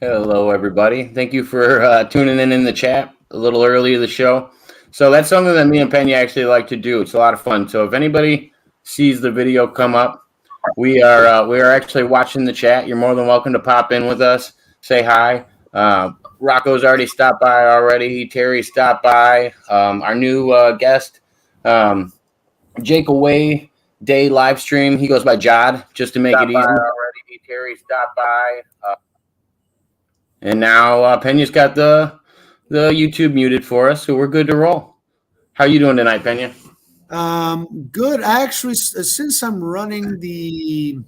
Hello, everybody. Thank you for tuning in the chat a little early of the show. So that's something that me and Pena actually like to do. It's a lot of fun. So if anybody sees the video come up, we are actually watching the chat. You're more than welcome to pop in with us, say hi. Rocco's already stopped by already. Terry stopped by. Our new guest, um, Jake Away Day live stream. He goes by Jod just to make it Stopped by easy. already. Terry stopped by. And now Pena's got the YouTube muted for us, so we're good to roll. How you doing tonight, Pena? Good. I actually, since I'm running the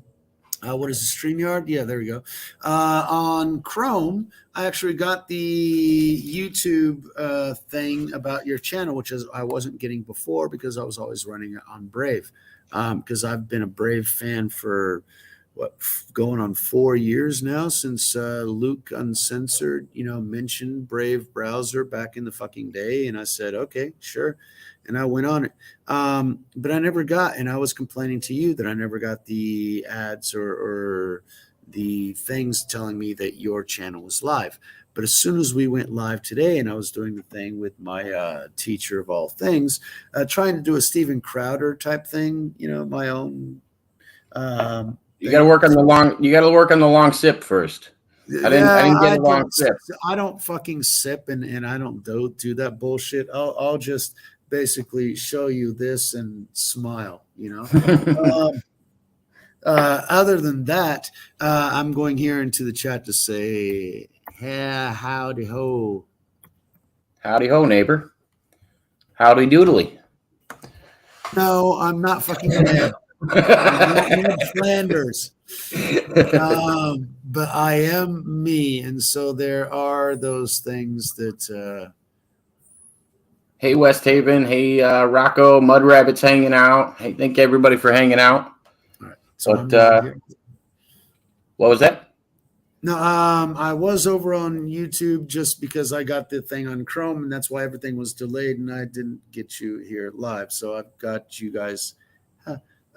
what is the StreamYard? Yeah, there we go. On Chrome, I actually got the YouTube thing about your channel, which is I wasn't getting before because I was always running it on Brave. Because I've been a Brave fan for going on 4 years now since Luke Uncensored, mentioned Brave browser back in the fucking day, and I said, okay, sure, and I went on it. But I never got, and I was complaining to you that I never got the ads or the things telling me that your channel was live. But as soon as we went live today, and I was doing the thing with my teacher of all things, trying to do a Steven Crowder type thing, my own. You got to work on the long. You got to work on the long sip first. I didn't get a long sip. I don't fucking sip, and I don't do that bullshit. I'll just basically show you this and smile. Other than that, I'm going here into the chat to say, yeah, howdy ho. Howdy ho, neighbor. Howdy doodly. No, I'm not fucking Ned. I'm not Ned Flanders. But I am me, and so there are those things that. Hey, West Haven. Hey, Rocco. Mud Rabbit's hanging out. Hey, thank everybody for hanging out. All right. So but what was that? No, I was over on YouTube just because I got the thing on Chrome, and that's why everything was delayed, and I didn't get you here live. So I've got you guys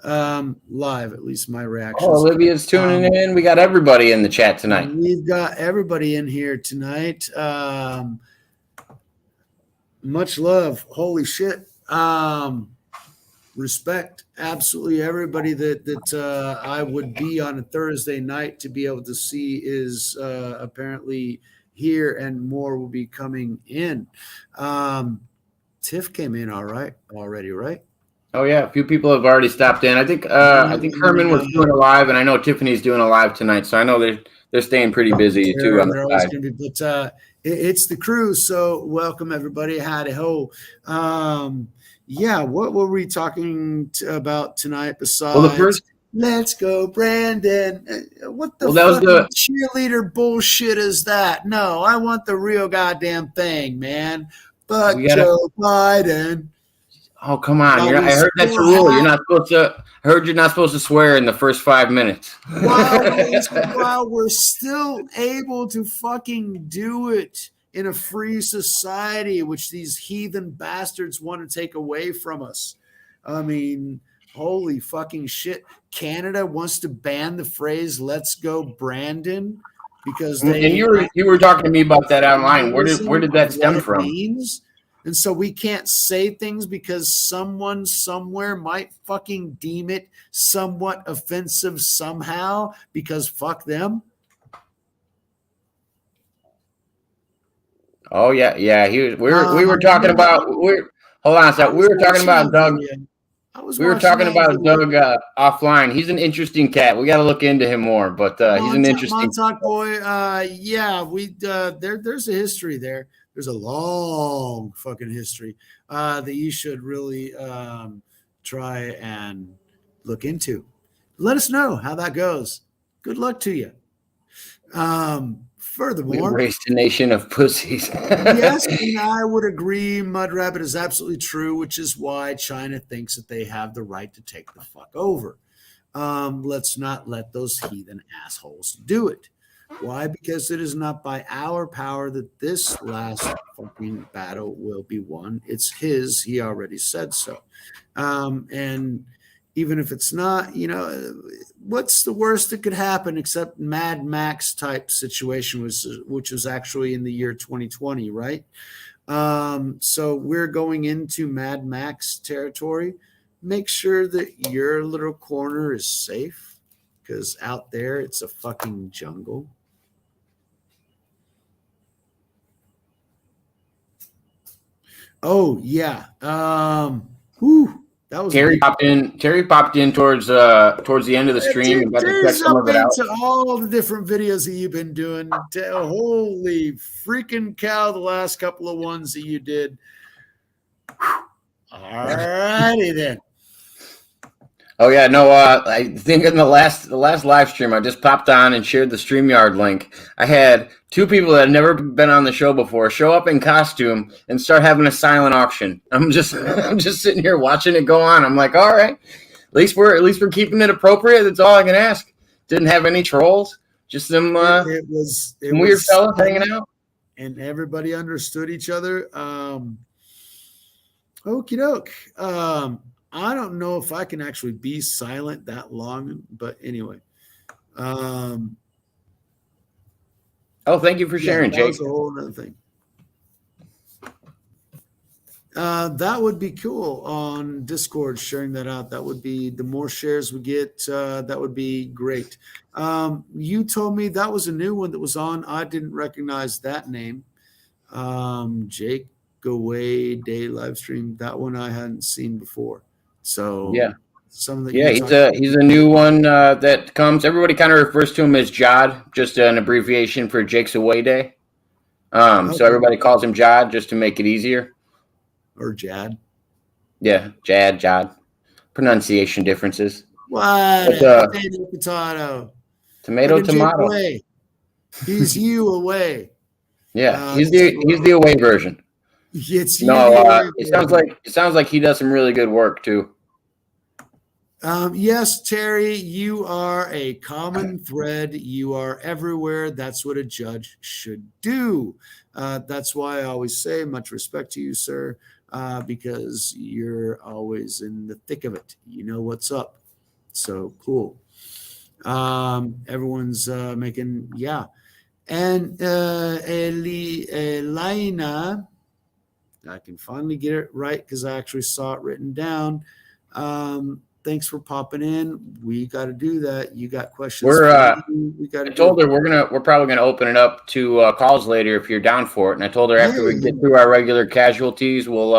live, at least my reactions. Oh, Olivia's tuning in. We got everybody in the chat tonight. We've got everybody in here tonight. Much love. Holy shit. Respect absolutely everybody that I would be on a Thursday night to be able to see is apparently here, and more will be coming in. Tiff came in already, right? Oh yeah, a few people have already stopped in. I think Herman was doing a live, and I know Tiffany's doing a live tonight, so I know they're staying pretty busy too on the side. Gonna be, but it's the crew, so welcome everybody. Howdy ho. Yeah, what were we talking about tonight besides? Well, the first, let's go, Brandon. What the fucking cheerleader bullshit is that? No, I want the real goddamn thing, man. But Joe Biden. Oh, come on. I heard that's a rule. You're not supposed to. I heard you're not supposed to swear in the first 5 minutes. While we're still able to fucking do it in a free society, which these heathen bastards want to take away from us. I mean, holy fucking shit. Canada wants to ban the phrase "Let's go, Brandon," because they. And you were talking to me about that online. Where did that stem from? Means? And so we can't say things because someone somewhere might fucking deem it somewhat offensive somehow because fuck them. Oh yeah. We were talking about. Hold on a second. We were talking about Doug. We were talking about Doug offline. He's an interesting cat. We got to look into him more, but he's an interesting Montauk boy. Yeah, there's a history there. There's a long fucking history that you should really try and look into. Let us know how that goes. Good luck to you. Furthermore, we raised a nation of pussies. Yes, and I would agree. Mud Rabbit is absolutely true, which is why China thinks that they have the right to take the fuck over. Let's not let those heathen assholes do it. Why? Because it is not by our power that this last fucking battle will be won. It's his. He already said so. And even if it's not, what's the worst that could happen except Mad Max type situation, which was actually in the year 2020, right? So we're going into Mad Max territory. Make sure that your little corner is safe, because out there it's a fucking jungle. Oh yeah. That was Terry popped in. Terry popped in towards the end of the stream and about to check some of it out. Into all the different videos that you've been doing. Holy freaking cow! The last couple of ones that you did. All righty then. Oh yeah, no. I think in the last live stream, I just popped on and shared the StreamYard link. I had two people that had never been on the show before show up in costume and start having a silent auction. I'm just sitting here watching it go on. I'm like, all right, at least we're keeping it appropriate. That's all I can ask. Didn't have any trolls, just some it was weird fellas hanging out, and everybody understood each other. Okie doke. I don't know if I can actually be silent that long, but anyway. Oh, thank you for sharing, Jake. That was a whole other thing. That would be cool on Discord, sharing that out. That would be, the more shares we get, that would be great. You told me that was a new one that was on. I didn't recognize that name. Jake Away Day live stream. That one I hadn't seen before. So yeah, some of the he's a new one that comes. Everybody kind of refers to him as Jod, just an abbreviation for Jake's Away Day. Okay. So everybody calls him Jod just to make it easier. Or Jad. Yeah, Jod. Pronunciation differences. What? Potato. Tomato. Away. He's you away. Yeah, he's the away version. It's it sounds like he does some really good work too. Yes, Terry, you are a common thread. You are everywhere. That's what a judge should do. That's why I always say much respect to you, sir, because you're always in the thick of it. You know what's up. So cool. Everyone's making, yeah. And Elena, I can finally get it right because I actually saw it written down. Thanks for popping in. We got to do that. You got questions? We got. I told her we're probably gonna open it up to calls later if you're down for it. And I told her after we get through our regular casualties, we'll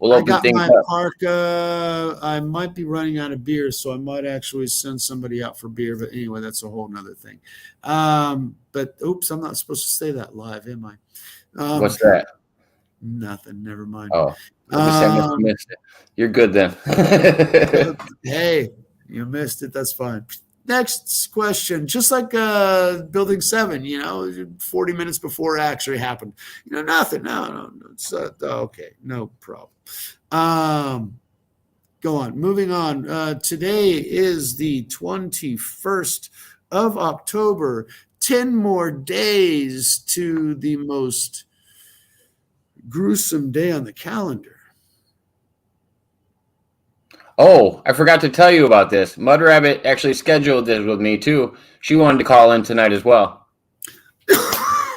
open things up. Parka. I might be running out of beer, so I might actually send somebody out for beer. But anyway, that's a whole nother thing. But oops, I'm not supposed to say that live, am I? What's that? Nothing. Never mind. Oh, I missed it. You're good then. Hey, you missed it. That's fine. Next question. Just like Building 7, 40 minutes before it actually happened. Nothing. No. It's okay. No problem. Go on. Moving on. Today is the 21st of October. 10 more days to the most gruesome day on the calendar. Oh, I forgot to tell you about this. Mud Rabbit actually scheduled this with me too. She wanted to call in tonight as well.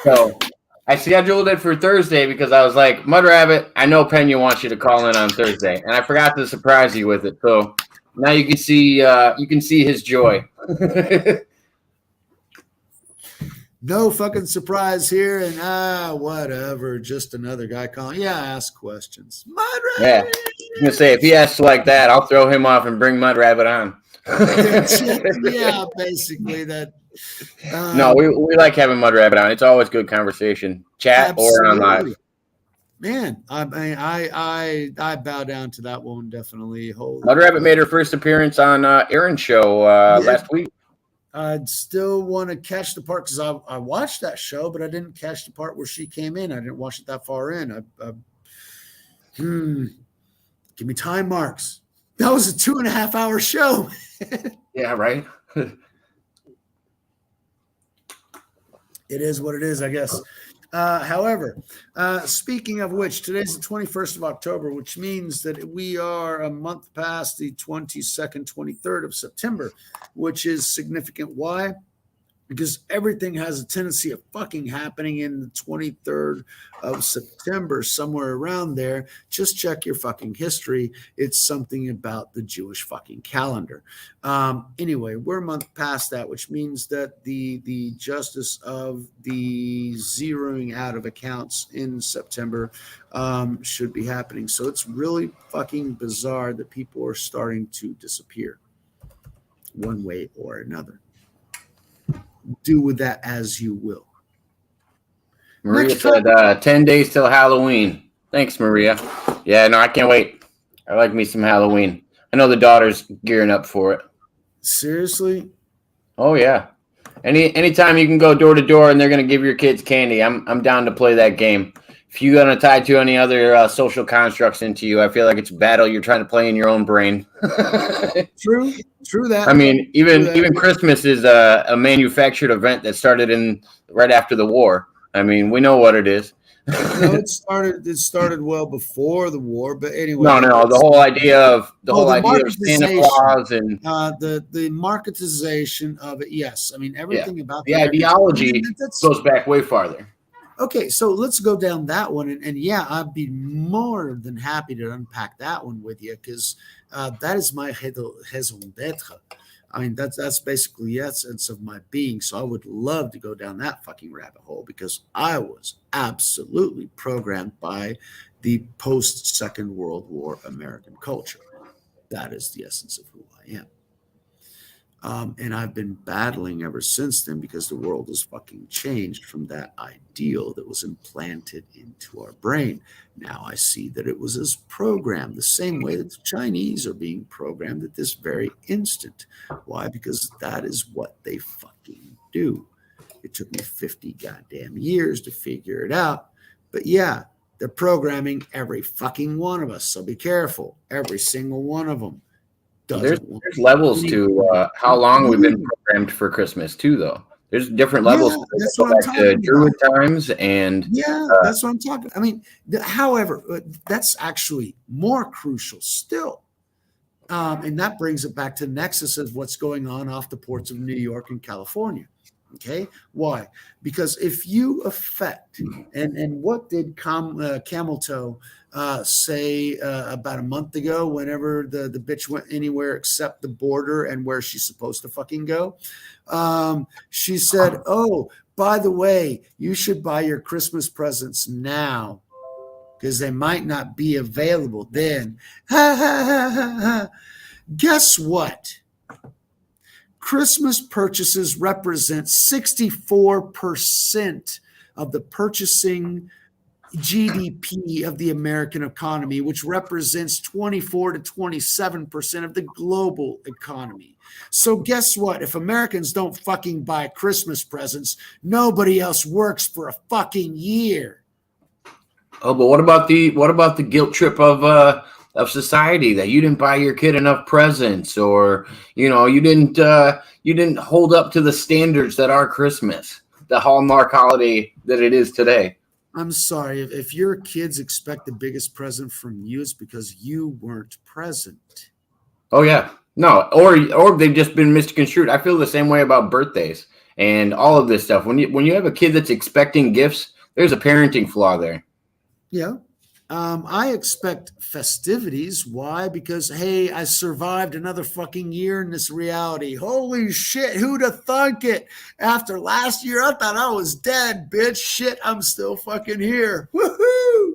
So I scheduled it for Thursday because I was like, Mud Rabbit, I know Pena wants you to call in on Thursday, and I forgot to surprise you with it. So now you can see his joy. No fucking surprise here, and whatever. Just another guy calling. Yeah, ask questions. Mud Rabbit. Yeah, I'm gonna say if he asks like that, I'll throw him off and bring Mud Rabbit on. Yeah, basically that. No, we like having Mud Rabbit on. It's always good conversation, chat or on live. Man, I bow down to that one definitely. Mud Rabbit made her first appearance on Aaron's show last week. I'd still want to catch the part because I watched that show, but I didn't catch the part where she came in. I didn't watch it that far in. Give me time marks. That was a 2.5 hour show. Yeah, right. It is what it is, I guess. However, speaking of which, today's the 21st of October, which means that we are a month past the 22nd, 23rd of September, which is significant. Why? Because everything has a tendency of fucking happening in the 23rd of September, somewhere around there. Just check your fucking history. It's something about the Jewish fucking calendar. Anyway, we're a month past that, which means that the justice of the zeroing out of accounts in September should be happening. So it's really fucking bizarre that people are starting to disappear one way or another. Do with that as you will. Maria Next said 10 days till Halloween. Thanks, Maria. Yeah, no, I can't wait. I like me some Halloween. I know the daughter's gearing up for it. Seriously? Oh yeah. Anytime you can go door to door and they're gonna give your kids candy, I'm down to play that game. If you're gonna tie to any other social constructs into you, I feel like it's a battle you're trying to play in your own brain. True that. I mean, even Christmas is a manufactured event that started in right after the war. I mean, we know what it is. No, it started well before the war, but anyway. No, the whole idea of Santa Claus and the marketization of it. Yes, I mean everything about the ideology goes back way farther. Okay, so let's go down that one, and yeah, I'd be more than happy to unpack that one with you because that is my raison d'être. I mean, that's basically the essence of my being. So I would love to go down that fucking rabbit hole because I was absolutely programmed by the post-Second World War American culture. That is the essence of who I am. And I've been battling ever since then because the world has fucking changed from that ideal that was implanted into our brain. Now I see that it was as programmed the same way that the Chinese are being programmed at this very instant. Why? Because that is what they fucking do. It took me 50 goddamn years to figure it out. But yeah, they're programming every fucking one of us. So be careful. Every single one of them. There's levels to how long we've been programmed for Christmas too, though. There's different levels. Yeah, that's what I'm talking about. Druid times and that's what I'm talking. I mean, however, that's actually more crucial still, and that brings it back to the nexus of what's going on off the ports of New York and California. Okay, why? Because if you affect and what did Camel Toe say about a month ago? Whenever the bitch went anywhere except the border and where she's supposed to fucking go, she said, "Oh, by the way, you should buy your Christmas presents now because they might not be available then." Guess what? Christmas purchases represent 64% of the purchasing GDP of the American economy, which represents 24 to 27% of the global economy. So guess what? If Americans don't fucking buy Christmas presents, nobody else works for a fucking year. Oh, but what about the guilt trip of society that you didn't buy your kid enough presents, or you didn't hold up to the standards that are Christmas, the hallmark holiday that it is today? I'm sorry, if your kids expect the biggest present from you, it's because you weren't present. Oh yeah, no, or they've just been misconstrued. I feel the same way about birthdays and all of this stuff. When you have a kid that's expecting gifts, there's a parenting flaw there. Yeah. I expect festivities. Why? Because, hey, I survived another fucking year in this reality. Holy shit, who'd have thunk it? After last year, I thought I was dead, bitch. Shit, I'm still fucking here. Woohoo!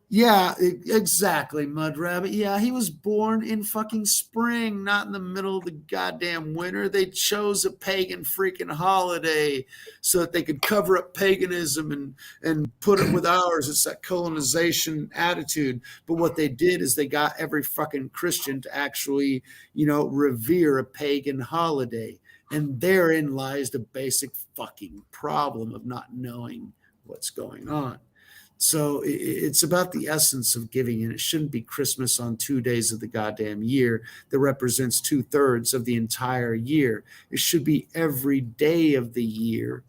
Yeah, exactly, Mud Rabbit. Yeah, he was born in fucking spring, not in the middle of the goddamn winter. They chose a pagan freaking holiday so that they could cover up paganism and put it with ours. It's that colonization attitude. But what they did is they got every fucking Christian to actually, revere a pagan holiday. And therein lies the basic fucking problem of not knowing what's going on. So it's about the essence of giving, and it shouldn't be Christmas on 2 days of the goddamn year that represents 2/3 of the entire year. It should be every day of the year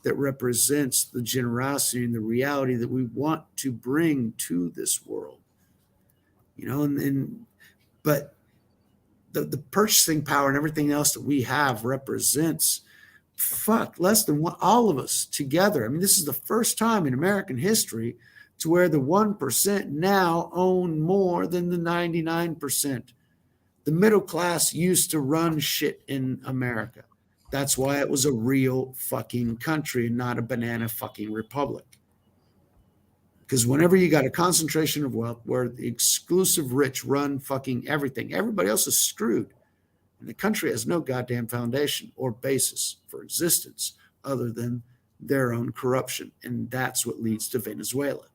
that represents the generosity and the reality that we want to bring to this world. You know, but the purchasing power and everything else that we have represents less than all of us together. I mean, this is the first time in American history to where the 1% now own more than the 99%. The middle class used to run shit in America. That's why it was a real fucking country and not a banana fucking republic. Because whenever you got a concentration of wealth where the exclusive rich run fucking everything, everybody else is screwed. And the country has no goddamn foundation or basis for existence other than their own corruption. And that's what leads to Venezuela.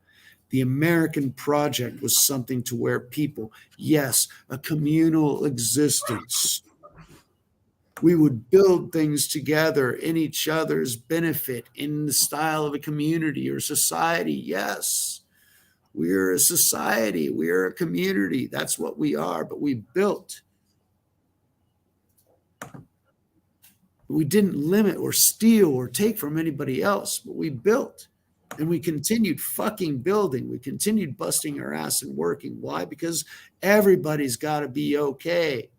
The American project was something to where people, yes, a communal existence. We would build things together in each other's benefit in the style of a community or society. Yes, we're a society. We're a community. That's what we are. But we built. We didn't limit or steal or take from anybody else, but we built. And we continued fucking building. We continued busting our ass and working. Why? Because everybody's got to be okay.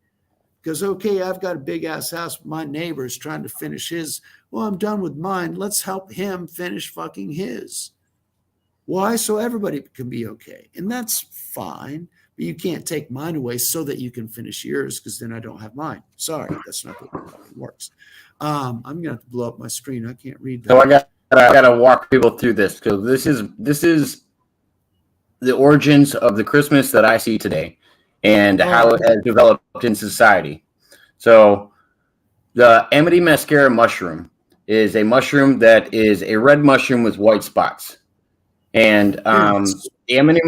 Because, okay, I've got a big ass house. My neighbor's trying to finish his. Well, I'm done with mine. Let's help him finish fucking his. Why? So everybody can be okay. And that's fine. But you can't take mine away so that you can finish yours, because then I don't have mine. Sorry, that's not the way it works. I'm going to have to blow up my screen. I can't read that. So I got to walk people through this. So this is the origins of the Christmas that I see today and how it has developed in society. So the Amity mascara mushroom is a mushroom that is a red mushroom with white spots. And the Amity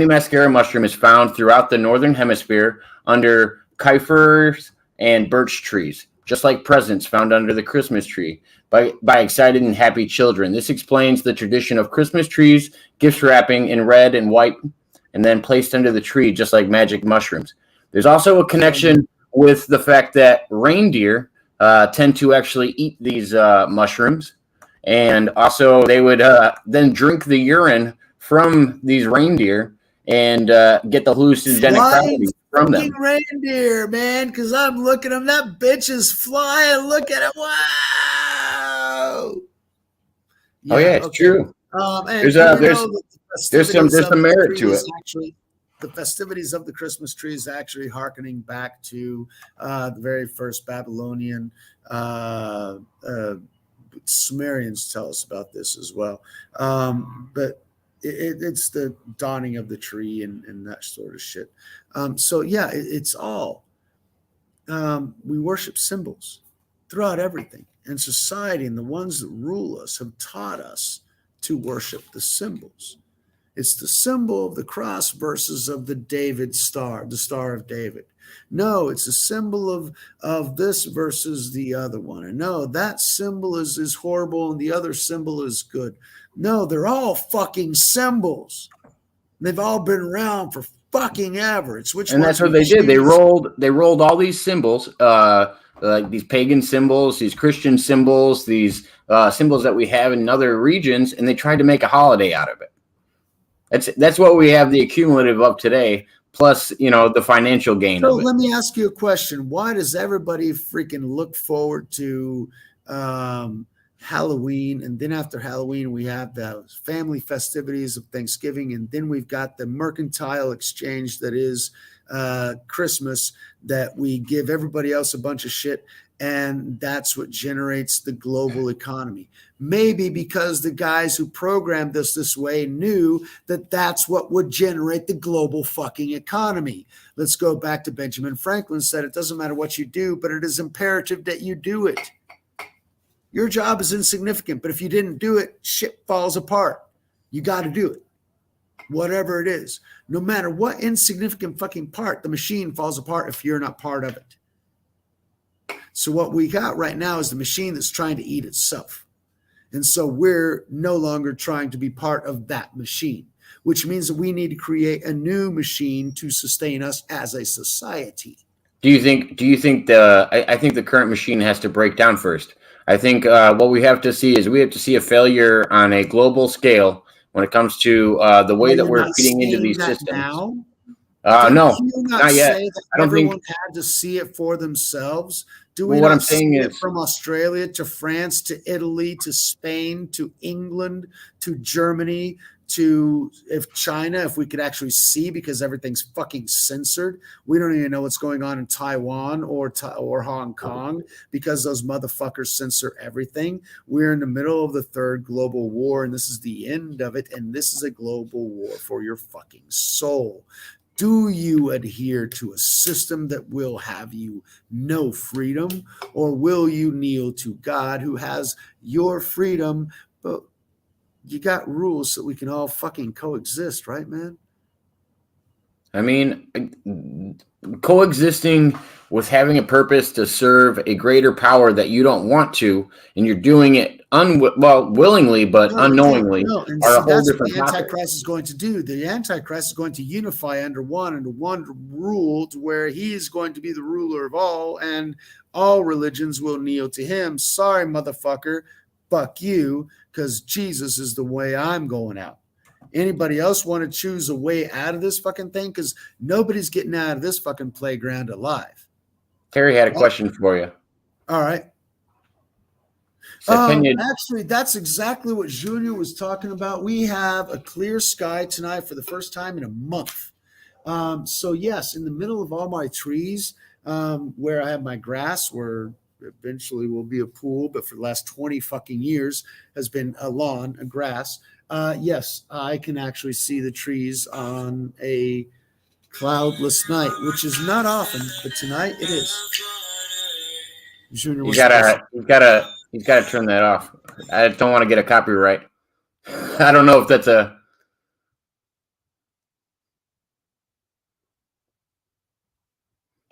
mascara mushroom is found throughout the northern hemisphere under cypress and birch trees, just like presents found under the Christmas tree by excited and happy children. This explains the tradition of Christmas trees, gift wrapping in red and white, and then placed under the tree, just like magic mushrooms. There's also a connection with the fact that reindeer tend to actually eat these mushrooms. And also they would then drink the urine from these reindeer and get the hallucinogenic properties from them. Reindeer, man, because I'm looking at them. That bitch is flying. Look at it. Wow. Yeah, it's true. There's some merit to it. Actually, the festivities of the Christmas tree is actually hearkening back to the very first Babylonian. Sumerians tell us about this as well. But it's the dawning of the tree and that sort of shit. So yeah, it's all. We worship symbols throughout everything. And society and the ones that rule us have taught us to worship the symbols. It's the symbol of the cross versus of the David star, the Star of David. No, it's a symbol of this versus the other one. And no, that symbol is horrible and the other symbol is good. No, they're all fucking symbols. They've all been around for fucking ever. And that's what they did. They rolled all these symbols, like these pagan symbols, these Christian symbols, these symbols that we have in other regions, and they tried to make a holiday out of it. That's what we have the accumulative of today, plus, the financial gain of it. Let me ask you a question. Why does everybody freaking look forward to Halloween, and then after Halloween we have the family festivities of Thanksgiving, and then we've got the mercantile exchange that is Christmas, that we give everybody else a bunch of shit, and that's what generates the global economy? Maybe because the guys who programmed this way knew that that's what would generate the global fucking economy. Let's go back to Benjamin Franklin said, it doesn't matter what you do, but it is imperative that you do it. Your job is insignificant, but if you didn't do it, shit falls apart. You got to do it. Whatever it is. No matter what insignificant fucking part, the machine falls apart if you're not part of it. So what we got right now is the machine that's trying to eat itself. And so we're no longer trying to be part of that machine, which means that we need to create a new machine to sustain us as a society. Do you think I think the current machine has to break down first? I think what we have to see is we have to see a failure on a global scale when it comes to the way Are that you we're not feeding into seeing these that systems. now? Don't No, you not not yet. say that I don't think. everyone had to see it for themselves? Do we Well, what I'm not see saying it is, from Australia to France to Italy to Spain to England to Germany to if China, if we could actually see because everything's fucking censored. We don't even know what's going on in Taiwan or Hong Kong because those motherfuckers censor everything. We're in the middle of the third global war, and this is the end of it. And this is a global war for your fucking soul. Do you adhere to a system that will have you no freedom, or will you kneel to God who has your freedom? But you got rules so we can all fucking coexist, right, man? I mean, coexisting with having a purpose to serve a greater power that you don't want to, and you're doing it willingly but unknowingly, No. And are see, a whole that's what different the topic. Antichrist is going to do. The Antichrist is going to unify under one rule to where he is going to be the ruler of all, and all religions will kneel to him. Sorry, motherfucker. Fuck you, because Jesus is the way I'm going out. Anybody else want to choose a way out of this fucking thing? Because nobody's getting out of this fucking playground alive. Terry had a question for you. All right. Said, Pena, Actually, that's exactly what Junior was talking about. We have a clear sky tonight for the first time in a month. So yes, in the middle of all my trees, where I have my grass, where eventually will be a pool, but for the last 20 fucking years has been a lawn, a grass. Yes, I can actually see the trees on a cloudless night, which is not often, but tonight it is. Junior, he's what's the question? he's gotta turn that off. I don't want to get a copyright. I don't know if that's a.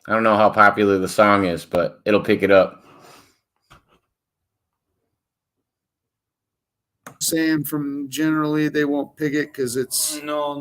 I don't know how popular the song is, but it'll pick it up. Saying from generally they won't pick it because it's no.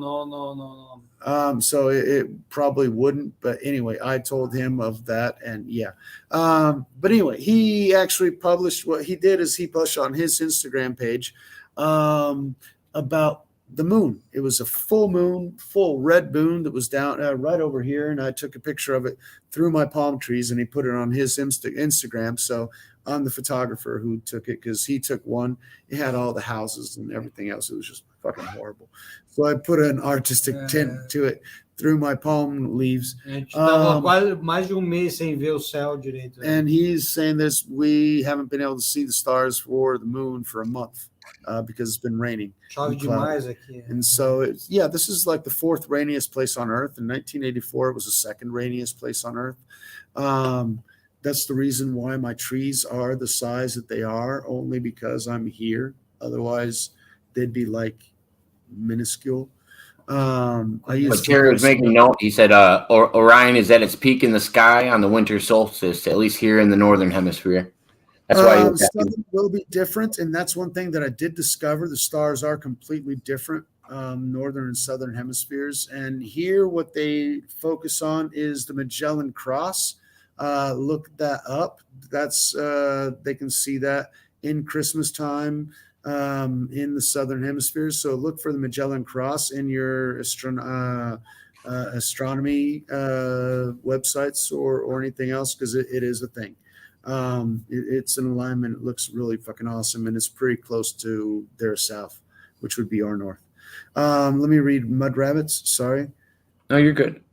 so it probably wouldn't, but anyway, I told him of that, and yeah. But anyway, he actually published what he did is he published on his Instagram page about the moon. It was a full moon, full red moon that was down right over here, and I took a picture of it through my palm trees, and he put it on his Instagram. So I'm the photographer who took it because he took one. It had all the houses and everything else. It was just fucking horrible. So I put an artistic tint to it through my palm leaves. A gente tava quase mais de mês sem ver o céu direito. And he's saying this, we haven't been able to see the stars or the moon for a month because it's been raining. Chove demais aqui. And so, this is like the fourth rainiest place on Earth. In 1984, it was the second rainiest place on Earth. That's the reason why my trees are the size that they are, only because I'm here. Otherwise, they'd be like minuscule. But Terry was making note. He said Orion is at its peak in the sky on the winter solstice, at least here in the northern hemisphere. That's why something will be different, and that's one thing that I did discover. The stars are completely different, northern and southern hemispheres. And here, what they focus on is the Magellan Cross. Look that up. That's they can see that in Christmas time in the southern hemisphere. So look for the Magellan Cross in your astronomy websites or anything else, because it is a thing. It's an alignment. It looks really fucking awesome, and it's pretty close to their south, which would be our north. Let me read Mud Rabbits. Sorry. No, you're good.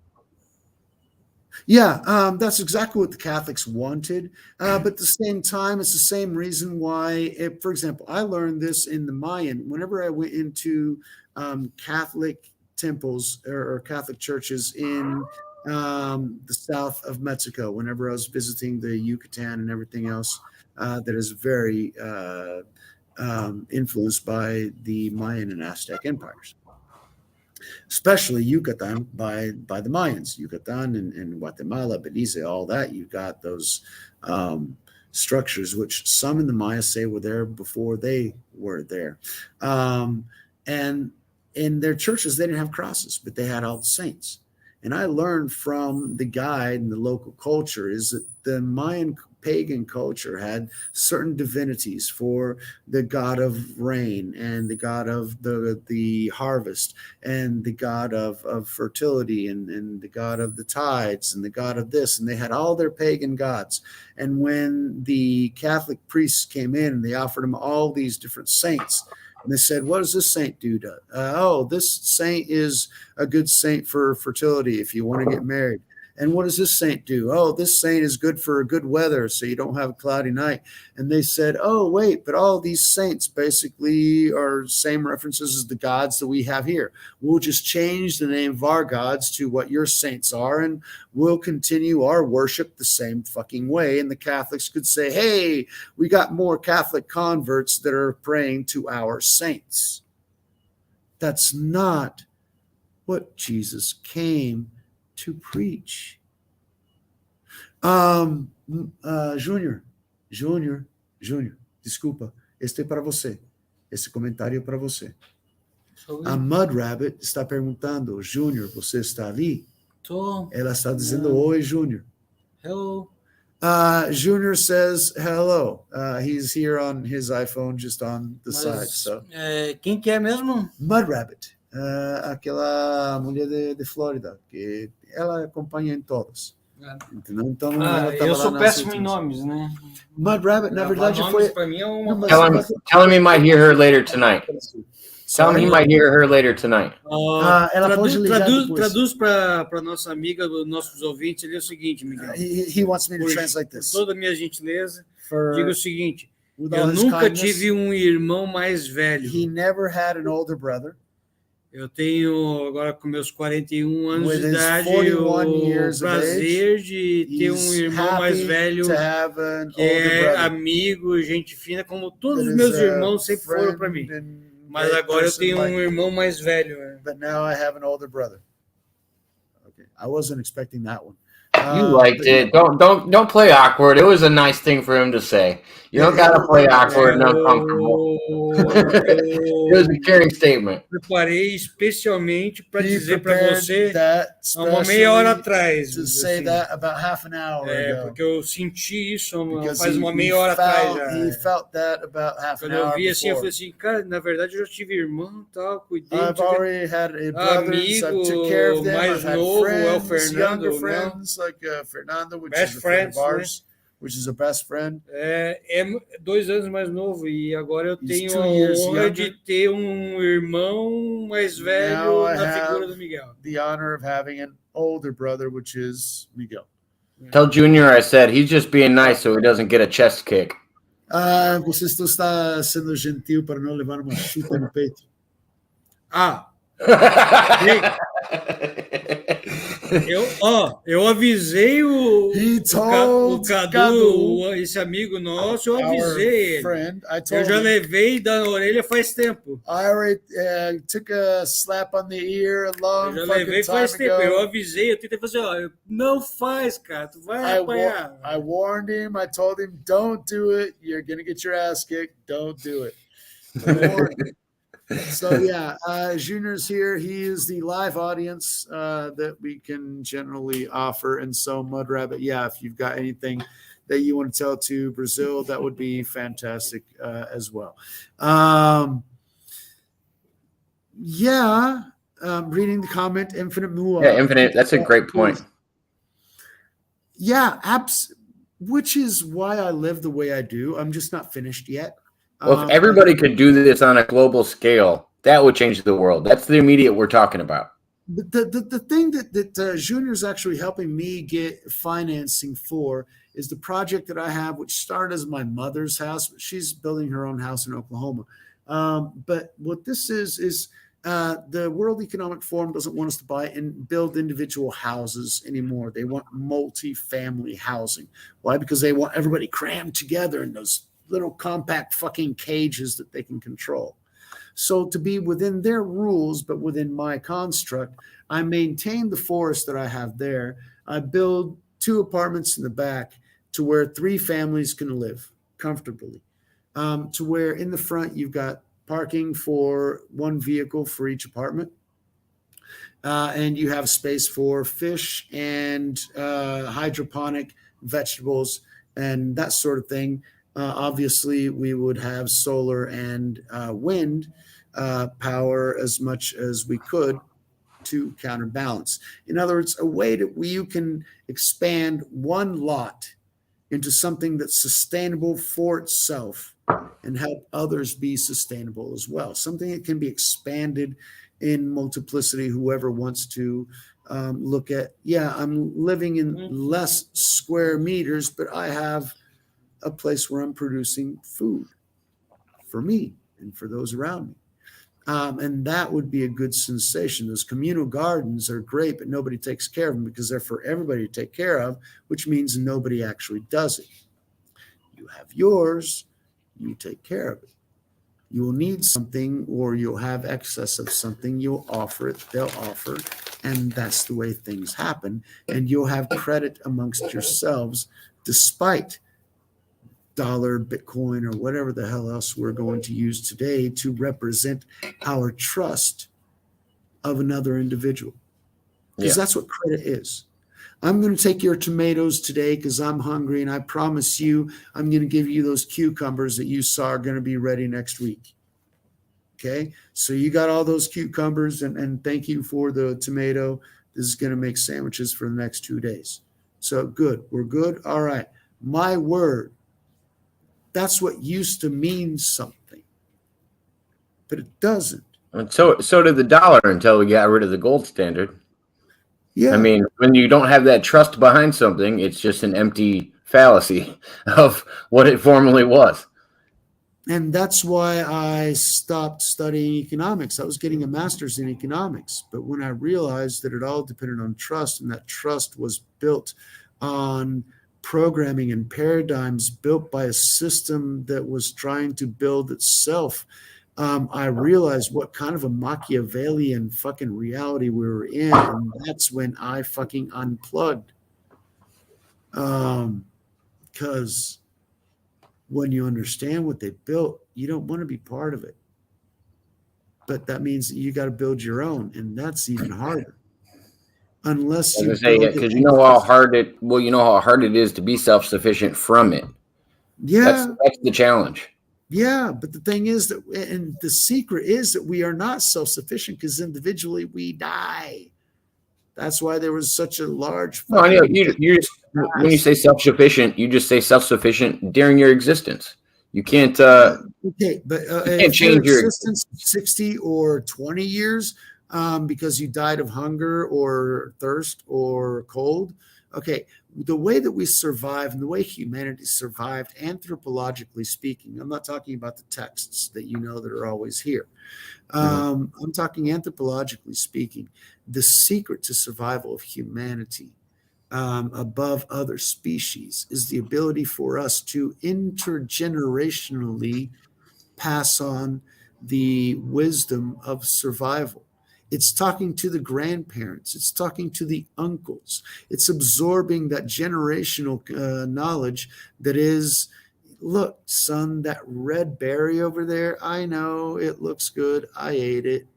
Yeah, that's exactly what the Catholics wanted. But at the same time, it's the same reason why, for example, I learned this in the Mayan. Whenever I went into Catholic temples or Catholic churches in the south of Mexico, whenever I was visiting the Yucatan and everything else that is very influenced by the Mayan and Aztec empires. Especially Yucatan by the Mayans, Yucatan and Guatemala, Belize, all that. You've got those structures, which some in the Maya say were there before they were there. And in their churches, they didn't have crosses, but they had all the saints. And I learned from the guide and the local culture is that the Mayan pagan culture had certain divinities for the god of rain and the god of the harvest and the god of fertility and the god of the tides and the god of this, and they had all their pagan gods. And when the Catholic priests came in and they offered them all these different saints, and they said, what does this saint do? This saint is a good saint for fertility if you want to get married. And what does this saint do? Oh, this saint is good for good weather, so you don't have a cloudy night. And they said, oh, wait, but all these saints basically are same references as the gods that we have here. We'll just change the name of our gods to what your saints are, and we'll continue our worship the same fucking way. And the Catholics could say, hey, we got more Catholic converts that are praying to our saints. That's not what Jesus came to preach. Júnior, desculpa, este é para você. Esse comentário é para você. A Mud Rabbit está perguntando, Júnior, você está ali? Tô. Ela está dizendo, oi, Júnior. Hello. Junior says hello. He's here on his iPhone, just on the side. So. Quem que é mesmo? Mud Rabbit. Aquela mulher de Flórida, que ela acompanha em todos. Entendeu? Então, eu sou péssimo em nomes, né? Mud Rabbit, na verdade, foi. Para mim é uma... Tell him he might hear her later tonight. Tell him he might hear her later tonight. Ela pode ligar traduz para nossa amiga, nossos ouvintes, ali é o seguinte, Miguel. He wants me to translate this. Por toda a minha gentileza, diga o seguinte: eu nunca tive um irmão mais velho. He never had an older brother. Eu tenho, agora com meus 41 anos de idade, o prazer de ter um irmão mais velho que é amigo, gente fina, como todos os meus irmãos sempre foram para mim. Mas agora eu tenho um irmão mais velho. But now I have an older brother. Okay, I wasn't expecting that one. You liked it. Don't play awkward. It was a nice thing for him to say. You don't gotta play awkward and uncomfortable. It was a caring statement. Preparei especialmente para dizer para você uma meia hora atrás. To say that about half an hour ago. Porque eu senti isso faz uma meia hora atrás já. He felt that about half an hour. Quando eu vi assim, eu falei assim, cara, na verdade eu já tive irmão, tal, cuidei. I've already had a brother, amigo, I took care of them. mais I've had novo, friends, é o Fernando, friends like Fernando, which best is a friend of ours. Né? Which is a best friend. É 2 anos mais novo e agora eu tenho a honra de ter um irmão mais velho na figura do Miguel. The honor of having an older brother, which is Miguel. Tell Junior I said he's just being nice so he doesn't get a chest kick. Você está sendo gentil para não levar uma chuta no peito. Eu avisei o Cadu, esse amigo nosso, eu avisei ele. Eu já him, levei da orelha faz tempo. I already took a slap on the ear a long eu já levei faz tempo. Eu avisei, eu tentei fazer, não faz, cara, tu vai apanhar. I warned him, I told him, don't do it, you're gonna get your ass kicked, don't do it. I warned him. So yeah, Junior's here. He is the live audience that we can generally offer. And so Mud Rabbit, yeah, if you've got anything that you want to tell to Brazil, that would be fantastic as well. Reading the comment, Infinite Mua. Yeah, Infinite. That's a great point. Yeah, which is why I live the way I do. I'm just not finished yet. Well, if everybody could do this on a global scale, that would change the world. That's the immediate we're talking about. The thing that Junior's actually helping me get financing for is the project that I have, which started as my mother's house. She's building her own house in Oklahoma. But what this is the World Economic Forum doesn't want us to buy and build individual houses anymore. They want multi-family housing. Why? Because they want everybody crammed together in those little compact fucking cages that they can control. So to be within their rules, but within my construct, I maintain the forest that I have there. I build 2 apartments in the back to where 3 families can live comfortably. To where in the front, you've got parking for 1 vehicle for each apartment. And you have space for fish and hydroponic vegetables and that sort of thing. Obviously, we would have solar and wind power as much as we could to counterbalance. In other words, a way that you can expand one lot into something that's sustainable for itself and help others be sustainable as well. Something that can be expanded in multiplicity, whoever wants to look at, I'm living in less square meters, but I have a place where I'm producing food for me and for those around me. And that would be a good sensation. Those communal gardens are great, but nobody takes care of them because they're for everybody to take care of, which means nobody actually does it. You have yours, you take care of it. You will need something or you'll have excess of something, you'll offer it, they'll offer, and that's the way things happen. And you'll have credit amongst yourselves despite dollar, Bitcoin, or whatever the hell else we're going to use today to represent our trust of another individual. Because that's what credit is. I'm going to take your tomatoes today because I'm hungry, and I promise you I'm going to give you those cucumbers that you saw are going to be ready next week. Okay? So you got all those cucumbers, and thank you for the tomato. This is going to make sandwiches for the next 2 days. So good. We're good? All right. My word. That's what used to mean something, but it doesn't. And so did the dollar until we got rid of the gold standard. Yeah. I mean, when you don't have that trust behind something, it's just an empty fallacy of what it formerly was. And that's why I stopped studying economics. I was getting a master's in economics, but when I realized that it all depended on trust, and that trust was built on programming and paradigms built by a system that was trying to build itself, I realized what kind of a Machiavellian fucking reality we were in, and that's when I fucking unplugged. Because when you understand what they built, you don't want to be part of it. But that means that you got to build your own, and that's even harder. Unless you because you know how hard it is to be self-sufficient from it. Yeah, that's the challenge. Yeah, but the thing is that, and the secret is that we are not self-sufficient because individually we die. That's why there was such a large. No, I know you just, when you say self-sufficient, you just say self-sufficient during your existence. You can't. Okay, but you can't change your existence 60 or 20 years because you died of hunger or thirst or cold. Okay, the way that we survive and the way humanity survived, anthropologically speaking, I'm not talking about the texts that you know that are always here. I'm talking anthropologically speaking, the secret to survival of humanity above other species is the ability for us to intergenerationally pass on the wisdom of survival. It's talking to the grandparents. It's talking to the uncles. It's absorbing that generational knowledge that is, look, son, that red berry over there, I know it looks good. I ate it.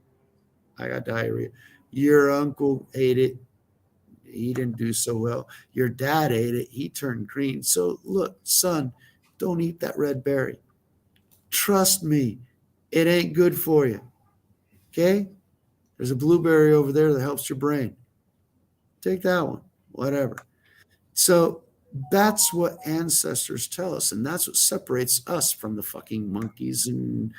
I got diarrhea. Your uncle ate it. He didn't do so well. Your dad ate it. He turned green. So look, son, don't eat that red berry. Trust me, it ain't good for you. Okay? There's a blueberry over there that helps your brain. Take that one, whatever. So that's what ancestors tell us, and that's what separates us from the fucking monkeys and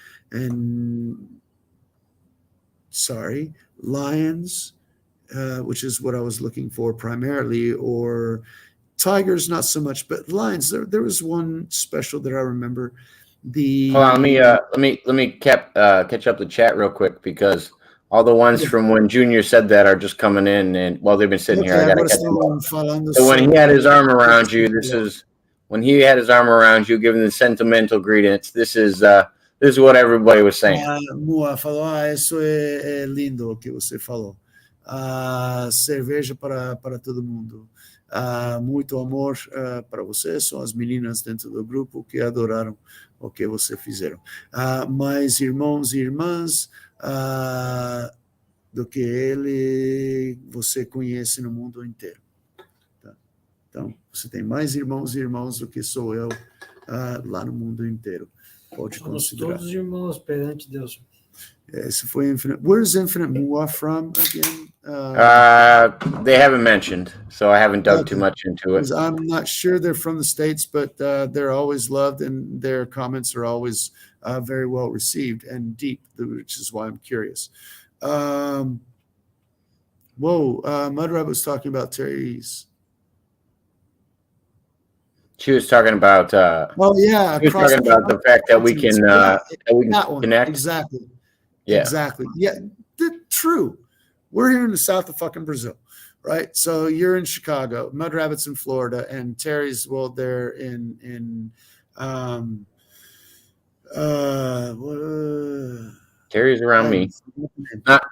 lions, which is what I was looking for primarily, or tigers, not so much, but lions. There was one special that I remember. Hold on, let me catch up the chat real quick because all the ones from when Junior said that are just coming in, and while they've been sitting here, I gotta catch them up. So when he had his arm around you, when he had his arm around you, giving the sentimental greetings. This is what everybody was saying. Mua falou, isso é lindo o que você falou. Cerveja para todo mundo. Muito amor para você. São as meninas dentro do grupo que adoraram o que você fizeram. Mas irmãos e irmãs do que você conhece no mundo inteiro. Tá? Então, você tem mais irmãos e irmãos do que sou eu lá no mundo inteiro. Pode considerar. Todos irmãos perante Deus. Esse foi Infinite. Where's Infinite Mua from again? They haven't mentioned, so I haven't dug too much into it. I'm not sure they're from the States, but they're always loved, and their comments are always very well received and deep, which is why I'm curious. Mud Rabbit was talking about Terry's. She was talking about. She was talking about the fact that we can connect. Exactly. Yeah. Exactly. Yeah. True. We're here in the south of fucking Brazil, right? So you're in Chicago, Mud Rabbit's in Florida, and Terry's, well, they're in Terry's around me.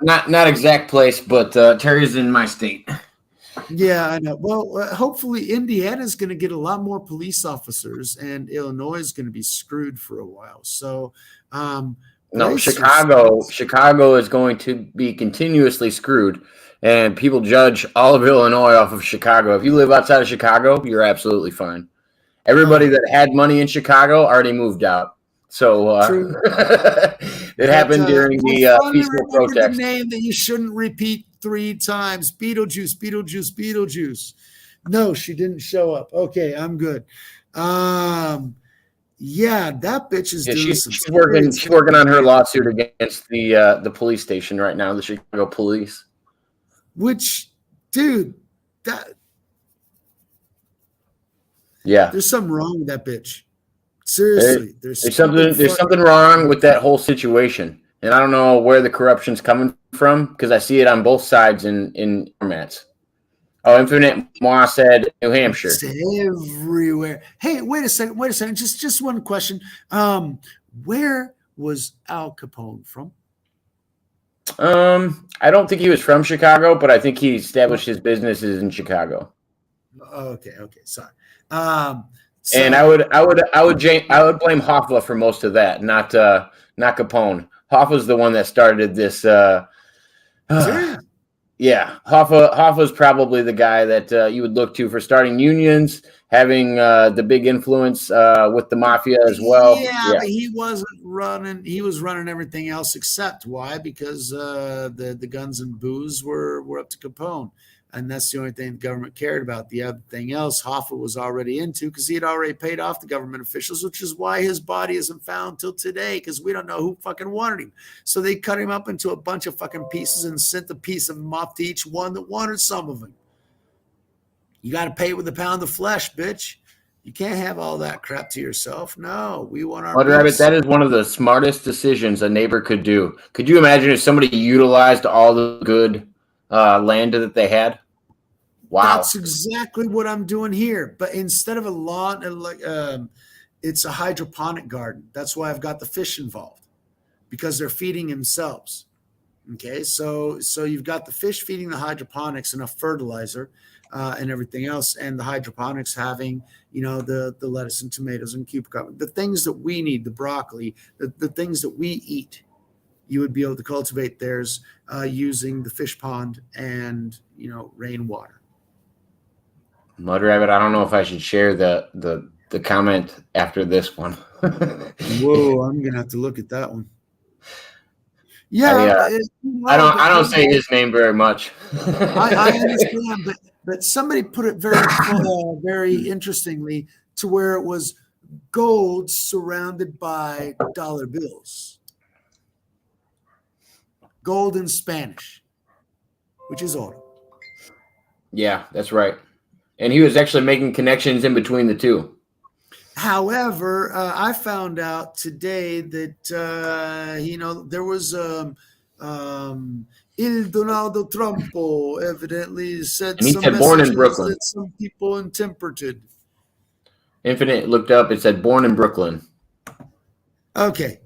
Not exact place, but Terry's in my state. Yeah, I know. Well, hopefully Indiana is going to get a lot more police officers, and Illinois is going to be screwed for a while. So, no, Chicago is going to be continuously screwed, and people judge all of Illinois off of Chicago. If you live outside of Chicago, you're absolutely fine. Everybody that had money in Chicago already moved out. So it happened during the peaceful protest. The name that you shouldn't repeat 3 times. Beetlejuice, Beetlejuice, Beetlejuice. No, she didn't show up. Okay, I'm good. Yeah, that bitch is doing she's working on her lawsuit against the police station right now, the Chicago police. Which, dude, yeah, there's something wrong with that bitch. Seriously, there's something wrong with that whole situation, and I don't know where the corruption's coming from because I see it on both sides in formats. Oh, Infinite Moa said New Hampshire. It's everywhere. Hey, wait a second. Just one question. Where was Al Capone from? I don't think he was from Chicago, but I think he established his businesses in Chicago. Okay, sorry. And I would blame Hoffa for most of that, not Capone. Hoffa's the one that started this. Yeah, Hoffa's probably the guy that you would look to for starting unions, having the big influence with the mafia as well. Yeah, but he wasn't running. He was running everything else except why? Because the guns and booze were up to Capone. And that's the only thing the government cared about. The other thing else Hoffa was already into because he had already paid off the government officials, which is why his body isn't found till today because we don't know who fucking wanted him. So they cut him up into a bunch of fucking pieces and sent a piece of him off to each one that wanted some of him. You got to pay with a pound of flesh, bitch. You can't have all that crap to yourself. No, we want our Rabbit, that is one of the smartest decisions a neighbor could do. Could you imagine if somebody utilized all the good land that they had? Wow, that's exactly what I'm doing here. But instead of a lawn, it's a hydroponic garden. That's why I've got the fish involved because they're feeding themselves. Okay, so you've got the fish feeding the hydroponics enough fertilizer and everything else, and the hydroponics having the lettuce and tomatoes and cucumber, the things that we need, the broccoli, the things that we eat. You would be able to cultivate theirs using the fish pond and rainwater. Mud Rabbit, I don't know if I should share the comment after this one. Whoa, I'm gonna have to look at that one. Yeah, I don't say his name very much. I understand, but somebody put it very interestingly to where it was gold surrounded by dollar bills. Gold in Spanish, which is oro. Yeah, that's right. And he was actually making connections in between the two. However, I found out today that there was Il Donaldo Trumpo evidently said and he some said born in Brooklyn. That some people interpreted. Infinite looked up. It said born in Brooklyn. Okay,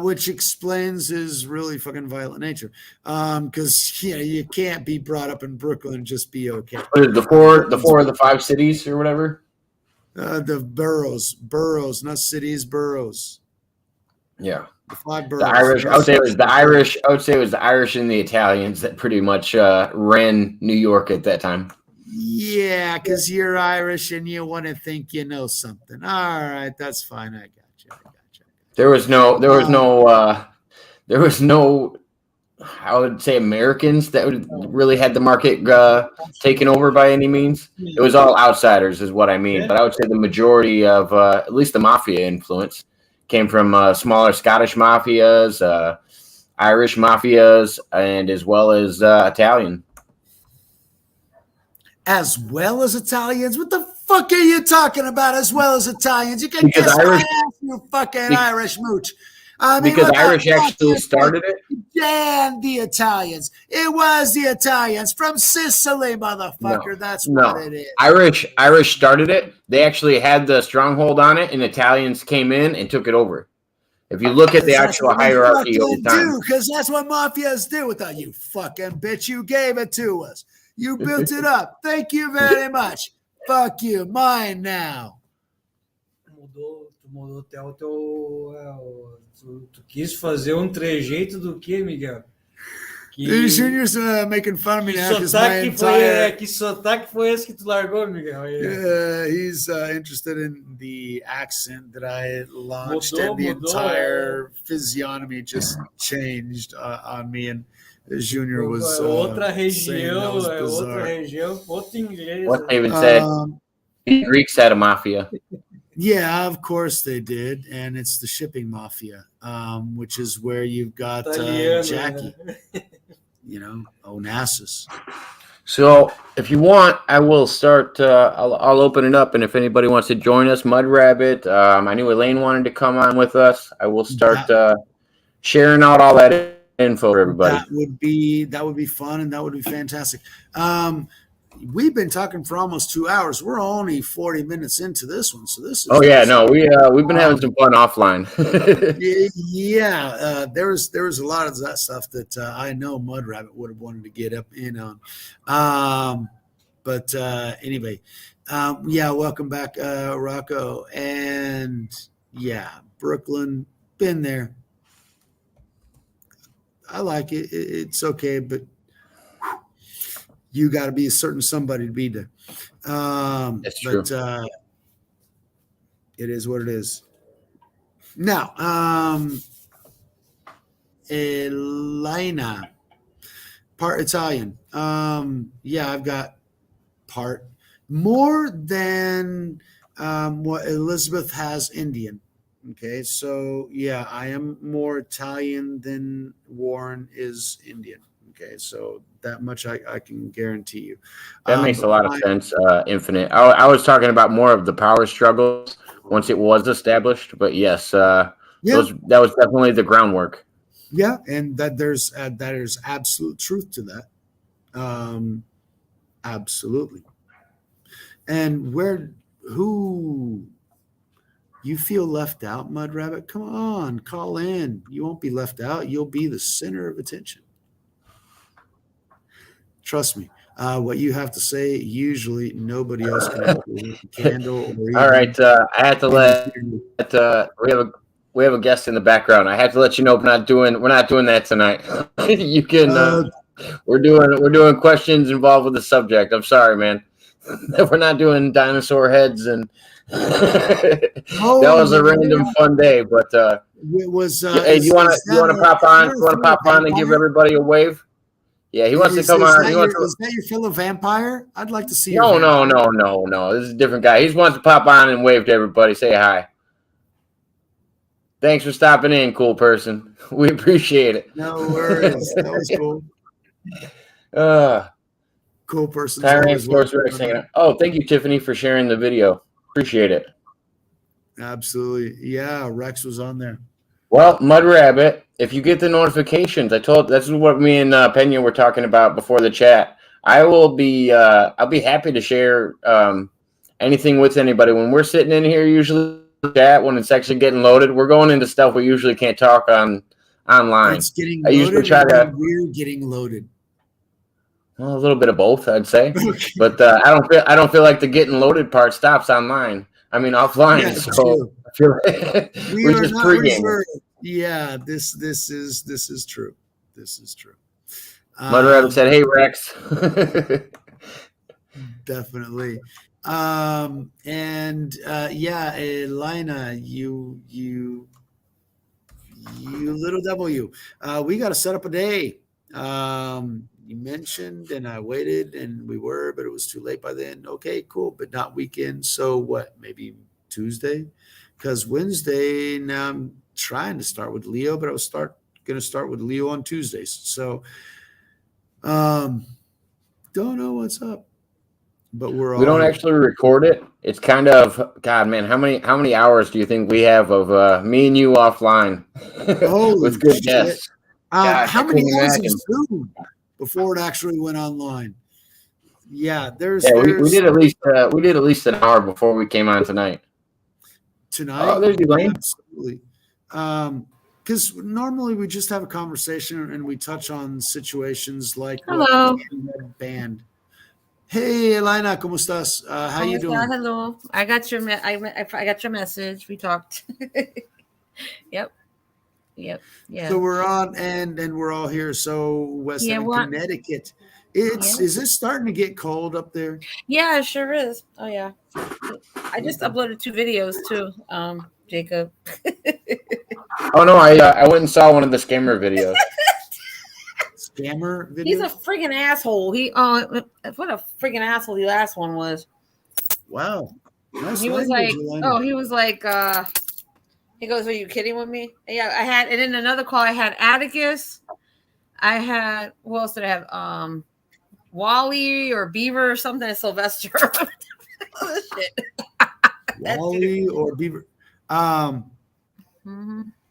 which explains his really fucking violent nature. Because you can't be brought up in Brooklyn and just be okay. What is the four of the 5 cities or whatever? The boroughs, not cities, boroughs. Yeah. The five boroughs. The Irish. I would say it was the Irish. I would say it was the Irish and the Italians that pretty much ran New York at that time. Yeah, because you're Irish and you want to think you know something. All right, that's fine. I got you. There was no. I would say Americans that really had the market taken over by any means. It was all outsiders, is what I mean. But I would say the majority of at least the mafia influence came from smaller Scottish mafias, Irish mafias, and as well as Italian. As well as Italians? What the fuck are you talking about? As well as Italians? You can Because kiss Irish, my ass, you fucking Irish mooch. I mean, because Irish actually started it. And the Italians. It was the Italians from Sicily, motherfucker. No, That's what it is. Irish started it. They actually had the stronghold on it, and Italians came in and took it over. If you look at the actual hierarchy over time. Because that's what mafias do without you fucking bitch. You gave it to us. You built it up. Thank you very much. Fuck you. Mine now. Mudou até o teu. Tu quis fazer trejeito do quê, Miguel? The Junior's making fun of me now. Que sotaque foi esse que tu largou, Miguel? He's interested in the accent that I launched, and the entire physiognomy just changed on me. And Junior was outra região, outro inglês. What they even said, the Greeks had a mafia. Yeah, of course they did, and it's the shipping mafia, which is where you've got Jackie, Onassis. So, if you want, I will start. I'll open it up, and if anybody wants to join us, Mud Rabbit. I knew Elaine wanted to come on with us. I will start sharing out all that info for everybody. That would be fun, and that would be fantastic. We've been talking for almost 2 hours. We're only 40 minutes into this one, so this is. Oh yeah, no, we've been having some fun offline. There was a lot of that stuff that I know Mud Rabbit would have wanted to get up in on. But anyway, welcome back, Rocco, and Brooklyn, been there. I like it. It's okay, but you got to be a certain somebody to be there. That's true. But it is what it is. Now, Elena, part Italian. I've got part more than what Elizabeth has Indian. Okay, so I am more Italian than Warren is Indian. Okay, so that much I can guarantee you. That makes a lot of sense. Infinite. I was talking about more of the power struggles once it was established, but yes, that was definitely the groundwork. Yeah, and that there's absolute truth to that. Absolutely. And who you feel left out, Mud Rabbit? Come on, call in. You won't be left out. You'll be the center of attention. Trust me. What you have to say, usually nobody else can help you with a candle. All right, I have to let we have a guest in the background. I have to let you know we're not doing that tonight. You can. We're doing questions involved with the subject. I'm sorry, man. We're not doing dinosaur heads and. That was a random fun day, but it was. Hey, do you want to pop on? You want to pop on and give everybody a wave? Yeah, he wants to come on. Is that your fellow vampire? I'd like to see. No. This is a different guy. He just wants to pop on and wave to everybody. Say hi. Thanks for stopping in, cool person. We appreciate it. No worries. That was cool. Cool person. Oh, thank you, Tiffany, for sharing the video. Appreciate it. Absolutely. Yeah, Rex was on there. Well, Mud Rabbit, if you get the notifications, that's what me and Pena were talking about before the chat. I'll be happy to share anything with anybody. When we're sitting in here, usually chat when it's actually getting loaded, we're going into stuff we usually can't talk online. It's getting loaded. I usually try to. We're getting loaded. Well, a little bit of both, I'd say, but I don't feel like the getting loaded part stops online. I mean, offline. Yeah, so I feel like we're just pregame. Yeah, this is true. This is true. Mud Rabbit said, "Hey Rex." Definitely. Yeah, Elena, you little devil, you. We got to set up a day. You mentioned, and I waited, and we were, but it was too late by then. Okay, cool, but not weekend. So what? Maybe Tuesday, because Wednesday. Now I'm trying to start with Leo, but I was going to start with Leo on Tuesdays. So, don't know what's up, but We don't actually record it. It's kind of, God, man, how many hours do you think we have of me and you offline with good guests? How many hours of Zoom before it actually went online? Yeah, we did at least an hour before we came on tonight. Oh, there's Elaine. Absolutely. Because normally we just have a conversation and we touch on situations like hello band. Hey, Elena, ¿cómo estás? How you doing? Hello. I got your I got your message. We talked. Yep. Yeah. So we're on and we're all here. So West End, Connecticut. Is it starting to get cold up there? Yeah, it sure is. Oh yeah. I just uploaded 2 videos too, Jacob. Oh no, I went and saw one of the scammer videos. Scammer video? He's a friggin' asshole. What a friggin' asshole the last one was. Wow. Nice he was like, he goes, "Are you kidding with me?" And yeah, I had, and in another call, I had Atticus. I had, who else did I have? Wally or Beaver or something, and Sylvester. Oh, shit. Wally or Beaver.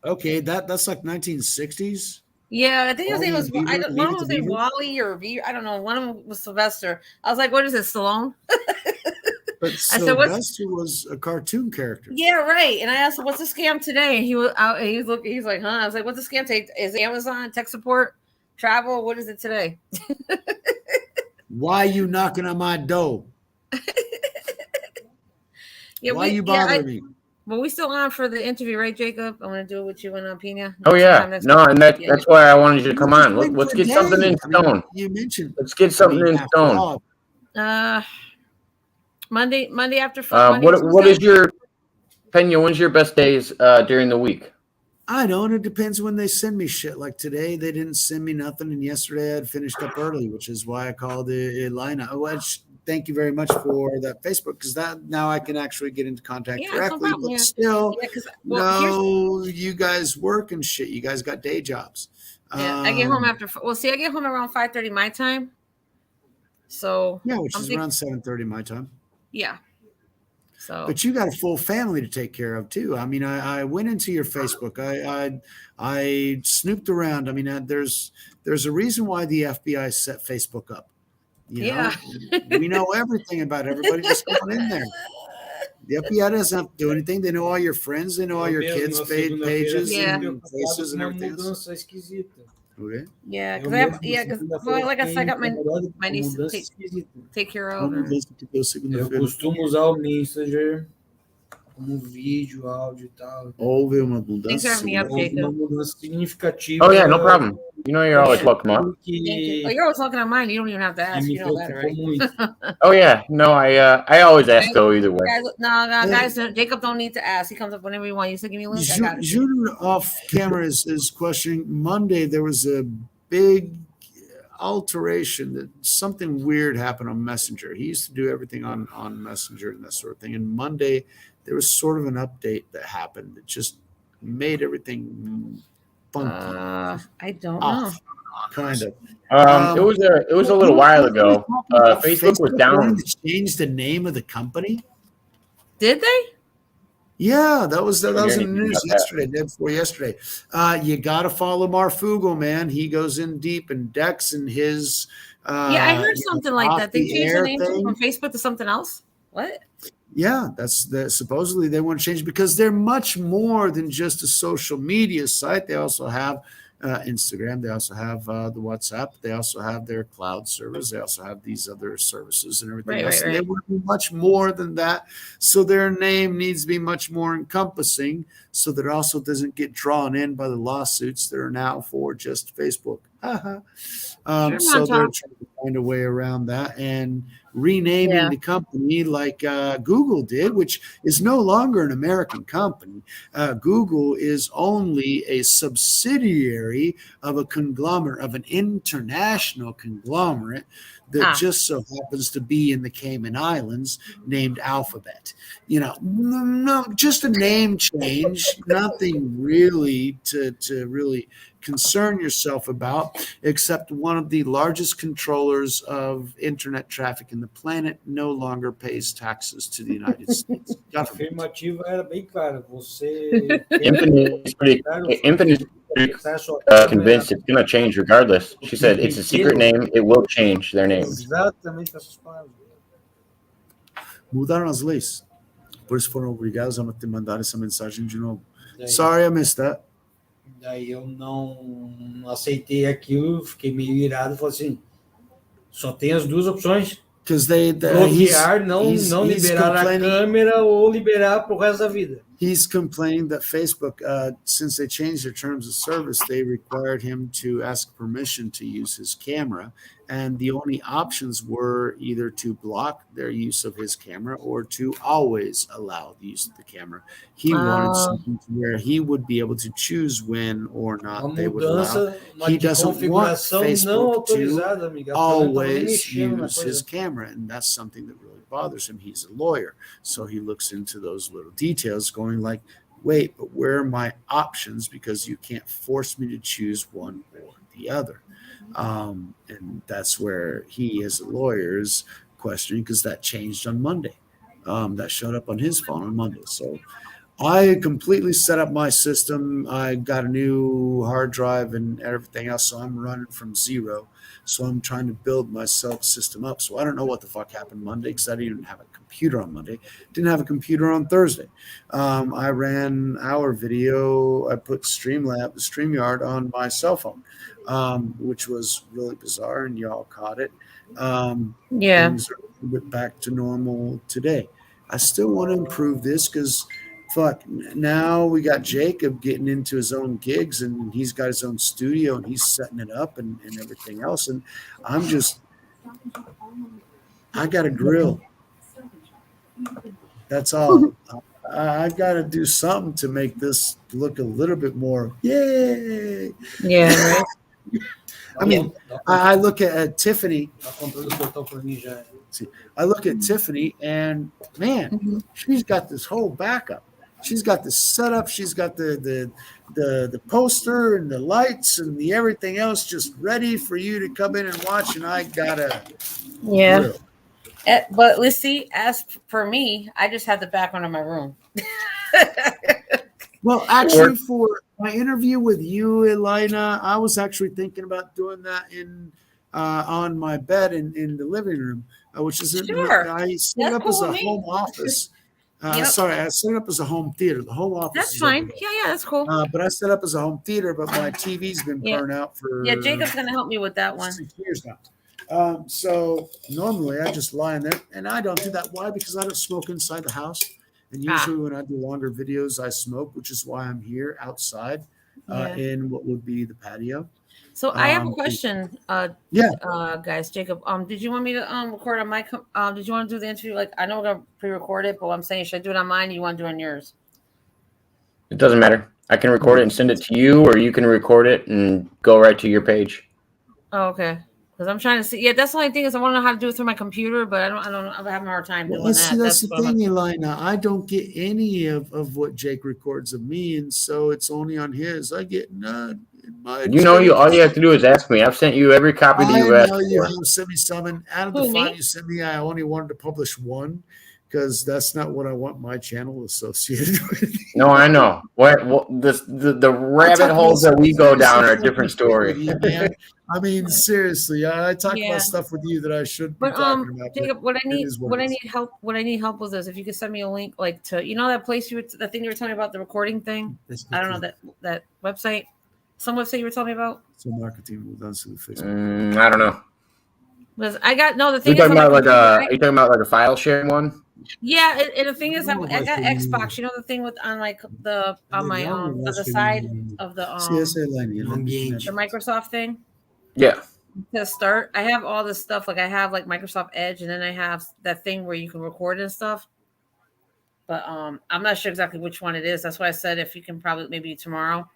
Okay, that's like 1960s. Yeah, I think his name was. One was named Wally or Beaver. I don't know. One of them was Sylvester. I was like, "What is this, Stallone?" But Sylvester was a cartoon character. Yeah, right. And I asked him, "What's the scam today?" And he was out. He's looking. He's like, "Huh?" I was like, "What's the scam today? Is Amazon tech support, travel? What is it today?" Why you knocking on my door? Yeah, why you bothering me? But we still on for the interview, right, Jacob? I'm going to do it with you and Pena. Oh yeah, no, and that's why I wanted you to come on. Let's get something in stone. You mentioned. Let's get something in stone. Monday after. What is your Pena? When's your best days during the week? I don't. It depends when they send me shit. Like today, they didn't send me nothing, and yesterday I had finished up early, which is why I called the line. Thank you very much for that Facebook, because that now I can actually get into contact directly. No, but still, you guys work and shit. You guys got day jobs. Yeah, I get home after. I get home around 5:30 my time. So yeah, which is around 7:30 my time. Yeah. So, but you got a full family to take care of too. I mean, I went into your Facebook. I snooped around. I mean, there's a reason why the FBI set Facebook up. You know, we know everything about everybody just going in there. The FBI doesn't have to do anything. They know all your friends. They know all your kids' pages and faces and everything. Okay. Yeah, because like I said, I got my niece to take care of. Eu costumo usar o Messenger como vídeo, áudio e tal. Houve uma mudança. Uma mudança significativa. Oh yeah, no problem. You know you're always welcome up. You're always looking at mine. You don't even have to ask. You know that, right? Oh yeah, no, I always ask though either way. Guys, Jacob don't need to ask. He comes up whenever you want. You say, "Give me a link." I got it. June off camera is questioning. Monday there was a big alteration that something weird happened on Messenger. He used to do everything on Messenger and that sort of thing. And Monday there was sort of an update that happened that just made everything funky. I don't know. Kind of. It was a little while ago. Facebook was down. Changed the name of the company. Did they? Yeah, that was in the news yesterday, day before yesterday. You got to follow Marfugo, man. He goes in deep, and Dex and his. I heard something like that. They changed the name from Facebook to something else. What? Yeah, that's supposedly they want to change because they're much more than just a social media site. They also have Instagram. They also have the WhatsApp. They also have their cloud servers. They also have these other services and everything else. And they want to be much more than that. So their name needs to be much more encompassing so that it also doesn't get drawn in by the lawsuits that are now for just Facebook. So they're trying to find a way around that and renaming the company like Google did, which is no longer an American company. Google is only a subsidiary of a conglomerate, of an international conglomerate that just so happens to be in the Cayman Islands named Alphabet. No, just a name change, nothing really to really concern yourself about, except one of the largest controllers of internet traffic in the planet no longer pays taxes to the United States. A afirmativa era bem clara. Você Infinite's pretty convinced it's going to change regardless. She said it's a secret name. It will change their name. Exatamente essas palavras. Mudaram as leis. Por isso foram obrigados a te mandar essa mensagem de novo. Sorry, I missed that. Daí eu não aceitei aquilo, fiquei meio irado, falei assim, só tem as duas opções, bloquear, não liberar a câmera ou liberar para o resto da vida. He's complaining that Facebook, since they changed their terms of service, they required him to ask permission to use his camera. And the only options were either to block their use of his camera or to always allow the use of the camera. He wanted something where he would be able to choose when or not they would allow. He doesn't want Facebook to always use his camera. And that's something that really bothers him. He's a lawyer. So he looks into those little details going like, wait, but where are my options? Because you can't force me to choose one or the other. And that's where he, as a lawyer, is questioning because that changed on Monday. That showed up on his phone on Monday. So I completely set up my system. I got a new hard drive and everything else. So I'm running from zero. So I'm trying to build my system up. So I don't know what the fuck happened Monday because I didn't have a computer on Monday. Didn't have a computer on Thursday. I ran our video. I put StreamYard on my cell phone, which was really bizarre, and y'all caught it. Things are a bit back to normal today. I still want to improve this because now we got Jacob getting into his own gigs and he's got his own studio and he's setting it up and everything else. And I got a grill. That's all. I got to do something to make this look a little bit more, yay. Yeah, right. I mean, I look at Tiffany. I look at Tiffany and man, she's got this whole backup. She's got the setup. She's got the poster and the lights and the everything else just ready for you to come in and watch. And I gotta, grill. But let's see. As for me, I just had the background of my room. Well, actually, for my interview with you, Elena, I was actually thinking about doing that on my bed in the living room, which is I set it up as a home office. Sorry, I set it up as a home theater. The home office. That's fine. Yeah, that's cool. But I set up as a home theater, but my TV's been burned out for. Yeah, Jacob's gonna help me with that one. 6 years now. So normally I just lie in there, and I don't do that. Why? Because I don't smoke inside the house, and usually when I do longer videos, I smoke, which is why I'm here outside in what would be the patio. So I have a question. Guys, Jacob. Did you want me to record on my? Did you want to do the interview? Like, I know we're gonna pre-record it, but I'm saying, should I do it on mine? Or you want to do it on yours? It doesn't matter. I can record it and send it to you, or you can record it and go right to your page. Oh, okay. Because I'm trying to see. Yeah, that's the only thing is I want to know how to do it through my computer, but I'm having a hard time doing that. See, that's the thing, Elena. I don't get any of what Jake records of me, and so it's only on his. I get none. All you have to do is ask me. I've sent you every copy that you asked. I know you have sent me some, and out of the 5 you sent me, I only wanted to publish one because that's not what I want my channel associated with. No, I know. The rabbit holes that we go down are a different story. I mean, seriously, I talk about stuff with you that I shouldn't be talking about. Jacob, what I need help with is if you could send me a link, like to that place the thing you were telling me about the recording thing. I don't know that website. Some website you were telling me about? Some marketing mudança do Facebook. I don't know. I got the Are thing you is, talking about are you talking about like a file sharing one? Yeah, and the thing is, I got Xbox. You know the thing with on my other side of the the Microsoft thing. Yeah. To start, I have all this stuff. Like I have like Microsoft Edge, and then I have that thing where you can record and stuff. But I'm not sure exactly which one it is. That's why I said if you can probably maybe tomorrow,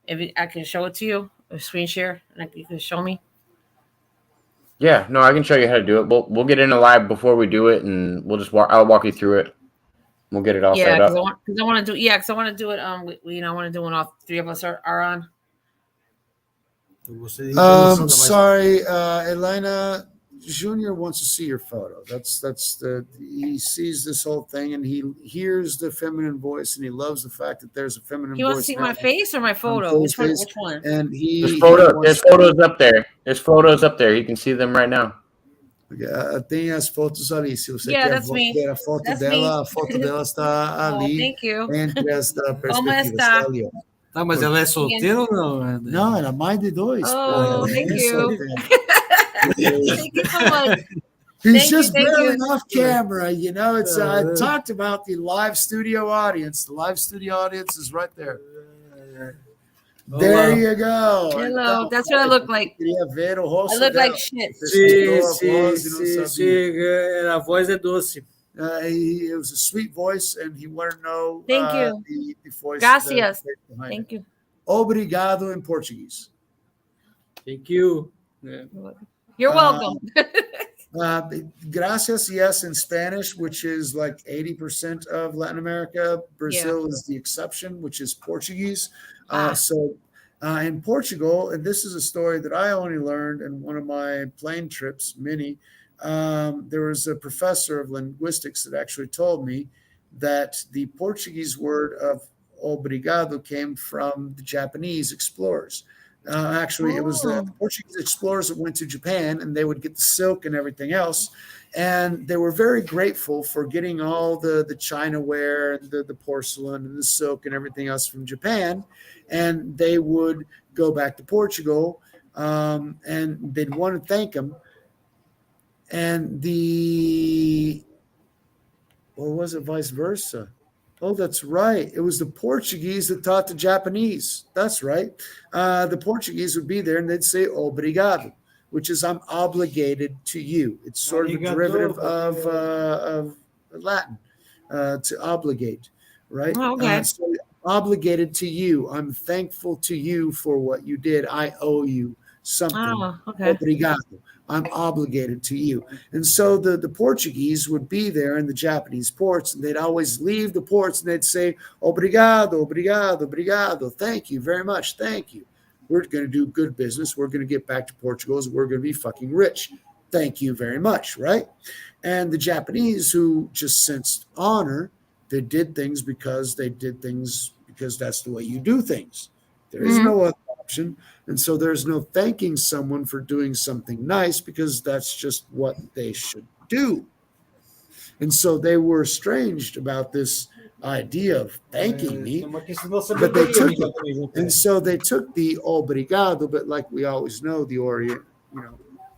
I can show it to you, or screen share, and you can show me. Yeah, no, I can show you how to do it. We'll get into live before we do it, and we'll just I'll walk you through it. We'll get it all set up. Because I want to do. Yeah, because I want to do it. I want to do when all three of us are on. Sorry, Elena Junior wants to see your photo. He sees this whole thing and he hears the feminine voice and he loves the fact that there's a feminine voice. He wants to see my face or my photo? Which one? And there's photos up there. There's photos up there. You can see them right now. Tem as fotos ali. Se você quer ver a foto dela, a foto dela está ali. Thank you. Entre esta perspectiva. Está ali, ó. Tá, mas ela é solteira ou não? Não, ela é mãe de dois. Oh, thank you. Thank you so much. He's just barely off camera, you know. It's I talked about the live studio audience. The live studio audience is right there. There you go. Hello, that's what I look like. I look like shit. A voz é doce. It was a sweet voice, and he wanted to know. Thank you. The voice. Gracias. Thank you. Obrigado in Portuguese. Thank you. You're welcome. Gracias, yes, in Spanish, which is like 80% of Latin America. Brazil is the exception, which is Portuguese. So in Portugal, and this is a story that I only learned in one of my plane trips, there was a professor of linguistics that actually told me that the Portuguese word of obrigado came from the Japanese explorers. Actually, it was the Portuguese explorers that went to Japan, and they would get the silk and everything else. And they were very grateful for getting all the Chinaware, the porcelain and the silk and everything else from Japan. And they would go back to Portugal, and they'd want to thank them. And or was it vice versa? Oh, that's right. It was the Portuguese that taught the Japanese. That's right. The Portuguese would be there and they'd say obrigado, which is I'm obligated to you. It's sort of a derivative of Latin, to obligate, right? Oh, okay. So obligated to you. I'm thankful to you for what you did. I owe you something. Oh, okay. Obrigado. I'm obligated to you. And so the Portuguese would be there in the Japanese ports, and they'd always leave the ports and they'd say, obrigado, obrigado, obrigado. Thank you very much. Thank you. We're going to do good business. We're going to get back to Portugal. We're going to be fucking rich. Thank you very much, right? And the Japanese, who just sensed honor, they did things because that's the way you do things. There is no other option. And so there's no thanking someone for doing something nice because that's just what they should do. And so they were estranged about this idea of thanking me, but they took it. And so they took the obrigado, but like we always know, the Orient,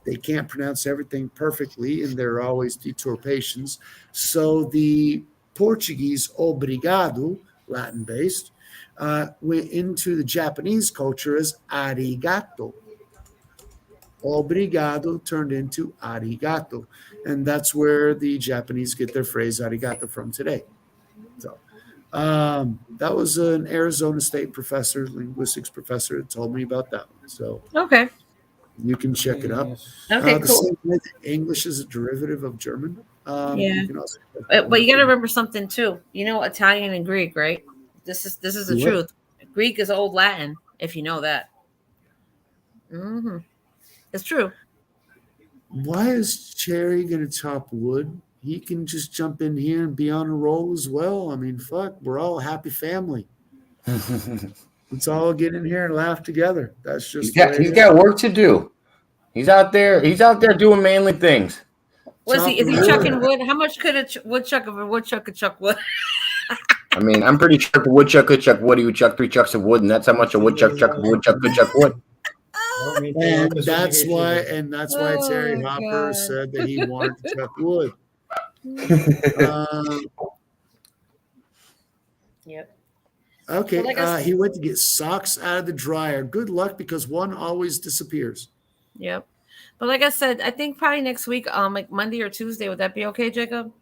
they can't pronounce everything perfectly, and there are always deturpations. So the Portuguese obrigado, Latin-based, went into the Japanese culture as arigato. Obrigado turned into arigato. And that's where the Japanese get their phrase arigato from today. So that was an Arizona State professor, linguistics professor, that told me about that one. So okay, you can check it up. Okay, cool. English is a derivative of German. But you got to remember something too. Italian and Greek, right? This is the truth. Greek is Old Latin, if you know that. It's true. Why is Cherry going to chop wood? He can just jump in here and be on a roll as well. I mean, fuck, we're all a happy family. Let's all get in here and laugh together. That's just he's got work to do. He's out there doing manly things. Is he chucking wood? How much could a woodchucker chuck wood? I mean, I'm pretty sure if a woodchuck could chuck wood, he would chuck 3 chucks of wood, and that's how much a woodchuck could chuck wood. And that's why Terry Hopper said that he wanted to chuck wood. Yep. Okay, Well, he went to get socks out of the dryer. Good luck, because one always disappears. Yep. But like I said, I think probably next week, like Monday or Tuesday. Would that be okay, Jacob?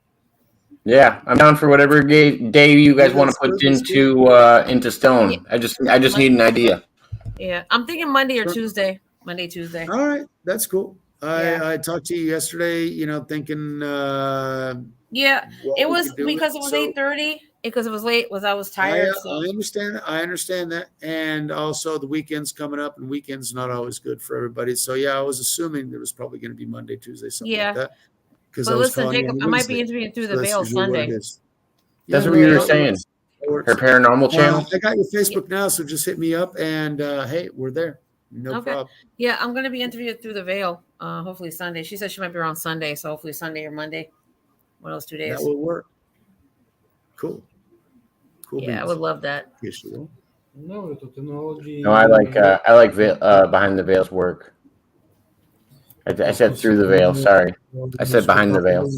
Yeah, I'm down for whatever day you guys want to put into stone. Yeah. I just need an idea. Yeah, I'm thinking Monday or Tuesday. Monday, Tuesday. All right, that's cool. Yeah. I talked to you yesterday, thinking. Yeah, it was because it was 8:30. Because it was late. I was tired. I understand that, and also the weekend's coming up, and weekends not always good for everybody. So yeah, I was assuming there was probably going to be Monday, Tuesday, something like that. Because listen, Jacob, I might be interviewing through the Veil Sunday. That's what you were saying. Her paranormal channel. I got your Facebook now, so just hit me up, and hey, we're there. No problem. Yeah, I'm going to be interviewed through the Veil. Hopefully Sunday. She said she might be around Sunday, so hopefully Sunday or Monday, one of those 2 days. That will work. Cool. Yeah, I would love that. No, I like Behind the Veil's work. I said through the veil. Sorry, I said behind the veil.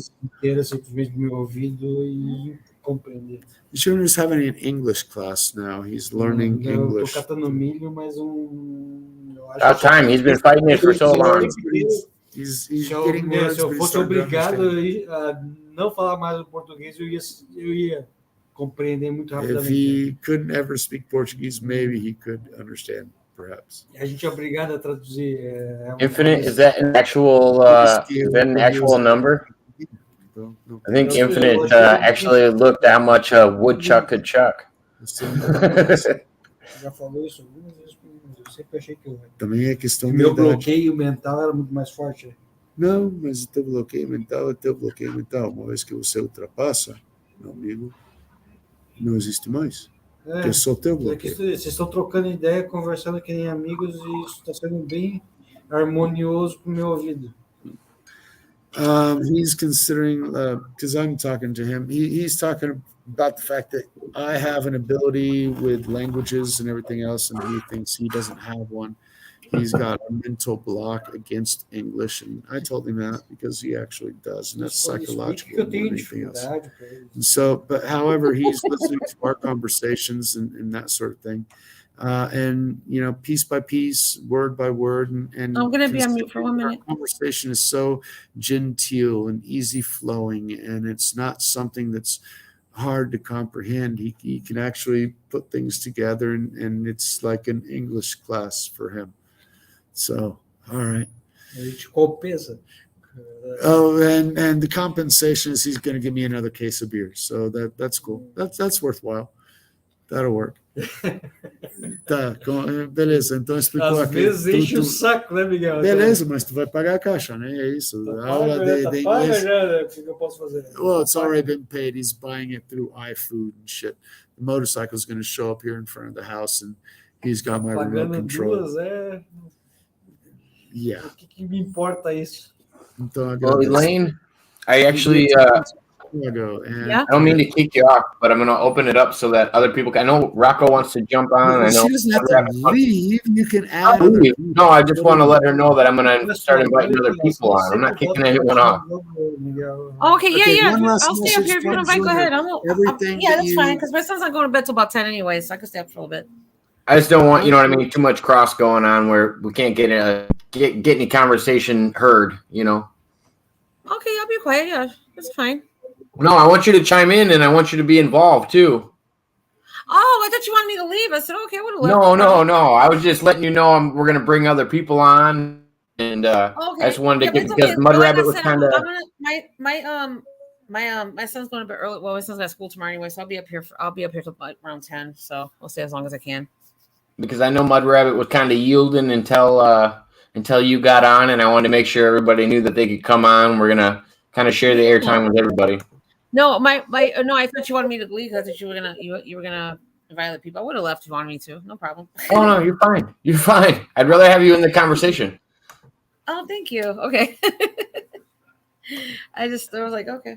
Junior's having an English class now. He's learning English. About time. He's been fighting it for so long. He's getting words. Se eu fosse obrigado a não falar mais o português, eu ia compreender muito rapidamente. If he couldn't ever speak Portuguese, maybe he could understand, perhaps. A gente é obrigado a traduzir. Infinite, is that an actual number? I think Infinite actually looked at how much a woodchuck could chuck. Já falou isso algumas vezes comigo, mas eu sempre achei que também é questão meu bloqueio mental era muito mais forte. Não, mas o teu bloqueio mental é teu bloqueio mental. Uma vez que você ultrapassa, meu amigo, não existe mais. É só teu bloqueio. Vocês estão trocando ideia, conversando que nem amigos, e isso está sendo bem harmonioso para o meu ouvido. He's considering, because I'm talking to him, he's talking about the fact that I have an ability with languages and everything else, and he thinks he doesn't have one. He's got a mental block against English, and I told him that because he actually does, and that's psychological more than anything else. And so, but however, he's listening to our conversations and that sort of thing. And piece by piece, word by word, and I'm going to be on mute for 1 minute. Our conversation is so genteel and easy flowing, and it's not something that's hard to comprehend. He can actually put things together, and it's like an English class for him. So, all right. Oh, and the compensation is he's going to give me another case of beer. So that's cool. That's worthwhile. That'll work. Tá, beleza, então explicou aqui. Às vezes enche o saco, né, Miguel? Beleza, mas tu vai pagar a caixa, né? É isso. A aula de inglês. O que eu posso fazer? Well, it's already been paid. He's buying it through iFood and shit. The motorcycle is going to show up here in front of the house, and he's got my remote control. Yeah. O que me importa isso? Então, well, Elaine, I actually I don't mean to kick you off, but I'm going to open it up so that other people can. I know Rocco wants to jump on. I know she doesn't have to leave. You can add. No, I just want to let her know that I'm going to start inviting other people on. I'm not kicking anyone off. Okay, yeah. I'll stay up here if you want to invite. Go ahead. Yeah, that's fine because my son's not going to bed till about 10 anyway, so I can stay up for a little bit. I just don't want, too much cross going on where we can't get any conversation heard, Okay, I'll be quiet. Yeah, that's fine. No, I want you to chime in, and I want you to be involved too. Oh, I thought you wanted me to leave. I said, okay, I would have left. No. I was just letting you know we're going to bring other people on, and I just wanted to get because Mud Rabbit was kind of. My son's going to bed early. Well, my son's at school tomorrow anyway, so I'll be up here till around 10. So I'll stay as long as I can. Because I know Mud Rabbit was kind of yielding until you got on, and I wanted to make sure everybody knew that they could come on. We're gonna kind of share the airtime with everybody. No, I thought you wanted me to leave. I thought you were gonna invite other people. I would have left if you wanted me to. No problem. Oh no, you're fine. You're fine. I'd rather have you in the conversation. Oh, thank you. Okay. I was like, okay.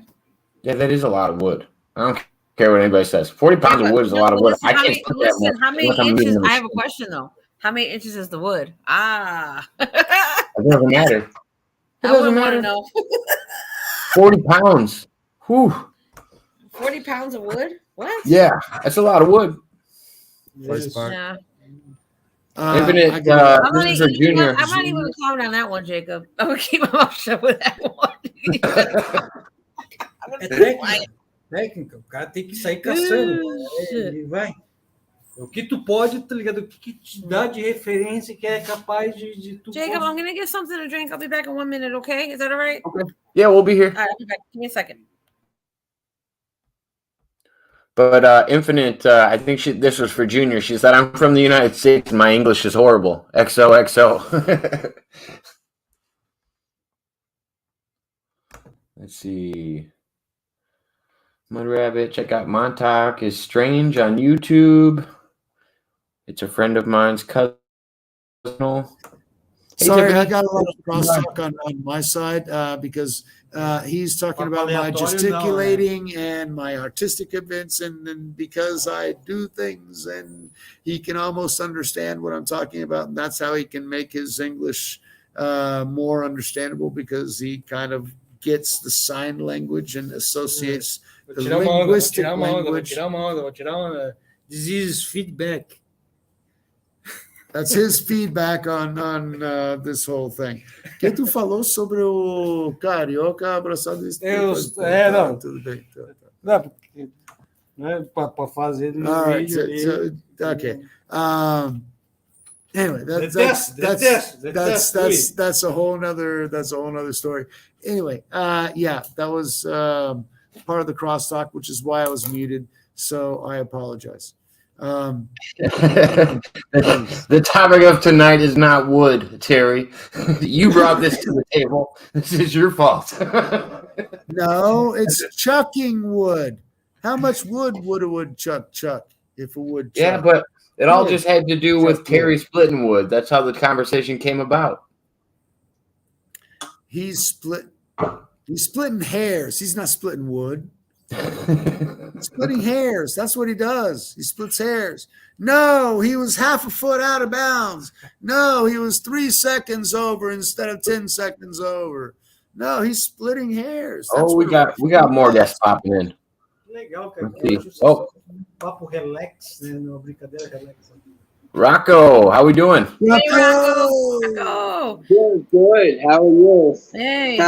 Yeah, that is a lot of wood. I don't care what anybody says. 40 pounds of wood is a lot of wood. I can't put that much. How many inches? I have a question though. How many inches is the wood? It doesn't matter. It doesn't matter. Know. 40 pounds. Whew. 40 pounds of wood? What? Yeah, that's a lot of wood. Yeah. Infinite. This is for Junior. I'm not even going to comment on that one, Jacob. I'm going to keep my mouth shut with that one. Técnica, o cara tem que sair caçando. Ele vai. O que tu pode, tá ligado? O que te dá de referência que é capaz de tu. Jacob, I'm going to get something to drink. I'll be back in 1 minute, okay? Is that all right? Okay. Yeah, we'll be here. All right, I'll be back. Give me a second. But Infinite, I think this was for Junior. She said, I'm from the United States and my English is horrible. XOXO. Let's see. Mud Rabbit, check out Montauk is Strange on YouTube. It's a friend of mine's cousin. Hey, sorry, Tiffany. I got a lot of crosstalk on my side because he's talking about my gesticulating and my artistic events, and because I do things, and he can almost understand what I'm talking about, and that's how he can make his English more understandable, because he kind of gets the sign language and associates the linguistic language. This is feedback. That's his feedback on this whole thing. Que tu falou sobre o carioca abraçado? Não. Tudo bem. Não é para fazer. All right. Okay. Anyway, that's a whole nother story. Anyway, yeah, that was part of the crosstalk, which is why I was muted. So I apologize. The topic of tonight is not wood, Terry. You brought this to the table. This is your fault. No, it's chucking wood. How much wood would a woodchuck chuck if a woodchuck? Yeah, but it all just had to do with Terry splitting wood. That's how the conversation came about. He's splitting hairs. He's not splitting wood. Splitting hairs. That's what he does. He splits hairs. No, he was half a foot out of bounds. No, he was 3 seconds over instead of 10 seconds over. No, he's splitting hairs. That's we got more guests popping in. Legal, cara. Papo relax, né? Uma brincadeira relax. Rocco, how we doing? Hey, Rocco. Good. How are you? Hey.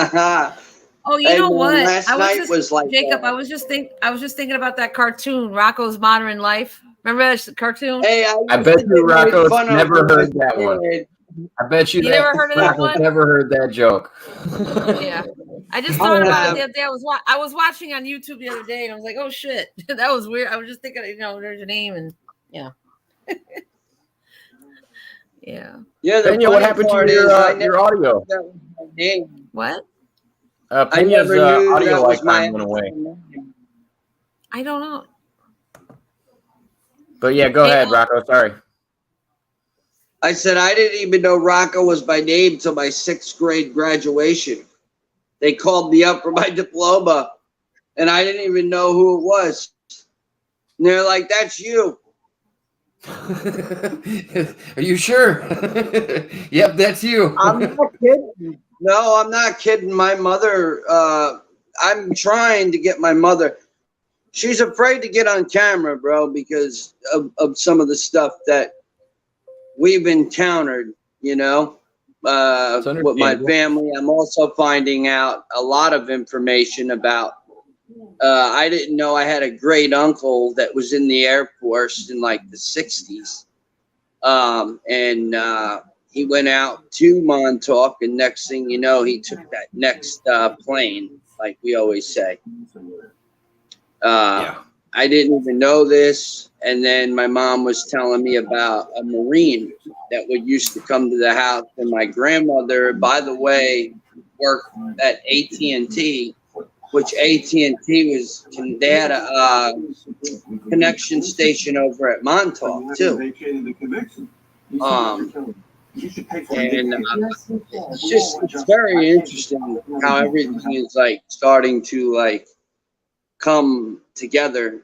Oh, you know what? Last night was like Jacob. I was just thinking about that cartoon, Rocco's Modern Life. Remember that cartoon? Hey, I bet you Rocco's never heard that one. I bet you never heard of that one. Never heard that joke. Yeah, I just thought about it the other day. I was watching on YouTube the other day, and I was like, "Oh shit, that was weird." I was just thinking, there's a name, and yeah, yeah. Yeah. Pena, what happened to your audio? What? Pena's audio icon went away. I don't know. But yeah, go ahead, Rocco. Sorry. I said I didn't even know Rocco was my name till my 6th grade graduation. They called me up for my diploma, and I didn't even know who it was. And they're like, "That's you." Are you sure? Yep, that's you. I'm not kidding. No, I'm not kidding. My mother, I'm trying to get my mother. She's afraid to get on camera, bro, because of some of the stuff that we've encountered, with my family. I'm also finding out a lot of information about, I didn't know I had a great uncle that was in the Air Force in like the 60s. He went out to Montauk, and next thing you know, he took that next plane, like we always say. I didn't even know this. And then my mom was telling me about a Marine that used to come to the house. And my grandmother, by the way, worked at AT&T, which AT&T was, they had a connection station over at Montauk, too. It's very interesting how everything is like starting to like come together.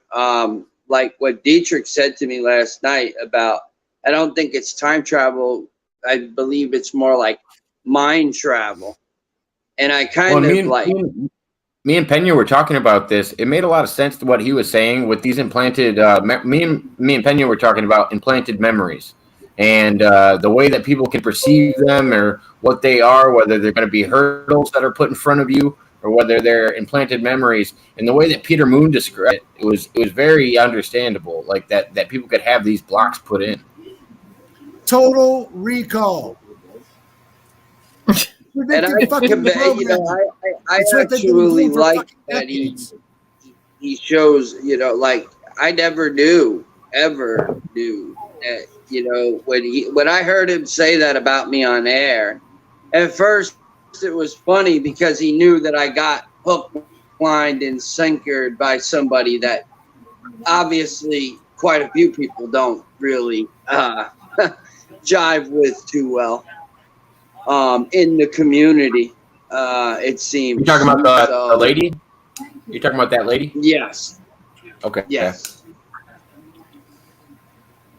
Like what Dietrich said to me last night about, I don't think it's time travel. I believe it's more like mind travel. And I kind of me and Pena were talking about this. It made a lot of sense to what he was saying with these implanted. Me and Pena were talking about implanted memories and the way that people can perceive them or what they are, whether they're going to be hurdles that are put in front of you or whether they're implanted memories. And the way that Peter Moon described it, it was very understandable, like that people could have these blocks put in. Total Recall. And I actually like that he shows, like I never ever knew that, when I heard him say that about me on air, at first it was funny because he knew that I got hooked, lined, and sinkered by somebody that obviously quite a few people don't really jive with too well in the community, it seems. You talking about the lady? You talking about that lady? Yes. Okay. Yes.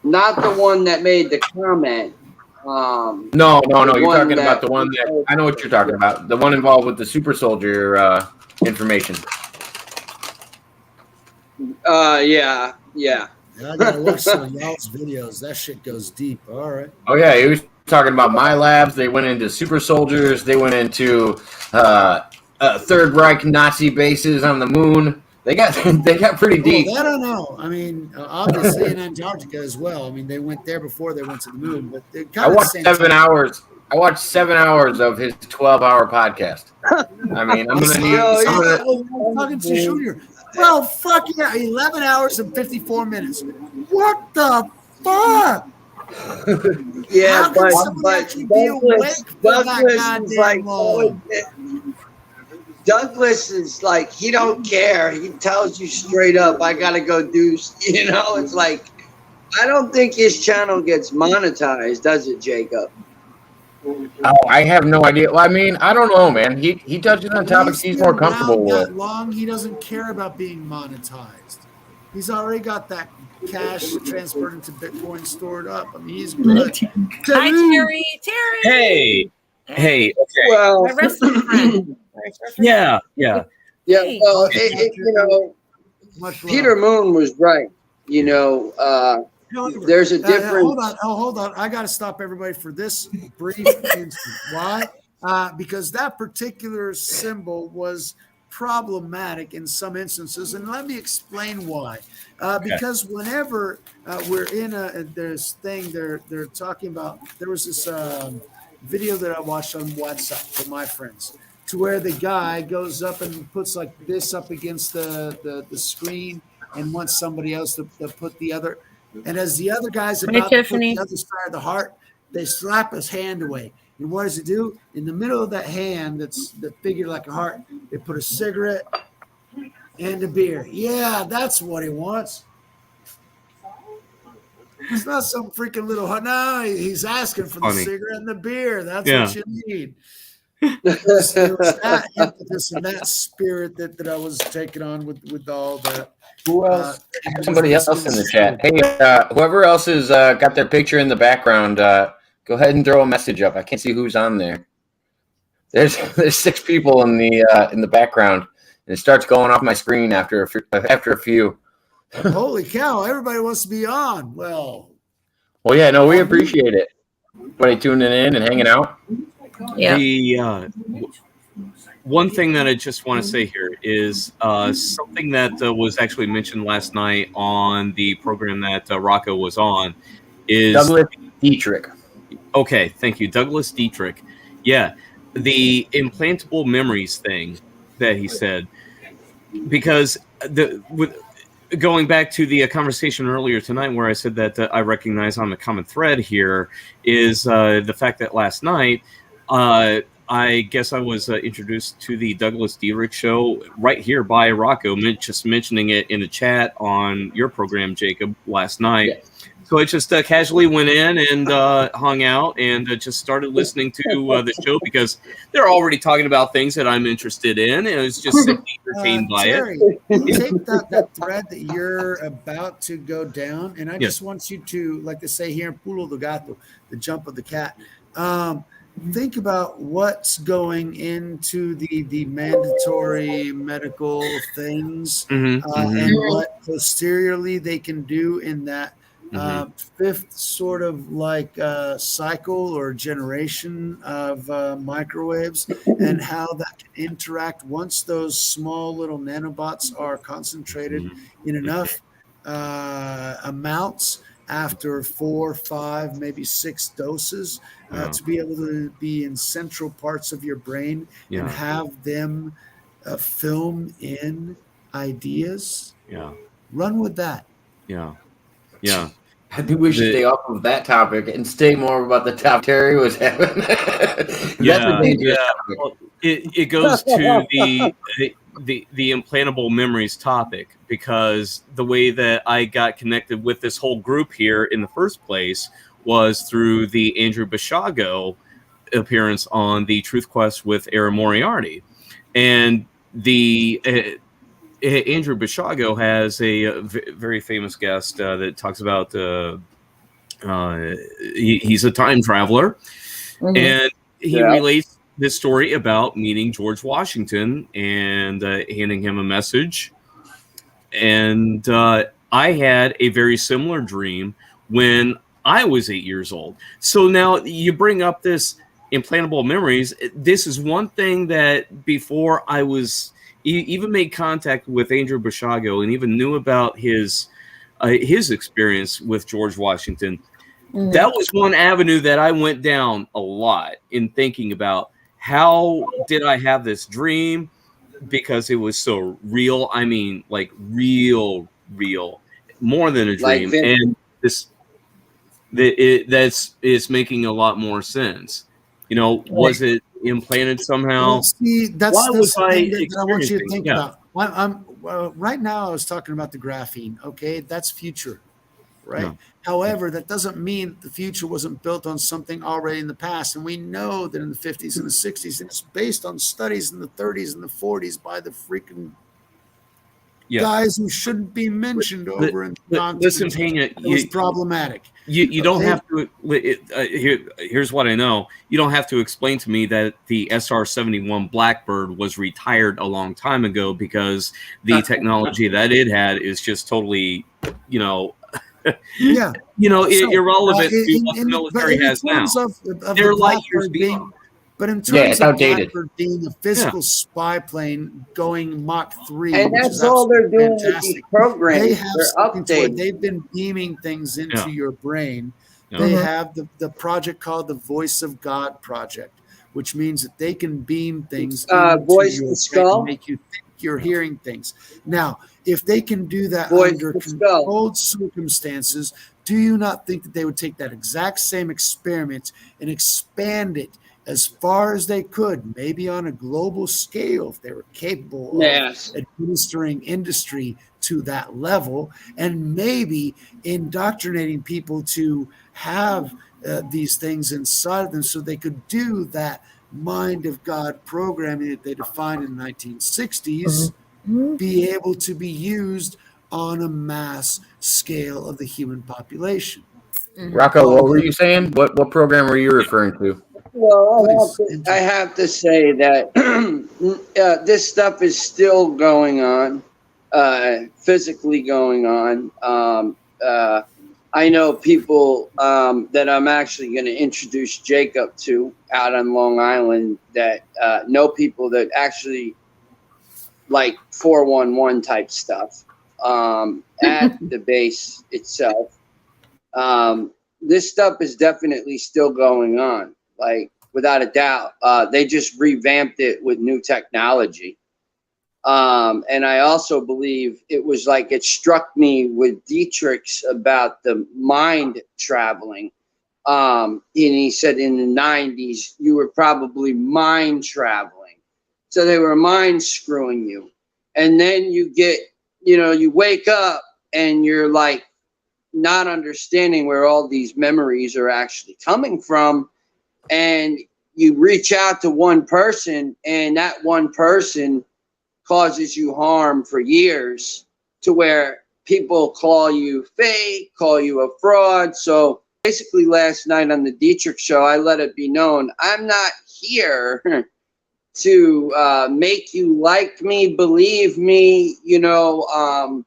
Not the one that made the comment. No. You're talking about the one that I know what you're talking about. The one involved with the super soldier information. Yeah. I gotta watch some of y'all's videos. That shit goes deep. All right. Oh yeah, he was talking about my labs. They went into super soldiers. They went into Third Reich Nazi bases on the moon. They got pretty deep. Well, I don't know. I mean, obviously in Antarctica as well. I mean, they went there before they went to the moon. But they kind of watched 7 hours. I watched 7 hours of his 12-hour podcast. I mean, I'm talking to Junior. Bro, fuck yeah, 11 hours and 54 minutes. What the fuck? Yeah, how can somebody actually be awake for that goddamn long? Douglas is like, he don't care. He tells you straight up, I gotta go do, it's like, I don't think his channel gets monetized, does it, Jacob? Oh, I have no idea. Well, I mean, I don't know, man. He touches on topics he's more comfortable with. Long, he doesn't care about being monetized. He's already got that cash transferred into Bitcoin stored up. I mean, he's good. Hi, Terry. Hey. Okay. Well, my wrestling friend. Yeah. Well, Peter Moon was right. There's a difference. Hold on. I got to stop everybody for this brief instant. Why? Because that particular symbol was problematic in some instances, and let me explain why. Because whenever we're in this thing, they're talking about. There was this video that I watched on WhatsApp for my friends, to where the guy goes up and puts like this up against the screen and wants somebody else to put the other. And as the other guy's about to put the other side of the heart, they slap his hand away. And what does it do? In the middle of that hand that's figured like a heart, they put a cigarette and a beer. Yeah, that's what he wants. It's not some freaking little heart. No, he's asking for the cigarette and the beer. That's what you need. It was that impetus and that spirit that I was taking on with all that. Who else? Somebody else in the chat. Hey, whoever else has got their picture in the background, go ahead and throw a message up. I can't see who's on there. There's 6 people in the background, and it starts going off my screen after a few. Holy cow! Everybody wants to be on. Well, yeah, no, we appreciate it. Everybody tuning in and hanging out. Yeah. The one thing that I just want to say here is something that was actually mentioned last night on the program that Rocco was on is Douglas Dietrich. Okay, thank you, Douglas Dietrich. Yeah, the implantable memories thing that he said, because going back to the conversation earlier tonight where I said that I recognize on the common thread here is the fact that last night I guess I was introduced to the Douglas Dietrich show right here by Rocco, just mentioning it in the chat on your program, Jacob, last night. Yes. So I just casually went in and hung out and just started listening to the show because they're already talking about things that I'm interested in, and I was just simply entertained by Terry, it. take that thread that you're about to go down, and I just want you to, like they say here in Pulo do Gato, the jump of the cat. Think about what's going into the mandatory medical things and what posteriorly they can do in that fifth sort of like cycle or generation of microwaves, and how that can interact once those small little nanobots are concentrated in enough amounts after 4, 5, maybe 6 doses to be able to be in central parts of your brain and have them film in ideas. Run with that. I think we should stay off of that topic and stay more about the topic Terry was having. That's a dangerous topic. Well, it goes to the implantable memories topic, because the way that I got connected with this whole group here in the first place was through the Andrew Bashago appearance on the Truth Quest with Aaron Moriarty. And the Andrew Bashago has a very famous guest that talks about he's a time traveler, and he relates this story about meeting George Washington and handing him a message. And I had a very similar dream when I was 8 years old. So now you bring up this implantable memories. This is one thing that before I was even made contact with Andrew Bashago and even knew about his experience with George Washington, that was one avenue that I went down a lot in thinking about how did I have this dream, because it was so real. I mean, like real, more than a dream. Like and it's making a lot more sense. You know, was it implanted somehow? Well, see, that's Why was the I thing that I want you to think experiencing? about. Right now, I was talking about the graphene. Okay, that's future, right? Yeah. However, that doesn't mean the future wasn't built on something already in the past. And we know that in the 50s and the 60s, and it's based on studies in the 30s and the 40s by the freaking guys who shouldn't be mentioned over in the continent. Listen, Pena, it was problematic. You don't have to. Here's what I know. You don't have to explain to me that the SR-71 Blackbird was retired a long time ago, because the technology that it had is just totally, irrelevant to what the military has now. They're light years beyond. But in terms it's of outdated. Blackbird being a physical spy plane going Mach 3, and which that's is all they're doing fantastic. with these programs. They have They're something to where updating. they've been beaming things into your brain. Yeah. They have the project called the Voice of God Project, which means that they can beam things into Voice your the brain skull? and make you think you're hearing things. Now, if they can do that Voice under the skull. controlled circumstances, do you not think that they would take that exact same experiment and expand it as far as they could, maybe on a global scale, if they were capable of administering industry to that level, and maybe indoctrinating people to have these things inside of them so they could do that mind of God programming that they defined in the 1960s, be able to be used on a mass scale of the human population. Rocco, what were you saying? What program were you referring to? Well, I have to say that this stuff is still going on, physically going on. I know people that I'm actually going to introduce Jacob to out on Long Island that know people that actually like 411 type stuff at the base itself. This stuff is definitely still going on. Like, without a doubt, they just revamped it with new technology. And I also believe it was like it struck me with Dietrich's about the mind traveling. And he said in the 90s, you were probably mind traveling. So they were mind screwing you. And then you get, you wake up and you're like not understanding where all these memories are actually coming from. And you reach out to one person, and that one person causes you harm for years, to where people call you fake, call you a fraud. So basically last night on the Dietrich show, I let it be known, I'm not here to make you like me, believe me, I'm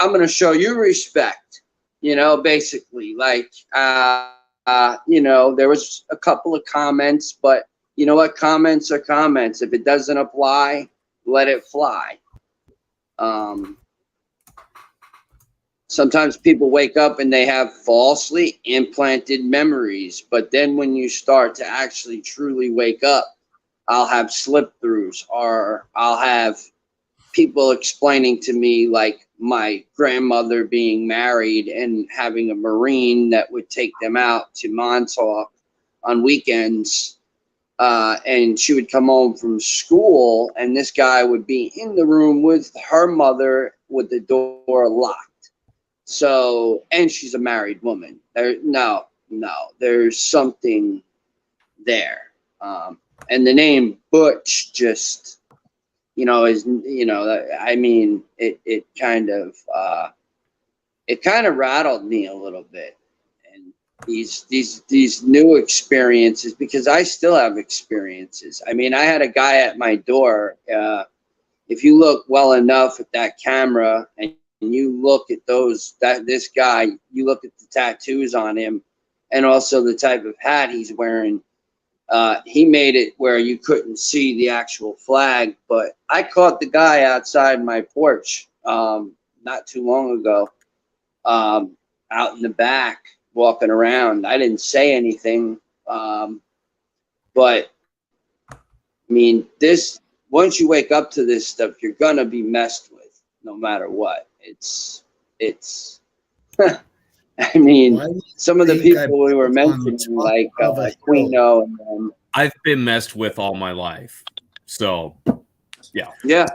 going to show you respect, basically. Like, there was a couple of comments, but you know what? Comments are comments. If it doesn't apply, let it fly. Sometimes people wake up and they have falsely implanted memories, but then when you start to actually truly wake up, I'll have slip-throughs, or I'll have people explaining to me, like my grandmother being married and having a Marine that would take them out to Montauk on weekends. And she would come home from school, and this guy would be in the room with her mother with the door locked. So, and she's a married woman. There's something there. And the name Butch just, I mean, it kind of rattled me a little bit. And these new experiences, because I still have experiences. I mean, I had a guy at my door. If you look well enough at that camera and you look at this guy, you look at the tattoos on him and also the type of hat he's wearing. He made it where you couldn't see the actual flag, but I caught the guy outside my porch not too long ago, out in the back, walking around. I didn't say anything, but I mean, once you wake up to this stuff, you're gonna be messed with, no matter what. It's I mean, some of the people we were mentioning, like Quino, and I've been messed with all my life. So, yeah. Yeah.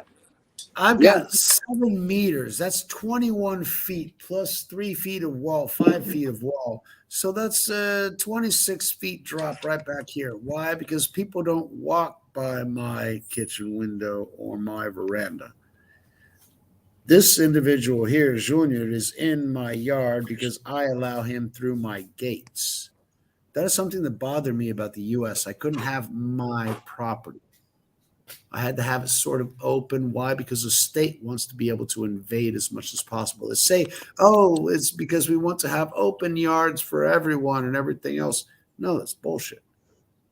I've got 7 meters. That's 21 feet plus 3 feet of wall, 5 feet of wall. So that's 26 feet drop right back here. Why? Because people don't walk by my kitchen window or my veranda. This individual here, Junior, is in my yard because I allow him through my gates. That is something that bothered me about the U.S. I couldn't have my property. I had to have it sort of open. Why? Because the state wants to be able to invade as much as possible. They say, oh, it's because we want to have open yards for everyone and everything else. No, that's bullshit.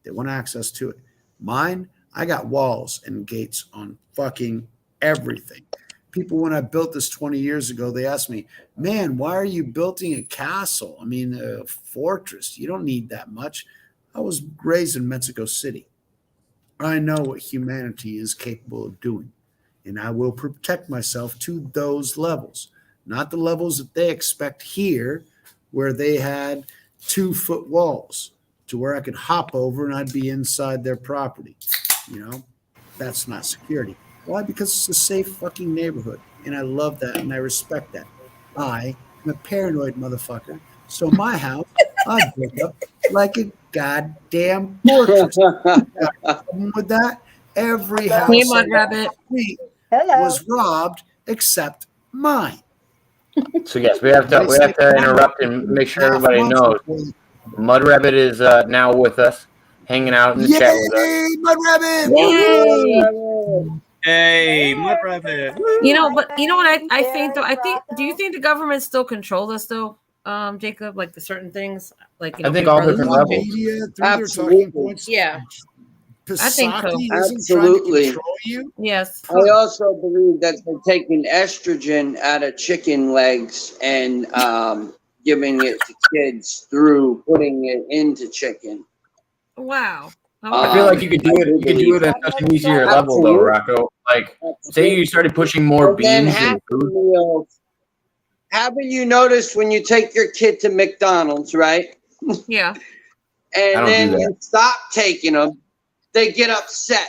They want access to it. Mine, I got walls and gates on fucking everything. People, when I built this 20 years ago, they asked me, man, why are you building a castle? I mean, a fortress. You don't need that much. I was raised in Mexico City. I know what humanity is capable of doing, and I will protect myself to those levels, not the levels that they expect here, where they had 2-foot walls to where I could hop over and I'd be inside their property. That's not security. Why? Because it's a safe fucking neighborhood, and I love that, and I respect that. I am a paranoid motherfucker, so my house, I built up like a goddamn fortress. With that, every house on the street was robbed except mine. So yes, we have to interrupt and make sure everybody knows. Mud Rabbit is now with us, hanging out in the chat with us. Mud Rabbit! Yay! Hey, Mud Rabbit. But you know what I think though? Do you think the government still controls us though, Jacob? Like the certain things, like I think all different levels. Absolutely. Yeah. I think so. Absolutely. Yes. I also believe that they're taking estrogen out of chicken legs and giving it to kids through putting it into chicken. Wow. I feel like you could do it. You could do it at such an easier level, though, Rocco. Like, say you started pushing more beans in food. Haven't you noticed when you take your kid to McDonald's, right? Yeah. And then you stop taking them, they get upset.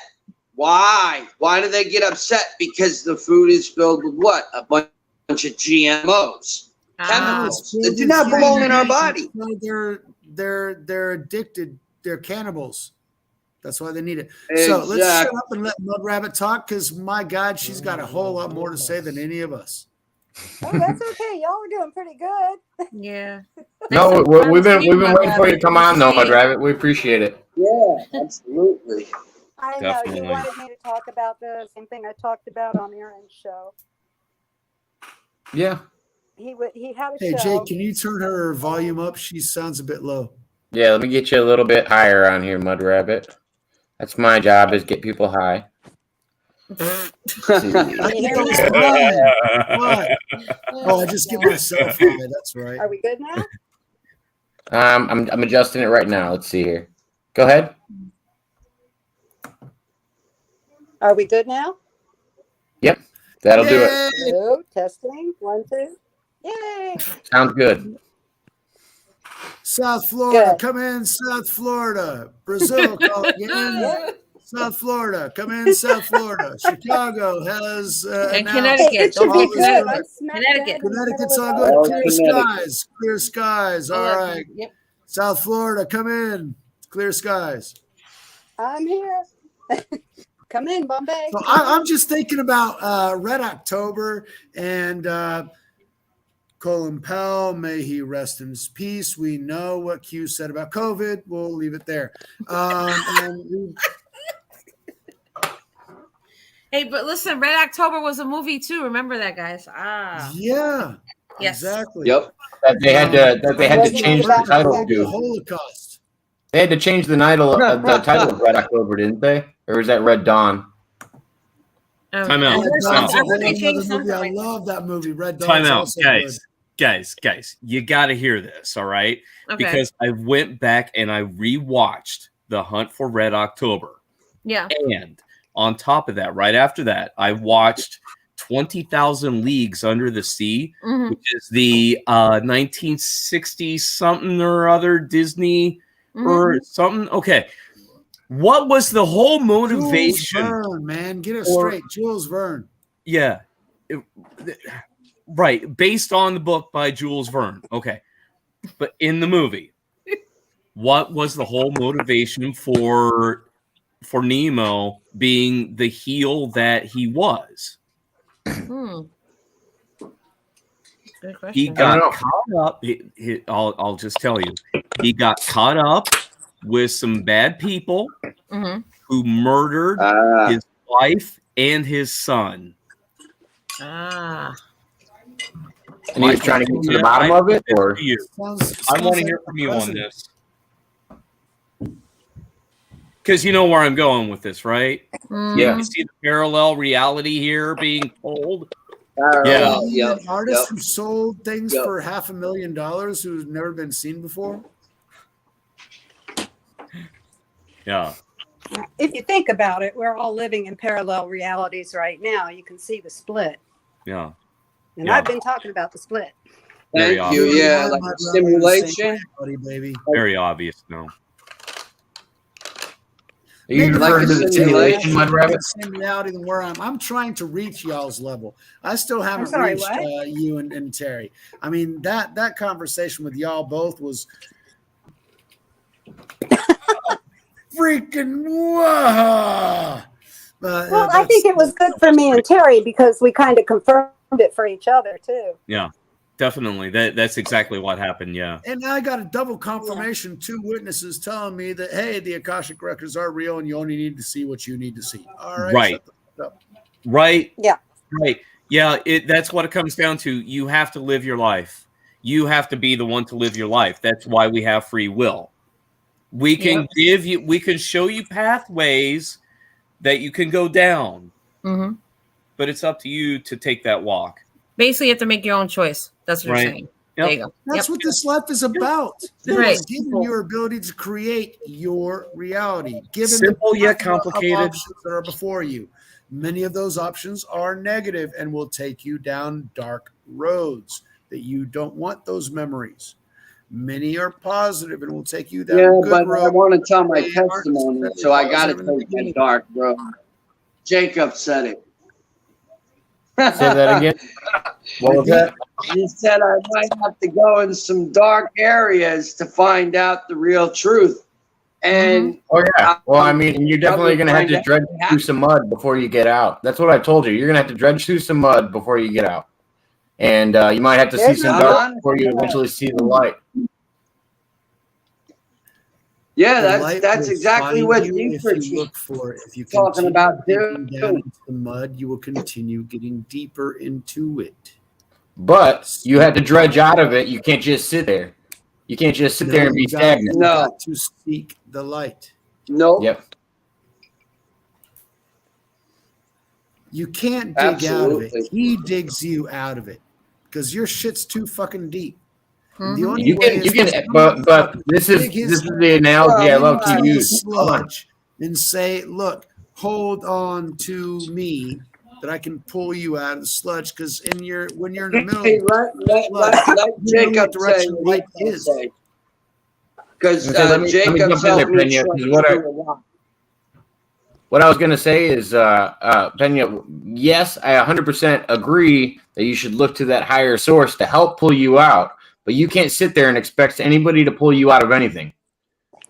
Why? Why do they get upset? Because the food is filled with what? A bunch of GMOs. chemicals that do not belong in our body. No, they're addicted. They're cannibals. That's why they need it. Exactly. So let's shut up and let Mud Rabbit talk, because my God, she's got a whole lot more to say than any of us. Oh, that's okay. Y'all are doing pretty good. Yeah. No, we've been waiting for you to come on, though, Mud Rabbit. We appreciate it. Yeah, absolutely. I Definitely. know you wanted me to talk about the same thing I talked about on Aaron's show. Yeah. He had a Hey, show. Jake, can you turn her volume up? She sounds a bit low. Yeah, let me get you a little bit higher on here, Mud Rabbit. That's my job, is get people high. I think that was mine. What? Oh, I just get myself high. That's right. Are we good now? I'm adjusting it right now. Let's see here. Go ahead. Are we good now? Yep, that'll do it. Hello, testing. 1, 2. Yay! Sounds good. South Florida, Good. come in, South Florida. Brazil, calling in. South Florida, come in, South Florida. Chicago has And announced Connecticut. It should Don't be forget good. I'm smack Connecticut. dab in the Connecticut's middle all of good. it. Clear skies. Clear skies. All Yeah, right. Yep. South Florida, come in. Clear skies. I'm here. Come in, Bombay. So I'm just thinking about Red October and Colin Powell. May he rest in his peace. We know what Q said about COVID. We'll leave it there. Hey, but listen, Red October was a movie too. Remember that, guys? Yeah. Yes. Exactly. Yep. That they had to change the title The to. Holocaust. They had to change the title of Red October, didn't they? Or was that Red Dawn? Time out. I heard, Time out. I heard they Another changed movie. something. I Like love that movie. Red Dawn. Time out, guys. You got to hear this, all right? okay. Because I went back and I rewatched The Hunt for Red October. Yeah. And on top of that, right after that, I watched 20,000 Leagues Under the Sea, Mhm. which is the 1960 something or other Disney or something. Okay. What was the whole motivation? Jules Verne, man. Get it Or- straight. Jules Verne. Yeah. Right. Based on the book by Jules Verne. Okay. But in the movie, what was the whole motivation for Nemo being the heel that he was? Hmm. Good question. He got caught up. I'll just tell you. He got caught up with some bad people Mhm. who murdered his wife and his son. Ah. And he was trying to get to the bottom of it, or I want to hear from you on this. Because you know where I'm going with this, right? Yeah. You see the parallel reality here being told. Yeah. An artist who sold things for $500,000 who's never been seen before. Yeah. If you think about it, we're all living in parallel realities right now. You can see the split. Yeah. And Yeah. I've been talking about the split. Very Thank you. obvious. Yeah, like a simulation. Baby. Very obvious. No. Are you Like referring a to the simulation, Mud Rabbit? Same reality than where I'm trying to reach y'all's level. I still haven't sorry, reached what? you and Terry. I mean, that conversation with y'all both was freaking wow. Well, I think it was good for me and Terry because we kind of confirmed it for each other too. Yeah. Definitely. That's exactly what happened. Yeah. And I got a double confirmation, 2 witnesses telling me that, hey, the Akashic records are real and you only need to see what you need to see. All right. Right. Shut the fuck up. Right. Yeah. Right. Yeah. That's what it comes down to. You have to live your life. You have to be the one to live your life. That's why we have free will. We can we can show you pathways that you can go down, Mhm. but it's up to you to take that walk. Basically, you have to make your own choice. That's what Right. you're saying. Yep. There you go. That's what this life is about. Right. It's giving your ability to create your reality. Given Simple the yet plethora of complicated. options that are before you. Many of those options are negative and will take you down dark roads that you don't want those memories. Many are positive and will take you down Yeah, good but I roads. want to tell my They aren't testimony, necessarily so I got to positive in the take that beginning. dark, bro. Jacob said it. Say that again. What was that? She said I might have to go in some dark areas to find out the real truth. And oh yeah, well, I mean, you're definitely probably going to have to find dredge out- through some mud before you get out. That's what I told you. You're going to have to dredge through some mud before you get out, and you might have to see some I'm dark honest before you with that. eventually see the light. Yeah, The light that's will exactly find what you if Dietrich you look for it. If you talking continue about digging too. down into the mud, you will continue getting deeper into it. But you have to dredge out of it. You can't just sit there. You can't just sit there and be stagnant. You No. got to seek the light. Nope. Yep. You can't dig out of it. Absolutely. He digs you out of it because your shit's too fucking deep. And the Mhm. only You way can, is you for can, someone but to this is dig his this is the analogy I love to into the use. Hold on. sludge and say, "Look, hold on to me, that I can pull you out of the sludge." Because when you're in the middle, Hey, of the let sludge, you know Jacob what say direction what light he's is. gonna say. Because Okay, let me Jacob's jump in there, helped me Pena, 'cause trade what I- through a lot. What I was going to say is, Pena, yes, I 100% agree that you should look to that higher source to help pull you out, but you can't sit there and expect anybody to pull you out of anything.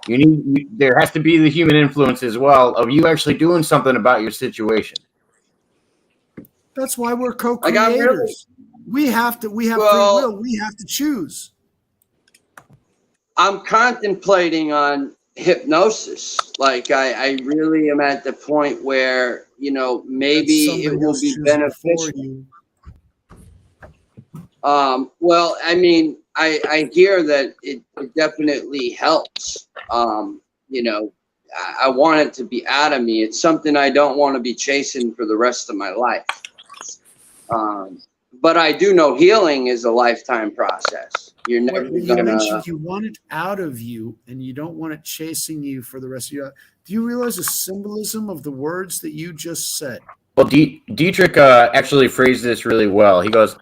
There has to be the human influence as well of you actually doing something about your situation. That's why we're Like, I'm really- co-creators. We have free will. We have to choose. I'm contemplating on hypnosis. Like I really am at the point where, maybe Let it somebody will else be choose it beneficial. for you. Well, I mean, I hear that it definitely helps. I want it to be out of me. It's something I don't want to be chasing for the rest of my life. But I do know healing is a lifetime process. You're never You gonna. mentioned you want it out of you and you don't want it chasing you for the rest of your life. Do you realize the symbolism of the words that you just said? Well, Dietrich actually phrased this really well. He goes,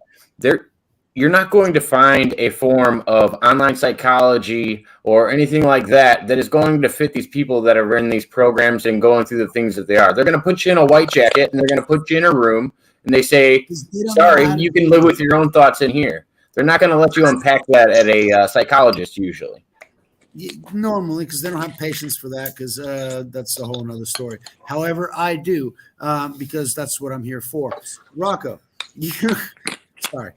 you're not going to find a form of online psychology or anything like that is going to fit these people that are in these programs and going through the things that they are. They're going to put you in a white jacket and they're going to put you in a room and they say, sorry, you can live with your own thoughts in here. They're not going to let you unpack that at a psychologist usually. Normally, because they don't have patience for that, because that's a whole nother story. However, I do, because that's what I'm here for. Rocco, sorry.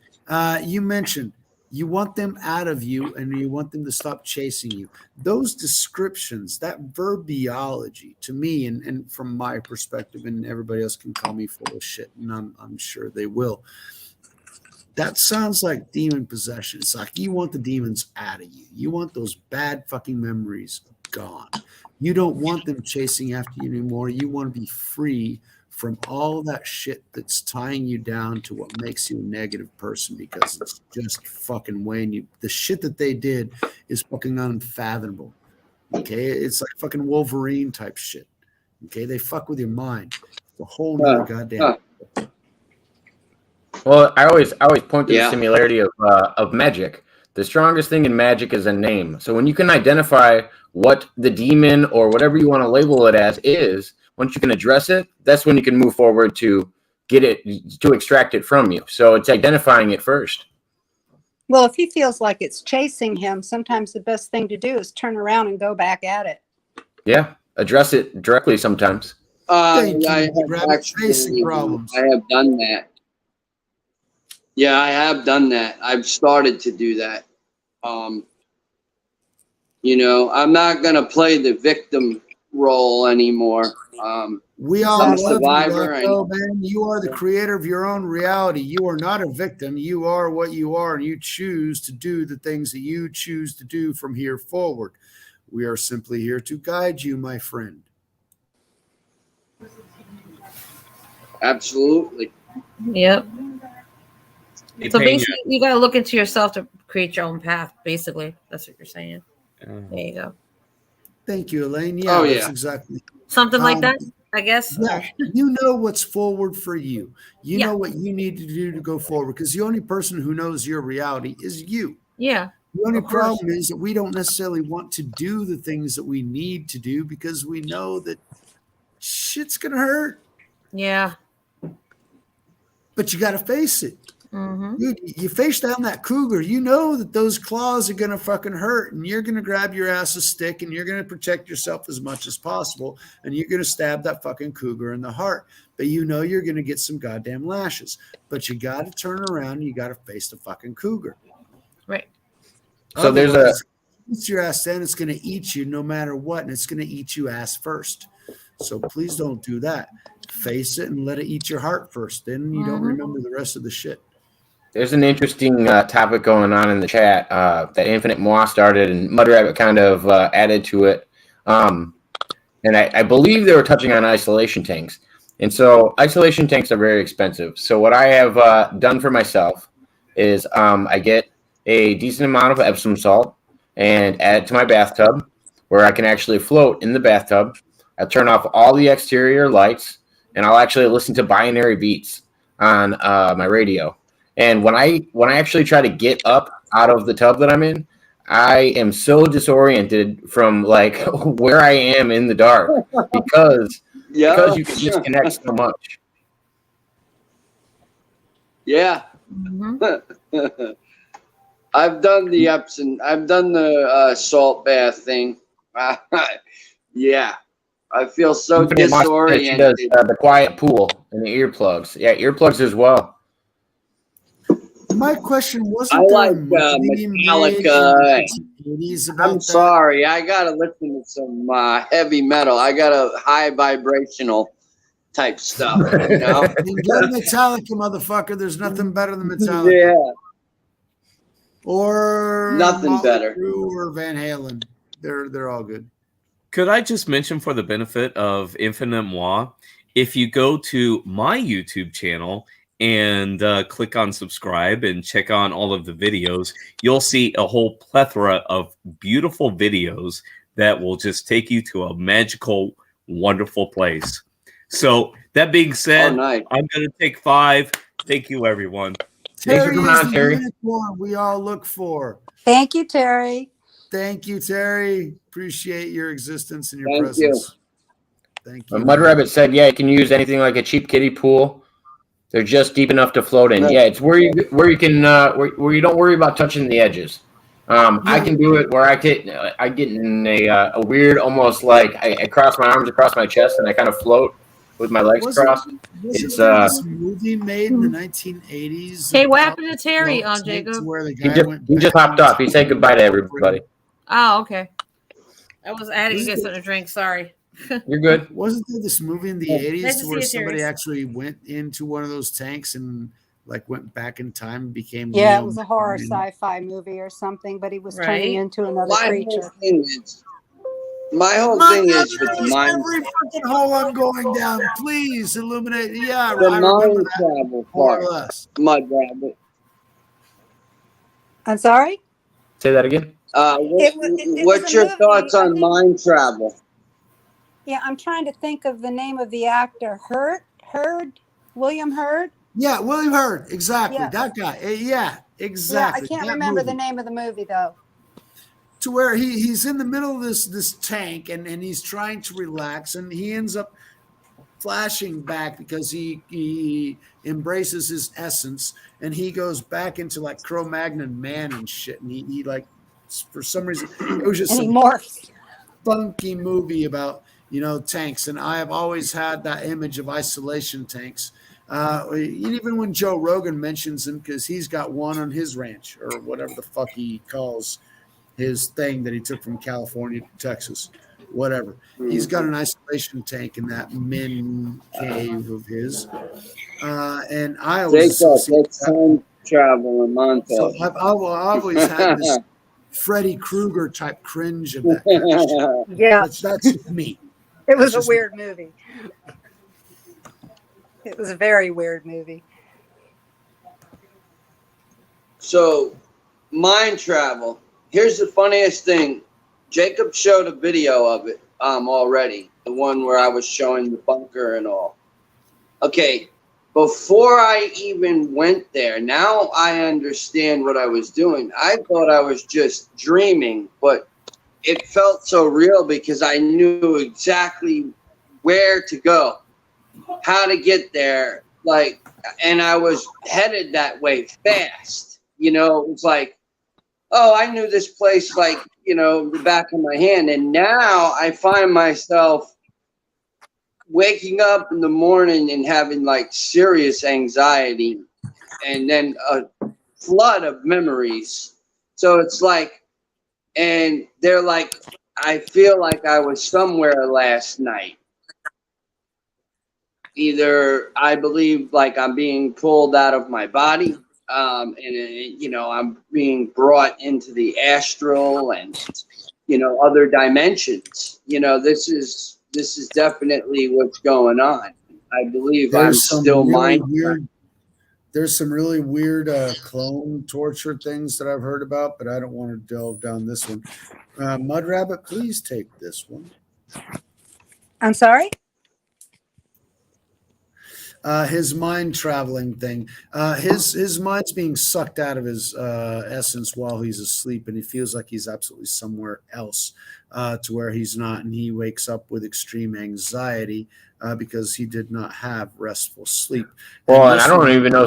You mentioned you want them out of you and you want them to stop chasing you. Those descriptions, that verbiology, to me, and from my perspective, and everybody else can call me full of shit, and I'm sure they will. That sounds like demon possession. It's like you want the demons out of you. You want those bad fucking memories gone. You don't want them chasing after you anymore. You want to be free from all that shit that's tying you down to what makes you a negative person, because it's just fucking weighing you. The shit that they did is fucking unfathomable. Okay, it's like fucking Wolverine type shit. Okay, they fuck with your mind. It's a whole nother goddamn. Well, I always point to the similarity of magic. The strongest thing in magic is a name. So when you can identify what the demon or whatever you want to label it as is, once you can address it, that's when you can move forward to get it, to extract it from you. So it's identifying it first. Well, if he feels like it's chasing him, sometimes the best thing to do is turn around and go back at it. Yeah, address it directly sometimes. I have done that. Yeah, I have done that. I've started to do that. I'm not going to play the victim role anymore. We all I'm a love survivor. you, Rocco, man. You are the creator of your own reality. You are not a victim. You are what you are, and you choose to do the things that you choose to do from here forward. We are simply here to guide you, my friend. Absolutely. Yep. Hey, So Pena. basically, you got to look into yourself to create your own path. Basically, that's what you're saying. There you go. Thank you, Elaine. Yeah, that's exactly something like that, I guess. Yeah, you know what's forward for you. You know what you need to do to go forward, because the only person who knows your reality is you. Yeah. The only problem is that we don't necessarily want to do the things that we need to do because we know that shit's going to hurt. Yeah. But you got to face it. Mm-hmm. Dude, you face down that cougar, you know that those claws are going to fucking hurt, and you're going to grab your ass a stick, and you're going to protect yourself as much as possible, and you're going to stab that fucking cougar in the heart. But you know you're going to get some goddamn lashes. But you got to turn around and you got to face the fucking cougar. Right. So Otherwise, eats your ass, then it's going to eat you no matter what, and it's going to eat you ass first. So please don't do that. Face it and let it eat your heart first. Then you don't remember the rest of the shit. There's an interesting topic going on in the chat that Infinite Moi started, and Mud Rabbit kind of added to it. And I believe they were touching on isolation tanks. And so isolation tanks are very expensive. So what I have done for myself is I get a decent amount of Epsom salt and add it to my bathtub where I can actually float in the bathtub. I'll turn off all the exterior lights, and I'll actually listen to binary beats on my radio. And when I actually try to get up out of the tub that I'm in, I am so disoriented from like where I am in the dark because you can disconnect so much. Yeah. Mm-hmm. I've done the Epsom. I've done the salt bath thing. Yeah. I feel so disoriented. She does the quiet pool and the earplugs. Yeah, earplugs as well. My question wasn't I there like a movie Metallica. made in the 80s about I'm that? sorry. I got to listen to some heavy metal. I got a high vibrational type stuff, you know? Then get Metallica, motherfucker. There's nothing better than Metallica. Yeah. Or Nothing Motley better. Crue or Van Halen. They're all good. Could I just mention for the benefit of Infinite Moi, if you go to my YouTube channel and click on subscribe and check on all of the videos, you'll see a whole plethora of beautiful videos that will just take you to a magical, wonderful place. So that being said, nice. I'm going to take 5. Thank you, everyone. Terry coming is on, the Terry. unicorn we all look for. Thank you, Terry. Thank you, Terry. Appreciate your existence and your Thank presence. Thank you. Mud Rabbit said, "Yeah, you can use anything like a cheap kiddie pool. They're just deep enough to float in. Yeah, it's where you can where you don't worry about touching the edges. I can do it where I get in a weird, almost like I cross my arms across my chest and I kind of float with my legs crossed. It's this movie made in the 1980s. Hey, what happened to Terry, Jacob? Where the he guy just, went he just back hopped off. He said goodbye to everybody. Oh, okay. I was adding to get something to drink. Sorry. You're good. Wasn't there this movie in the Nice 80s to where see you, somebody Terry. actually went into one of those tanks and like went back in time and became Yeah, Neo it was a horror Marine? sci-fi movie or something, but he was Right. turning into another My whole creature. thing is with the mind, Every fucking hole I'm going down, please illuminate. Yeah, the I remember mind that travel more or part. less. Mud Rabbit. I'm sorry? Say that again. It was What's a your movie, thoughts I on think- mind travel? Yeah, I'm trying to think of the name of the actor. William Hurd? Yeah, William Hurt. Exactly. Yes. That guy. Yeah, exactly. Yeah, I can't That remember the movie. name of the movie though. To where he's in the middle of this tank and he's trying to relax and he ends up flashing back because he embraces his essence and he goes back into like Cro-Magnon man and shit and he like for some reason it was just And he some morphs. funky movie about tanks, and I have always had that image of isolation tanks. Even when Joe Rogan mentions them, because he's got one on his ranch or whatever the fuck he calls his thing that he took from California to Texas, whatever. He's got an isolation tank in that min cave of his, and I always time travel in Montauk. so I've always had this Freddy Krueger type cringe of that kind of shit. Yeah, That's me. it was a just- weird movie. It was a very weird movie. So, mind travel. Here's the funniest thing. Jacob showed a video of it already. The one where I was showing the bunker and all. Okay, before I even went there, now I understand what I was doing. I thought I was just dreaming, but it felt so real because I knew exactly where to go, how to get there, like, and I was headed that way fast. You know, it was like, oh, I knew this place like, you know, the back of my hand. And now I find myself waking up in the morning and having like serious anxiety and then a flood of memories. So it's like, and they're like, I feel like I was somewhere last night. Either I believe like I'm being pulled out of my body, and you know, I'm being brought into the astral and, you know, other dimensions. You know, this is definitely what's going on. I believe I'm still mind. There's some really weird clone torture things that I've heard about, but I don't want to delve down this one. Mud Rabbit, please take this one. I'm sorry? His mind traveling thing. His mind's being sucked out of his essence while he's asleep, and he feels like he's absolutely somewhere else to where he's not, and he wakes up with extreme anxiety because he did not have restful sleep. Well, and I don't even know.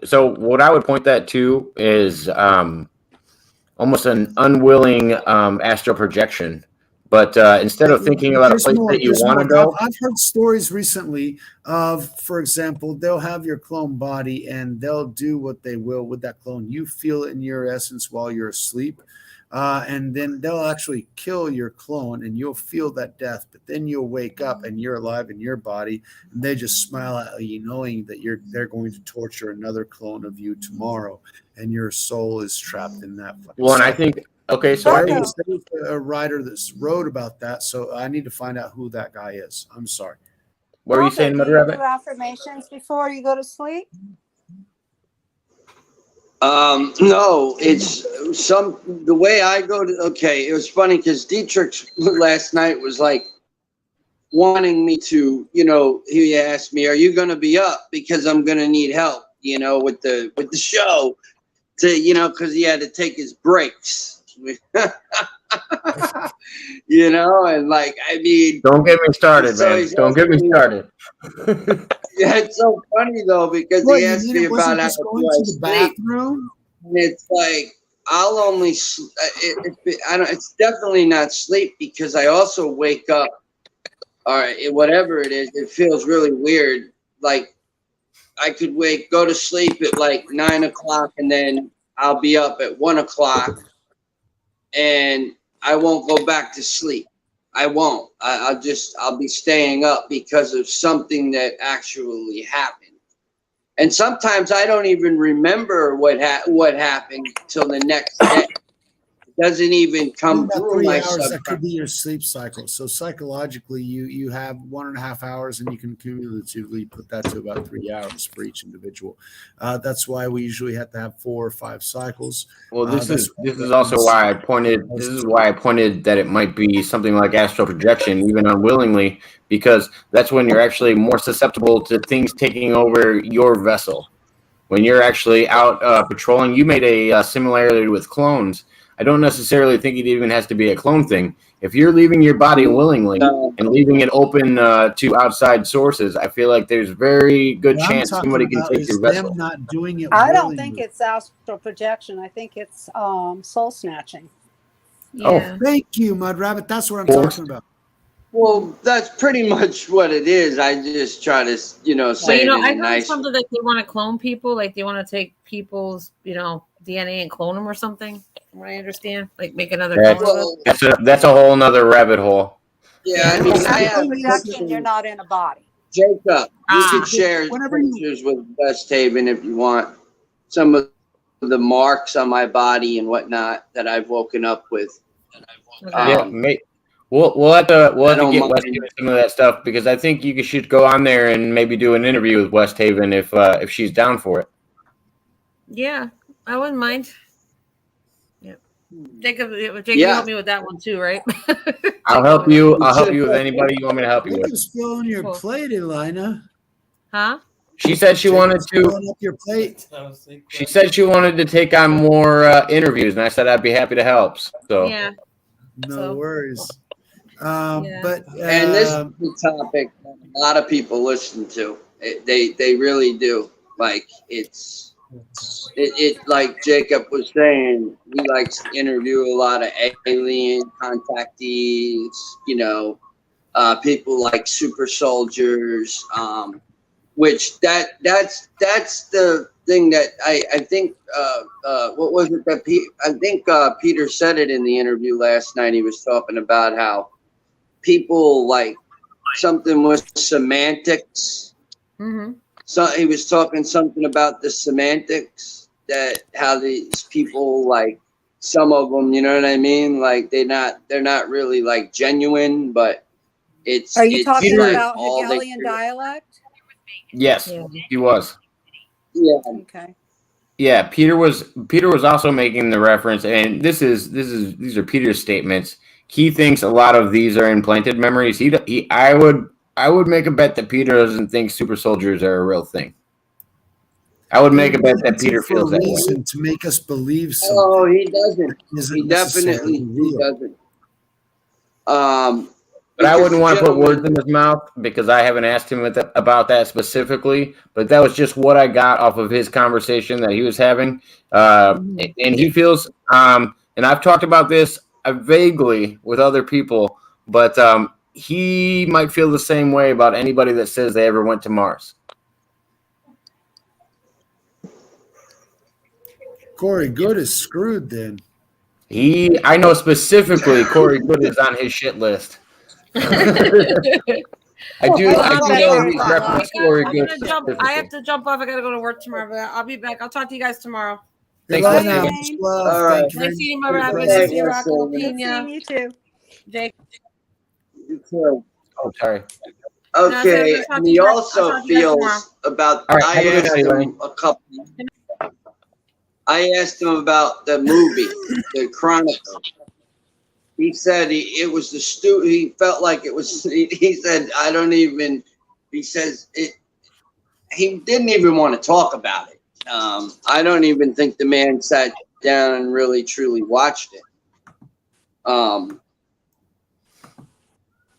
So what I would point that to is almost an unwilling astral projection. But instead of thinking about a place that you want to go, I've heard stories recently of, for example, they'll have your clone body and they'll do what they will with that clone. You feel it in your essence while you're asleep. And then they'll actually kill your clone and you'll feel that death, but then you'll wake up and you're alive in your body and they just smile at you knowing that they're going to torture another clone of you tomorrow and your soul is trapped in that. Well, and I think, okay, so there was a writer that wrote about that, so I need to find out who that guy is. I'm sorry. What were you saying, Mother Rabbit? Do affirmations before you go to sleep? No, it's the way I go to, okay, it was funny because Dietrich last night was like wanting me to, you know, he asked me, are you going to be up? Because I'm going to need help, you know, with the show to, you know, because he had to take his breaks. You know, and like, I mean, don't get me started, man. Don't get me started. Yeah, it's so funny though because he asked me about how going to the bathroom. And it's like I'll only it's definitely not sleep because I also wake up. All right, whatever it is, it feels really weird. Like I could go to sleep at like 9 o'clock, and then I'll be up at 1 o'clock, and I won't go back to sleep. I won't. I'll be staying up because of something that actually happened. And sometimes I don't even remember what happened till the next day. It doesn't even come through my subconscious. That could be your sleep cycle. So psychologically, you have 1.5 hours, and you can cumulatively put that to about 3 hours for each individual. That's why we usually have to have 4 or 5 cycles. Well, this is also why I pointed. This is why I pointed that it might be something like astral projection, even unwillingly, because that's when you're actually more susceptible to things taking over your vessel. When you're actually out patrolling, you made a similarity with clones. I don't necessarily think it even has to be a clone thing. If you're leaving your body willingly and leaving it open to outside sources, I feel like there's very good chance somebody can take your vessel. Them not doing it I don't think it's astral projection. I think it's soul snatching. Yeah. Oh, thank you, Mud Rabbit. That's what I'm talking about. Well, that's pretty much what it is. I just try to, you know, say it in I a heard nice. something that they want to clone people, like they want to take people's, you know, DNA and clone them or something. From what I understand, like make another. That's a whole nother rabbit hole. Yeah, I mean, you're not in a body. Jacob, you could share pictures with West Haven if you want. Some of the marks on my body and whatnot that I've woken up with. We'll have to get West Haven some of that stuff because I think you should go on there and maybe do an interview with West Haven if she's down for it. Yeah, I wouldn't mind. Yeah, Jacob, you help me with that one too, right? I'll help you. I'll help you with anybody you want me to help you with. Just fill on your plate, Elena. Huh? She said she wanted to. Up your plate. She said she wanted to take on more interviews, and I said I'd be happy to help. So yeah, no worries. But and this is the topic that a lot of people listen to. They really do. Like it like Jacob was saying, he likes to interview a lot of alien contactees, people like super soldiers, which that's the thing that I think what was it that I think Peter said it in the interview last night. He was talking about how people like something with semantics. Mm-hmm. So he was talking something about the semantics, that how these people, like some of them, you know what I mean? Like they're not really like genuine, but it's Are you talking like about all Hegelian dialect? Yes, Yeah. he was. Yeah. Okay. Yeah, Peter was also making the reference, and these are Peter's statements. He thinks a lot of these are implanted memories. I would make a bet that Peter doesn't think super soldiers are a real thing. I would make a bet that Peter for feels a that way. reason to make us believe something. Oh, he doesn't. Isn't He definitely necessarily real. doesn't. But I wouldn't want to put gentleman- words in his mouth because I haven't asked him about that specifically. But that was just what I got off of his conversation that he was having. And he feels, and I've talked about this vaguely with other people, but he might feel the same way about anybody that says they ever went to Mars. Corey Good is screwed then. I know specifically Corey Good is on his shit list. I do know he's referenced Corey Good. I have to jump off. I got to go to work tomorrow, but I'll be back. I'll talk to you guys tomorrow. Thanks, Bye Jake. now. Jane. Love. All right. Thank you very Nice seeing you, my much. rabbit. Good Nice night, seeing you, Rocco, Wilson. Good Pena, seeing you too. Jake. You too. Oh, sorry. Okay, No, and he I'll also talk to you guys tomorrow. feels about. All right, I have a good asked night, him Lenny. a couple. I asked him about the movie, the Chronicle. He said it was the he felt like it was. He said I don't even. He says it. He didn't even want to talk about it. I don't even think the man sat down and really truly watched it.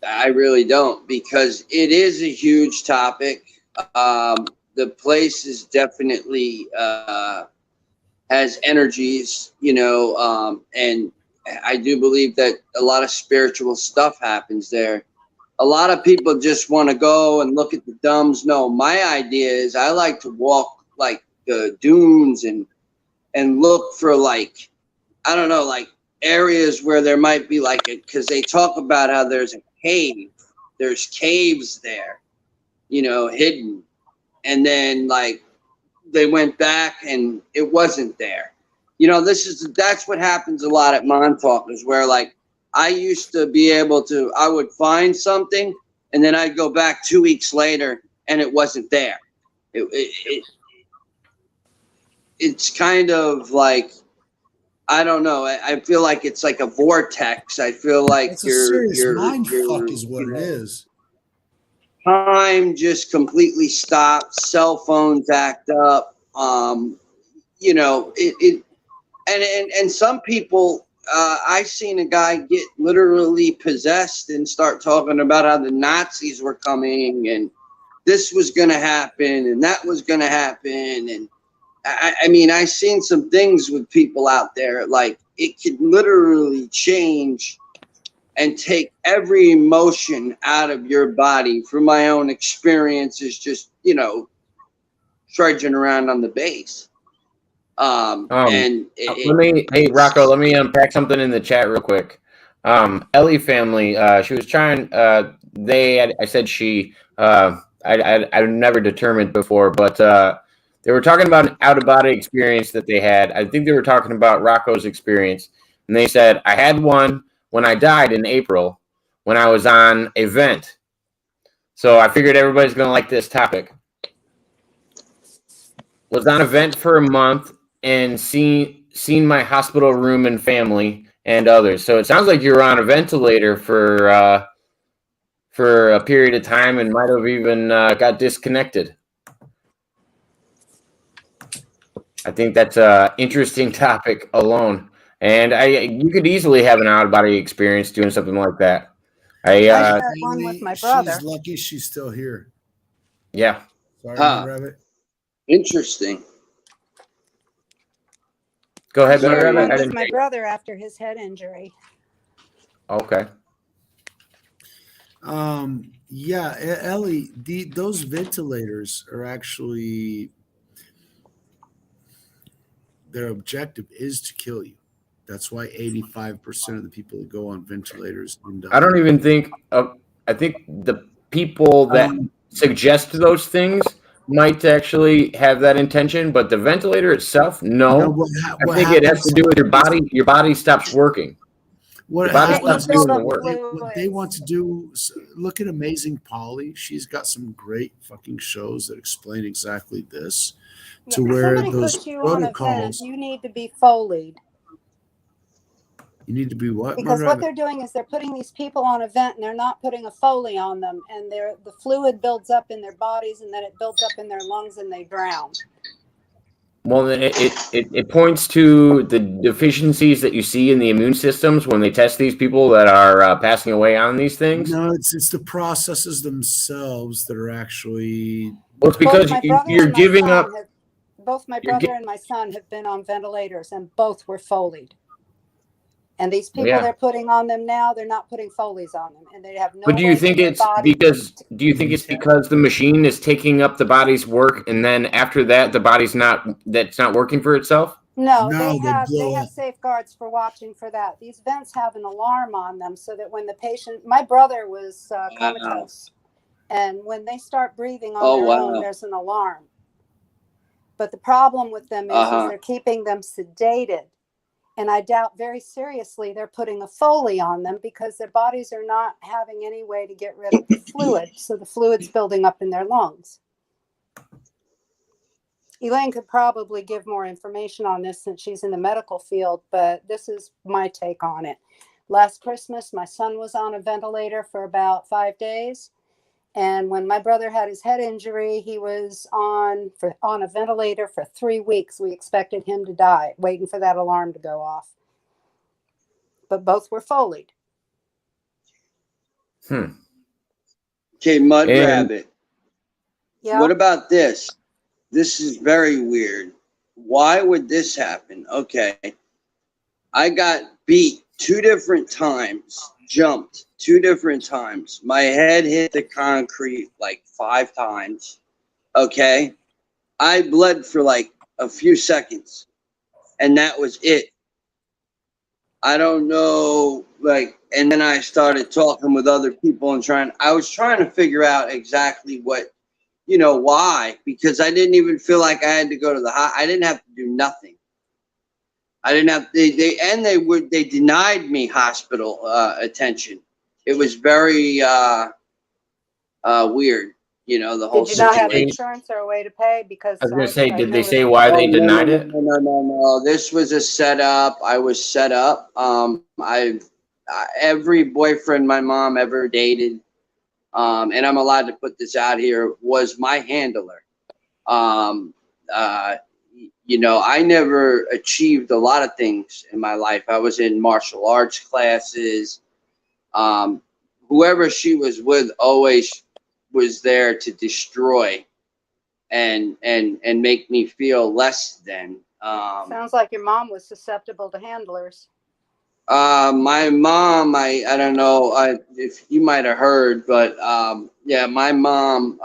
I really don't, because it is a huge topic. The place is definitely has energies, and I do believe that a lot of spiritual stuff happens there. A lot of people just want to go and look at the dumbs. No, my idea is I like to walk like the dunes and look for like, I don't know, like areas where there might be like it, because they talk about how there's a cave. There's caves there, hidden. And then like they went back and it wasn't there. That's what happens a lot at Montauk, is where like I used to be able to, I would find something and then I'd go back 2 weeks later and it wasn't there. It's kind of like, I don't know. I feel like it's like a vortex. I feel like It's a serious mind fuck is what it is. Time just completely stops. Cell phones act up. And some people, I've seen a guy get literally possessed and start talking about how the Nazis were coming and this was going to happen and that was going to happen. And I mean, I've seen some things with people out there, like it could literally change and take every emotion out of your body. From my own experiences, just, trudging around on the base. Hey Rocco, let me unpack something in the chat real quick. Ellie family, she was trying. I said she. I never determined before, but they were talking about an out of body experience that they had. I think they were talking about Rocco's experience, and they said I had one when I died in April when I was on a vent. So I figured everybody's gonna like this topic. Was on a vent for a month and seen my hospital room and family and others. So it sounds like you were on a ventilator for a period of time and might have even got disconnected. I think that's an interesting topic alone, and you could easily have an out of body experience doing something like that. I had one with my brother. She's lucky she's still here. Yeah. Sorry, Mud Rabbit. Interesting. Go ahead, Mud Very Rabbit. I One with didn't. my brother after his head injury. Okay. Yeah, Ellie, those ventilators are actually, their objective is to kill you. That's why 85% of the people that go on ventilators end up. I don't even think. I think the people that suggest those things might actually have that intention, but the ventilator itself, no. I think it has to do with your body. Your body stops working. What Your body happens stops is doing the work. what they want to do. Look at Amazing Polly. She's got some great fucking shows that explain exactly this. To where somebody those puts you on a vent, protocols, you need to be Foleyed. you need to be what? Because what they're doing is they're putting these people on a vent and they're not putting a Foley on them, and the fluid builds up in their bodies and then it builds up in their lungs and they drown. Well, then it points to the deficiencies that you see in the immune systems when they test these people that are passing away on these things. No, it's the processes themselves that are actually. Well, it's because you're giving up. Both my brother and my son have been on ventilators, and both were Foleyed. And these people they're putting on them now, they're not putting Foleys on them, and they have no. But do you think it's because? Do you think it's because the machine is taking up the body's work, and then after that, the body's not working for itself? No, they have safeguards for watching for that. These vents have an alarm on them, so that when the patient, my brother was comatose, and when they start breathing on their own, there's an alarm. But the problem with them is they're keeping them sedated. And I doubt very seriously they're putting a Foley on them because their bodies are not having any way to get rid of the fluid. So the fluid's building up in their lungs. Elaine could probably give more information on this since she's in the medical field, but this is my take on it. Last Christmas, my son was on a ventilator for about 5 days. And when my brother had his head injury, he was on a ventilator for 3 weeks. We expected him to die, waiting for that alarm to go off. But both were Foleyed. Okay, Mud Rabbit. Yeah. What about this? This is very weird. Why would this happen? Okay. I got beat 2 different times, jumped 2 different times. My head hit the concrete like 5 times. Okay. I bled for like a few seconds, and that was it. I don't know, and then I started talking with other people and I was trying to figure out exactly what, why, because I didn't even feel like I had to go to I didn't have to do nothing. I didn't have, they denied me hospital attention. It was very weird, the whole situation. Did you not have insurance or a way to pay? Because I was going to say, did they say why they denied it? No. This was a setup. I was set up. Every boyfriend my mom ever dated, and I'm allowed to put this out here, was my handler. I never achieved a lot of things in my life. I was in martial arts classes. Whoever she was with always was there to destroy and make me feel less than. Sounds like your mom was susceptible to handlers. My mom, I don't know if you might have heard, but my mom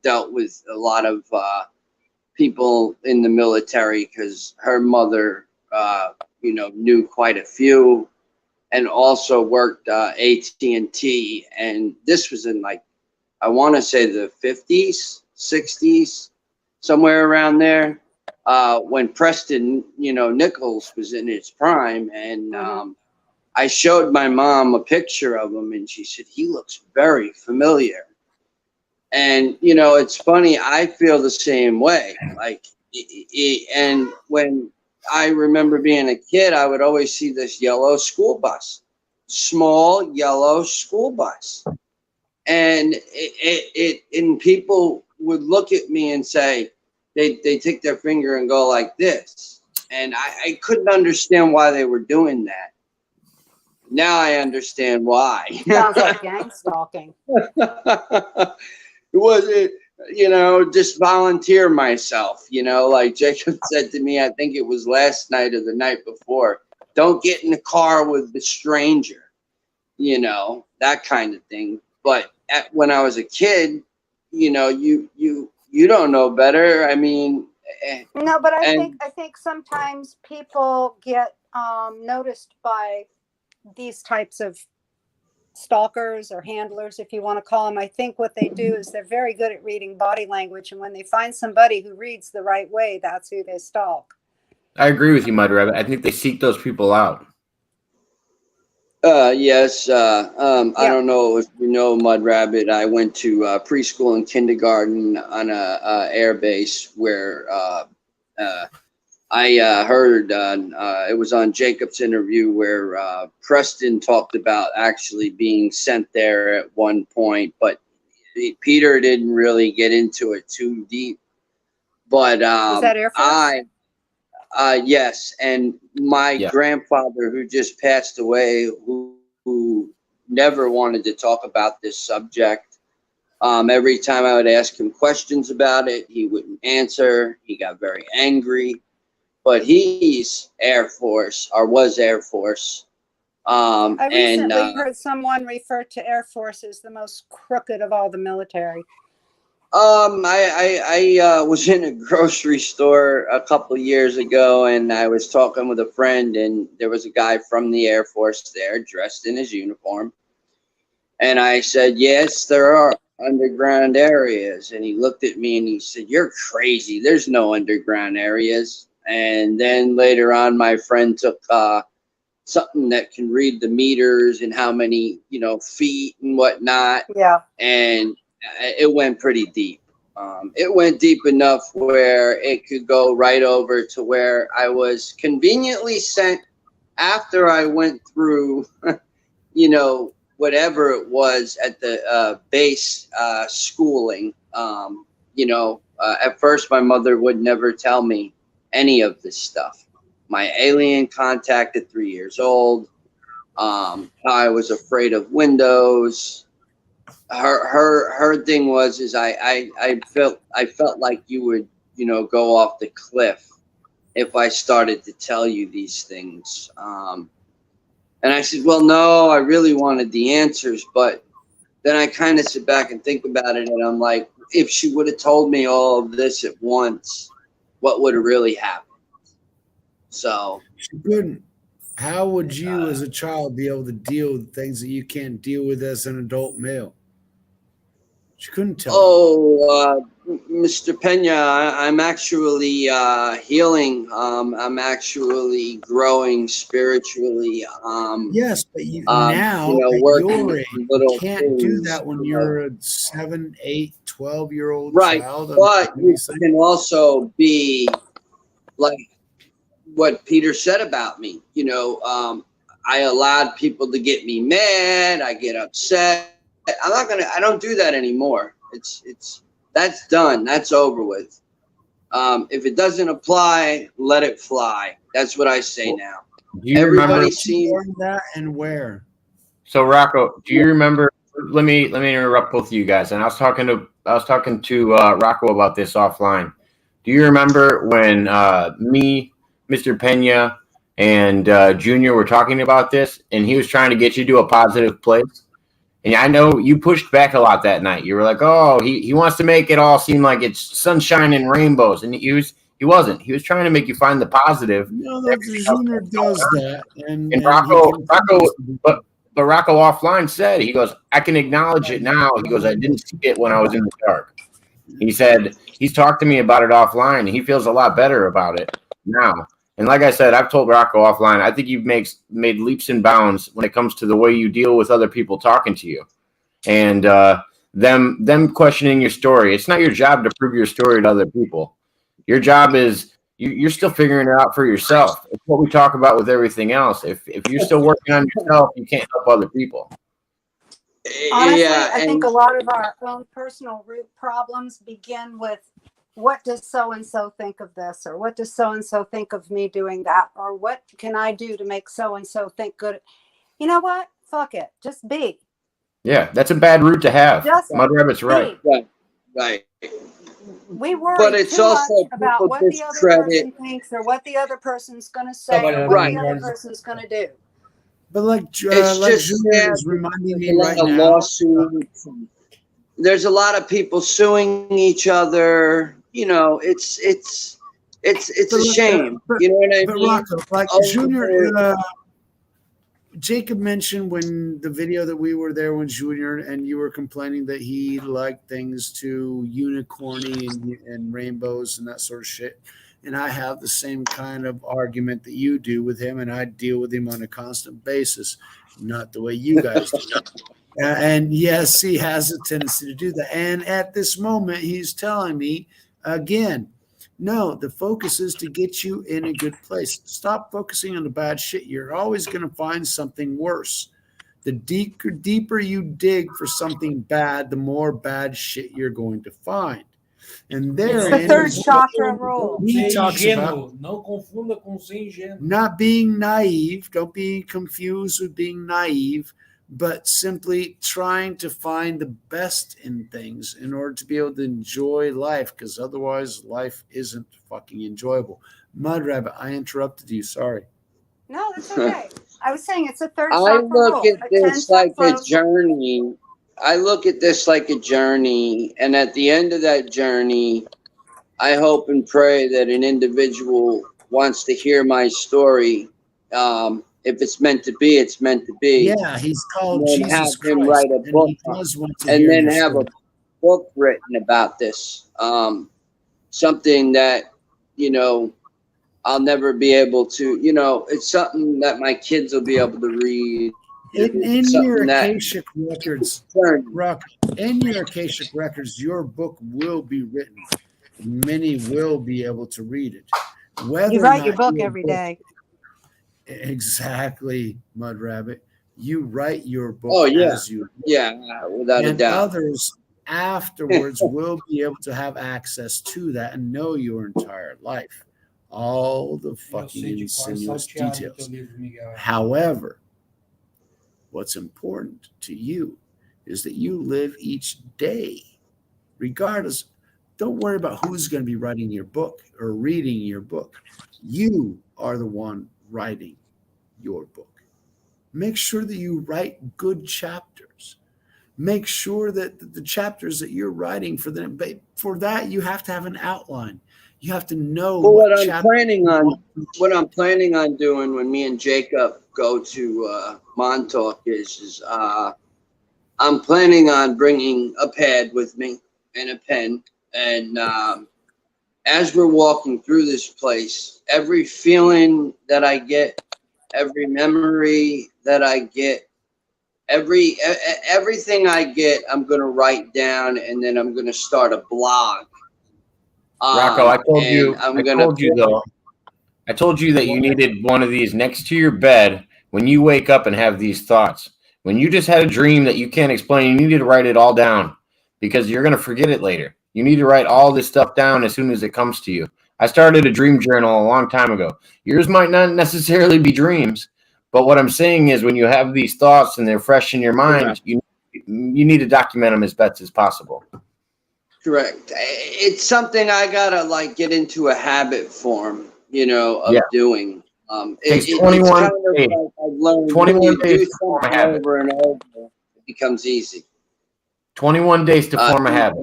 dealt with a lot of people in the military because her mother, knew quite a few, and also worked AT&T. And this was in I want to say the 50s, 60s, somewhere around there, when Preston, Nichols was in his prime. And I showed my mom a picture of him, and she said, he looks very familiar. And, it's funny, I feel the same way. And when I remember being a kid, I would always see this yellow school bus, small yellow school bus. And and people would look at me and say, they take their finger and go like this. And I couldn't understand why they were doing that. Now I understand why. Sounds like gang stalking. It was it. just volunteer myself, like Jacob said to me, I think it was last night or the night before, don't get in the car with the stranger, that kind of thing. But when I was a kid, you don't know better. I mean, no, but I think sometimes people get noticed by these types of stalkers or handlers, if you want to call them. I think what they do is they're very good at reading body language, and when they find somebody who reads the right way, that's who they stalk. I agree with you, Mud Rabbit. I think they seek those people out. Yes. I don't know if you know, Mud Rabbit. I went to preschool and kindergarten on a air base where I heard it was on Jacob's interview where Preston talked about actually being sent there at one point, but Peter didn't really get into it too deep. But was that Air Force? yes, and my grandfather, who just passed away, who never wanted to talk about this subject. Every time I would ask him questions about it, he wouldn't answer. He got very angry. But he's Air Force, or was Air Force. I recently heard someone refer to Air Force as the most crooked of all the military. I was in a grocery store a couple of years ago, and I was talking with a friend, and there was a guy from the Air Force there dressed in his uniform. And I said, yes, there are underground areas. And he looked at me and he said, you're crazy. There's no underground areas. And then later on, my friend took something that can read the meters and how many, feet and whatnot. Yeah. And it went pretty deep. It went deep enough where it could go right over to where I was conveniently sent after I went through, whatever it was at the base schooling. At first, my mother would never tell me any of this stuff. My alien contact at 3 years old, how I was afraid of windows. Her thing was I felt like you would go off the cliff if I started to tell you these things. And I said, well, no, I really wanted the answers, but then I kind of sit back and think about it, and I'm like, if she would have told me all of this at once, what would have really happened? So she couldn't. How would you, as a child, be able to deal with things that you can't deal with as an adult male? She couldn't tell. Oh, Mr. Pena, I'm actually healing. I'm actually growing spiritually. Yes, but now at your age, you can't do that when you're a 7, 8, 12-year-old child. But you can also be like what Peter said about me. I allowed people to get me mad. I get upset. I don't do that anymore. That's done. That's over with. If it doesn't apply, let it fly. That's what I say now. Do you remember that and where? So Rocco, do you remember? Let me interrupt both of you guys. And I was talking to Rocco about this offline. Do you remember when me, Mr. Pena, and Junior were talking about this, and he was trying to get you to a positive place? And I know you pushed back a lot that night. You were like, "Oh, he wants to make it all seem like it's sunshine and rainbows," and he wasn't. He was trying to make you find the positive. No, Junior does that, and Rocco, but Rocco offline said, he goes, "I can acknowledge it now." He goes, "I didn't see it when I was in the dark." He said he's talked to me about it offline, and he feels a lot better about it now. And like I said, I've told Rocco offline, I think you've made leaps and bounds when it comes to the way you deal with other people talking to you, and them questioning your story. It's not your job to prove your story to other people. Your job is you're still figuring it out for yourself. It's what we talk about with everything else. If you're still working on yourself, you can't help other people. Honestly, I think a lot of our own personal root problems begin with, what does so-and-so think of this? Or what does so-and-so think of me doing that? Or what can I do to make so-and-so think good? You know what? Fuck it. Just be. Yeah, that's a bad route to have. Mud Rabbit's right. Right. We worry But it's too also much about people what the other person thinks or what the other person's going to say or what the other person's going to do. But like It's like just Junior sad is reminding there's me a lot right of now. lawsuits. There's a lot of people suing each other. You know, it's a shame. You know what I But mean? Rocco, like Junior, Jacob mentioned when the video that we were there when Junior and you were complaining that he liked things to unicorny and rainbows and that sort of shit. And I have the same kind of argument that you do with him, and I deal with him on a constant basis, not the way you guys do. And yes, he has a tendency to do that. And at this moment, he's telling me again, no, the focus is to get you in a good place. Stop focusing on the bad shit. You're always going to find something worse. The deeper you dig for something bad, the more bad shit you're going to find. And there, it's the third chakra rule. He talks about not being naive. Don't be confused with being naive, but simply trying to find the best in things in order to be able to enjoy life, because otherwise life isn't fucking enjoyable. Mud Rabbit, I interrupted you. Sorry. No, that's okay. I was saying it's a third I chakra look rule. at this like a journey. I look at this like a journey, and at the end of that journey, I hope and pray that an individual wants to hear my story. If it's meant to be, it's meant to be. Yeah, he's called And then Jesus have him Christ, write a and book, he does want to and hear then your have story. a book written about this. Something that, you know, I'll never be able to, you know, it's something that my kids will be able to read. In your Akashic records, Rock, in your Akashic records, your book will be written. Many will be able to read it. Whether you or write not your book every day. Exactly, Mud Rabbit. You write your book oh yeah, as you without a doubt. others afterwards will be able to have access to that and know your entire life, all the fucking insidious details. However, what's important to you is that you live each day, regardless. Don't worry about who's going to be writing your book or reading your book. You are the one writing your book. Make sure that you write good chapters. Make sure that the chapters that you're writing for that you have to have an outline. You have to know what I'm planning on doing when me and Jacob go to Montauk is I'm planning on bringing a pad with me and a pen, and as we're walking through this place, every feeling that I get, every memory that I get, everything I get, I'm gonna write down, and then I'm gonna start a blog. Rocco, I told you. I told you that you needed one of these next to your bed when you wake up and have these thoughts. When you just had a dream that you can't explain, you need to write it all down because you're going to forget it later. You need to write all this stuff down as soon as it comes to you. I started a dream journal a long time ago. Yours might not necessarily be dreams, but what I'm saying is when you have these thoughts and they're fresh in your mind, you need to document them as best as possible. Correct. It's something I gotta like get into a habit form, you know, of doing. It takes 21 it's kind of days. like I've learned 21 when you days do to form a something habit. over and over, it becomes easy. 21 days to form a habit.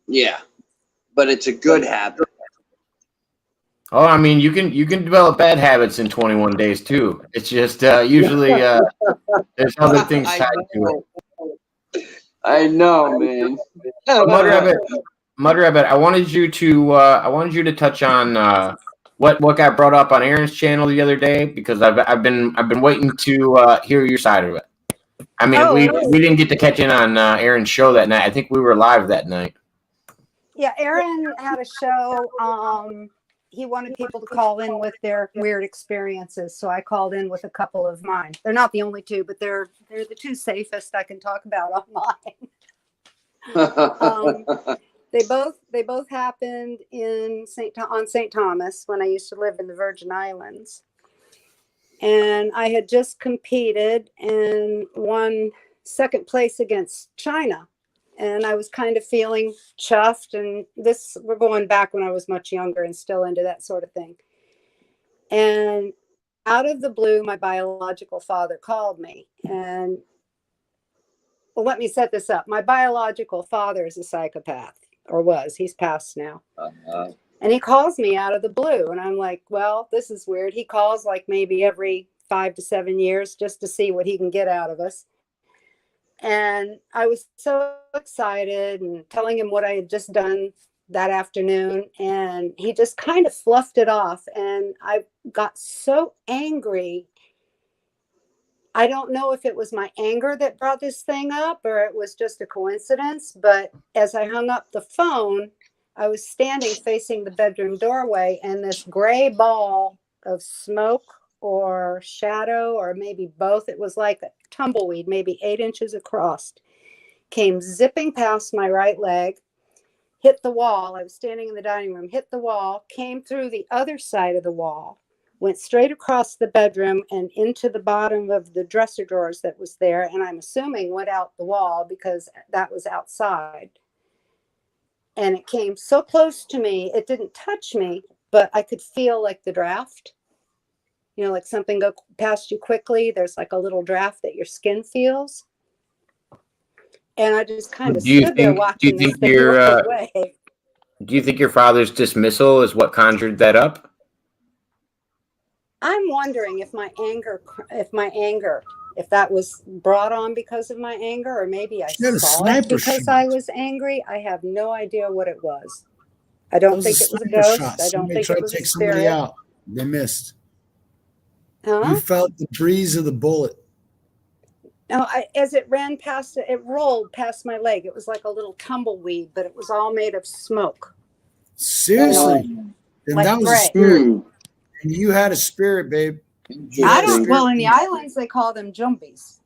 Yeah, but it's a good habit. Oh, I mean, you can develop bad habits in 21 days too. It's just usually there's other things tied to it. I know, man. Mud Rabbit, I wanted you to touch on what got brought up on Aaron's channel the other day because I've been waiting to hear your side of it. I mean, we didn't get to catch in on Aaron's show that night. I think we were live that night. Yeah, Aaron had a show. He wanted people to call in with their weird experiences, so I called in with a couple of mine. They're not the only two, but they're the two safest I can talk about online. They both happened in on St. Thomas when I used to live in the Virgin Islands, and I had just competed and won second place against China. And I was kind of feeling chuffed. And this, we're going back when I was much younger and still into that sort of thing. And out of the blue, my biological father called me. And well, let me set this up. My biological father is a psychopath, or was. He's passed now. And he calls me out of the blue. And I'm like, well, this is weird. He calls like maybe every 5 to 7 years just to see what he can get out of us. And I was so excited and telling him what I had just done that afternoon. And he just kind of fluffed it off. And I got so angry. I don't know if it was my anger that brought this thing up or it was just a coincidence. But as I hung up the phone, I was standing facing the bedroom doorway, and this gray ball of smoke or shadow, or maybe both, it was like a tumbleweed, maybe 8 inches across, came zipping past my right leg, hit the wall. I was standing in the dining room, hit the wall, came through the other side of the wall, went straight across the bedroom and into the bottom of the dresser drawers that was there. And I'm assuming went out the wall because that was outside. And it came so close to me, it didn't touch me, but I could feel like the draft. You know, like something go past you quickly. There's like a little draft that your skin feels. And I just kind of stood there watching this thing roll away. Do you think your father's dismissal is what conjured that up? I'm wondering if that was brought on because of my anger, or maybe I saw it because I was angry. I have no idea what it was. I don't think it was a ghost. I don't think it was a spirit. Out. They missed. Huh? You felt the breeze of the bullet. No, as it ran past it, it rolled past my leg. It was like a little tumbleweed, but it was all made of smoke. Seriously? And like that was gray. a spirit. And you had a spirit, babe. Well, in the islands, they call them jumpies.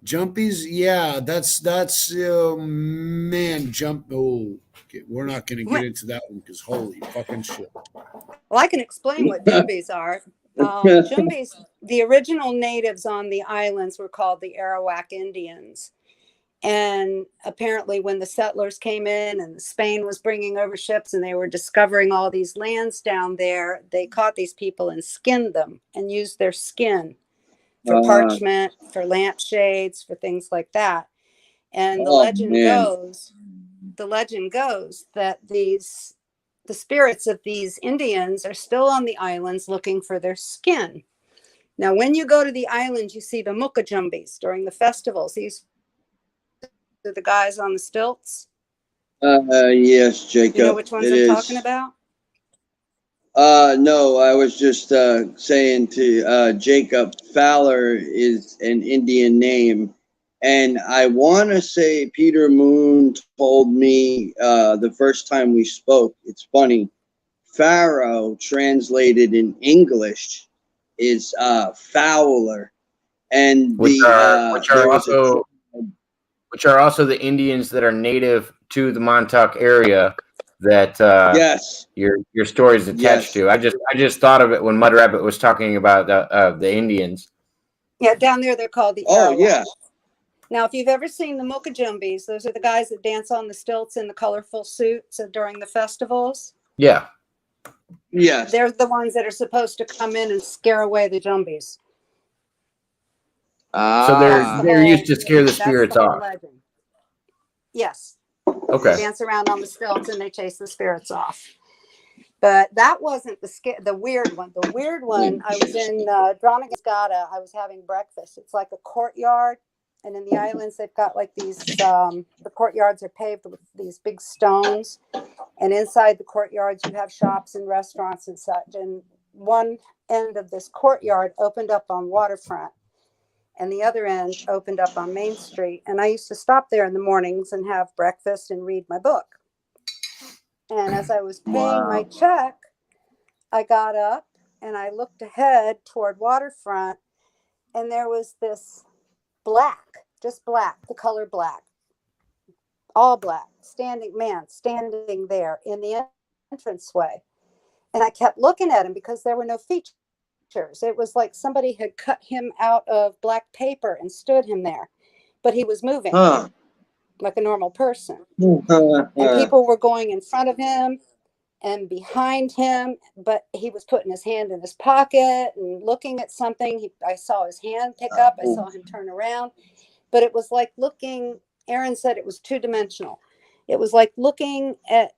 Jumpies? Yeah, that's man, jump. Oh, okay. We're not going to get into that one because holy fucking shit. Well, I can explain what jumpies are. Jumpies, the original natives on the islands were called the Arawak Indians. And apparently when the settlers came in and Spain was bringing over ships and they were discovering all these lands down there, they caught these people and skinned them and used their skin for parchment, for lampshades, for things like that. And the legend goes that the spirits of these Indians are still on the islands looking for their skin. Now, when you go to the islands, you see the Mukajumbis during the festivals. These are the guys on the stilts. Yes, Jacob. You know which ones I'm talking about? No, I was just saying to Jacob, Fowler is an Indian name. And I want to say Peter Moon told me the first time we spoke, it's funny, Pharaoh translated in English is Fowler. And which are also the Indians that are native to the Montauk area that yes, your story is attached to. I just thought of it when Mud Rabbit was talking about the Indians. Yeah, down there they're called the Arawak. Yeah. Now, if you've ever seen the Mukajumbis, those are the guys that dance on the stilts in the colorful suits during the festivals. Yeah. Yes. They're the ones that are supposed to come in and scare away the jumbies. So they're used to scare the spirits off. Legend. Yes. Okay. They dance around on the stilts and they chase the spirits off. But that wasn't the weird one. The weird one, I was in Dronagata. I was having breakfast. It's like a courtyard. And in the islands, they've got like these, the courtyards are paved with these big stones. And inside the courtyards, you have shops and restaurants and such. And one end of this courtyard opened up on waterfront. And the other end opened up on Main Street. And I used to stop there in the mornings and have breakfast and read my book. And as I was paying my check, I got up and I looked ahead toward waterfront. And there was this black, just black, the color black, all black, standing there in the entranceway. And I kept looking at him because there were no features. It was like somebody had cut him out of black paper and stood him there, but he was moving. Huh. like a normal person. And people were going in front of him and behind him, but he was putting his hand in his pocket and looking at something. I saw his hand pick up. I saw him turn around. But it was like looking, Aaron said it was two-dimensional. It was like looking at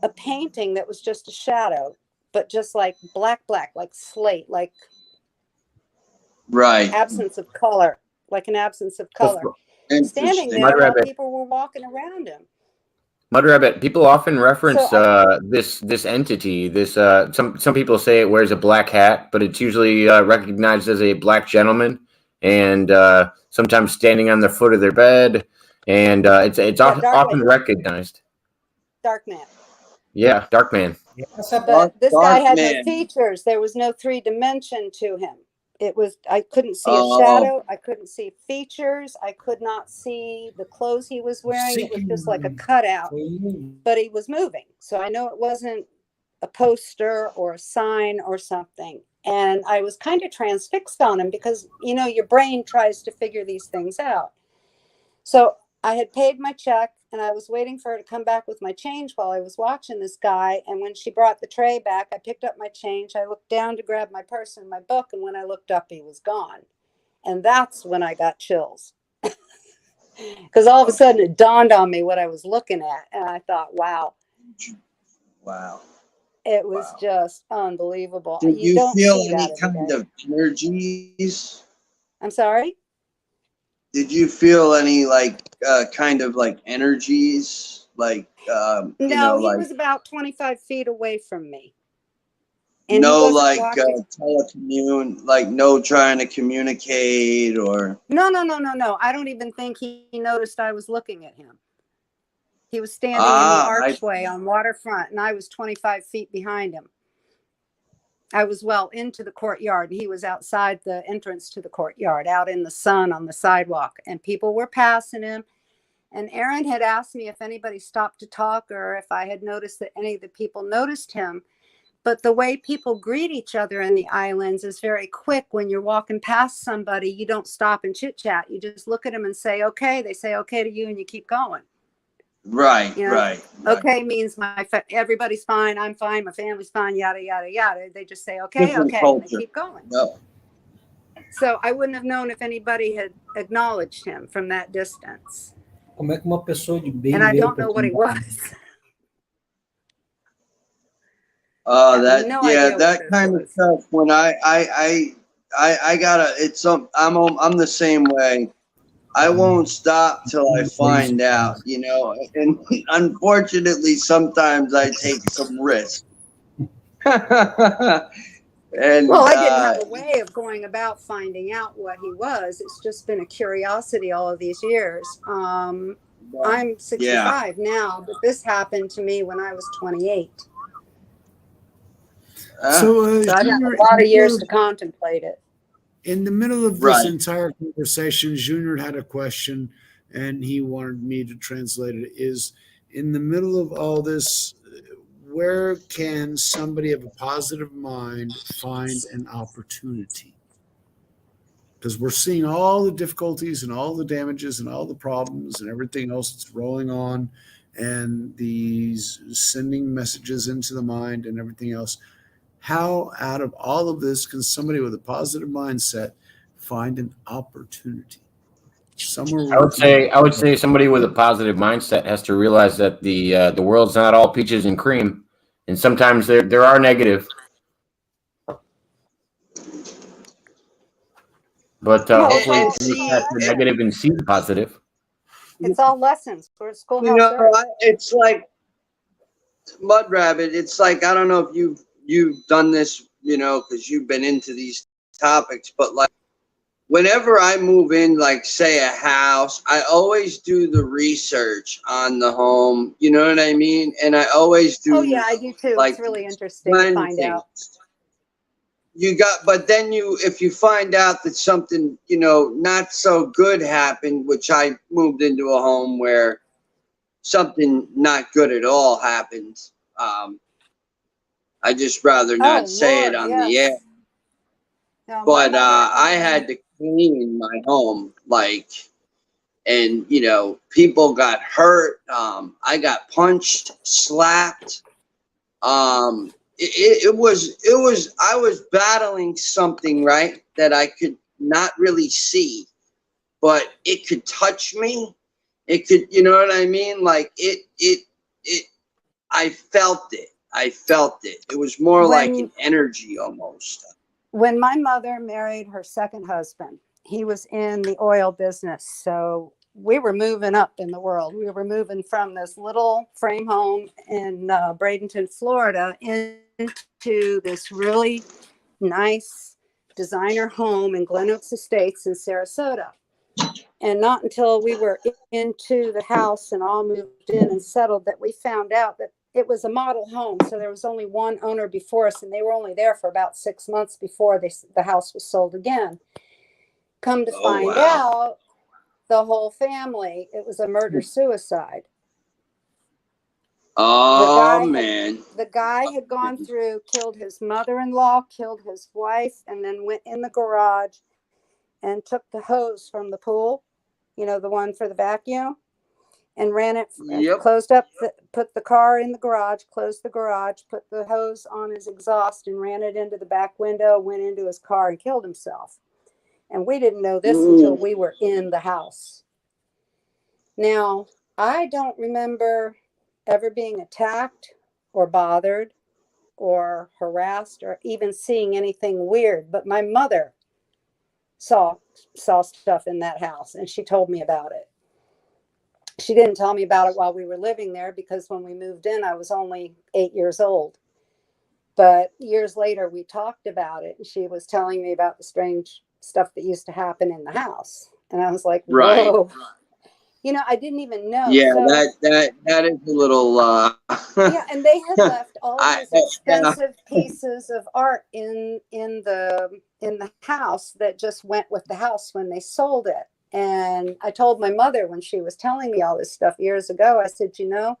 a painting that was just a shadow, but just like black, like slate, like absence of color, like an absence of color. Standing there while people were walking around him. Mud Rabbit, people often reference this entity. Some people say it wears a black hat, but it's usually recognized as a black gentleman, and sometimes standing on the foot of their bed, and it's often recognized. Dark man. Yeah, Dark Man. But this guy had no features. There was no 3 dimension to him. It was, I couldn't see a shadow. I couldn't see features. I could not see the clothes he was wearing. It was just like a cutout, but he was moving. So I know it wasn't a poster or a sign or something. And I was kind of transfixed on him because, you know, your brain tries to figure these things out. So I had paid my check and I was waiting for her to come back with my change while I was watching this guy. And when she brought the tray back, I picked up my change. I looked down to grab my purse and my book. And when I looked up, he was gone. And that's when I got chills. Because all of a sudden it dawned on me what I was looking at. And I thought, wow. Wow. It was just unbelievable. Did you feel any kind of energies? I'm sorry? Did you feel any kind of like energies? Like no, you know, he like, was about 25 feet away from me. And no, like telecommune, like no trying to communicate or no. I don't even think he noticed I was looking at him. He was standing in the archway on Waterfront, and I was 25 feet behind him. I was well into the courtyard. He was outside the entrance to the courtyard, out in the sun on the sidewalk, and people were passing him. And Aaron had asked me if anybody stopped to talk or if I had noticed that any of the people noticed him. But the way people greet each other in the islands is very quick. When you're walking past somebody, you don't stop and chit chat. You just look at them and say, okay. They say, okay to you, and you keep going. Right, you know? right. Okay means everybody's fine. I'm fine. My family's fine. Yada, yada, yada. They just say, okay, different okay. Culture. And they keep going. Yep. So I wouldn't have known if anybody had acknowledged him from that distance. Como é que uma pessoa de bem and I don't know what he was. That kind of stuff. When I gotta. I'm the same way. I won't stop till I find out, you know. And unfortunately, sometimes I take some risk. And well, I didn't have a way of going about finding out what he was. It's just been a curiosity all of these years. I'm 65 now, but this happened to me when I was 28. So I have a lot of years to contemplate it. In the middle of this entire conversation, Junior had a question, and he wanted me to translate it. Is in the middle of all this, where can somebody of a positive mind find an opportunity? Because we're seeing all the difficulties and all the damages and all the problems and everything else that's rolling on, and these sending messages into the mind and everything else. How out of all of this can somebody with a positive mindset find an opportunity? Somewhere I would say somebody with a positive mindset has to realize that the world's not all peaches and cream, and sometimes there are negative. But hopefully that's the negative and see the positive. It's all lessons for schoolhouse. You know, it's like Mud Rabbit. It's like, I don't know if you've done this, you know, because you've been into these topics, but like whenever I move in, like say a house, I always do the research on the home, you know what I mean? And I always do. Oh yeah, I do too. Like, it's really interesting to find out. But then if you find out that something, you know, not so good happened, which I moved into a home where something not good at all happened. I just rather not say it on the air. No, but I had to clean my home like and you know, people got hurt. I got punched, slapped. It was I was battling something, right, that I could not really see, but it could touch me. It could, you know what I mean? Like it I felt it. I felt it. It was more like an energy almost. When my mother married her second husband, he was in the oil business. So we were moving up in the world. We were moving from this little frame home in Bradenton, Florida, into this really nice designer home in Glen Oaks Estates in Sarasota. And not until we were into the house and all moved in and settled that we found out that it was a model home. So there was only one owner before us, and they were only there for about 6 months before the house was sold again. Come to find out, the whole family, it was a murder-suicide. Oh, man. The guy had gone through, killed his mother-in-law, killed his wife, and then went in the garage and took the hose from the pool, you know, the one for the vacuum, and ran it, closed up, put the car in the garage, closed the garage, put the hose on his exhaust and ran it into the back window, went into his car and killed himself. And we didn't know this until we were in the house. Now, I don't remember ever being attacked or bothered or harassed or even seeing anything weird, but my mother saw stuff in that house, and she told me about it. She didn't tell me about it while we were living there, because when we moved in, I was only 8 years old. But years later, we talked about it, and she was telling me about the strange stuff that used to happen in the house. And I was like, whoa. Right. You know, I didn't even know. Yeah, so, that is a little yeah, and they had left all these expensive pieces of art in the house that just went with the house when they sold it. And I told my mother when she was telling me all this stuff years ago, I said, you know,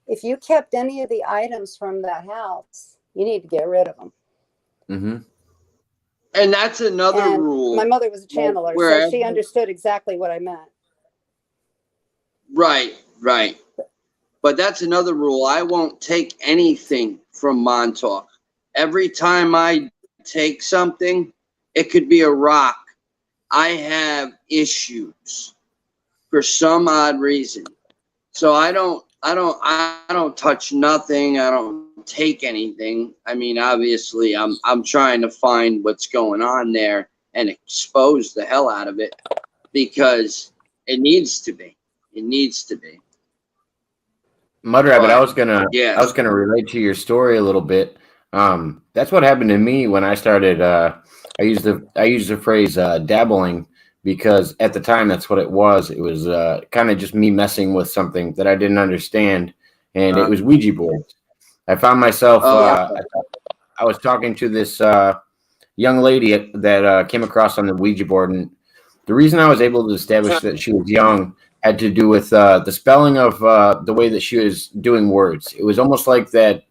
if you kept any of the items from that house, you need to get rid of them. Mm-hmm. And that's another rule. My mother was a channeler, so she understood exactly what I meant. Right. But that's another rule. I won't take anything from Montauk. Every time I take something, it could be a rock, I have issues for some odd reason. So I don't touch nothing. I don't take anything. I mean, obviously I'm trying to find what's going on there and expose the hell out of it, because it needs to be. It needs to be. Mud Rabbit, I was gonna relate to your story a little bit. That's what happened to me when I started. I used the phrase dabbling, because at the time that's what it was. It was kind of just me messing with something that I didn't understand, and it was Ouija boards. I found myself. I was talking to this young lady that came across on the Ouija board, and the reason I was able to establish that she was young had to do with the spelling of the way that she was doing words. It was almost like that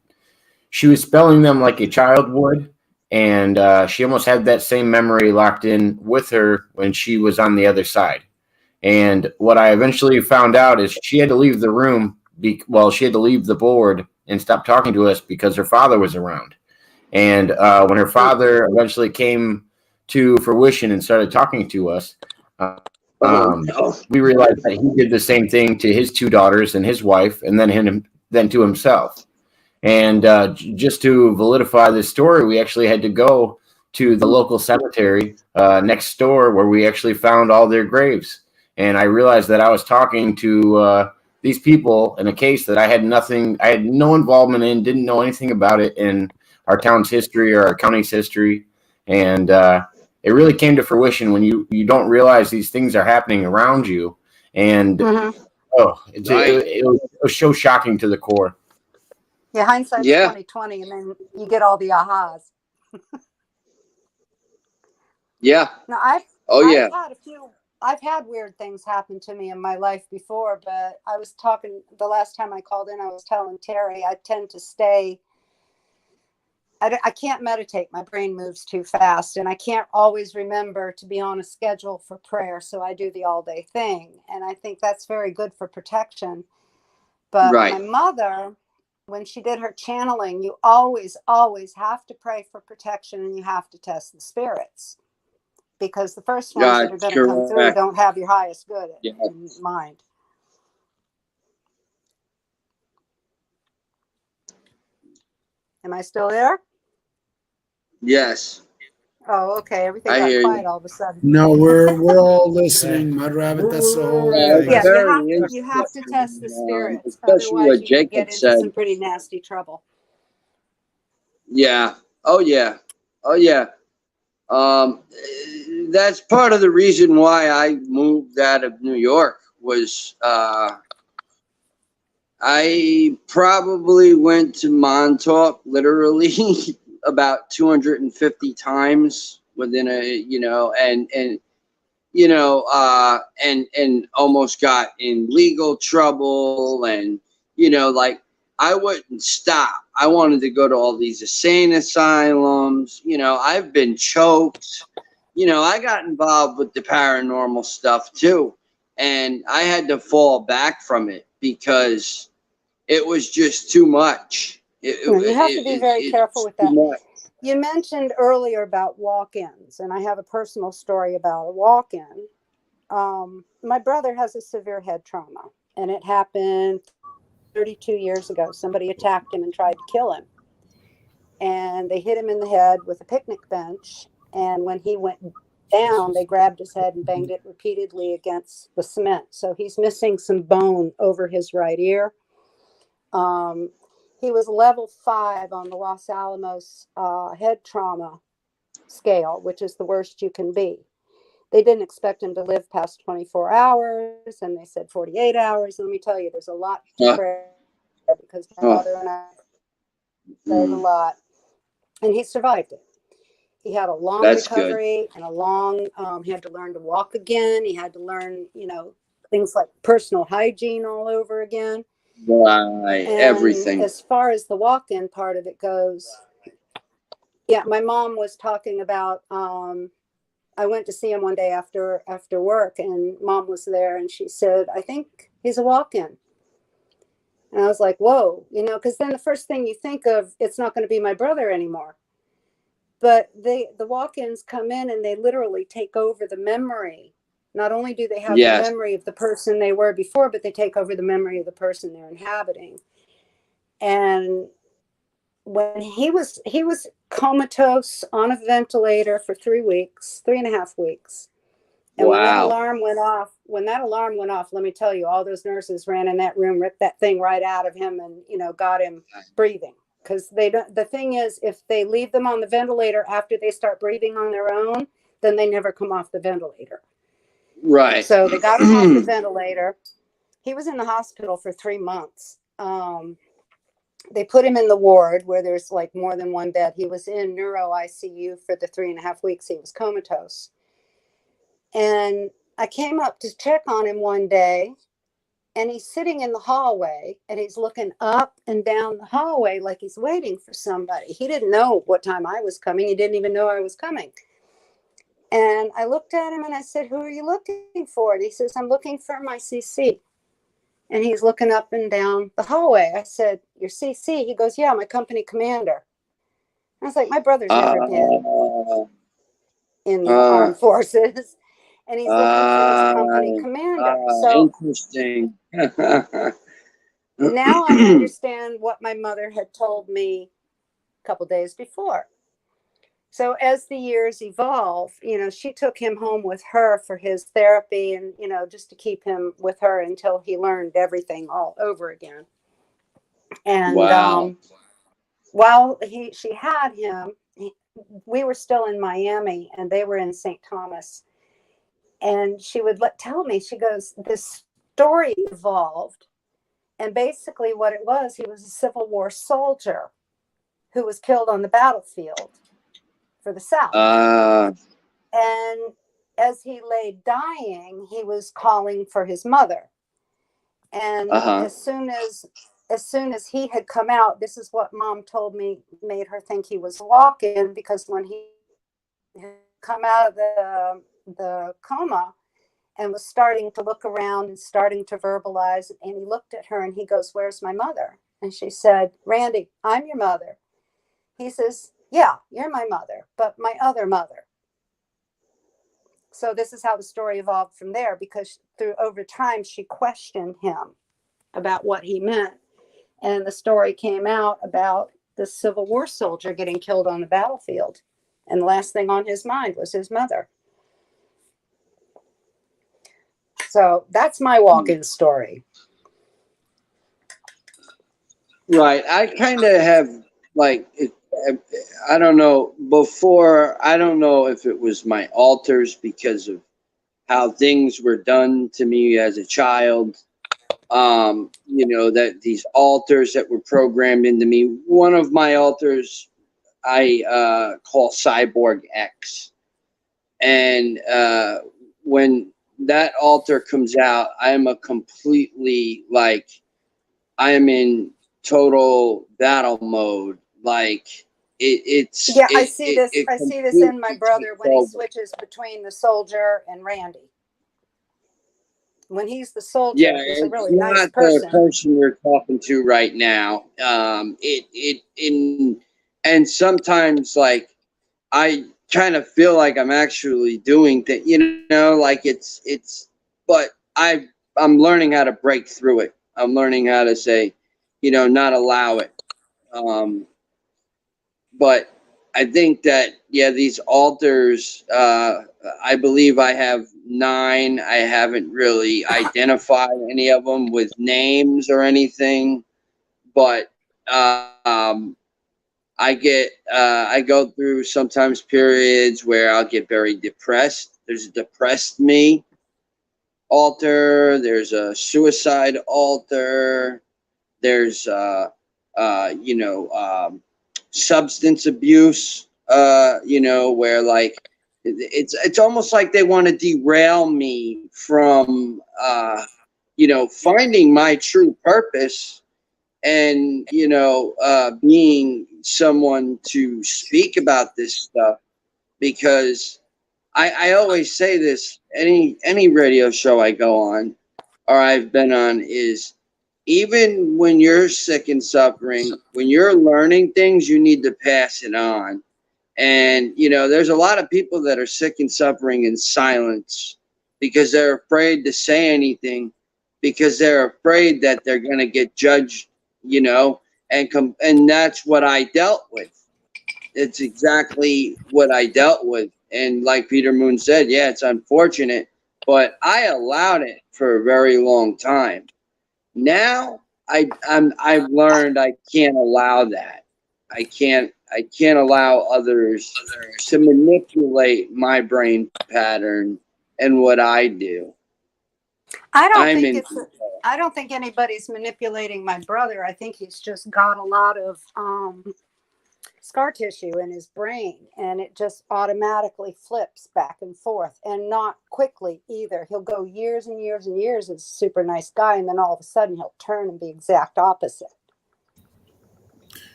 she was spelling them like a child would, and she almost had that same memory locked in with her when she was on the other side. And what I eventually found out is she had to leave the room. She had to leave the board and stop talking to us because her father was around. And when her father eventually came to fruition and started talking to us, we realized that he did the same thing to his two daughters and his wife, and then to himself. And just to validify this story, we actually had to go to the local cemetery next door, where we actually found all their graves. And I realized that I was talking to these people in a case that I had no involvement in, didn't know anything about it in our town's history or our county's history. And it really came to fruition when you don't realize these things are happening around you. And it was so shocking to the core. Yeah, hindsight's 20/20, and then you get all the ahas. Yeah. Now I've had weird things happen to me in my life before, but I was talking the last time I called in, I was telling Terry I tend to stay I can't meditate. My brain moves too fast, and I can't always remember to be on a schedule for prayer. So I do the all day thing. And I think that's very good for protection. But my mother, when she did her channeling, you always, always have to pray for protection, and you have to test the spirits, because the first ones that are going to come through don't have your highest good in mind. Am I still there? Yes. Oh, okay. Everything got quiet all of a sudden. No, we're all listening, Mud Rabbit. That's the whole thing. Yeah, you have to test the spirits. Otherwise, you can get into some pretty nasty trouble. Yeah. Oh, yeah. Oh, yeah. That's part of the reason why I moved out of New York was I probably went to Montauk literally about 250 times within and almost got in legal trouble, and like I wouldn't stop. I wanted to go to all these insane asylums. I've been choked. I got involved with the paranormal stuff too, and I had to fall back from it because it was just too much. You have to be very careful with that. You mentioned earlier about walk-ins, and I have a personal story about a walk-in. My brother has a severe head trauma, and it happened 32 years ago. Somebody attacked him and tried to kill him. And they hit him in the head with a picnic bench. And when he went down, they grabbed his head and banged it repeatedly against the cement. So he's missing some bone over his right ear. He was level 5 on the Los Alamos head trauma scale, which is the worst you can be. They didn't expect him to live past 24 hours, and they said 48 hours. And let me tell you, there's a lot to pray because my mother and I prayed a lot, and he survived it. He had a long recovery and a long, he had to learn to walk again. He had to learn, things like personal hygiene all over again. Right, and everything. As far as the walk-in part of it goes, yeah, my mom was talking about, I went to see him one day after work, and Mom was there, and she said, I think he's a walk-in. And I was like, whoa, because then the first thing you think of, it's not going to be my brother anymore. But the walk-ins come in and they literally take over the memory. Not only do they have the memory of the person they were before, but they take over the memory of the person they're inhabiting. And when he was comatose on a ventilator for 3.5 weeks. And when that alarm went off, let me tell you, all those nurses ran in that room, ripped that thing right out of him, and got him breathing. Because the thing is, if they leave them on the ventilator after they start breathing on their own, then they never come off the ventilator. Right. So they got him off the ventilator. He was in the hospital for 3 months. They put him in the ward where there's like more than one bed. He was in neuro ICU for the 3.5 weeks he was comatose. And I came up to check on him one day, and he's sitting in the hallway, and he's looking up and down the hallway like he's waiting for somebody. He didn't know what time I was coming. He didn't even know I was coming. And I looked at him and I said, who are you looking for? And he says, I'm looking for my CC. And he's looking up and down the hallway. I said, your CC? He goes, yeah, my company commander. I was like, my brother's never been in the armed forces. And he's looking for his company commander. So interesting. now I understand what my mother had told me a couple days before. So as the years evolved, she took him home with her for his therapy and, just to keep him with her until he learned everything all over again. And while she had him, we were still in Miami and they were in St. Thomas. And she would tell me, she goes, this story evolved. And basically what it was, he was a Civil War soldier who was killed on the battlefield for the South. And as he lay dying, he was calling for his mother. And as soon as as soon as he had come out, this is what Mom told me made her think he was walking, because when he had come out of the coma and was starting to look around and starting to verbalize, and he looked at her and he goes, "Where's my mother?" And she said, "Randy, I'm your mother." He says, "Yeah, you're my mother, but my other mother." So this is how the story evolved from there, because over time she questioned him about what he meant. And the story came out about the Civil War soldier getting killed on the battlefield. And the last thing on his mind was his mother. So that's my walk-in story. Right. I kind of have, like, I don't know, before, I don't know if it was my alters because of how things were done to me as a child. You know, that these alters that were programmed into me. One of my alters I call Cyborg X. And when that alter comes out, I'm a completely, like, I am in total battle mode. Like, I see this in my brother when he switches between the soldier and Randy. When he's the soldier, he's a really nice person. The person you're talking to right now. And sometimes, like, I kind of feel like I'm actually doing things, you know, like it's, but I'm learning how to break through it. I'm learning how to say, you know, not allow it. But I think that, yeah, these alters, I believe I have 9. I haven't really identified any of them with names or anything, but I go through sometimes periods where I'll get very depressed. There's a depressed me alter. There's a suicide alter. There's you know, substance abuse, you know, where, like, it's almost like they want to derail me from you know, finding my true purpose and, you know, being someone to speak about this stuff. Because I always say this, any radio show I go on or I've been on, is even when you're sick and suffering, when you're learning things, you need to pass it on. And, you know, there's a lot of people that are sick and suffering in silence because they're afraid to say anything, because they're afraid that they're going to get judged, you know, and that's what I dealt with. It's exactly what I dealt with. And like Peter Moon said, yeah, it's unfortunate, but I allowed it for a very long time. Now I've learned I can't allow that. I can't allow others to manipulate my brain pattern and what I do. I don't think anybody's manipulating my brother. I think he's just got a lot of scar tissue in his brain, and it just automatically flips back and forth, and not quickly either. He'll go years and years and years as a super nice guy, and then all of a sudden he'll turn and be exact opposite.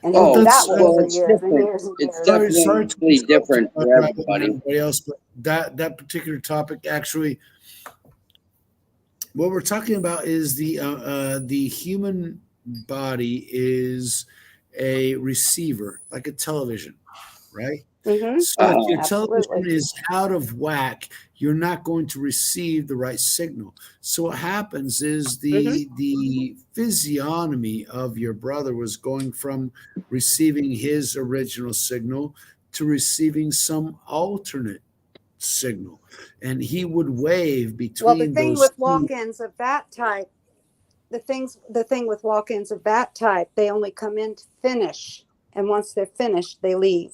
And he'll do that way for years and years and years. It's definitely different for everybody else, but that particular topic, actually, what we're talking about is the human body is a receiver, like a television, right? Mm-hmm. So if your television is out of whack, you're not going to receive the right signal. So what happens is the physiognomy of your brother was going from receiving his original signal to receiving some alternate signal, and he would wave between. Well, the thing with walk-ins of that type, the thing with walk-ins of that type, they only come in to finish, and once they're finished, they leave.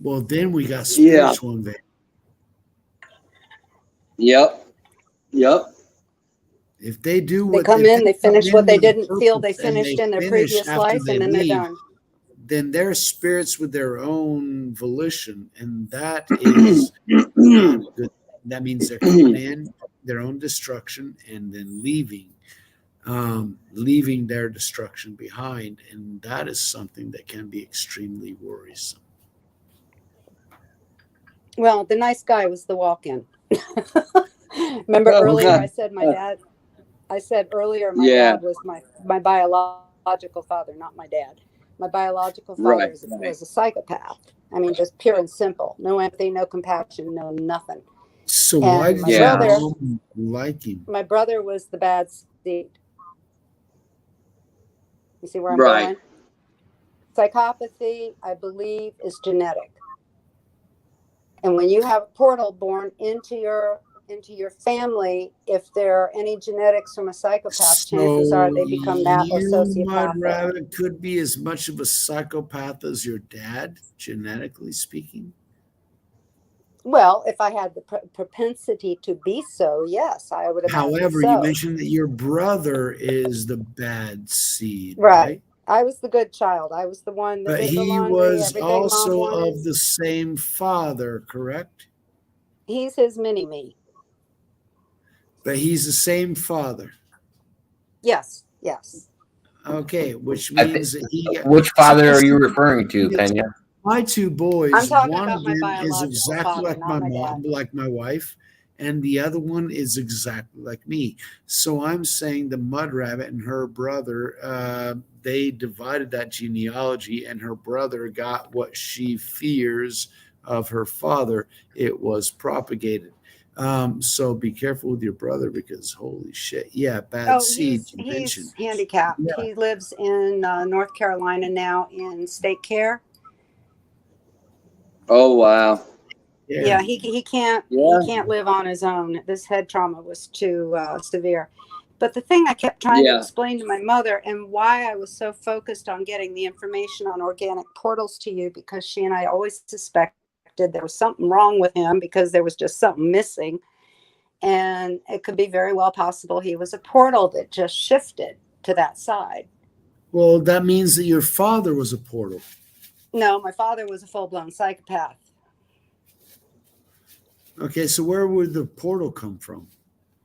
Well, then we got spiritual invasion. Yep. If they do what they come in, they finish what they didn't feel they finished in their previous life, and then they're done. Then they're spirits with their own volition, and that is not good. That means they're coming in their own destruction and then leaving leaving their destruction behind. And that is something that can be extremely worrisome. Well, the nice guy was the walk-in. Remember earlier I said my dad was my biological father, not my dad. My biological father was a psychopath. I mean, just pure and simple. No empathy, no compassion, no nothing. So why did your mom like him? My brother was the bad seed. You see where I'm going? Psychopathy, I believe, is genetic. And when you have a portal born into your family, if there are any genetics from a psychopath, chances are they become that or sociopathic. Rabbit could be as much of a psychopath as your dad, genetically speaking. Well, if I had the propensity to be so, yes, I would have. However, you mentioned that your brother is the bad seed, right? I was the good child. I was the one that did the laundry. But he was also of the same father, correct? He's his mini-me. But he's the same father. Yes, yes. Okay, which means that he... Which father are you referring to, Pena? My two boys, I'm talking one about of my them is biological exactly father, like my not my mom, dad. like my wife, and the other one is exactly like me. So I'm saying the mud rabbit and her brother, they divided that genealogy, and her brother got what she fears of her father. It was propagated. So be careful with your brother, because holy shit. Yeah, bad seed. He's handicapped. Yeah. He lives in North Carolina now in state care. Oh, wow. Yeah, he can't live on his own. This head trauma was too severe. But the thing I kept trying to explain to my mother, and why I was so focused on getting the information on organic portals to you, because she and I always suspected there was something wrong with him, because there was just something missing. And it could be very well possible he was a portal that just shifted to that side. Well, that means that your father was a portal. No, my father was a full-blown psychopath. Okay, so where would the portal come from?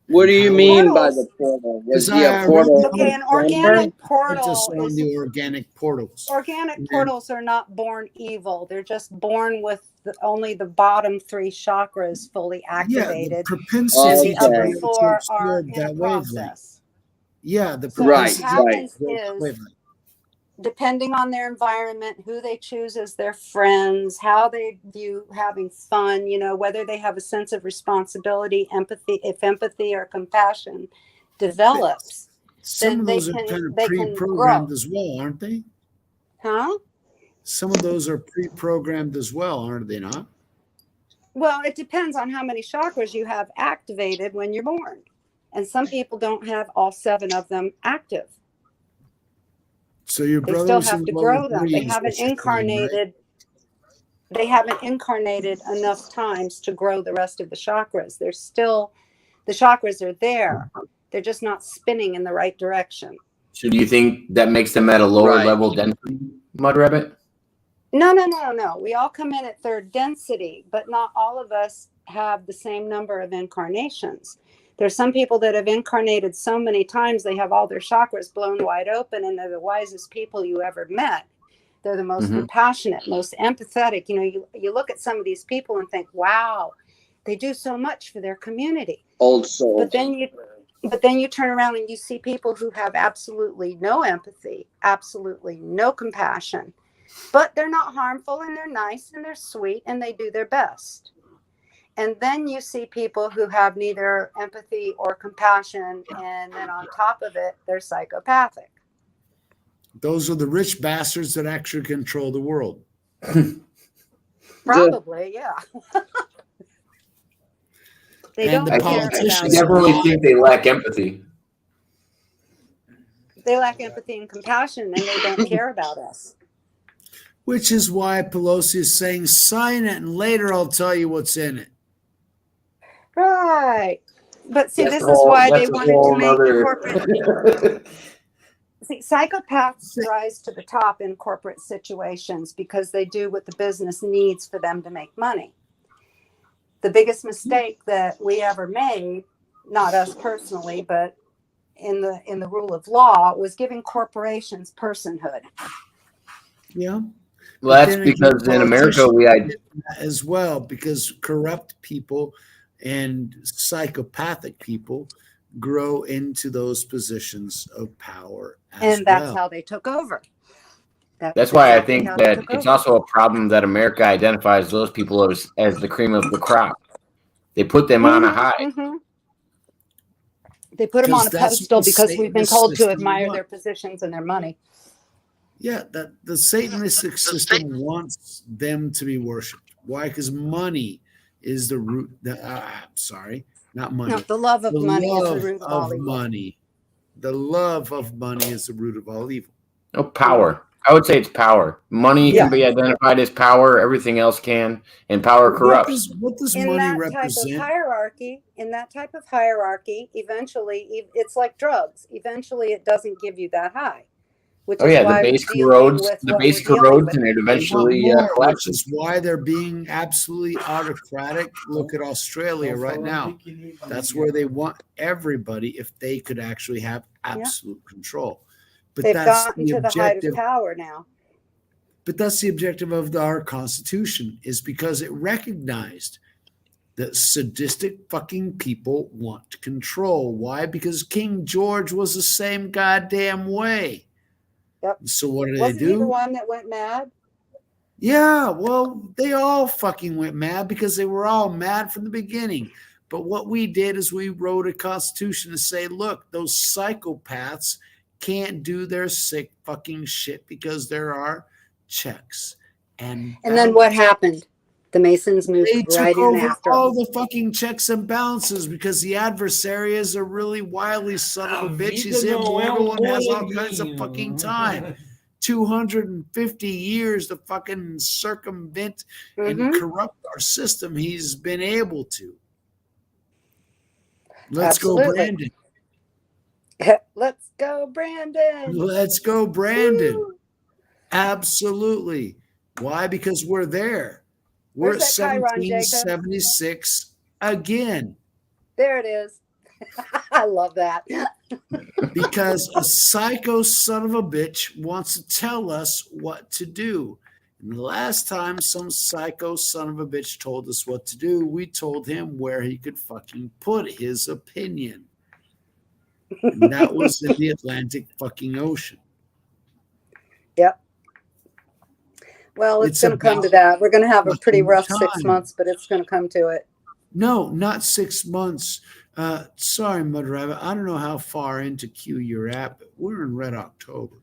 What do you mean by the portal? Was he a portal? Okay, an organic portal is the organic portals. Organic portals are not born evil. They're just born with only the bottom 3 chakras fully activated. Yeah, the propensity the other 4 are in a process. Yeah, the propensity. So what happens is, depending on their environment, who they choose as their friends, how they view having fun, whether they have a sense of responsibility, empathy, if empathy or compassion develops, some of those are kind of pre-programmed as well, aren't they? Huh? Some of those are pre-programmed as well, aren't they not? Well, it depends on how many chakras you have activated when you're born. And some people don't have all 7 of them active. So your they still have to grow them. They haven't incarnated. Right? They haven't incarnated enough times to grow the rest of the chakras. They're still, the chakras are there. They're just not spinning in the right direction. So do you think that makes them at a lower level density, Mud Rabbit? No. We all come in at 3rd density, but not all of us have the same number of incarnations. There's some people that have incarnated so many times, they have all their chakras blown wide open, and they're the wisest people you ever met. They're the most compassionate, most empathetic. You look at some of these people and think, wow, they do so much for their community. Old soul. But then you turn around and you see people who have absolutely no empathy, absolutely no compassion, but they're not harmful, and they're nice, and they're sweet, and they do their best. And then you see people who have neither empathy or compassion, and then on top of it, they're psychopathic. Those are the rich bastards that actually control the world. Probably, yeah. They don't care about us. I definitely think they lack empathy. They lack empathy and compassion, and they don't care about us. Which is why Pelosi is saying, sign it, and later I'll tell you what's in it. Right. But see, this is why they wanted to make the corporate... See, psychopaths rise to the top in corporate situations because they do what the business needs for them to make money. The biggest mistake that we ever made, not us personally, but in the rule of law was giving corporations personhood. Yeah. Well, that's because in America we had as well, because corrupt people and psychopathic people grow into those positions of power and that's how they took over. That's why I think that it's also a problem that America identifies those people as the cream of the crop. They put them on a high. Mm-hmm. They put them on a pedestal because we've been told to admire their positions and their money. Yeah, that the Satanistic system wants them to be worshipped. Why? Because money is the root. Not money. No, the love of money is the root of all evil. Money. The love of money is the root of all evil. No, power. I would say it's power. Money can be identified as power. Everything else can, and power corrupts. What does money represent? In that type of hierarchy, eventually, it's like drugs. Eventually, it doesn't give you that high. Which is why the base corrodes. The base corrodes, and it eventually collapses. Which is why they're being absolutely autocratic. Look at Australia right now. That's where they want everybody if they could actually have absolute control. But they've that's gotten to the height of power now. But that's the objective of our Constitution, is because it recognized that sadistic fucking people want control. Why? Because King George was the same goddamn way. Yep. So what did Wasn't they do? He the one that went mad? Yeah, well, they all fucking went mad because they were all mad from the beginning. But what we did is we wrote a constitution to say, look, those psychopaths can't do their sick fucking shit because there are checks. And then what happened? The Masons moved right in after all the fucking checks and balances because the adversary is a really wily son of a bitch. He's immortal and has all kinds of fucking time. 250 years to fucking circumvent and corrupt our system. He's been able to. Let's go, Brandon. Let's go, Brandon. Let's go, Brandon. Woo. Absolutely. Why? Because we're there. We're at 1776 again. There it is. I love that. Because a psycho son of a bitch wants to tell us what to do. And the last time some psycho son of a bitch told us what to do, we told him where he could fucking put his opinion. And that was in the Atlantic fucking Ocean. Yep. Well, it's going to come to that. We're going to have a pretty rough 6 months, but it's going to come to it. No, not 6 months. Sorry, Mud Rabbit. I don't know how far into Q you're at, but we're in Red October.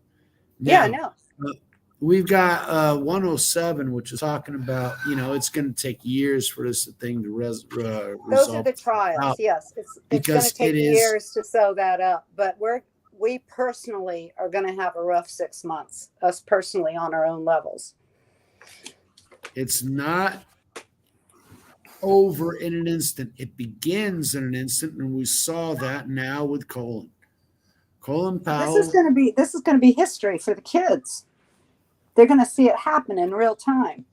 Now, yeah, I know. We've got 107, which is talking about, it's going to take years for this thing to resolve. Those are the trials, yes. It's going to take years to sew that up, but we personally are going to have a rough 6 months, us personally on our own levels. It's not over in an instant. It begins in an instant, and we saw that now with Colin Powell. This is going to be history for the kids. They're going to see it happen in real time.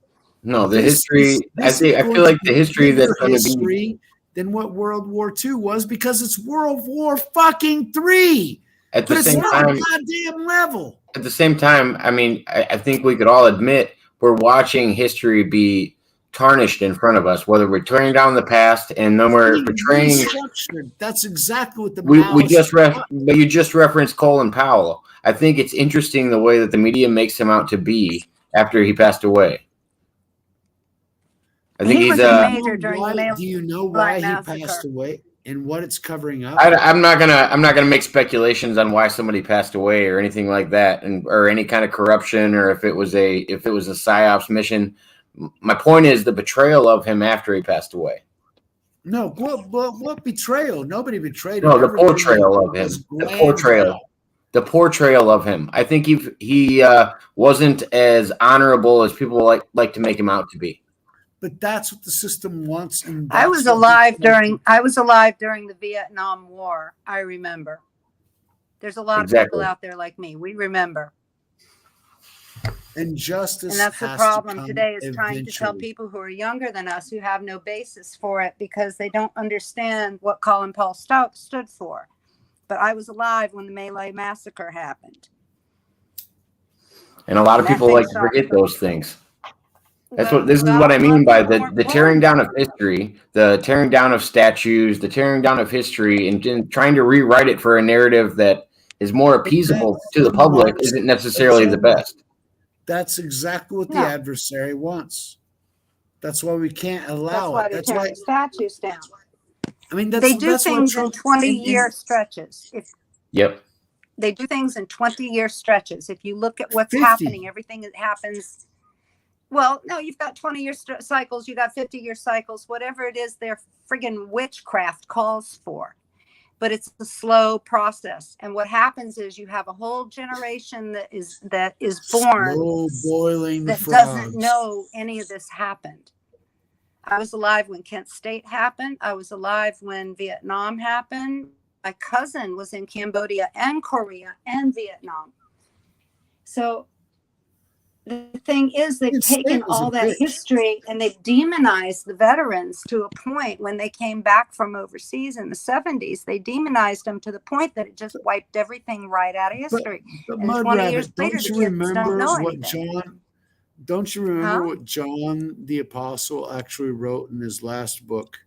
No, the history. I feel like the history that's going to be than what World War II was, because it's World War fucking III. At the same time, goddamn level. At the same time, I mean, I think we could all admit we're watching history be tarnished in front of us, whether we're tearing down the past and then we're portraying. That's exactly what but you just referenced Colin Powell. I think it's interesting the way that the media makes him out to be after he passed away. I think he's do you know why he passed away and what it's covering up? I'm not gonna make speculations on why somebody passed away or anything like that, or any kind of corruption, or if it was a psyops mission. My point is the betrayal of him after he passed away. No, what betrayal? Nobody betrayed him. No, the portrayal of him. The portrayal of him. I think he wasn't as honorable as people like to make him out to be. But that's what the system wants. And I was alive during the Vietnam War. I remember. There's a lot of people out there like me. We remember. And justice. And that's the problem today, is trying to tell people who are younger than us, who have no basis for it, because they don't understand what Colin Powell stood for. but I was alive when the Malay massacre happened. And a lot of people like to forget those things. This is what I mean by the tearing down of history, the tearing down of statues, the tearing down of history, and trying to rewrite it for a narrative that is more appeasable to the public isn't necessarily the best. That's exactly what the adversary wants. That's why we can't allow it. That's why they tear statues down. I mean, they do things in 20-year stretches. Yep. They do things in 20-year stretches. If you look at what's happening, everything that happens. Well, no, you've got 20-year cycles. You got 50-year cycles. Whatever it is, their friggin' witchcraft calls for. But it's a slow process. And what happens is you have a whole generation that is born that doesn't know any of this happened. I was alive when Kent State happened. I was alive when Vietnam happened. My cousin was in Cambodia and Korea and Vietnam. So the thing is, they've taken all that history and they've demonized the veterans to a point. When they came back from overseas in the 70s, they demonized them to the point that it just wiped everything right out of history. But and 20 years later, the kids don't know anything. Don't you remember what John the Apostle actually wrote in his last book?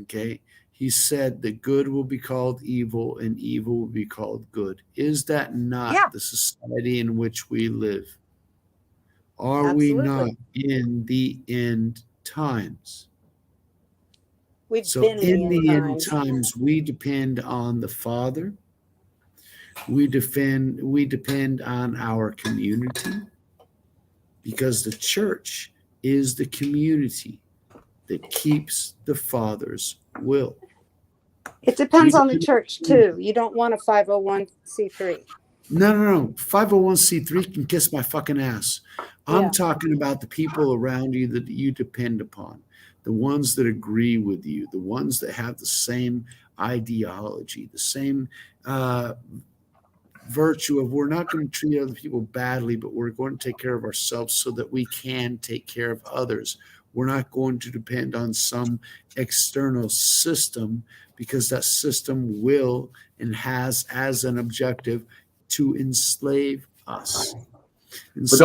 Okay. He said that good will be called evil and evil will be called good. Is that not the society in which we live? Are we not in the end times? So in the end times, we depend on the Father. We depend on our community, because the church is the community that keeps the Father's will. It depends on the church too. You don't want a 501c3. No. 501c3 can kiss my fucking ass. I'm talking about the people around you that you depend upon, the ones that agree with you, the ones that have the same ideology, the same virtue of, we're not going to treat other people badly, but we're going to take care of ourselves so that we can take care of others. We're not going to depend on some external system, because that system will and has as an objective to enslave us. But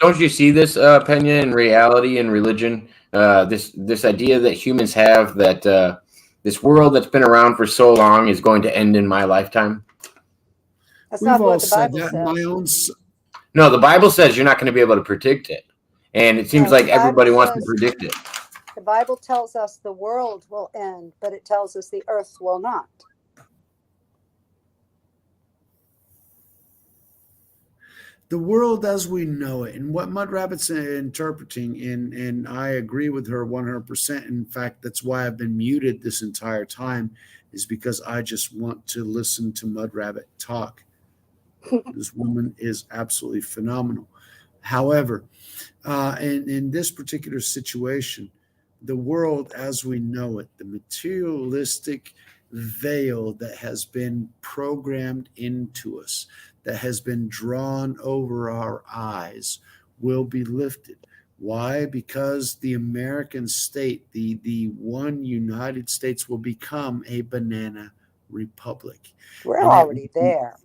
don't you see this, Pena, in reality and religion? This idea that humans have that this world that's been around for so long is going to end in my lifetime. That's not what the Bible says. No, the Bible says you're not going to be able to predict it, and it seems like everybody wants to predict it. The Bible tells us the world will end, but it tells us the earth will not. The world as we know it, and what Mud Rabbit's interpreting, and I agree with her 100%. In fact, that's why I've been muted this entire time, is because I just want to listen to Mud Rabbit talk. This woman is absolutely phenomenal. However, in this particular situation, the world as we know it, the materialistic veil that has been programmed into us, that has been drawn over our eyes, will be lifted. Why? Because the American state, the one United States, will become a banana republic. We're already there.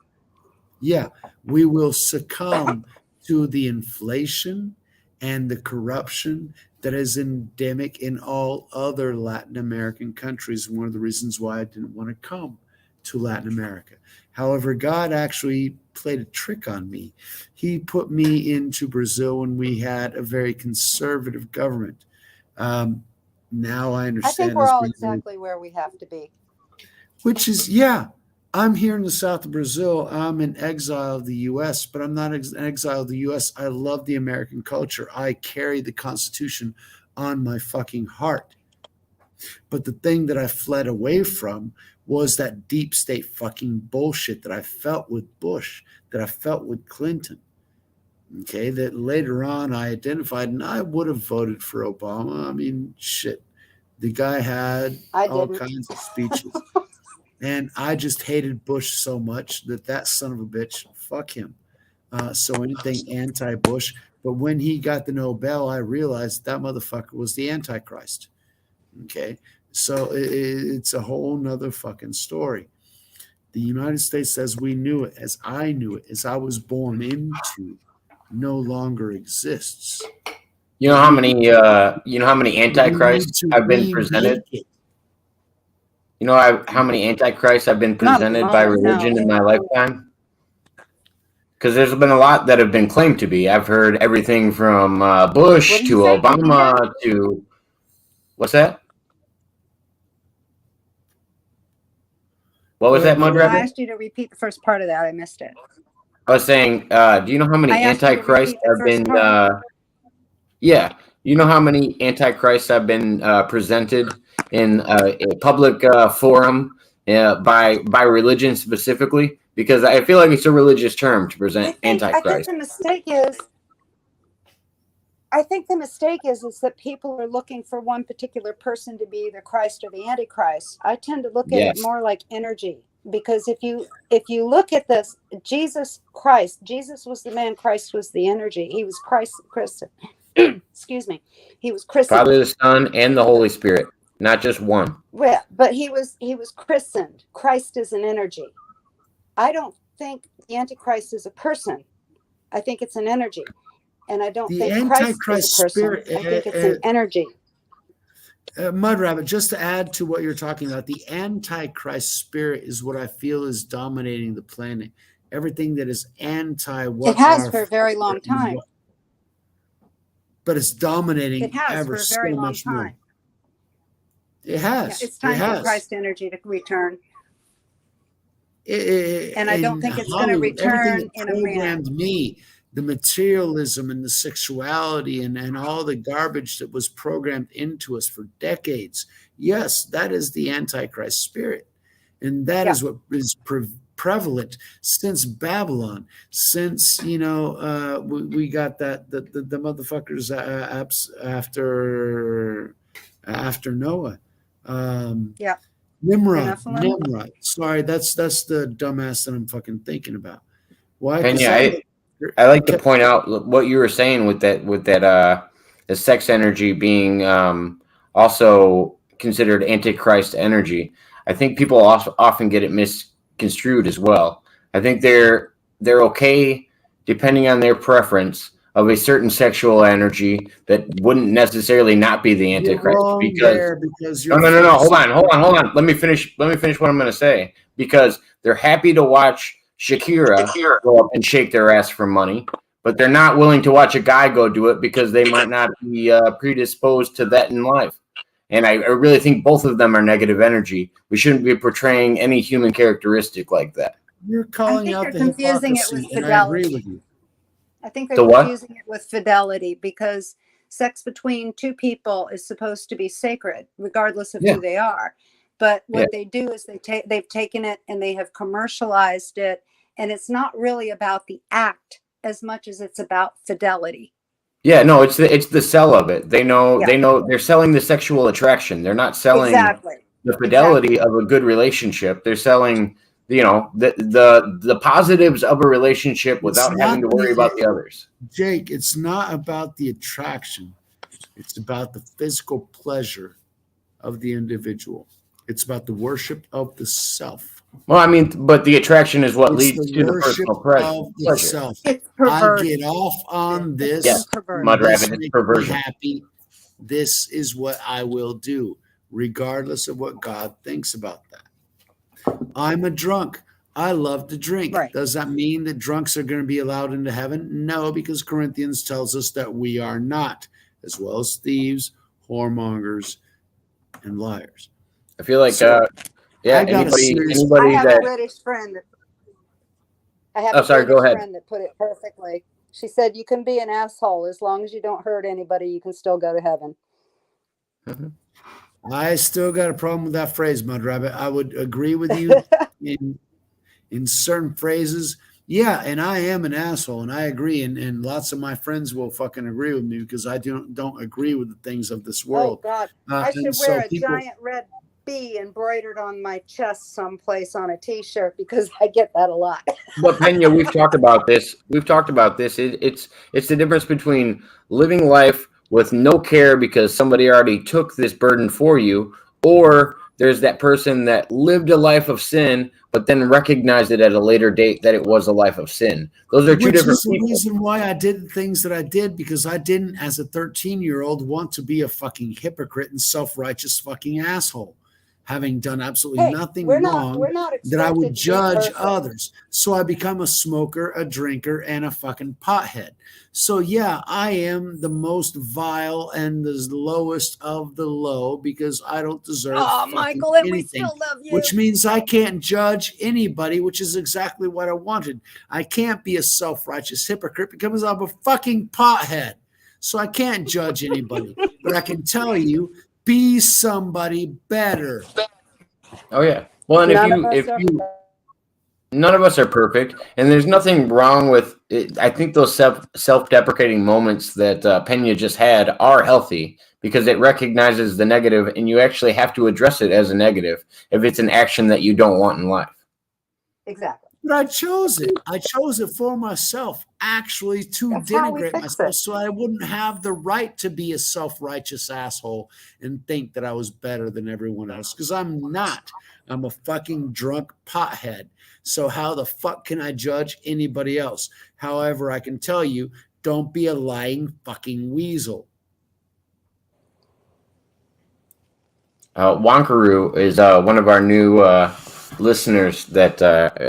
Yeah, we will succumb to the inflation and the corruption that is endemic in all other Latin American countries. One of the reasons why I didn't want to come to Latin America. However, God actually played a trick on me. He put me into Brazil when we had a very conservative government. Now I understand. I think we're all exactly where we have to be. Which is, I'm here in the south of Brazil. I'm in exile of the U.S., but I'm not in exile of the U.S. I love the American culture. I carry the Constitution on my fucking heart. But the thing that I fled away from was that deep state fucking bullshit that I felt with Bush, that I felt with Clinton. Okay, that later on I identified, and I would have voted for Obama. I mean, shit. The guy had all kinds of speeches. And I just hated Bush so much that son of a bitch, fuck him. So anything anti-Bush. But when he got the Nobel, I realized that motherfucker was the Antichrist. Okay. So it's a whole nother fucking story. The United States as we knew it, as I knew it, as I was born into, no longer exists. You know how many antichrists have been presented? You know how many antichrists have been presented by religion in my lifetime? Because there's been a lot that have been claimed to be. I've heard everything from Bush to Obama to what's that? What was that, Mudrabbit? I asked you to repeat the first part of that. I missed it. I was saying, do you know how many antichrists have been? Yeah, you know how many antichrists have been presented in a public forum by religion specifically? Because I feel like it's a religious term to present antichrist. I think the mistake is that people are looking for one particular person to be either Christ or the Antichrist. I tend to look at it more like energy, because if you look at this, Jesus was the man, Christ was the energy. He was Christ. Excuse me. He was christened. Father, the Son, and the Holy Spirit, not just one. Well, but he was christened. Christ is an energy. I don't think the Antichrist is a person. I think it's an energy. And I don't think Christ is a person. Spirit, I think it's an energy. Mudrabbit, just to add to what you're talking about, the Antichrist spirit is what I feel is dominating the planet. Everything that is it has for a very long time. But it's dominating it has ever for a very so long much time. more. It has. Yeah, it's time for Christ energy to return. And I don't think it's going to return in a man. The materialism and the sexuality and all the garbage that was programmed into us for decades. Yes, that is the Antichrist spirit. And that is what is prevalent since Babylon, since, we got the motherfuckers after Noah. Nimrod. Sorry, that's the dumbass that I'm fucking thinking about. Why? And I like to point out what you were saying with that the sex energy being also considered Antichrist energy. I think people often get it misconstrued as well. I think they're okay depending on their preference of a certain sexual energy that wouldn't necessarily not be the Antichrist. Because no. Hold on. Let me finish what I'm going to say. Because they're happy to watch Shakira go up and shake their ass for money, but they're not willing to watch a guy go do it because they might not be predisposed to that in life. And I really think both of them are negative energy. We shouldn't be portraying any human characteristic like that. You're calling out the confusing it with fidelity. I agree with you. I think they're confusing it with fidelity, because sex between two people is supposed to be sacred, regardless of who they are. But what they do is they've taken it and they have commercialized it, and it's not really about the act as much as it's about fidelity. Yeah, no, it's the sell of it. They know they're selling the sexual attraction. They're not selling the fidelity of a good relationship. They're selling, the positives of a relationship without having to worry about the others. Jake, it's not about the attraction. It's about the physical pleasure of the individual. It's about the worship of the self. Well, I mean, but the attraction is what leads to the personal pleasure. It's perverse. I get off on this. Yeah. Mudrabbit, it's perversion. Happy. This is what I will do, regardless of what God thinks about that. I'm a drunk. I love to drink. Right. Does that mean that drunks are going to be allowed into heaven? No, because Corinthians tells us that we are not, as well as thieves, whoremongers, and liars. I feel like, anybody I have a British friend. I have a British friend that put it perfectly. She said, "You can be an asshole as long as you don't hurt anybody. You can still go to heaven." Mm-hmm. I still got a problem with that phrase, Mudrabbit. I would agree with you in certain phrases. Yeah, and I am an asshole, and I agree, and lots of my friends will fucking agree with me because I don't agree with the things of this world. Oh God, I should wear a giant red B embroidered on my chest someplace on a T-shirt, because I get that a lot. But Pena, we've talked about this. It's the difference between living life with no care because somebody already took this burden for you, or there's that person that lived a life of sin, but then recognized it at a later date that it was a life of sin. Those are two different people. Which is the reason why I did things that I did, because I didn't, as a 13-year-old, want to be a fucking hypocrite and self-righteous fucking asshole, having done absolutely nothing wrong, that I would judge others. So I become a smoker, a drinker, and a fucking pothead. So yeah, I am the most vile and the lowest of the low, because I don't deserve Michael, and anything, we still love you. which means I can't judge anybody, which is exactly what I wanted. I can't be a self-righteous hypocrite because I'm a fucking pothead. So I can't judge anybody, but I can tell you, be somebody better. Oh yeah. Well, and if you none of us are perfect, and there's nothing wrong with it. I think those self-deprecating moments that Pena just had are healthy, because it recognizes the negative, and you actually have to address it as a negative if it's an action that you don't want in life. Exactly. But I chose it. I chose it for myself, actually, to denigrate myself, so I wouldn't have the right to be a self-righteous asshole and think that I was better than everyone else, because I'm not. I'm a fucking drunk pothead. So how the fuck can I judge anybody else? However, I can tell you, don't be a lying fucking weasel. Wankaroo is one of our new listeners that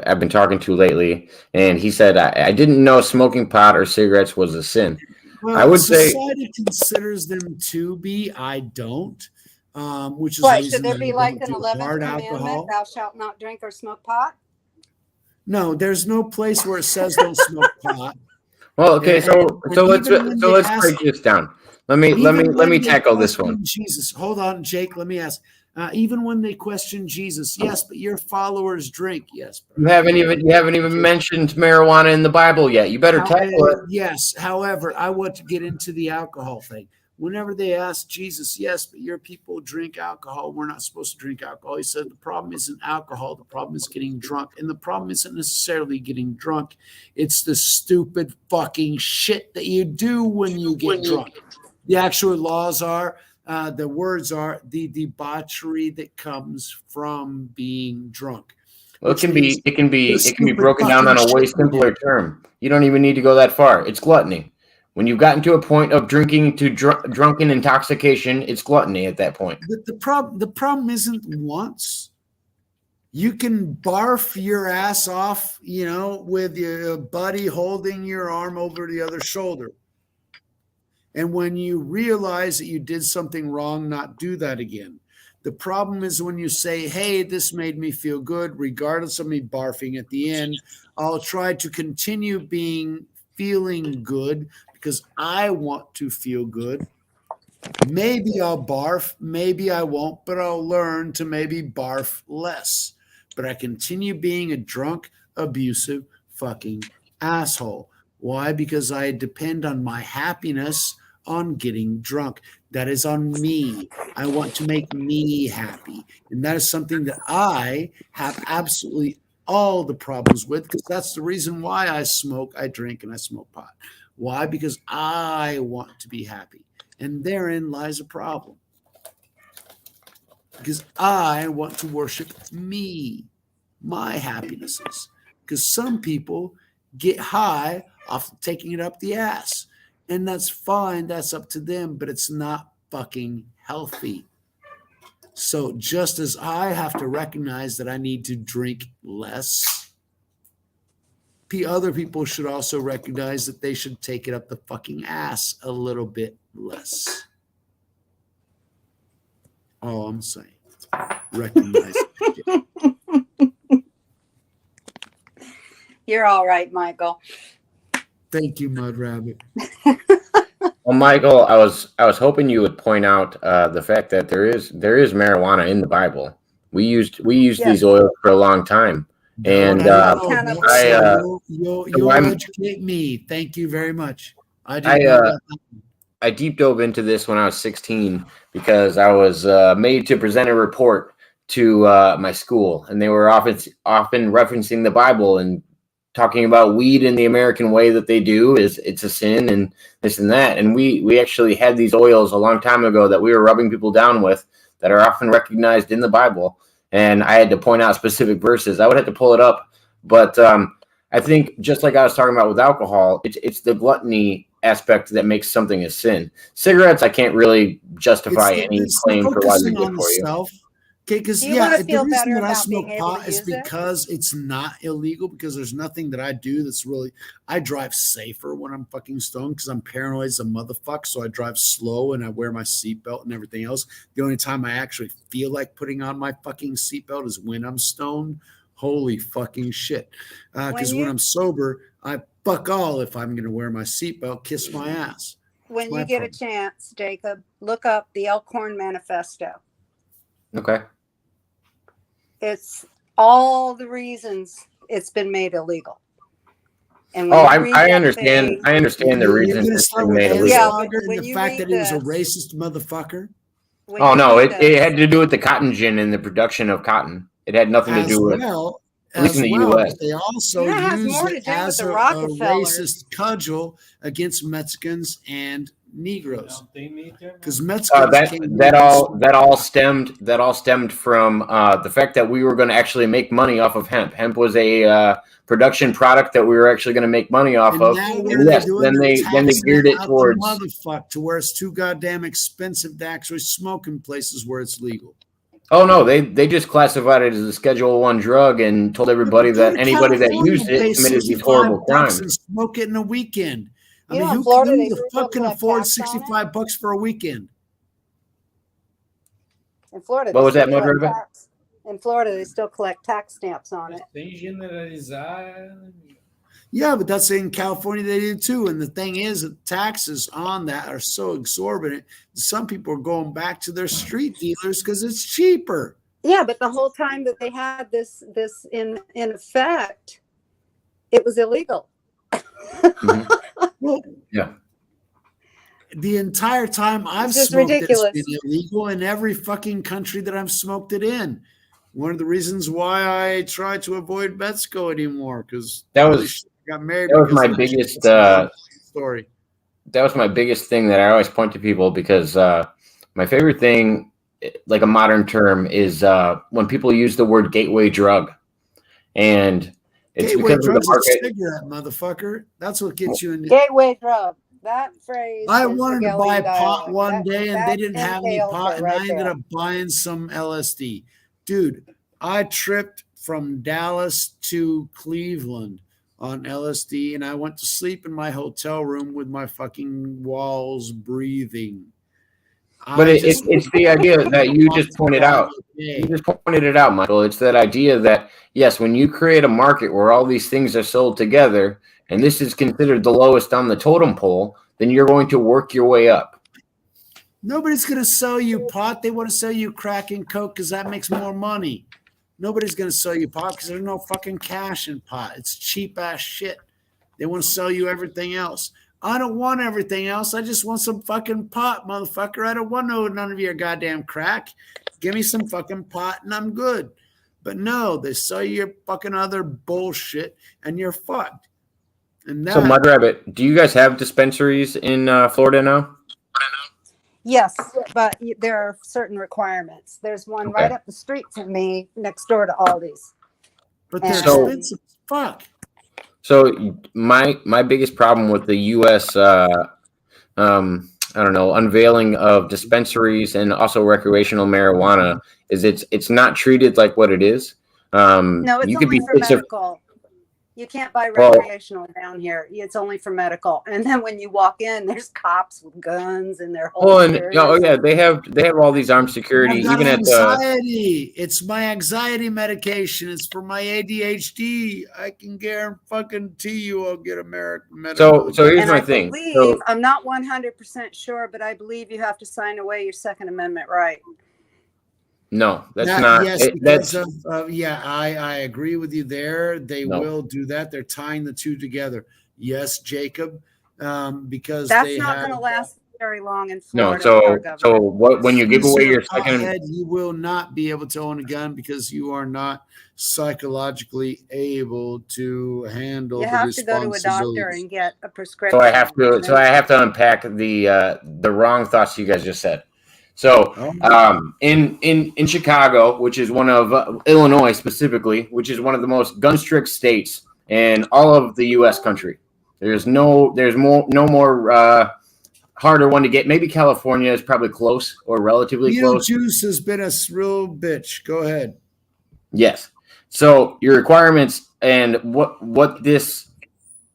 I've been talking to lately, and he said, I didn't know smoking pot or cigarettes was a sin. Well, I would say society considers them to be. I don't. Which is Why, the should there be like an 11th hard commandment, alcohol. thou shalt not drink or smoke pot? No, there's no place where it says don't smoke pot. Well, okay, so let's break this down. Let me tackle this one. Jesus, hold on, Jake. Let me ask. Even when they question Jesus, yes, but your followers drink. Yes, you haven't even mentioned marijuana in the Bible yet. You better tackle it. Yes. However, I want to get into the alcohol thing. Whenever they ask Jesus, yes, but your people drink alcohol, we're not supposed to drink alcohol. He said the problem isn't alcohol, the problem is getting drunk. And the problem isn't necessarily getting drunk. It's the stupid fucking shit that you do when you get drunk. The actual laws are, the words are the debauchery that comes from being drunk. Well, it can be broken down on a way simpler term. You don't even need to go that far. It's gluttony. When you've gotten to a point of drinking to drunken intoxication, it's gluttony at that point. But the problem isn't once. You can barf your ass off, with your buddy holding your arm over the other shoulder. And when you realize that you did something wrong, not do that again. The problem is when you say, hey, this made me feel good, regardless of me barfing at the end, I'll try to continue feeling good because I want to feel good. Maybe I'll barf, maybe I won't, but I'll learn to maybe barf less. But I continue being a drunk, abusive fucking asshole. Why? Because I depend on my happiness on getting drunk. That is on me. I want to make me happy. And that is something that I have absolutely all the problems with, because that's the reason why I smoke, I drink, and I smoke pot. Why? Because I want to be happy. And therein lies a problem. Because I want to worship me, my happinesses. Because some people get high off taking it up the ass. And that's fine. That's up to them. But it's not fucking healthy. So just as I have to recognize that I need to drink less, other people should also recognize that they should take it up the fucking ass a little bit less. All I'm saying. Recognize it. You're all right, Michael. Thank you, Mud Rabbit. Well, Michael, I was hoping you would point out the fact that there is marijuana in the Bible. We used these oils for a long time. And you'll educate me. Thank you very much. I deep dove into this when I was 16 because I was made to present a report to my school, and they were often referencing the Bible and talking about weed in the American way that they do is it's a sin and this and that. And we actually had these oils a long time ago that we were rubbing people down with that are often recognized in the Bible, and I had to point out specific verses. I would have to pull it up, but I think just like I was talking about with alcohol, it's the gluttony aspect that makes something a sin. Cigarettes, I can't really justify any claim for why they're good for you. Okay, because the reason that I smoke pot is because it's not illegal, because there's nothing that I do that's really, I drive safer when I'm fucking stoned because I'm paranoid as a motherfucker, so I drive slow and I wear my seatbelt and everything else. The only time I actually feel like putting on my fucking seatbelt is when I'm stoned. Holy fucking shit. Because when I'm sober, I fuck all if I'm going to wear my seatbelt, kiss my ass. When you get a chance, Jacob, look up the Elkhorn Manifesto. Okay. It's all the reasons it's been made illegal. And I understand. I understand the reason it's been made illegal. Yeah, and the fact that he was a racist motherfucker. Oh no, it had to do with the cotton gin and the production of cotton. It had nothing to do with, at least in the U.S. They also used it as a racist cudgel against Mexicans and Negroes, because Mexicans that all stemmed from the fact that we were going to actually make money off of hemp. Hemp was a production product that we were actually going to make money off of. Yes, then they geared it towards motherfucker to where it's too goddamn expensive to actually smoke in places where it's legal. Oh no, they just classified it as a Schedule 1 drug and told everybody that anybody that used it committed these horrible crimes. And smoke it in a weekend. I mean, who the fuck can afford $65 for a weekend? In Florida, what was that, Mudra? In Florida, they still collect tax stamps on it. Yeah, but that's in California. They do too. And the thing is, the taxes on that are so exorbitant. Some people are going back to their street dealers because it's cheaper. Yeah, but the whole time that they had this in effect, it was illegal. Mm-hmm. Well, yeah. The entire time I've smoked it, it's been illegal in every fucking country that I've smoked it in. One of the reasons why I try to avoid Mexico anymore, because that was got married. That was my biggest story. That was my biggest thing that I always point to people, because my favorite thing, like a modern term, is when people use the word gateway drug, and it's gateway because of the market. Cigarette, motherfucker. That's what gets you in. Gateway drug. That phrase. I wanted to buy pot one day, and they didn't have any pot, and I ended up buying some LSD. Dude, I tripped from Dallas to Cleveland on LSD, and I went to sleep in my hotel room with my fucking walls breathing. But it's the idea that you just pointed out. You just pointed it out, Michael. It's that idea that, yes, when you create a market where all these things are sold together, and this is considered the lowest on the totem pole, then you're going to work your way up. Nobody's going to sell you pot. They want to sell you crack and coke because that makes more money. Nobody's going to sell you pot because there's no fucking cash in pot. It's cheap ass shit. They want to sell you everything else. I don't want everything else. I just want some fucking pot, motherfucker. I don't want none of your goddamn crack. Give me some fucking pot and I'm good. But no, they sell you your fucking other bullshit and you're fucked. And so, Mud Rabbit, do you guys have dispensaries in Florida now? Yes, but there are certain requirements. There's one right up the street from me next door to Aldi's. But they're expensive as fuck. So my biggest problem with the U.S. I don't know, unveiling of dispensaries and also recreational marijuana is it's not treated like what it is. No, it's only for medical. You can't buy recreational down here. It's only for medical. And then when you walk in, there's cops with guns and their whole. They have all these armed security. Even at anxiety. It's my anxiety medication. It's for my ADHD. I can guarantee you I'll get American medical. So here's my thing. I'm not 100% sure, but I believe you have to sign away your Second Amendment right. No, that's not. Yes, I agree with you there. They will do that. They're tying the two together. Yes, Jacob, because that's not going to last very long in Florida. So when you give away your second, you will not be able to own a gun because you are not psychologically able to handle. You have to go to a doctor and get a prescription. So I have to unpack the wrong thoughts you guys just said. So in Chicago, which is one of Illinois specifically, which is one of the most gun strict states in all of the U.S. country, there's no more harder one to get. Maybe California is probably close or relatively close. Beetlejuice has been a real bitch. Go ahead. Yes. So your requirements and what this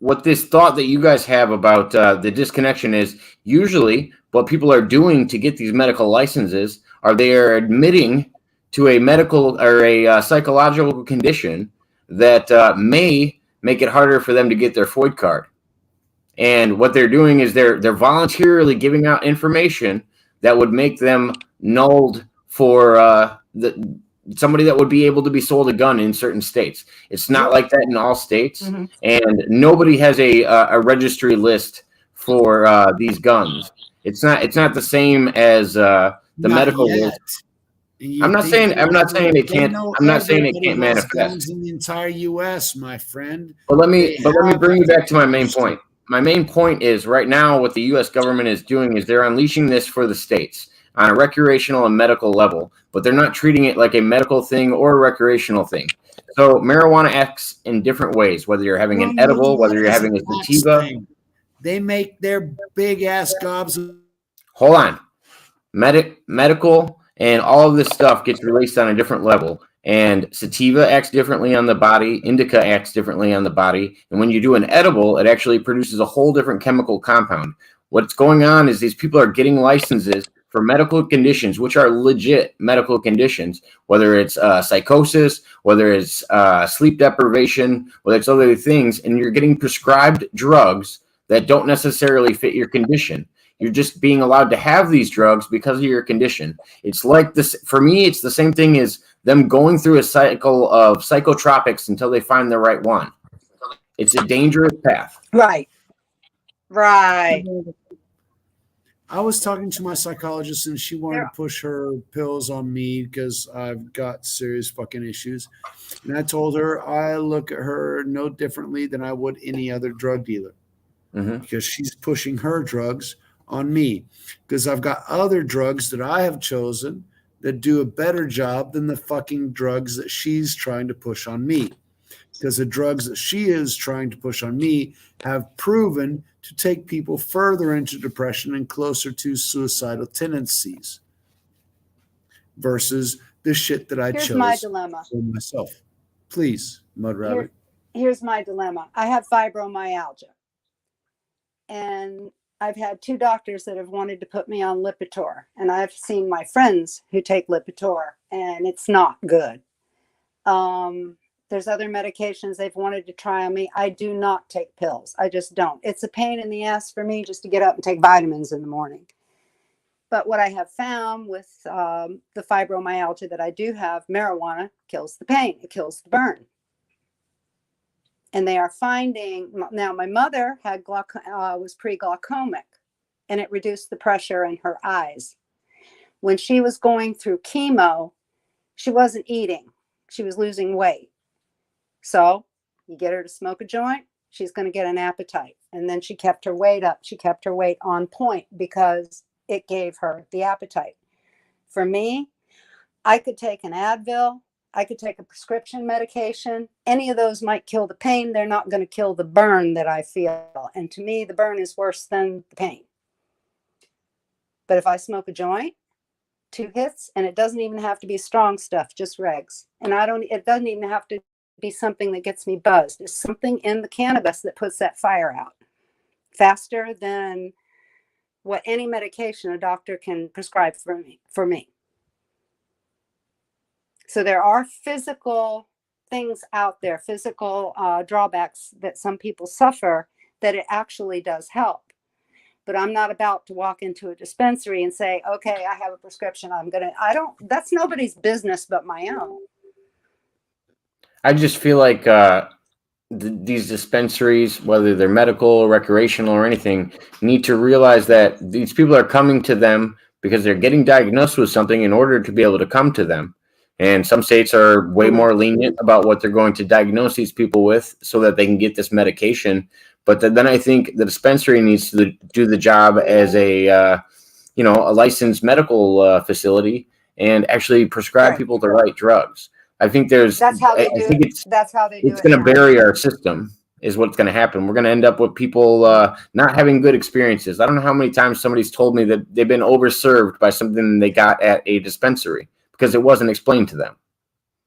thought that you guys have about the disconnection is usually what people are doing to get these medical licenses are they are admitting to a medical or a psychological condition that may make it harder for them to get their FOID card. And what they're doing is they're voluntarily giving out information that would make them nulled for somebody that would be able to be sold a gun in certain states. It's not like that in all states, and nobody has a registry list for these guns. It's not the same as the medical list. I'm not saying it can't. I'm not saying it can't manifest. Guns in the entire U.S., my friend. But let me bring you back to my main point. My main point is right now what the U.S. government is doing is they're unleashing this for the states on a recreational and medical level, but they're not treating it like a medical thing or a recreational thing. So marijuana acts in different ways, whether you're having an edible, whether you're having a sativa. They make their big ass gobs. Hold on. Medical and all of this stuff gets released on a different level. And sativa acts differently on the body. Indica acts differently on the body. And when you do an edible, it actually produces a whole different chemical compound. What's going on is these people are getting licenses for medical conditions, which are legit medical conditions, whether it's psychosis, whether it's sleep deprivation, whether it's other things, and you're getting prescribed drugs that don't necessarily fit your condition. You're just being allowed to have these drugs because of your condition. It's like this, for me, it's the same thing as them going through a cycle of psychotropics until they find the right one. It's a dangerous path. Right. I was talking to my psychologist and she wanted to push her pills on me because I've got serious fucking issues. And I told her I look at her no differently than I would any other drug dealer because she's pushing her drugs on me because I've got other drugs that I have chosen that do a better job than the fucking drugs that she's trying to push on me. Because the drugs that she is trying to push on me have proven to take people further into depression and closer to suicidal tendencies versus the shit that I chose my dilemma for myself. Please, Mud Rabbit. Here's my dilemma. I have fibromyalgia. And I've had 2 doctors that have wanted to put me on Lipitor. And I've seen my friends who take Lipitor, and it's not good. There's other medications they've wanted to try on me. I do not take pills. I just don't. It's a pain in the ass for me just to get up and take vitamins in the morning. But what I have found with the fibromyalgia that I do have, marijuana kills the pain. It kills the burn. And they are finding, now my mother had was pre-glaucomic, and it reduced the pressure in her eyes. When she was going through chemo, she wasn't eating. She was losing weight. So you get her to smoke a joint, she's going to get an appetite. And then she kept her weight up. She kept her weight on point because it gave her the appetite. For me, I could take an Advil. I could take a prescription medication. Any of those might kill the pain. They're not going to kill the burn that I feel. And to me, the burn is worse than the pain. But if I smoke a joint, 2 hits, and it doesn't even have to be strong stuff, just regs. And it doesn't even have to be something that gets me buzzed. It's something in the cannabis that puts that fire out faster than what any medication a doctor can prescribe for me. So there are physical things out there, physical drawbacks that some people suffer that it actually does help. But I'm not about to walk into a dispensary and say, okay, I have a prescription. That's nobody's business but my own. I just feel like these dispensaries, whether they're medical, recreational, or anything, need to realize that these people are coming to them because they're getting diagnosed with something in order to be able to come to them. And some states are way more lenient about what they're going to diagnose these people with so that they can get this medication. But then I think the dispensary needs to do the job as a a licensed medical facility and actually prescribe people the right drugs. I think that's how they do it. That's how they do it. It's going to bury our system is what's going to happen. We're going to end up with people not having good experiences. I don't know how many times somebody's told me that they've been overserved by something they got at a dispensary because it wasn't explained to them.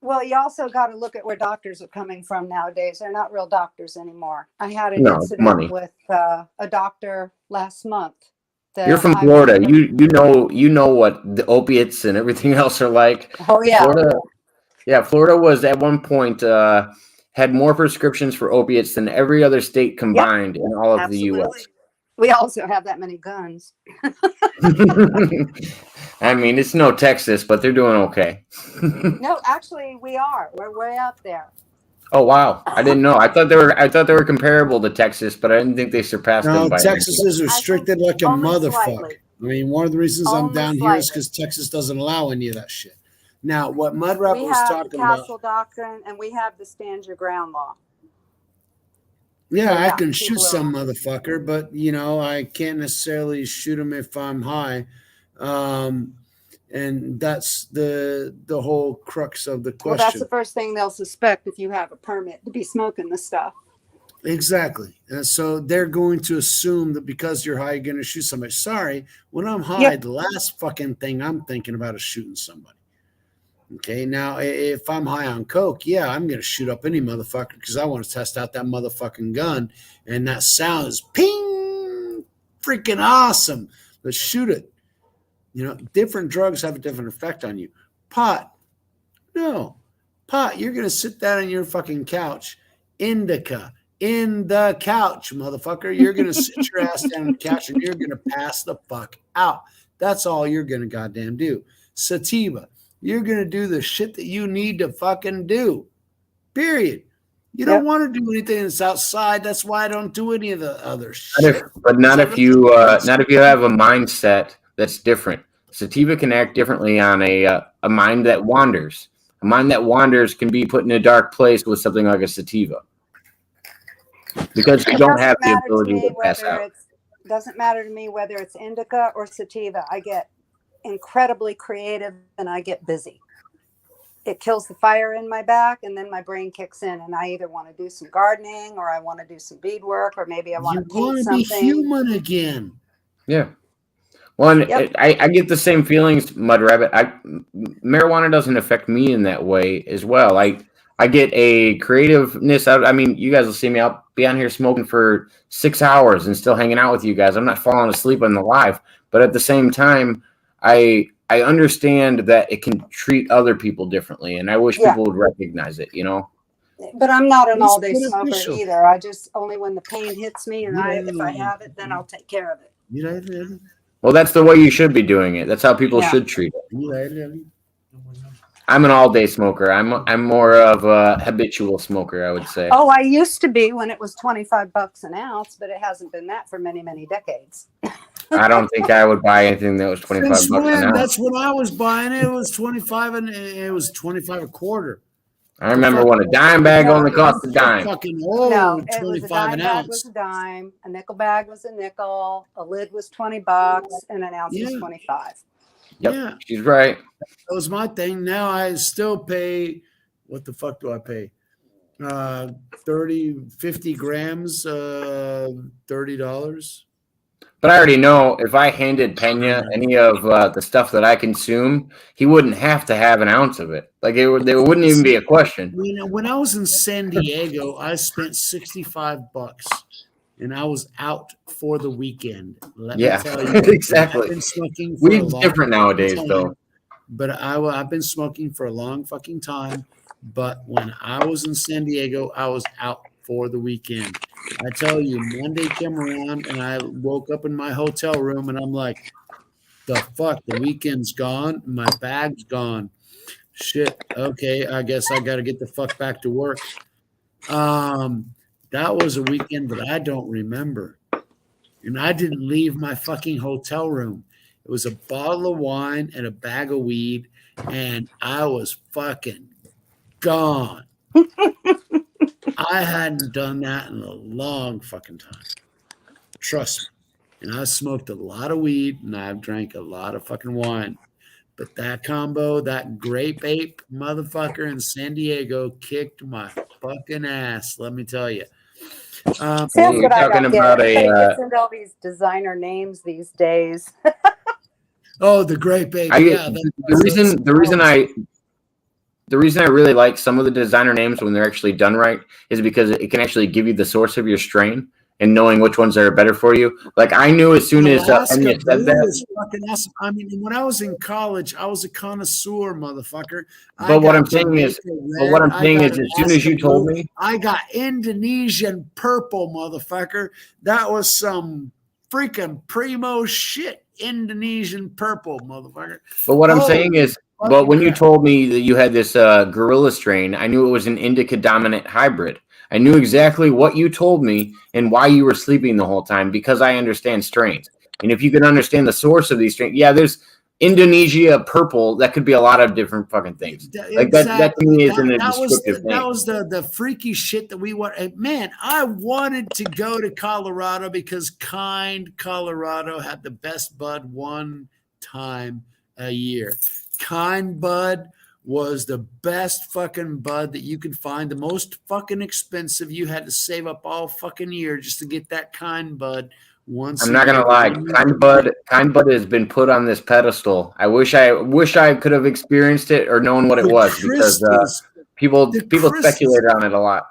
Well, you also got to look at where doctors are coming from nowadays. They're not real doctors anymore. I had an incident with a doctor last month. You're from Florida. You know what the opiates and everything else are like. Oh yeah. Florida was at one point had more prescriptions for opiates than every other state combined in all of the U.S. We also have that many guns. I mean, it's no Texas, but they're doing okay. No, actually, we are. We're way up there. Oh wow! I didn't know. I thought they were comparable to Texas, but I didn't think they surpassed them. No, Texas is restricted like a motherfucker. Slightly. I mean, one of the reasons I'm down here is because Texas doesn't allow any of that shit. Now, what Mud Rapper was talking about. We have the Castle Doctrine, and we have the Stand Your Ground law. Yeah, I can shoot some motherfucker, but I can't necessarily shoot him if I'm high. And that's the whole crux of the question. Well, that's the first thing they'll suspect if you have a permit to be smoking the stuff. Exactly. And so they're going to assume that because you're high, you're going to shoot somebody. Sorry, when I'm high, the last fucking thing I'm thinking about is shooting somebody. Okay, now if I'm high on coke, I'm going to shoot up any motherfucker because I want to test out that motherfucking gun. And that sound is ping, freaking awesome. Let's shoot it. Different drugs have a different effect on you. Pot, no. Pot, you're going to sit down on your fucking couch. Indica, in the couch, motherfucker. You're going to sit your ass down on the couch and you're going to pass the fuck out. That's all you're going to goddamn do. Sativa, you're going to do the shit that you need to fucking do. Period. You don't want to do anything that's outside. That's why I don't do any of the other shit. Not if you have a mindset that's different. Sativa can act differently on a mind that wanders. A mind that wanders can be put in a dark place with something like a sativa. Because you don't have the ability to pass out. It doesn't matter to me whether it's indica or sativa. I get incredibly creative and I get busy. It kills the fire in my back and then my brain kicks in and I either want to do some gardening or I want to do some beadwork or maybe I want to paint something. You want to be human again. Yeah. Well, I get the same feelings, Mud Rabbit. Marijuana doesn't affect me in that way as well. I get a creativeness out. I mean, you guys will see me. I'll be on here smoking for 6 hours and still hanging out with you guys. I'm not falling asleep on the live, but at the same time, I understand that it can treat other people differently, and I wish people would recognize it. But I'm not an all-day smoker either. I just only when the pain hits me, and if I have it, then I'll take care of it. Well, that's the way you should be doing it. That's how people should treat it. I'm an all-day smoker. I'm more of a habitual smoker, I would say. Oh, I used to be when it was $25 an ounce, but it hasn't been that for many, many decades. I don't think I would buy anything that was $25 an ounce. That's when I was buying it. It was 25 and it was 25 a quarter. I remember when a dime bag only cost a dime. Fucking old, no, it 25 was a dime an bag ounce. was a dime, a nickel bag was a nickel, a lid was $20, and an ounce was 25. Yep, yeah, she's right. That was my thing. Now I still pay. What the fuck do I pay? 50 grams, $30. But I already know if I handed Pena any of the stuff that I consume, he wouldn't have to have an ounce of it. Like there wouldn't even be a question. When I was in San Diego, I spent $65, and I was out for the weekend. Let me tell you, exactly. I've been smoking for Weed's different nowadays, though. But I've been smoking for a long fucking time. But when I was in San Diego, I was out for the weekend. I tell you, Monday came around and I woke up in my hotel room and I'm like, the fuck, the weekend's gone. My bag's gone. Shit. Okay. I guess I got to get the fuck back to work. That was a weekend that I don't remember. And I didn't leave my fucking hotel room. It was a bottle of wine and a bag of weed. And I was fucking gone. I hadn't done that in a long fucking time. Trust me. and I smoked a lot of weed, and I've drank a lot of fucking wine. But that combo, that grape ape motherfucker in San Diego kicked my fucking ass, let me tell you. See, that's what I don't get. Everybody gets into all these designer names these days. Oh, the grape ape. The reason I really like some of the designer names when they're actually done right is because it can actually give you the source of your strain and knowing which ones are better for you. Like I knew as soon as Pena said that. Is fucking awesome. I mean, when I was in college, I was a connoisseur, motherfucker. But what I'm saying is, as soon as you told me, I got Indonesian purple, motherfucker. That was some freaking primo shit. Indonesian purple, motherfucker. But what I'm saying is, but when you told me that you had this gorilla strain, I knew it was an indica dominant hybrid. I knew exactly what you told me and why you were sleeping the whole time because I understand strains. And if you can understand the source of these strains, yeah, there's Indonesia purple. That could be a lot of different fucking things. Like that to me isn't a descriptive thing. That was the freaky shit that we want. Man, I wanted to go to Colorado because Kind Colorado had the best bud one time a year. Kind bud was the best fucking bud that you could find, the most fucking expensive. You had to save up all fucking year just to get that Kind bud. I'm not gonna lie, Kind bud has been put on this pedestal. I wish I could have experienced it or known what it was because people speculated on it a lot.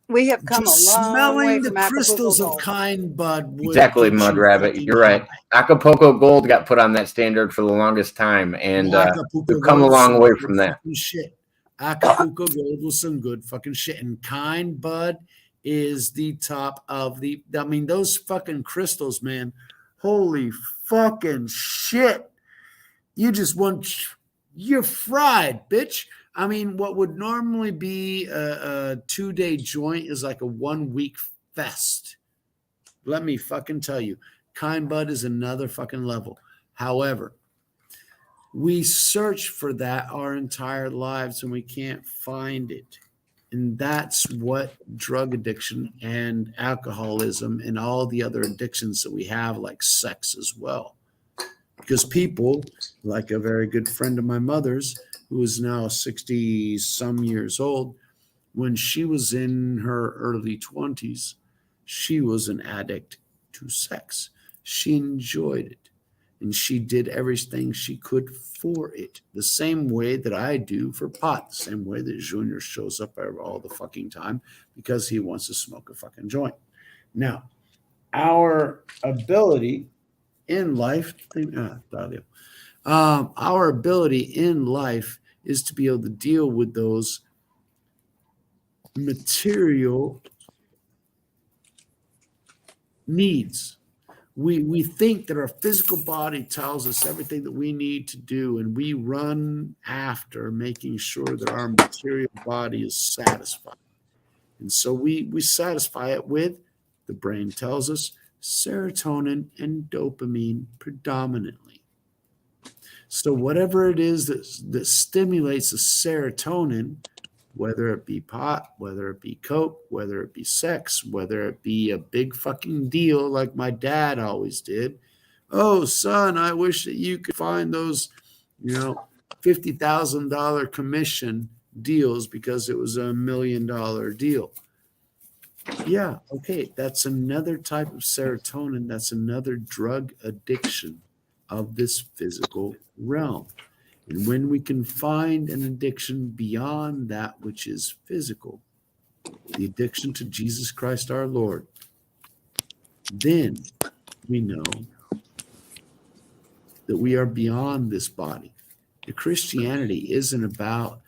We have come just a long way smelling from the crystals Acapulco of Kind bud. Exactly, Mud Rabbit. You're right. Acapulco Gold got put on that standard for the longest time, and we've come a long way from that. Shit. Acapulco Gold was some good fucking shit, and Kind bud is the top of the. I mean, those fucking crystals, man. Holy fucking shit! You just want. You're fried, bitch. I mean, what would normally be a 2-day joint is like a 1-week fest. Let me fucking tell you, Kind bud is another fucking level. However, we search for that our entire lives and we can't find it. And that's what drug addiction and alcoholism and all the other addictions that we have, like sex as well. Because people, like a very good friend of my mother's, who is now 60-some years old, when she was in her early 20s, she was an addict to sex. She enjoyed it, and she did everything she could for it, the same way that I do for pot, the same way that Junior shows up all the fucking time because he wants to smoke a fucking joint. Now, our ability in life, our ability in life is to be able to deal with those material needs. We think that our physical body tells us everything that we need to do, and we run after making sure that our material body is satisfied. And so we satisfy it with, the brain tells us, serotonin and dopamine predominantly. So whatever it is that stimulates the serotonin, whether it be pot, whether it be coke, whether it be sex, whether it be a big fucking deal like my dad always did. Oh, son, I wish that you could find those, $50,000 commission deals because it was $1 million deal. Yeah, okay, that's another type of serotonin. That's another drug addiction of this physical realm. And when we can find an addiction beyond that which is physical, the addiction to Jesus Christ our Lord, then we know that we are beyond this body. The Christianity isn't about,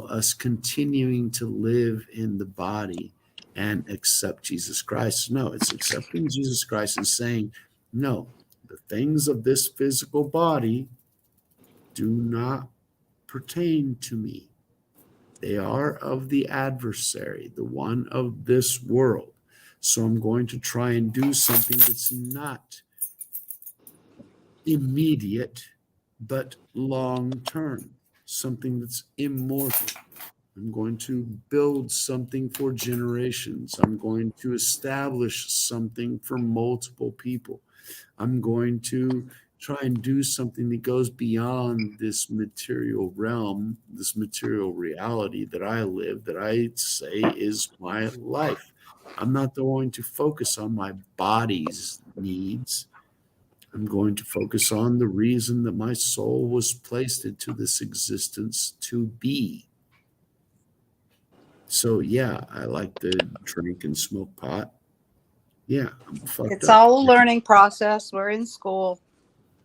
us continuing to live in the body and accept Jesus Christ. No, it's accepting Jesus Christ and saying, no, the things of this physical body do not pertain to me. They are of the adversary, the one of this world. So I'm going to try and do something that's not immediate, but long-term, something that's immortal. I'm going to build something for generations. I'm going to establish something for multiple people. I'm going to try and do something that goes beyond this material realm, this material reality that I live, that I say is my life. I'm not going to focus on my body's needs. I'm going to focus on the reason that my soul was placed into this existence to be. So, yeah, I like to drink and smoke pot. Yeah, I'm fucked It's up. all a learning process. We're in school.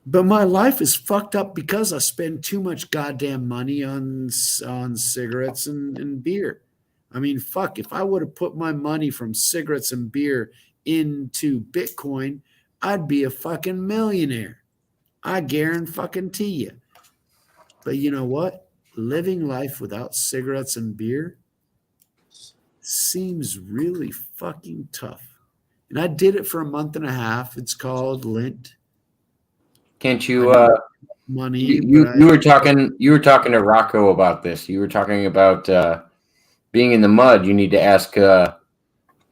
But my life is fucked up because I spend too much goddamn money on cigarettes and beer. I mean, fuck, if I would have put my money from cigarettes and beer into Bitcoin, I'd be a fucking millionaire. I guarantee you. But you know what? Living life without cigarettes and beer seems really fucking tough. And I did it for a month and a half. It's called Lent. Can't you money? You were talking to Rocco about this. You were talking about being in the mud. You need to ask God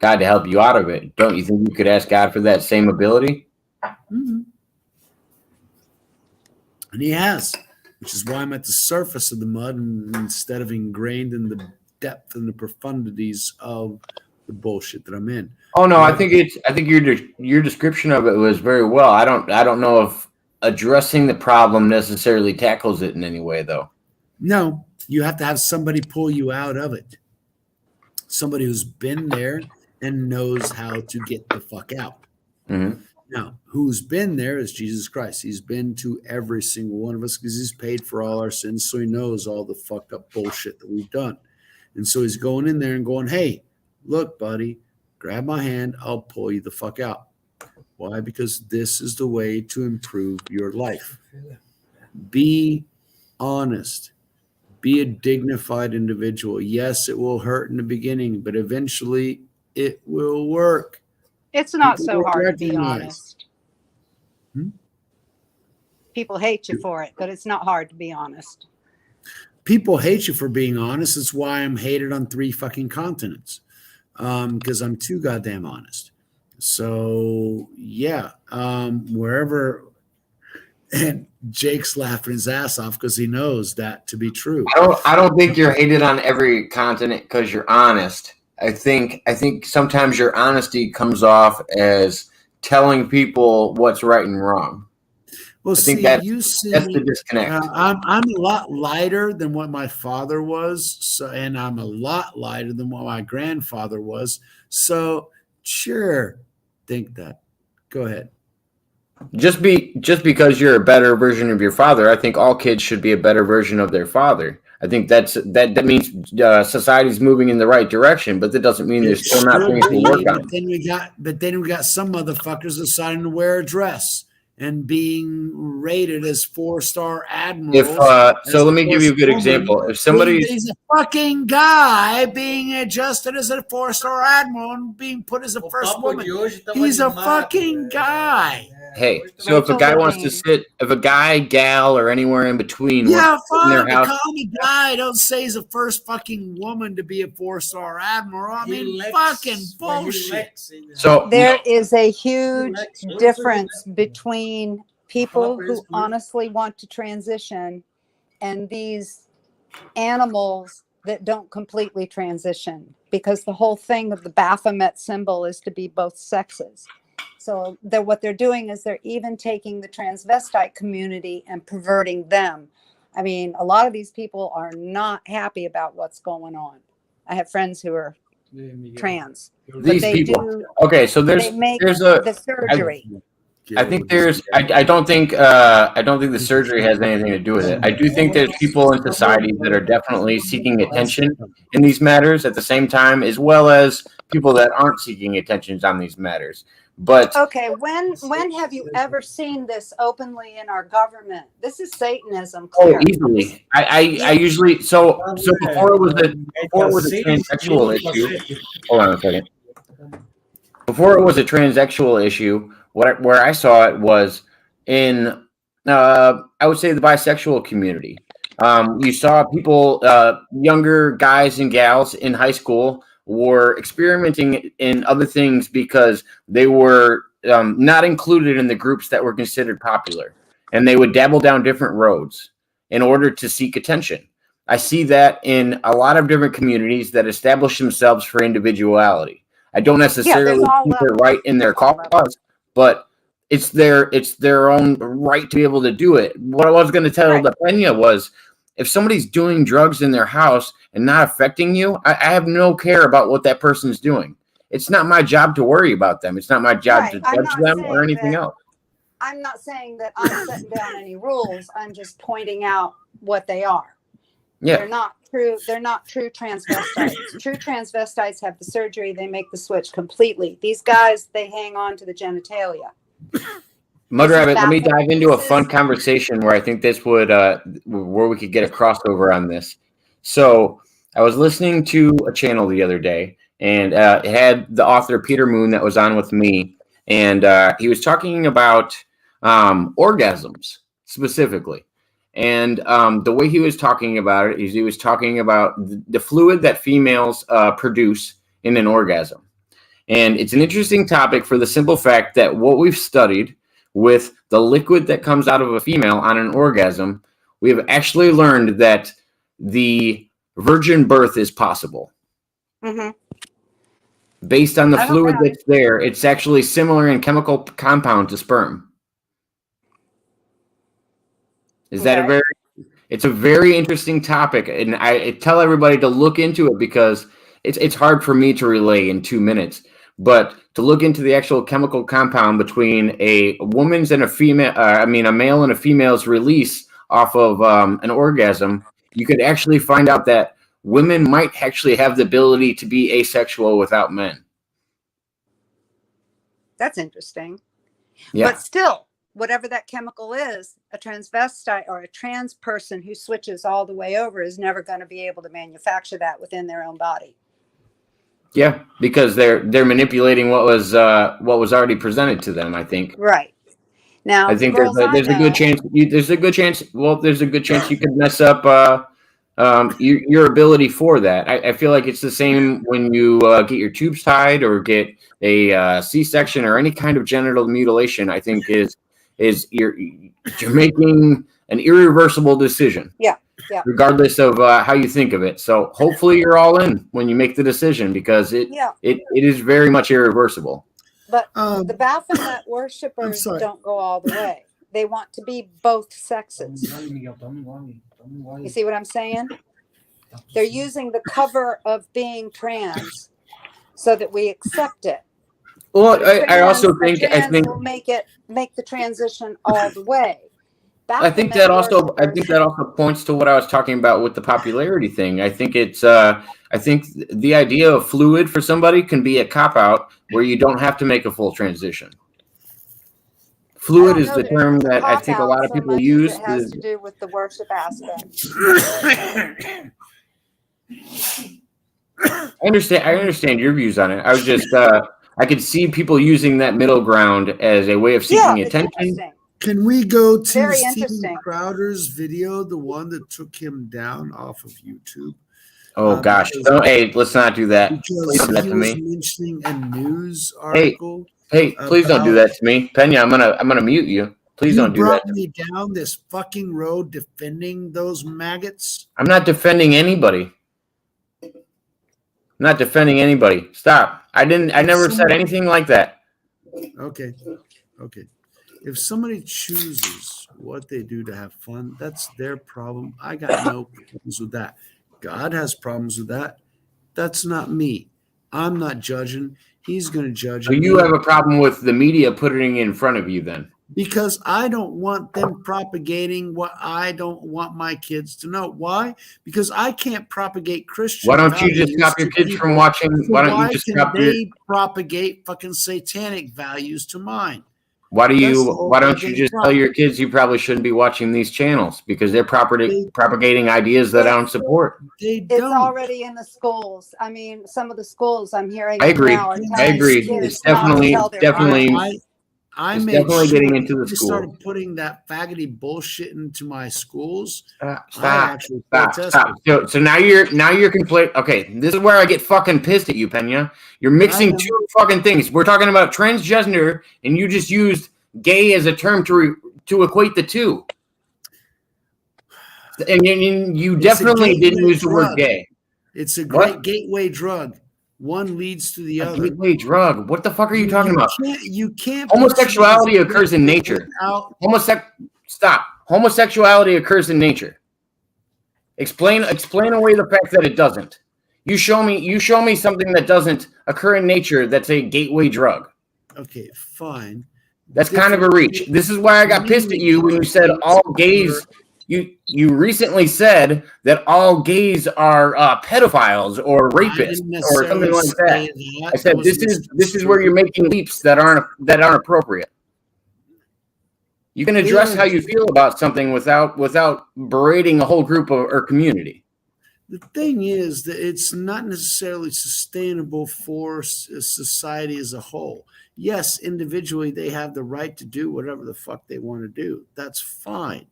to help you out of it. Don't you think you could ask God for that same ability? Mm-hmm. And he has, which is why I'm at the surface of the mud instead of ingrained in the depth and the profundities of the bullshit that I'm in. Oh no, I think your description of it was very well. I don't know if addressing the problem necessarily tackles it in any way, though. No, you have to have somebody pull you out of it. Somebody who's been there and knows how to get the fuck out. Mm-hmm. Now, who's been there is Jesus Christ. He's been to every single one of us because he's paid for all our sins, so he knows all the fucked up bullshit that we've done. And so he's going in there and going, hey, look, buddy, grab my hand. I'll pull you the fuck out. Why? Because this is the way to improve your life. Be honest. Be a dignified individual. Yes, it will hurt in the beginning, but eventually it will work. It's not so hard to be honest. People hate you for it, but it's not hard to be honest. People hate you for being honest. It's why I'm hated on 3 fucking continents, because I'm too goddamn honest. So yeah, wherever, and Jake's laughing his ass off because he knows that to be true. I don't think you're hated on every continent because you're honest. I think sometimes your honesty comes off as telling people what's right and wrong. Well, I think that's the disconnect. I'm a lot lighter than what my father was, and I'm a lot lighter than what my grandfather was. So, sure, think that. Go ahead. Just because you're a better version of your father, I think all kids should be a better version of their father. I think that means society's moving in the right direction, but that doesn't mean there's still not things to work on. But then we got some motherfuckers deciding to wear a dress and being rated as 4-star admirals. So let me give you a good example. If he's a fucking guy being adjusted as a 4-star admiral and being put as a first woman, he's a fucking guy. Hey, so if a guy wants to sit, if a guy, gal, or anywhere in between, yeah, fine. Call me guy. Don't say he's the first fucking woman to be a 4-star admiral. I mean, fucking bullshit. So there is a huge difference between people who honestly want to transition and these animals that don't completely transition, because the whole thing of the Baphomet symbol is to be both sexes. So what they're doing is they're even taking the transvestite community and perverting them. I mean, a lot of these people are not happy about what's going on. I have friends who are trans. These people. Okay, so there's the surgery. I think I don't think the surgery has anything to do with it. I do think there's people in society that are definitely seeking attention in these matters at the same time, as well as people that aren't seeking attention on these matters. But okay, when have you ever seen this openly in our government? This is Satanism. Clear. Oh, easily. I usually so before it was a transsexual issue. Hold on a second. Before it was a transsexual issue, where I saw it was in I would say the bisexual community. You saw people, younger guys and gals in high school were experimenting in other things because they were not included in the groups that were considered popular. And they would dabble down different roads in order to seek attention. I see that in a lot of different communities that establish themselves for individuality. I don't necessarily think they're right in their cause, but it's their own right to be able to do it. What I was going to tell the Pena was, if somebody's doing drugs in their house and not affecting you, I have no care about what that person's doing. It's not my job to worry about them. It's not my job to judge them or anything else. I'm not saying that I'm setting down any rules. I'm just pointing out what they are. Yeah. They're not true transvestites. True transvestites have the surgery. They make the switch completely. These guys, they hang on to the genitalia. Mud Rabbit, let me dive into a fun conversation where I think this would, where we could get a crossover on this. So I was listening to a channel the other day, and it had the author Peter Moon that was on with me, and he was talking about orgasms specifically. And the way he was talking about it is he was talking about the fluid that females produce in an orgasm. And it's an interesting topic for the simple fact that what we've studied with the liquid that comes out of a female on an orgasm, we have actually learned that the virgin birth is possible. Mm-hmm. Based on the fluid that's there, it's actually similar in chemical compound to sperm. Is that it's a very interesting topic, and I tell everybody to look into it because it's hard for me to relay in 2 minutes, but to look into the actual chemical compound between a woman's and a female, a male and a female's release off of an orgasm, you could actually find out that women might actually have the ability to be asexual without men. That's interesting. Yeah. But still, whatever that chemical is, a transvestite or a trans person who switches all the way over is never going to be able to manufacture that within their own body. Yeah, because they're manipulating what was already presented to them, I think. Right. Now, I think there's a good chance. There's a good chance you could mess up your ability for that. I feel like it's the same when you get your tubes tied or get a C-section or any kind of genital mutilation. I think is you're making an irreversible decision. Yeah. Yeah. Regardless of how you think of it. So hopefully you're all in when you make the decision, because it is very much irreversible. But the Baphomet worshippers don't go all the way. They want to be both sexes. You see what I'm saying? They're using the cover of being trans so that we accept it. Well, I also think will make the transition all the way. I think that also points to what I was talking about with the popularity thing. I think I think the idea of fluid for somebody can be a cop-out where you don't have to make a full transition. Fluid is the term that I think a lot of people use. It has to do with the worship aspect. I understand your views on it. I was just I could see people using that middle ground as a way of seeking attention. Can we go to Steven Crowder's video, the one that took him down off of YouTube? Oh gosh! Hey, let's not do that. Please do that to me. Mentioning a news article. Hey, please don't do that to me, Pena. I'm gonna mute you. Please don't do that. You brought me down this fucking road defending those maggots. I'm not defending anybody. I'm not defending anybody. Stop. I never said anything like that. Okay. If somebody chooses what they do to have fun, that's their problem. I got no problems with that. God has problems with that. That's not me. I'm not judging. He's going to judge. So you have a problem with the media putting it in front of you then? Because I don't want them propagating what I don't want my kids to know. Why? Because I can't propagate Christian. Why don't you just stop your kids from watching? Why don't you just stop they propagate fucking satanic values to mine? Why don't you just tell your kids you probably shouldn't be watching these channels because they're propagating ideas that I don't support? It's already in the schools. I mean, some of the schools I'm hearing. I agree. Now I agree. It's definitely. I It's made definitely sure getting into the they school. started putting that faggoty bullshit into my schools. Stop. So now you're complaining. Okay, this is where I get fucking pissed at you, Pena. You're mixing two fucking things. We're talking about transgender, and you just used gay as a term to equate the two. And you definitely didn't use the word gay. It's a great gateway drug. One leads to the other. Gateway drug. What the fuck are you talking about? You can't. Homosexuality occurs in nature. Stop. Homosexuality occurs in nature. Explain away the fact that it doesn't. You show me something that doesn't occur in nature that's a gateway drug. Okay, fine. That's kind of a reach. This is why I got pissed at you when you said all gays. You recently said that all gays are pedophiles or rapists or something like that. I said this is where you're making leaps that aren't appropriate. You can address how you feel about something without berating a whole group or community. The thing is that it's not necessarily sustainable for society as a whole. Yes, individually, they have the right to do whatever the fuck they want to do. That's fine.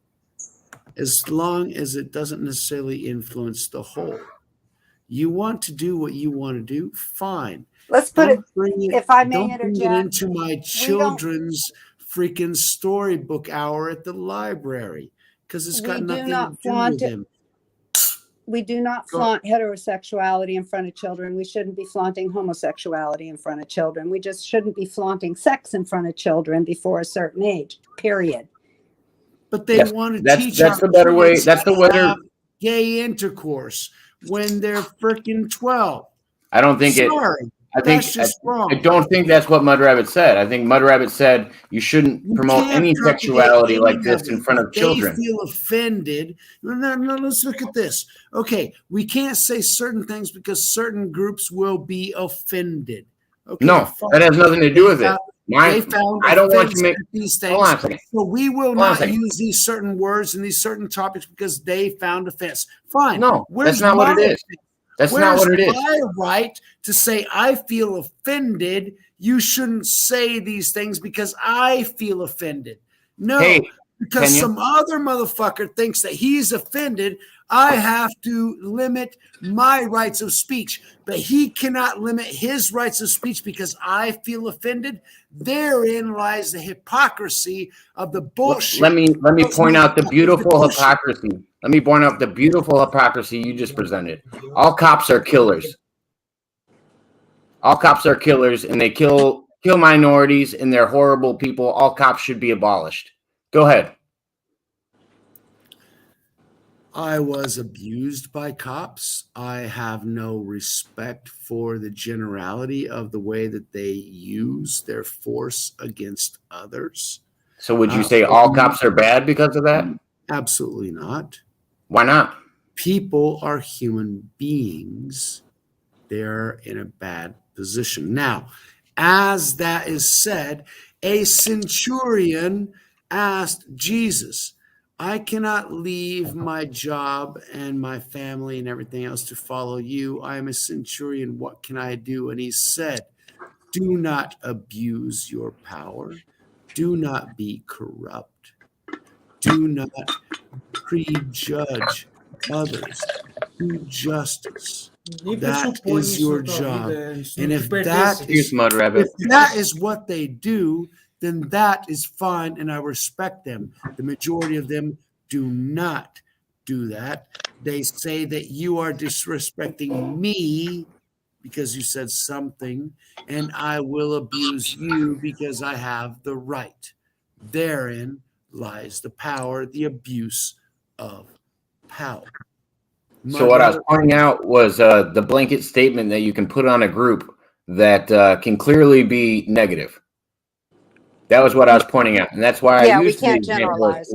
As long as it doesn't necessarily influence the whole. You want to do what you want to do, fine. Let's put it, if I may interject. Don't bring it into my children's freaking storybook hour at the library, because it's got nothing to do with them. We do not flaunt heterosexuality in front of children. We shouldn't be flaunting homosexuality in front of children. We just shouldn't be flaunting sex in front of children before a certain age, period. But they want to teach that's the better way. That's the way. Gay intercourse when they're freaking 12. I don't think that's just wrong. I don't think that's what Mud Rabbit said. I think Mud Rabbit said you shouldn't promote any sexuality like this in front of children. They feel offended. No, let's look at this. Okay, we can't say certain things because certain groups will be offended. Okay, no, that has nothing to do with it. I don't want to make these things. Hold on a second. So we will not use these certain words and these certain topics because they found offense. Fine. No, that's not what it is. That's not what it is. My right to say I feel offended. You shouldn't say these things because I feel offended. No, because some other motherfucker thinks that he's offended. I have to limit my rights of speech, but he cannot limit his rights of speech because I feel offended. Therein lies the hypocrisy of the bullshit. Let me point out the beautiful hypocrisy. Let me point out the beautiful hypocrisy you just presented. All cops are killers. All cops are killers, and they kill minorities, and they're horrible people. All cops should be abolished. Go ahead. I was abused by cops. I have no respect for the generality of the way that they use their force against others. So would you say all cops are bad because of that? Absolutely not. Why not? People are human beings. They're in a bad position. Now, as that is said, a centurion asked Jesus, I cannot leave my job and my family and everything else to follow you. I am a centurion. What can I do? And he said, do not abuse your power. Do not be corrupt. Do not prejudge others. Do justice. That is your job. And if that is what they do, then that is fine, and I respect them. The majority of them do not do that. They say that you are disrespecting me because you said something, and I will abuse you because I have the right. Therein lies the power, the abuse of power. So what I was pointing out was the blanket statement that you can put on a group that can clearly be negative. That was what I was pointing out, and that's why I used we can't generalize.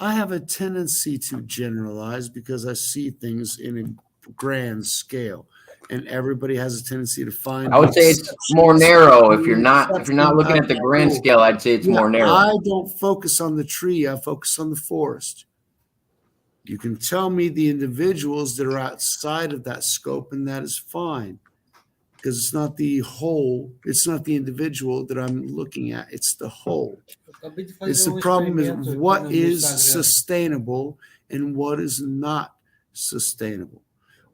I have a tendency to generalize because I see things in a grand scale, and everybody has a tendency to find. I would say it's more narrow. If you're not looking at the grand scale, I'd say it's more narrow. I don't focus on the tree. I focus on the forest. You can tell me the individuals that are outside of that scope, and that is fine. because it's not the whole, it's not the individual that I'm looking at, it's the whole. It's the problem is what is sustainable and what is not sustainable.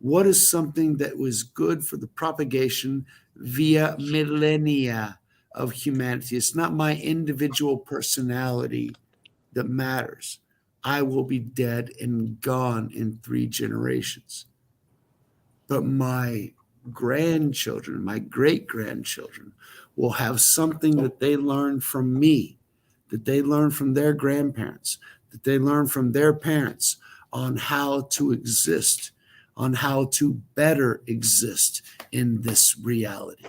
What is something that was good for the propagation via millennia of humanity? It's not my individual personality that matters. I will be dead and gone in 3 generations. But my grandchildren, my great-grandchildren will have something that they learn from me, that they learn from their grandparents, that they learn from their parents on how to exist, on how to better exist in this reality.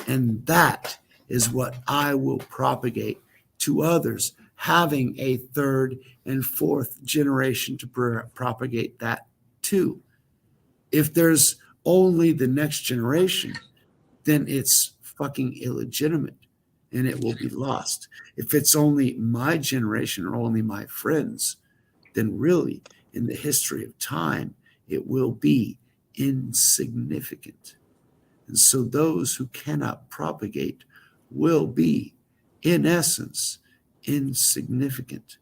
And that is what I will propagate to others, having a 3rd and 4th generation to propagate that too. If there's only the next generation, then it's fucking illegitimate and it will be lost. If it's only my generation or only my friends, then really in the history of time, it will be insignificant. And so those who cannot propagate will be, in essence, insignificant.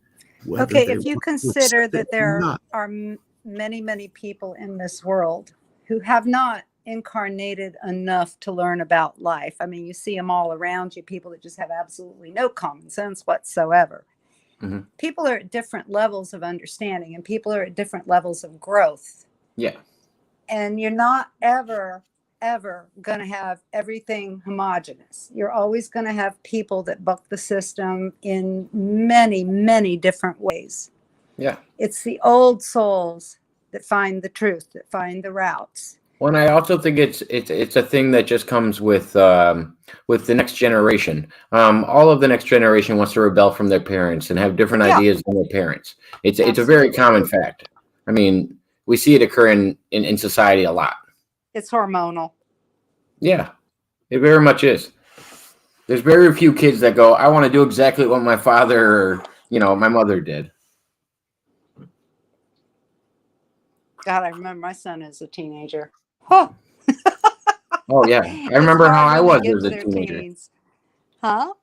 Okay, if you consider that there are many, many people in this world who have not incarnated enough to learn about life. I mean, you see them all around you, people that just have absolutely no common sense whatsoever. Mm-hmm. People are at different levels of understanding and people are at different levels of growth. Yeah. And you're not ever going to have everything homogenous. You're always going to have people that buck the system in many, many different ways. Yeah. It's the old souls that find the truth, that find the routes. Well, and I also think it's a thing that just comes with the next generation. All of the next generation wants to rebel from their parents and have different ideas than their parents. It's a very common fact. I mean, we see it occur in society a lot. It's hormonal. Yeah, it very much is. There's very few kids that go, I want to do exactly what my father or, my mother did. God, I remember my son as a teenager. Huh. Oh, yeah. I remember how I was as a teenager. Teens. Huh?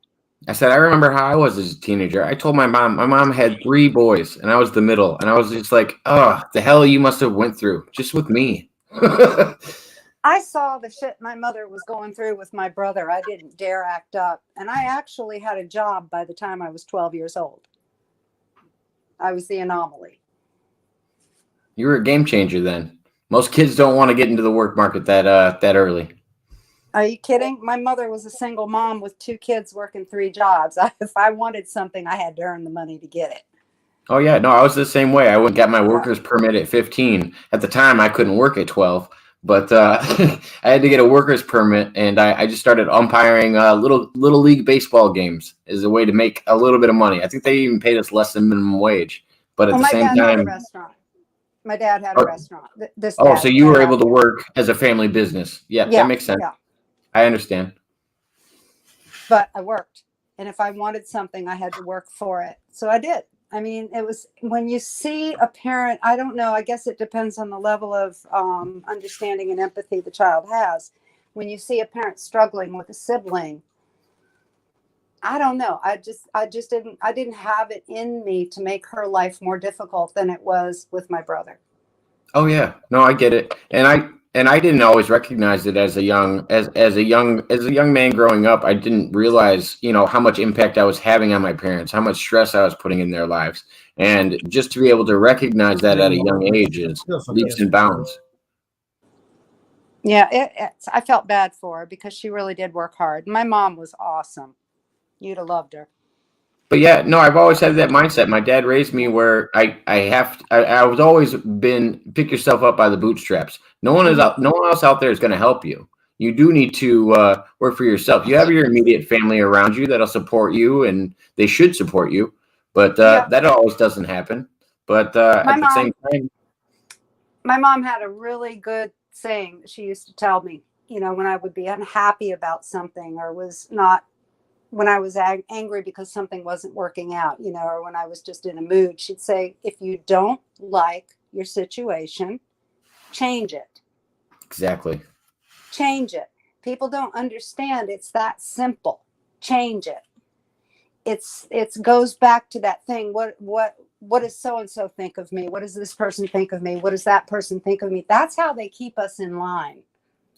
I said, I remember how I was as a teenager. I told my mom had 3 boys, and I was the middle. And I was just like, oh, the hell you must have went through just with me. I saw the shit my mother was going through with my brother. I didn't dare act up. And I actually had a job by the time I was 12 years old. I was the anomaly. You were a game changer then. Most kids don't want to get into the work market that early. Are you kidding? My mother was a single mom with 2 kids working 3 jobs. If I wanted something, I had to earn the money to get it. Oh, yeah. No, I was the same way. I went and got my worker's permit at 15. At the time, I couldn't work at 12. But I had to get a worker's permit, and I just started umpiring little league baseball games as a way to make a little bit of money. I think they even paid us less than minimum wage. But at the same time, had a restaurant. My dad had a restaurant. So you were able to work as a family business. Yeah, that makes sense. Yeah. I understand. But I worked, and if I wanted something, I had to work for it. So I did. I mean, it was when you see a parent, I don't know, I guess it depends on the level of understanding and empathy the child has. When you see a parent struggling with a sibling, I don't know. I didn't have it in me to make her life more difficult than it was with my brother. Oh yeah. No, I get it. And I didn't always recognize it as a young man growing up. I didn't realize, how much impact I was having on my parents, how much stress I was putting in their lives. And just to be able to recognize that at a young age is leaps and bounds. Yeah, I felt bad for her because she really did work hard. My mom was awesome. You'd have loved her. But yeah, no, I've always had that mindset. My dad raised me where I was always been pick yourself up by the bootstraps. No one else out there is going to help you. You do need to work for yourself. You have your immediate family around you that'll support you, and they should support you. But that always doesn't happen. But at the same time, my mom had a really good saying that she used to tell me. When I would be unhappy about something or was not. When I was angry because something wasn't working out, or when I was just in a mood, she'd say, if you don't like your situation, change it. Exactly. Change it. People don't understand it's that simple. Change it. It goes back to that thing. What does so and so think of me? What does this person think of me? What does that person think of me? That's how they keep us in line.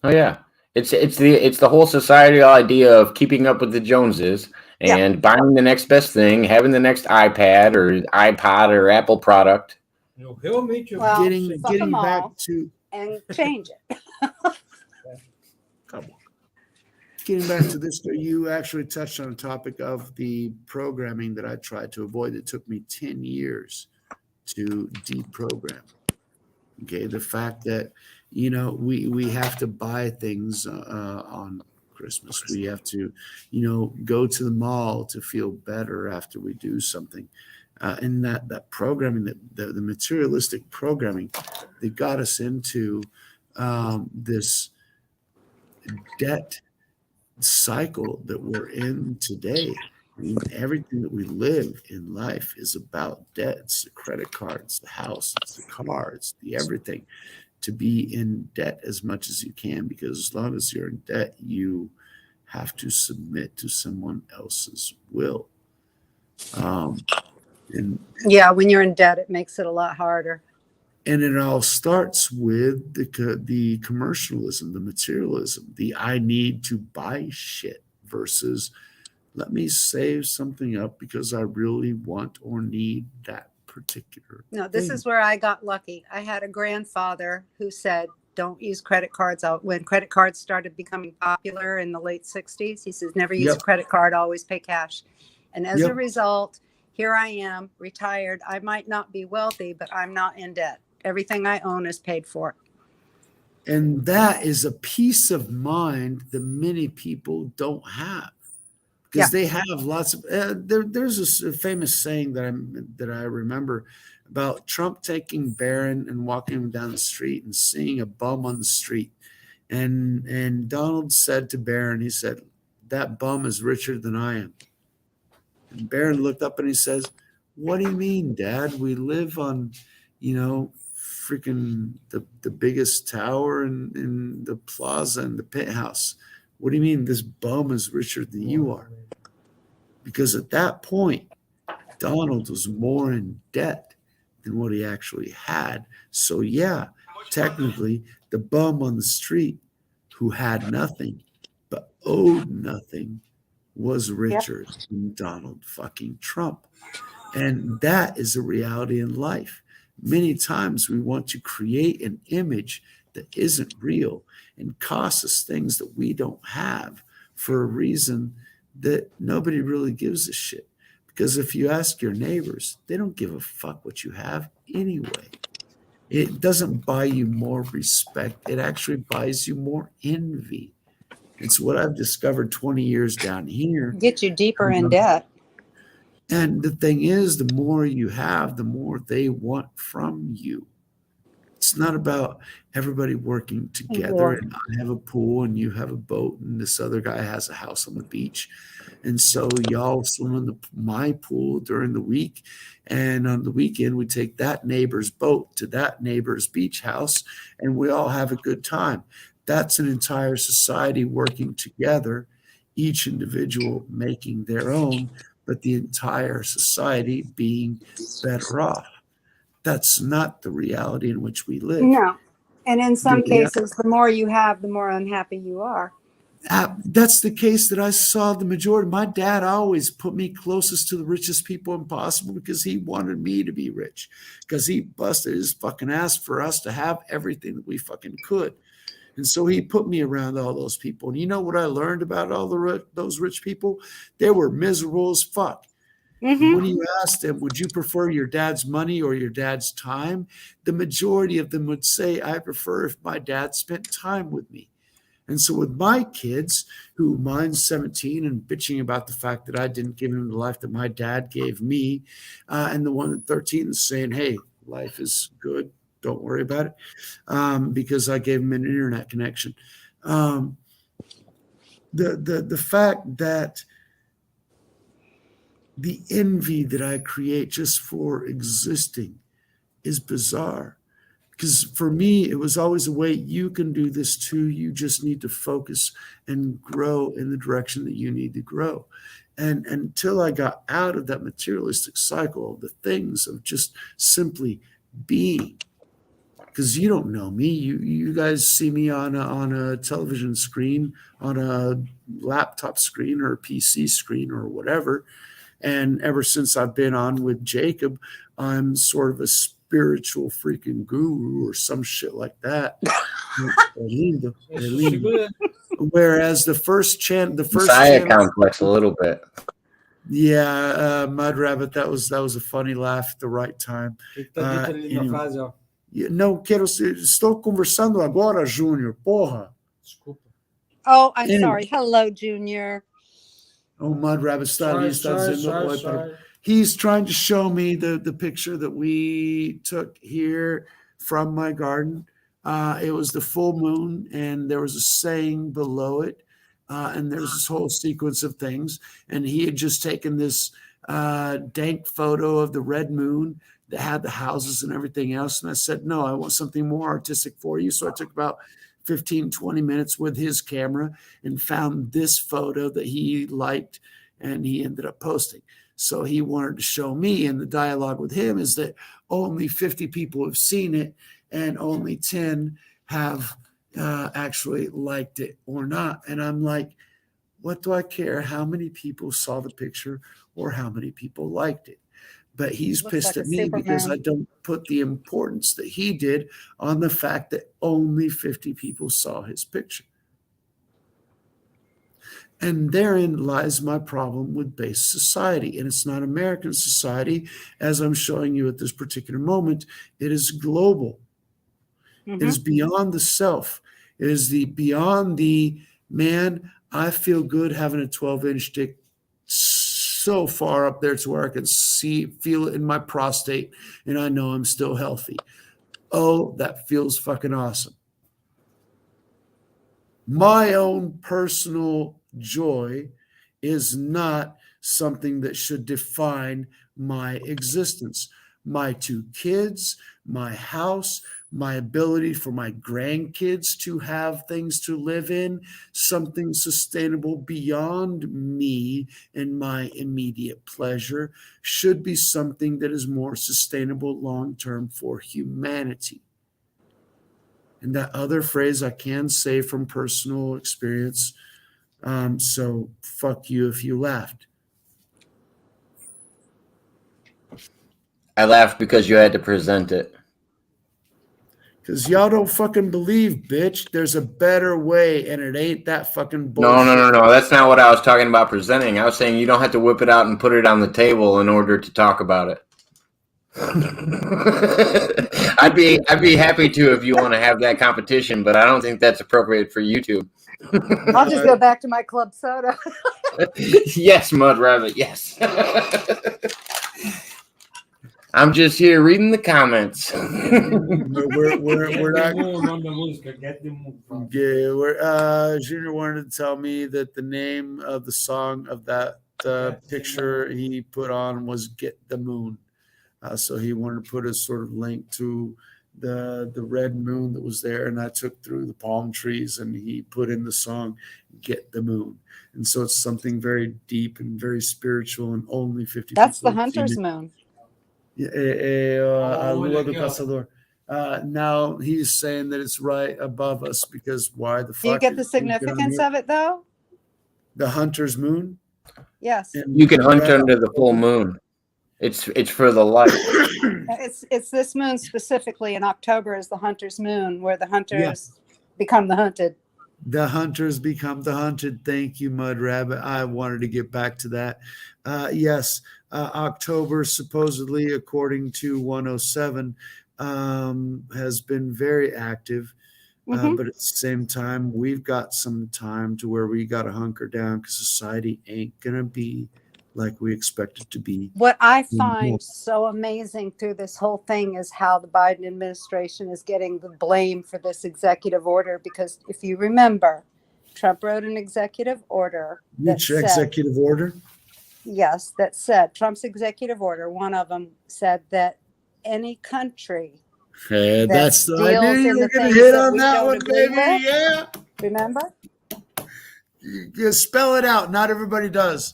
Oh yeah, it's the whole societal idea of keeping up with the Joneses and buying the next best thing, having the next iPad or iPod or Apple product. Well, getting back to and change it. Come on. Getting back to this, you actually touched on a topic of the programming that I tried to avoid. It took me 10 years to deprogram. Okay, the fact that we have to buy things on Christmas. We have to go to the mall to feel better after we do something. And that programming, the materialistic programming, that got us into this debt cycle that we're in today. I mean, everything that we live in life is about debt. It's the credit cards, the house, it's the car, it's the everything. To be in debt as much as you can, because as long as you're in debt, you have to submit to someone else's will. And when you're in debt, it makes it a lot harder. And it all starts with the commercialism, the materialism, the I need to buy shit versus let me save something up because I really want or need that particular this thing. is where I got lucky. I had a grandfather who said, don't use credit cards. When credit cards started becoming popular in the late 60s, he says, never use a credit card, always pay cash. And as a result, here I am, retired. I might not be wealthy, but I'm not in debt. Everything I own is paid for. And that is a peace of mind that many people don't have, because they have lots of there's a famous saying that I remember about Trump taking Barron and walking him down the street and seeing a bum on the street. And Donald said to Barron, he said, that bum is richer than I am. And Barron looked up and he says, what do you mean, Dad? We live on, freaking the biggest tower in the plaza and the penthouse. What do you mean this bum is richer than you are? Because at that point, Donald was more in debt than what he actually had. So technically, the bum on the street who had nothing but owed nothing was richer than Donald fucking Trump. And that is a reality in life. Many times we want to create an image that isn't real and costs us things that we don't have for a reason that nobody really gives a shit. Because if you ask your neighbors, they don't give a fuck what you have anyway. It doesn't buy you more respect. It actually buys you more envy. It's what I've discovered 20 years down here. Get you deeper in debt. And the thing is, the more you have, the more they want from you. It's not about everybody working together and I have a pool and you have a boat and this other guy has a house on the beach. And so y'all swim in my pool during the week. And on the weekend, we take that neighbor's boat to that neighbor's beach house and we all have a good time. That's an entire society working together, each individual making their own, but the entire society being better off. That's not the reality in which we live. No. And in some cases, the more you have, the more unhappy you are. That's the case that I saw the majority. My dad always put me closest to the richest people possible because he wanted me to be rich, because he busted his fucking ass for us to have everything that we fucking could. And so he put me around all those people. And you know what I learned about all those rich people? They were miserable as fuck. Mm-hmm. When you asked them, would you prefer your dad's money or your dad's time? The majority of them would say, I prefer if my dad spent time with me. And so with my kids, who mine's 17 and bitching about the fact that I didn't give him the life that my dad gave me, and the one at 13 is saying, hey, life is good. Don't worry about it, because I gave him an internet connection. The fact that the envy that I create just for existing is bizarre, Because for me, it was always a way you can do this too. You just need to focus and grow in the direction that you need to grow. And until I got out of that materialistic cycle of the things of just simply being, because you don't know me. You guys see me on a television screen, on a laptop screen or a PC screen or whatever. And ever since I've been on with Jacob, I'm sort of a spiritual freaking guru or some shit like that. Whereas the first Messiah complex a little bit. Yeah, Mud Rabbit, that was a funny laugh at the right time. Anyway. Não quero ser. Estou conversando agora, Júnior. Porra. Desculpa. Oh, I'm sorry. Hello, Junior. Oh, Mud Rabbit sorry. He's trying to show me the picture that we took here from my garden. It was the full moon, and there was a saying below it, and there's this whole sequence of things. And he had just taken this dank photo of the red moon that had the houses and everything else. And I said, no, I want something more artistic for you. So I took about 15, 20 minutes with his camera and found this photo that he liked, and he ended up posting. So he wanted to show me, and the dialogue with him is that only 50 people have seen it and only 10 have actually liked it or not. And I'm like, what do I care how many people saw the picture or how many people liked it? But he's pissed at me because I don't put the importance that he did on the fact that only 50 people saw his picture. And therein lies my problem with base society. And it's not American society, as I'm showing you at this particular moment. It is global. Mm-hmm. It is beyond the self. It is beyond the, man, I feel good having a 12-inch dick so far up there to where I can feel it in my prostate, and I know I'm still healthy. Oh, that feels fucking awesome. My own personal joy is not something that should define my existence. My 2 kids, my house, my ability for my grandkids to have things to live in, something sustainable beyond me and my immediate pleasure, should be something that is more sustainable long-term for humanity. And that other phrase I can say from personal experience, so fuck you if you laughed. I laughed because you had to present it. Because y'all don't fucking believe, bitch. There's a better way, and it ain't that fucking bullshit. No. That's not what I was talking about presenting. I was saying you don't have to whip it out and put it on the table in order to talk about it. I'd be happy to if you want to have that competition, but I don't think that's appropriate for YouTube. I'll just go back to my club soda. Yes, Mud Rabbit, yes. I'm just here reading the comments. We're not. Yeah, Junior wanted to tell me that the name of the song of that picture he put on was "Get the Moon." So he wanted to put a sort of link to the red moon that was there, and I took through the palm trees, and he put in the song "Get the Moon." And so it's something very deep and very spiritual, and only 50. That's the hunter's moon. Lua do Caçador. Now he's saying that it's right above us because why the fuck? Do you get the significance of it though? The hunter's moon? Yes. You can hunt under the full moon. It's for the light. It's this moon specifically in October is the hunter's moon, where the hunters become the hunted. The hunters become the hunted. Thank you, Mud Rabbit. I wanted to get back to that. Yes, October, supposedly, according to 107, has been very active. But at the same time, we've got some time to where we got to hunker down because society ain't going to be like we expect it to be. What I find so amazing through this whole thing is how the Biden administration is getting the blame for this executive order. Because if you remember, Trump wrote an executive order. Which executive order? Yes, that said, Trump's executive order, one of them said that any country That's I deals knew you in were the going to things hit that on we that don't one, agree baby. with. Yeah. Remember? You spell it out. Not everybody does.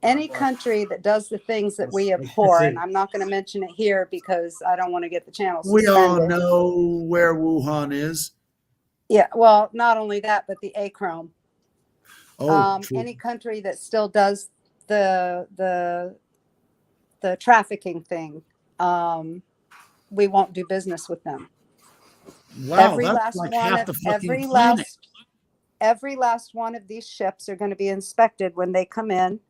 Any country that does the things that we abhor, and I'm not going to mention it here because I don't want to get the channel suspended. We all know where Wuhan is. Yeah, well, not only that, but the achrome. Oh, any country that still does the trafficking thing, we won't do business with them. Wow, that's like half the fucking planet. Every last one of these ships are going to be inspected when they come in.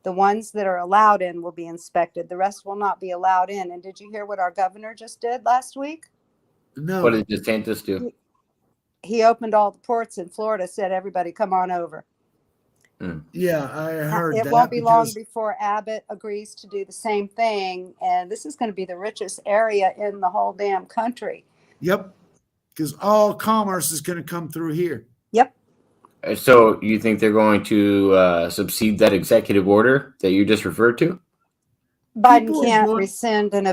The ones that are allowed in will be inspected. The rest will not be allowed in. And did you hear what our governor just did last week? No. What did DeSantis do? He opened all the ports in Florida, said, everybody come on over. Yeah, I heard that. It won't be long before Abbott agrees to do the same thing. And this is going to be the richest area in the whole damn country. Yep. Because all commerce is going to come through here. Yep. So you think they're going to subsede that executive order that you just referred to? Biden can't rescind an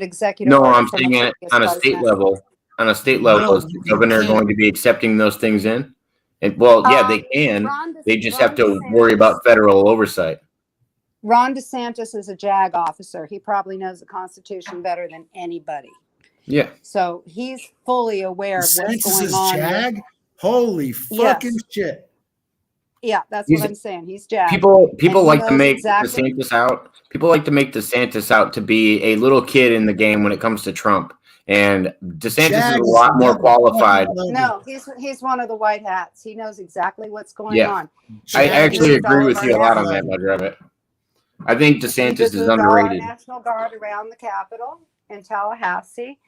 executive order. No, I'm saying it on a state level. On a state level, is the governor going to be accepting those things in? And well, yeah, they can. They just have to worry about federal oversight. Ron DeSantis is a JAG officer. He probably knows the Constitution better than anybody. Yeah. So he's fully aware of what's going on. JAG? Holy fucking shit. Yeah, that's what I'm saying. He's JAG. People like to make DeSantis out. People like to make DeSantis out to be a little kid in the game when it comes to Trump. And DeSantis is a lot more qualified. No, he's one of the white hats. He knows exactly what's going on. I actually agree with you a lot on that, Mud Rabbit. I think DeSantis is underrated. Our National Guard around the Capitol in Tallahassee.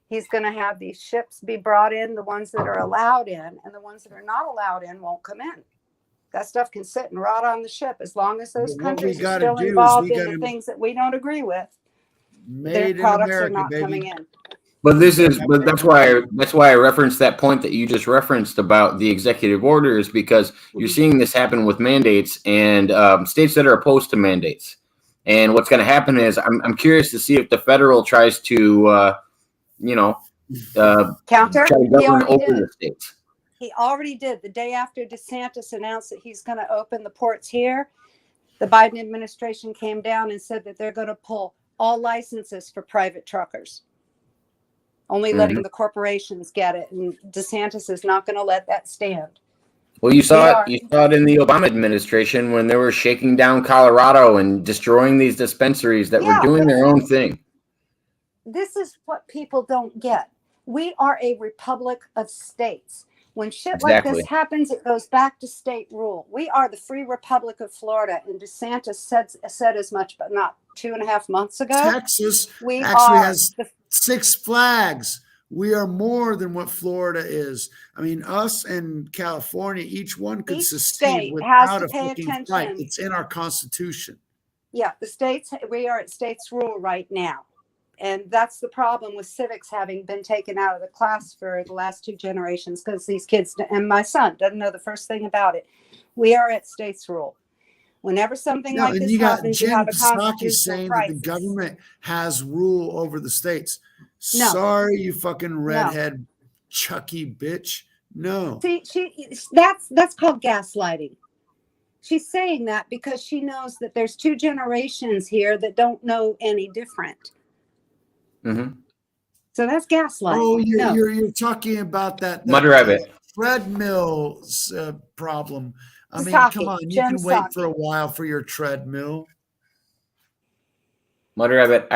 He's going to have these ships be brought in, the ones that are allowed in, and the ones that are not allowed in won't come in. That stuff can sit and rot on the ship as long as those countries are still involved in the things that we don't agree with. Their products are not coming in. But that's why I referenced that point that you just referenced about the executive orders, because you're seeing this happen with mandates and states that are opposed to mandates. And what's going to happen is I'm curious to see if the federal tries to counter over the states. He already did. The day after DeSantis announced that he's going to open the ports here, the Biden administration came down and said that they're going to pull all licenses for private truckers. Only letting the corporations get it, and DeSantis is not going to let that stand. Well, you saw it in the Obama administration when they were shaking down Colorado and destroying these dispensaries that were doing their own thing. This is what people don't get. We are a republic of states. When shit like this happens, it goes back to state rule. We are the free republic of Florida, and DeSantis said as much, but not 2.5 months ago. Texas actually has 6 flags. We are more than what Florida is. I mean, us and California, each one could secede without a fucking fight. It's in our Constitution. Yeah, we are at states rule right now. And that's the problem with civics having been taken out of the class for the last 2 generations, because these kids and my son doesn't know the first thing about it. We are at states rule. Whenever something like this happens, you have a constitutional saying crisis. that the government has rule over the states. No. Sorry, you fucking redhead Chucky bitch. No. See, that's called gaslighting. She's saying that because she knows that there's 2 generations here that don't know any different. Mm-hmm. So that's gaslighting. Oh, you're talking about that Mud Rabbit treadmill problem. I mean, come on, you can wait for a while for your treadmill. Mud Rabbit,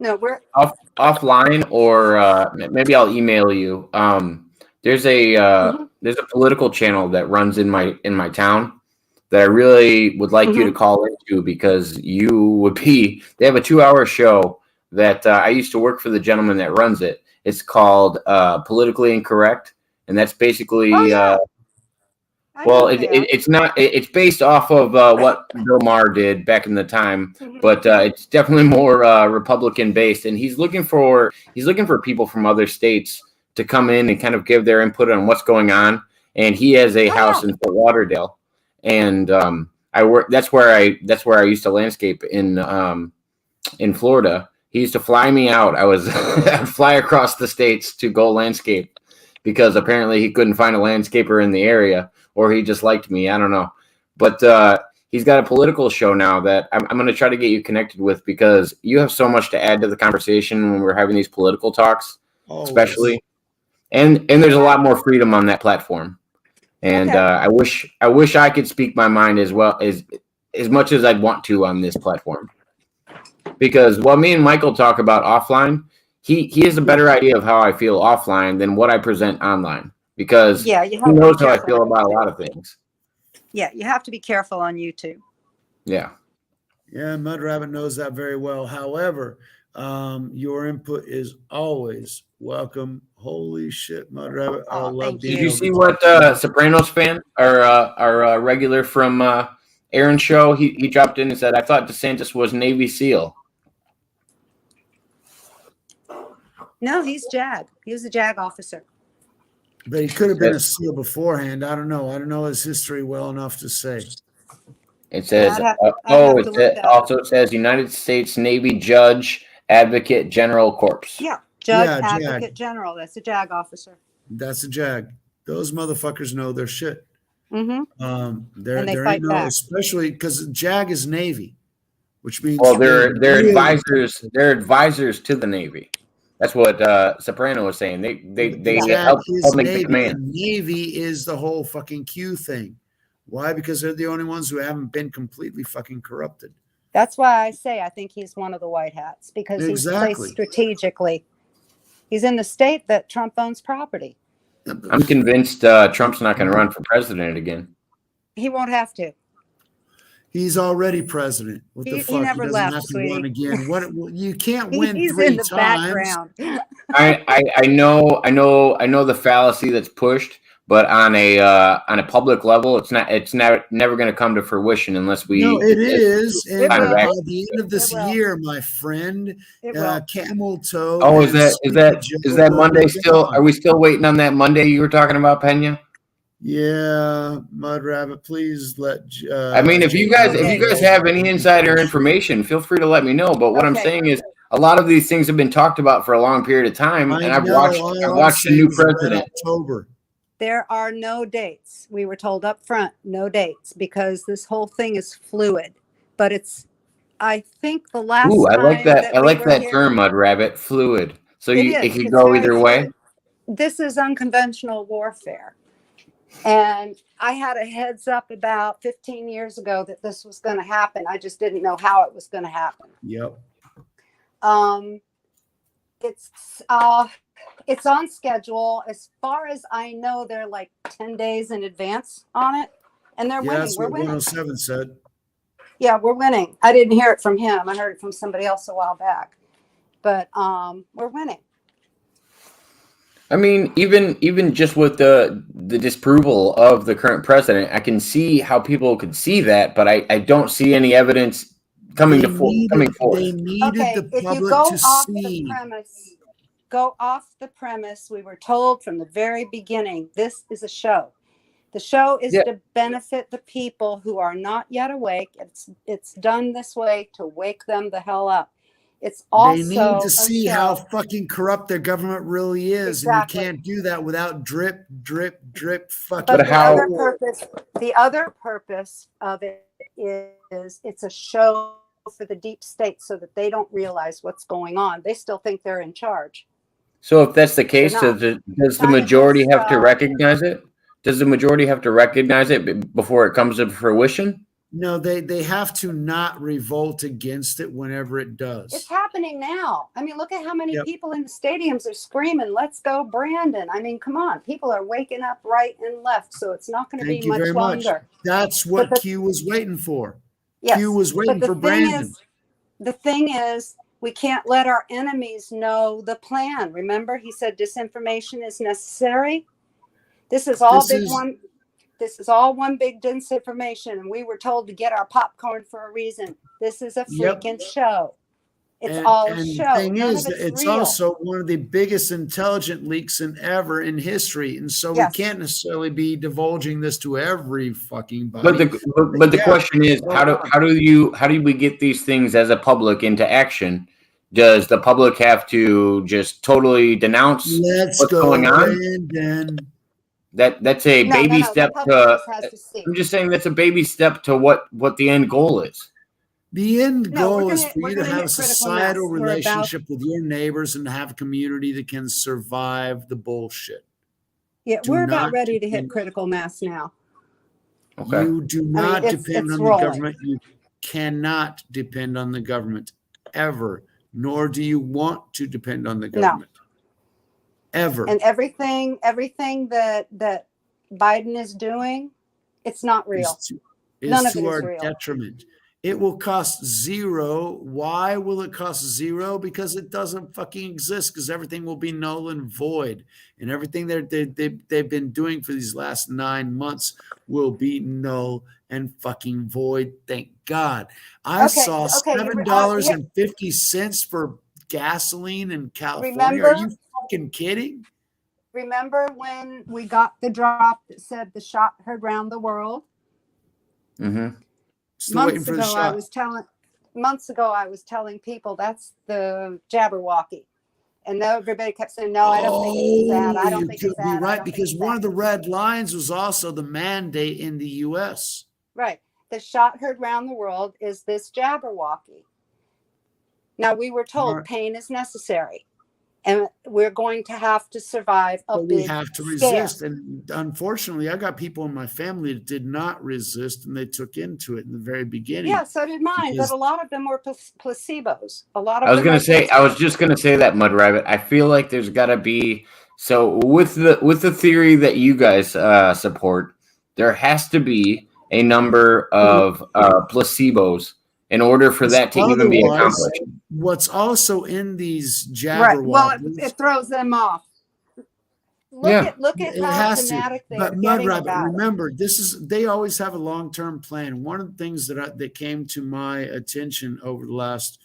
we're offline, or maybe I'll email you. There's a political channel that runs in my town that I really would like you to call into, because they have a 2-hour show that I used to work for the gentleman that runs it. It's called Politically Incorrect, and that's basically it's based off of what Bill Maher did back in the time, but it's definitely more Republican based, and he's looking for people from other states to come in and kind of give their input on what's going on. And he has a house in Fort Lauderdale, and that's where I used to landscape in Florida. He used to fly me out. I'd fly across the states to go landscape because apparently he couldn't find a landscaper in the area, or he just liked me. I don't know. But he's got a political show now that I'm going to try to get you connected with, because you have so much to add to the conversation when we're having these political talks, especially. And there's a lot more freedom on that platform. And I wish I could speak my mind as well as much as I'd want to on this platform. Because while me and Michael talk about offline, he has a better idea of how I feel offline than what I present online. Because he knows how I feel about a lot of things. Yeah, you have to be careful on YouTube. Yeah. Yeah, Mud Rabbit knows that very well. However, your input is always welcome. Holy shit, Mud Rabbit. I love Did you see what Sopranos fan, our regular from Aaron's show, he dropped in and said, I thought DeSantis was Navy SEAL. No, he's JAG. He was a JAG officer. But he could have been a SEAL beforehand. I don't know. I don't know his history well enough to say. It says, it says United States Navy Judge Advocate General Corps. Yeah, Advocate General. That's a JAG officer. That's a JAG. Those motherfuckers know their shit. Mm-hmm. And they fight back. Especially because JAG is Navy, which means they're advisors. They're advisors to the Navy. That's what Soprano was saying. They help make the command. Navy is the whole fucking Q thing. Why? Because they're the only ones who haven't been completely fucking corrupted. That's why I say I think he's one of the white hats, because he's placed strategically. He's in the state that Trump owns property. I'm convinced Trump's not going to run for president again. He won't have to. He's already president. What the fuck? He never left, sweetie. Win again. What? You can't win He's 3 in the times. background. I know the fallacy that's pushed, but on a public level, it's never going to come to fruition unless we. No, it is. And by the end of this year, my friend, Camel Toe. Oh, is that Monday still? Are we still waiting on that Monday you were talking about, Pena? Yeah, Mud Rabbit, please let. I mean, if you guys have any insider information, feel free to let me know. But what I'm saying is, a lot of these things have been talked about for a long period of time, and I've watched the new president. October. There are no dates. We were told up front, no dates, because this whole thing is fluid. But I think the last. Ooh, I like that. I like that here, term, Mud Rabbit. Fluid. So it could go either way. This is unconventional warfare. And I had a heads up about 15 years ago that this was going to happen. I just didn't know how it was going to happen. Yep. It's on schedule. As far as I know, they're like 10 days in advance on it. And they're winning. That's what 107 said. Yeah, we're winning. I didn't hear it from him. I heard it from somebody else a while back. But we're winning. I mean, even just with the disapproval of the current president, I can see how people could see that, but I don't see any evidence coming forth. They needed the public to see. Go off the premise. We were told from the very beginning, this is a show. The show is to benefit the people who are not yet awake. It's done this way to wake them the hell up. It's also they need to see how fucking corrupt their government really is, and you can't do that without drip, drip, drip. Fucking. But the other purpose of it is it's a show for the deep state, so that they don't realize what's going on. They still think they're in charge. So if that's the case, does the majority have to recognize it? Does the majority have to recognize it before it comes to fruition? No, they have to not revolt against it whenever it does. It's happening now. I mean, look at how many people in the stadiums are screaming, "Let's go, Brandon." I mean, come on. People are waking up right and left, so it's not going to be much longer. That's what Q was waiting for. Yes, Q was waiting for Brandon. The thing is, we can't let our enemies know the plan. Remember, he said disinformation is necessary. This is all This is all one big disinformation, and we were told to get our popcorn for a reason. This is a freaking show. It's all a show. The thing is, it's also one of the biggest intelligent leaks ever in history, and so we can't necessarily be divulging this to every fucking body. But the question is, how do we get these things as a public into action Does the public have to just totally denounce what's going on? That's a baby step to. I'm just saying that's a baby step to what the end goal is. The end goal is for you to have a societal relationship with your neighbors and to have a community that can survive the bullshit. Yeah, we're about ready to hit critical mass now. Okay. You do not depend on the government. You cannot depend on the government ever, nor do you want to depend on the government. No. Ever. And everything that Biden is doing, it's not real. None of it is real. Detriment. It will cost zero. Why will it cost zero? Because it doesn't fucking exist, because everything will be null and void. And everything they've been doing for these last 9 months will be null and fucking void. Thank God. I saw $7.50 for gasoline in California. Are you fucking kidding? Remember when we got the drop that said the shot heard round the world? Mm-hmm. Months ago, I was telling people that's the Jabberwocky. And everybody kept saying, no, I don't think it's that. I don't think it's that. You're right, because one of the red lines was also the mandate in the U.S. Right. The shot heard round the world is this Jabberwocky. Now, we were told pain is necessary. And we're going to have to survive a big we have to resist. And unfortunately, I got people in my family that did not resist, and they took into it in the very beginning. Yeah, so did mine. But a lot of them were placebos. A lot of I was just gonna say that, Mud Rabbit. I feel like there's gotta be with the theory that you guys support, there has to be a number of placebos in order for that to even be accomplished. What's also in these Jabberwockies, well, it throws them off. Look at how dramatic they're getting. But Mud Rabbit, remember, they always have a long-term plan. One of the things that came to my attention over the last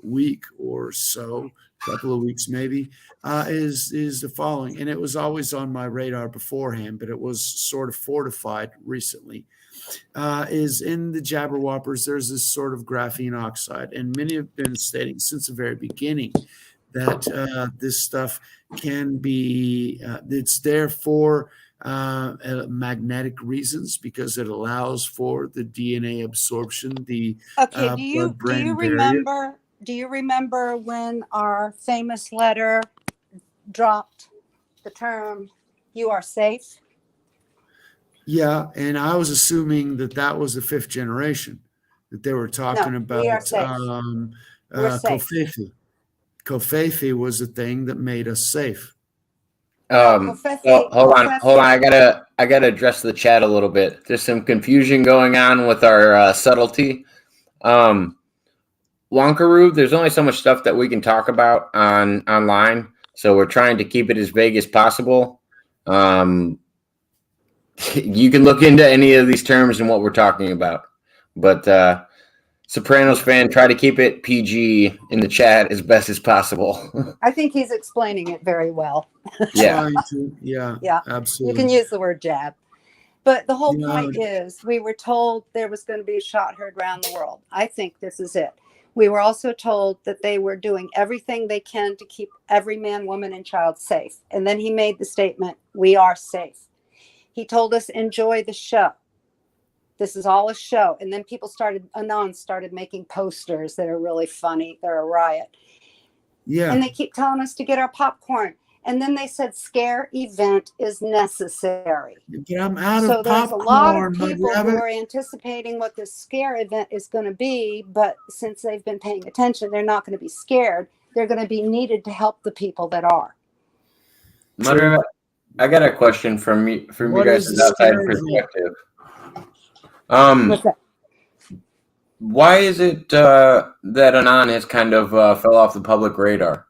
week or so, couple of weeks maybe, is the following, and it was always on my radar beforehand, but it was sort of fortified recently. Is in the Jabberwoppers, there's this sort of graphene oxide, and many have been stating since the very beginning that this stuff can be, it's there for magnetic reasons, because it allows for the DNA absorption, the do you remember when our famous letter dropped the term "you are safe"? Yeah, and I was assuming that was the 5th generation that they were talking about. We are safe. Covfefe was the thing that made us safe. Hold on. I gotta address the chat a little bit. There's some confusion going on with our subtlety. Lonkaroo, there's only so much stuff that we can talk about online, so we're trying to keep it as vague as possible. You can look into any of these terms and what we're talking about, but Sopranos fan, try to keep it PG in the chat as best as possible. I think he's explaining it very well. Yeah, absolutely. You can use the word jab, but the whole point is we were told there was going to be a shot heard around the world. I think this is it. We were also told that they were doing everything they can to keep every man, woman, and child safe. And then he made the statement, "We are safe." He told us, enjoy the show. This is all a show. And then Anon started making posters that are really funny. They're a riot. Yeah. And they keep telling us to get our popcorn. And then they said scare event is necessary. But I'm out of popcorn. So there's a lot of people who are anticipating what this scare event is going to be. But since they've been paying attention, they're not going to be scared. They're going to be needed to help the people that are. I got a question from you guys' outside perspective. What's that? Why is it that Anon has kind of fell off the public radar?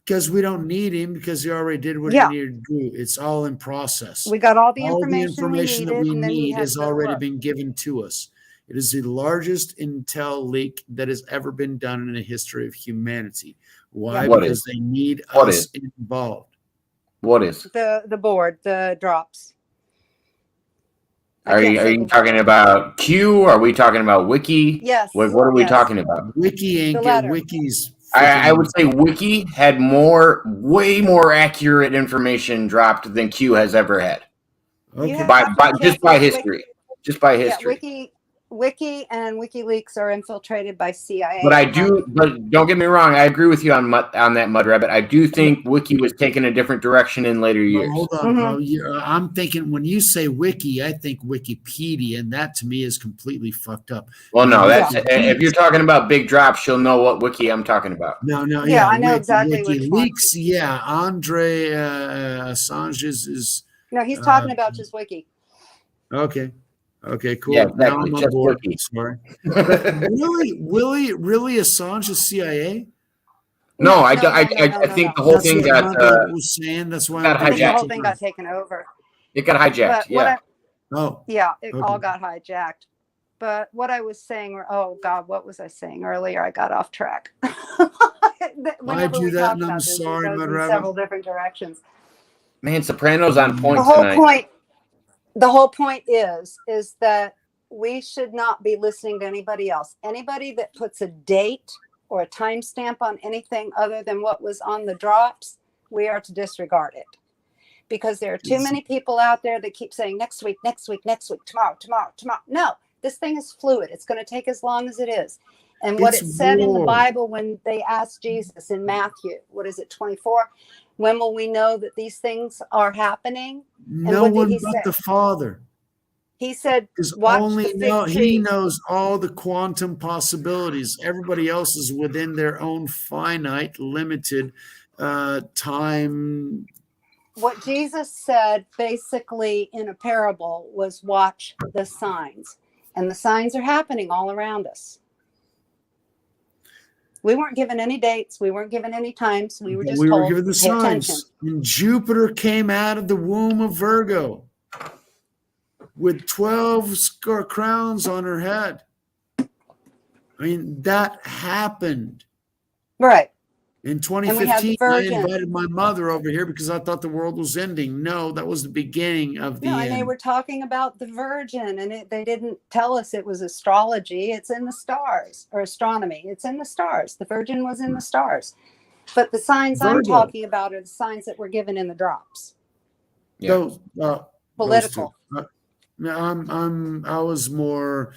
Because we don't need him, because he already did what he needed to do. It's all in process. We got all the information that we need has already been given to us. It is the largest intel leak that has ever been done in the history of humanity. Why? Because they need us involved. What is the board, the drops? Are you talking about Q? Are we talking about Wiki? Yes. What are we talking about? Wiki ain't good. Wiki's I would say Wiki had way more accurate information dropped than Q has ever had. Okay. Just by history. Just by history. Yeah, Wiki and WikiLeaks are infiltrated by CIA. But don't get me wrong. I agree with you on that, Mud Rabbit. I do think Wiki was taking a different direction in later years. Hold on, bro. I'm thinking when you say Wiki, I think Wikipedia, and that to me is completely fucked up. Well, no, if you're talking about big drops, you'll know what Wiki I'm talking about. No, yeah, I know exactly which one. WikiLeaks, yeah. Andre Assange is. No, he's talking about just Wiki. Okay. Okay, cool. Yeah, exactly. Now I'm on board. Sorry. really, Assange is CIA? No, I think the whole thing got. Was saying that's why got hijacked. The whole thing got taken over. It got hijacked. It all got hijacked. But what I was saying, oh God, what was I saying earlier? I got off track. I do that, and I'm sorry, Mud Rabbit. Several different directions. Man, Soprano's on point tonight. The whole point is that we should not be listening to anybody else. Anybody that puts a date or a timestamp on anything other than what was on the drops, we are to disregard it. Because there are too many people out there that keep saying next week, tomorrow. No, this thing is fluid. It's going to take as long as it is. And what it said in the Bible when they asked Jesus in Matthew, 24? When will we know that these things are happening? No one but the Father. He said, he knows all the quantum possibilities. Everybody else is within their own finite, limited time. What Jesus said basically in a parable was watch the signs. And the signs are happening all around us. We weren't given any dates. We weren't given any times. We were just told given the signs. Attention. And Jupiter came out of the womb of Virgo with 12 crowns on her head. I mean, that happened. Right. In 2015, I invited my mother over here because I thought the world was ending. No, that was the beginning of the end. And they were talking about the Virgin, and they didn't tell us it was astrology. It's in the stars, or astronomy. It's in the stars. The Virgin was in the stars. But the signs I'm talking about are the signs that were given in the drops. Yeah. Political. I was more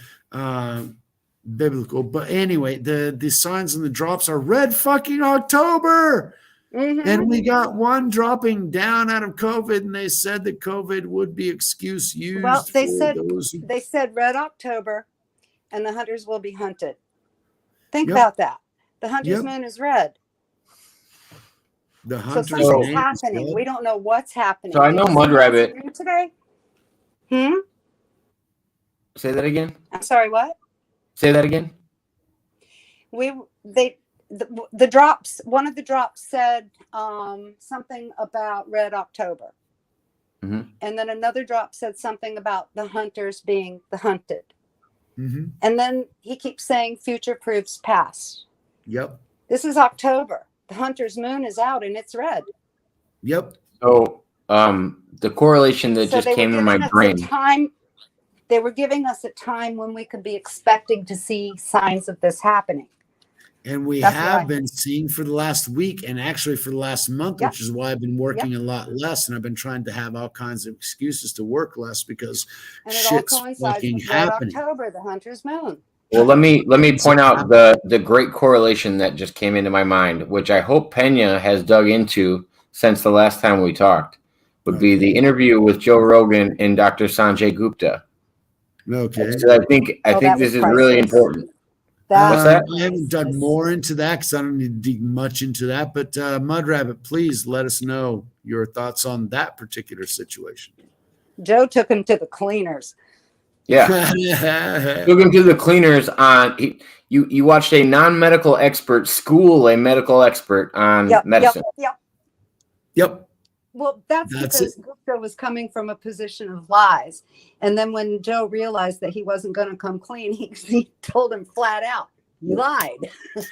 biblical, but anyway, the signs and the drops are red fucking October. And we got one dropping down out of COVID, and they said that COVID would be excuse used. Well, they said red October, and the hunters will be hunted. Think about that. The hunter's moon is red. The hunter's so something's happening. We don't know what's happening. So I know Mud Rabbit today. Say that again. I'm sorry. What? Say that again. The drops. One of the drops said something about red October, and then another drop said something about the hunters being the hunted, and then he keeps saying future proves past. Yep. This is October. The hunter's moon is out and it's red. Yep. So the correlation that just came to my brain. They were giving us a time when we could be expecting to see signs of this happening. And we have been seeing for the last week and actually for the last month, which is why I've been working a lot less. And I've been trying to have all kinds of excuses to work less because shit's fucking happening. October, the hunter's moon. Well, let me point out the great correlation that just came into my mind, which I hope Pena has dug into since the last time we talked, would be the interview with Joe Rogan and Dr. Sanjay Gupta. Okay. So I think this is really important. What's that? I haven't dug more into that because I don't need to dig much into that. But Mud Rabbit, please let us know your thoughts on that particular situation. Joe took him to the cleaners. Yeah. Took him to the cleaners on you watched a non-medical expert school a medical expert on medicine. Yep. Well, that's because Gupta was coming from a position of lies. And then when Joe realized that he wasn't going to come clean, he told him flat out, you lied.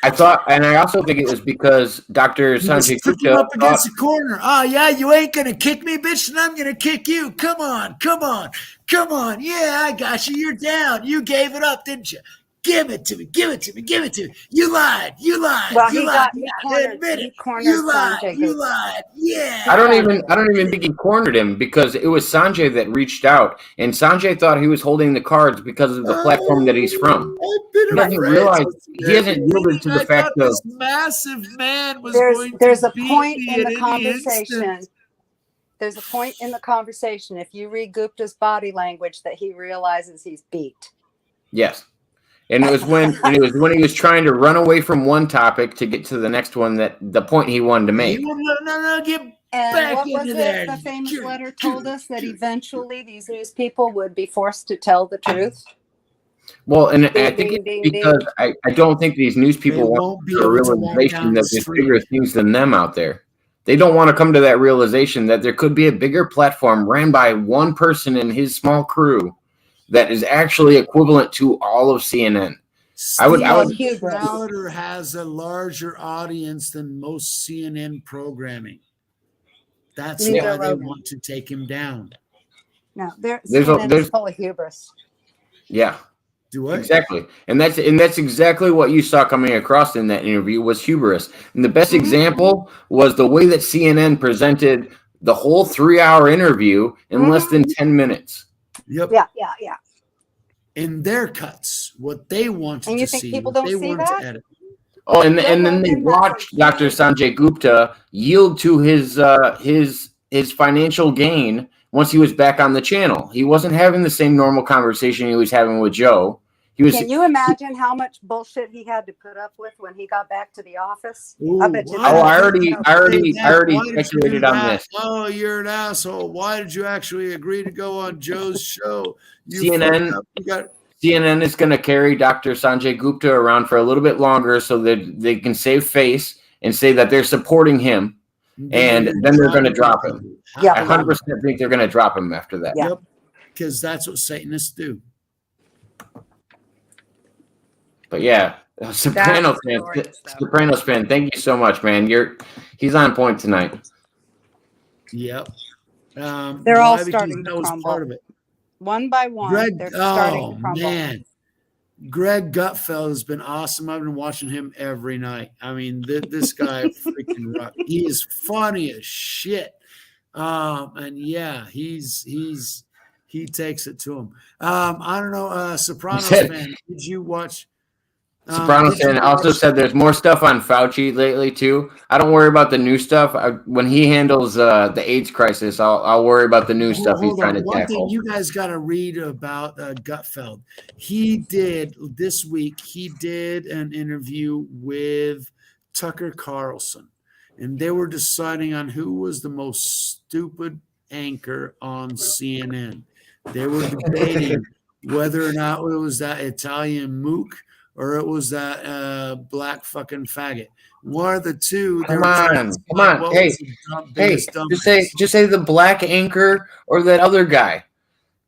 I also think it was because Dr. Sanjay Gupta up against the corner. Oh, yeah, you ain't going to kick me, bitch, and I'm going to kick you. Come on. Yeah, I got you. You're down. You gave it up, didn't you? Give it to me. Give it to me. Give it to me. You lied. You lied. Well, you he lied. cornered You lied. Sanjay You Gupta. lied. Yeah. I don't even think he cornered him, because it was Sanjay that reached out, and Sanjay thought he was holding the cards because of the platform that he's from. He doesn't realize he hasn't yielded to the fact of this massive man was going there's to a beat point me in at the any conversation. instant. There's a point in the conversation, if you read Gupta's body language, that he realizes he's beat. yes. And it was when he was trying to run away from one topic to get to the next one, that the point he wanted to make. No, get And back what was into it? there. The famous letter told us that eventually these news people would be forced to tell the truth. Well, and Ding, I think ding, it's ding, because ding. I don't think these news They people want won't be the able to walk realization down that the there's street. bigger things than them out there. They don't want to come to that realization that there could be a bigger platform ran by one person and his small crew that is actually equivalent to all of CNN. I would Crowder has a larger audience than most CNN programming. That's why they want to take him down. No, CNN's full of hubris. Yeah. Do what? Exactly. And that's exactly what you saw coming across in that interview was hubris. And the best example was the way that CNN presented the whole 3-hour interview in less than 10 minutes. Yep. Yeah. In their cuts, what they wanted And you to think see, people what don't they see wanted that? to edit. Oh, and then they watched Dr. Sanjay Gupta yield to his financial gain once he was back on the channel. He wasn't having the same normal conversation he was having with Joe. Can you imagine how much bullshit he had to put up with when he got back to the office? Ooh, I bet you. I already speculated on this. Oh, you're an asshole. Why did you actually agree to go on Joe's show? CNN is going to carry Dr. Sanjay Gupta around for a little bit longer so that they can save face and say that they're supporting him, and then they're going to drop him. Yeah, I 100% think they're going to drop him after that. Yep, because that's what Satanists do. But yeah, Sopranos fan, thank you so much, man. He's on point tonight. Yep. They're all starting to crumble. Part of it. One by one, they're starting to crumble. Man. Greg Gutfeld has been awesome. I've been watching him every night. I mean, this guy freaking rock. He is funny as shit. And yeah, he takes it to him. I don't know, Sopranos fan, did you watch? Sopranos fan also said there's more stuff on Fauci lately too. I don't worry about the new stuff. When he handles the AIDS crisis, I'll worry about the new stuff he's trying to One tackle. thing you guys got to read about Gutfeld. This week he did an interview with Tucker Carlson, and they were deciding on who was the most stupid anchor on CNN. They were debating whether or not it was that Italian mook or it was that black fucking faggot. One of the two. Come on. Hey, just say the black anchor or that other guy.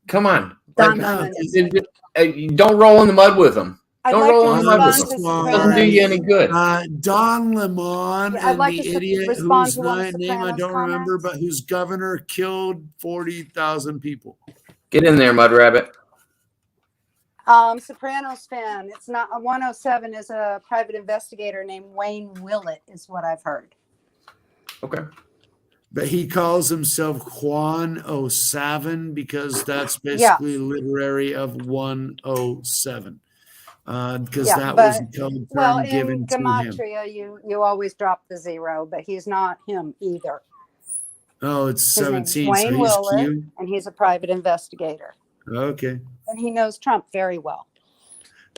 Come on. Don't roll in the mud with them. Don't roll in the mud with them. Doesn't do you any good. Don Lemon and like the idiot whose name I don't remember, but whose governor killed 40,000 people. Get in there, Mud Rabbit. Sopranos fan. It's not a 107 is a private investigator named Wayne Willett, is what I've heard. Okay. But he calls himself Juan 07 because that's basically literary of 107. Because that was a code term given to him. Gematria, you always drop the 0, but he's not him either. Oh, it's His 17. Wayne so Willett, he's Q. and he's a private investigator. Okay. And he knows Trump very well.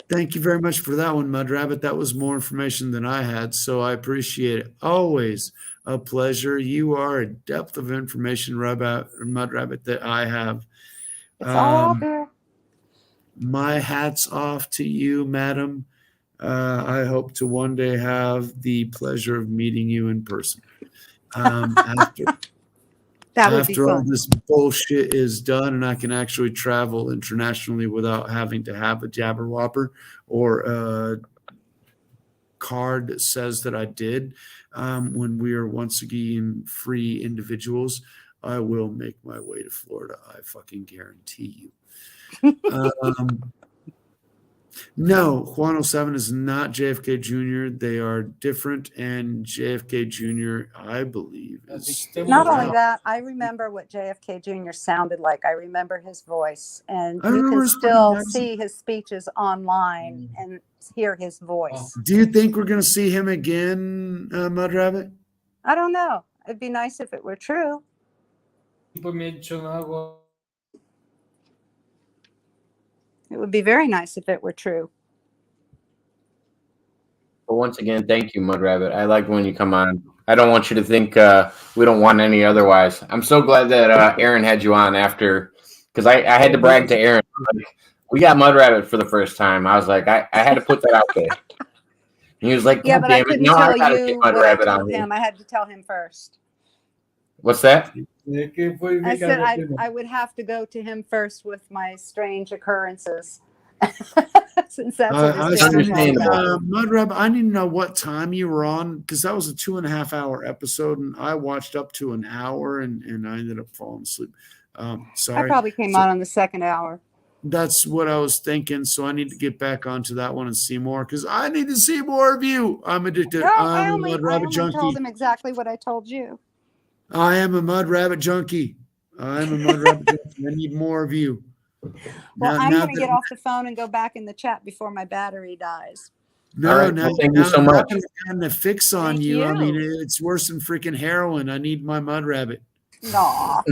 Thank you very much for that one, Mud Rabbit. That was more information than I had, so I appreciate it. Always a pleasure. You are a depth of information, Mud Rabbit, that I have. It's all there. My hat's off to you, madam. I hope to one day have the pleasure of meeting you in person. After all this bullshit is done and I can actually travel internationally without having to have a jabber whopper or a card that says that I did, when we are once again free individuals, I will make my way to Florida. I fucking guarantee you. No, Juan 07 is not JFK Jr. They are different, and JFK Jr., I believe, is still Not only around. that, I remember what JFK Jr. sounded like. I remember his voice, and I you remember can his still voice. see his speeches online and hear his voice. Do you think we're going to see him again, Mud Rabbit? I don't know. It'd be nice if it were true. It would be very nice if it were true. But once again, thank you, Mud Rabbit. I like when you come on. I don't want you to think we don't want any otherwise. I'm so glad that Aaron had you on after, because I had to brag to Aaron. Like, we got Mud Rabbit for the first time. I was like, I had to put that out there. And he was like, yeah, but I couldn't tell you what I told him. I had to tell him first. What's that? I said I would have to go to him first with my strange occurrences. Since that's understandable. Mud Rabbit, I need to know what time you were on, because that was a 2.5 hour episode, and I watched up to an hour, and I ended up falling asleep. Sorry. I probably came on the second hour. That's what I was thinking. So I need to get back onto that one and see more, because I need to see more of you. I'm addicted. No, I'm a Mud Rabbit junkie. I told him exactly what I told you. I am a Mud Rabbit junkie. I'm a Mud Rabbit junkie. I need more of you. Well, I'm going to get off the phone and go back in the chat before my battery dies. No, right, no, thank you so much. I'm the fix on you. I mean, it's worse than freaking heroin. I need my Mud Rabbit. Aw.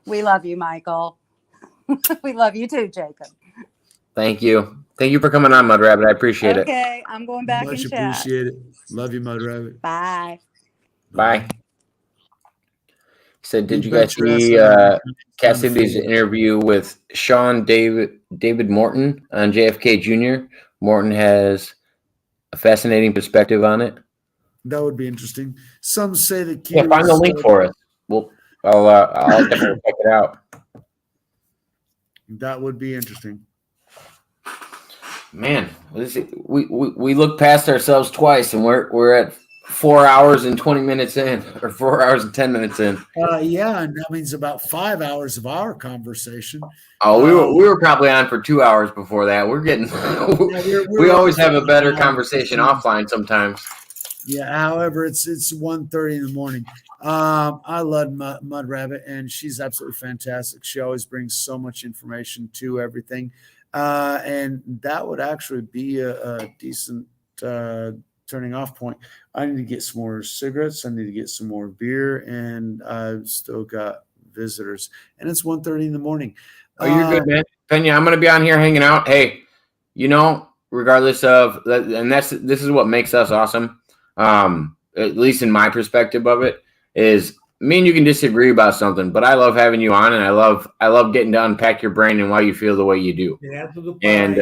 We love you, Michael. We love you too, Jacob. Thank you. Thank you for coming on, Mud Rabbit. I appreciate it. Okay, I'm going back in chat. Much appreciate it. Love you, Mud Rabbit. Bye. Bye. Said, did you guys see Cassidy's interview with David Morton on JFK Jr.? Morton has a fascinating perspective on it. That would be interesting. Some say that. Yeah, find the link for us. I'll definitely check it out. That would be interesting. Man, we look past ourselves twice, and we're at 4 hours and 20 minutes in, or 4 hours and 10 minutes in. Yeah, and that means about 5 hours of our conversation. Oh, we were probably on for 2 hours before that. We're getting we always have a better conversation offline sometimes. Yeah, however, it's 1:30 in the morning. I love Mud Rabbit, and she's absolutely fantastic. She always brings so much information to everything, and that would actually be a decent turning off point. I need to get some more cigarettes. I need to get some more beer, and I've still got visitors. And it's 1:30 in the morning. Oh, you're good, man. Pena, I'm going to be on here hanging out. Hey, regardless of that, and this is what makes us awesome. At least in my perspective of it, is me and you can disagree about something, but I love having you on, and I love getting to unpack your brain and why you feel the way you do. And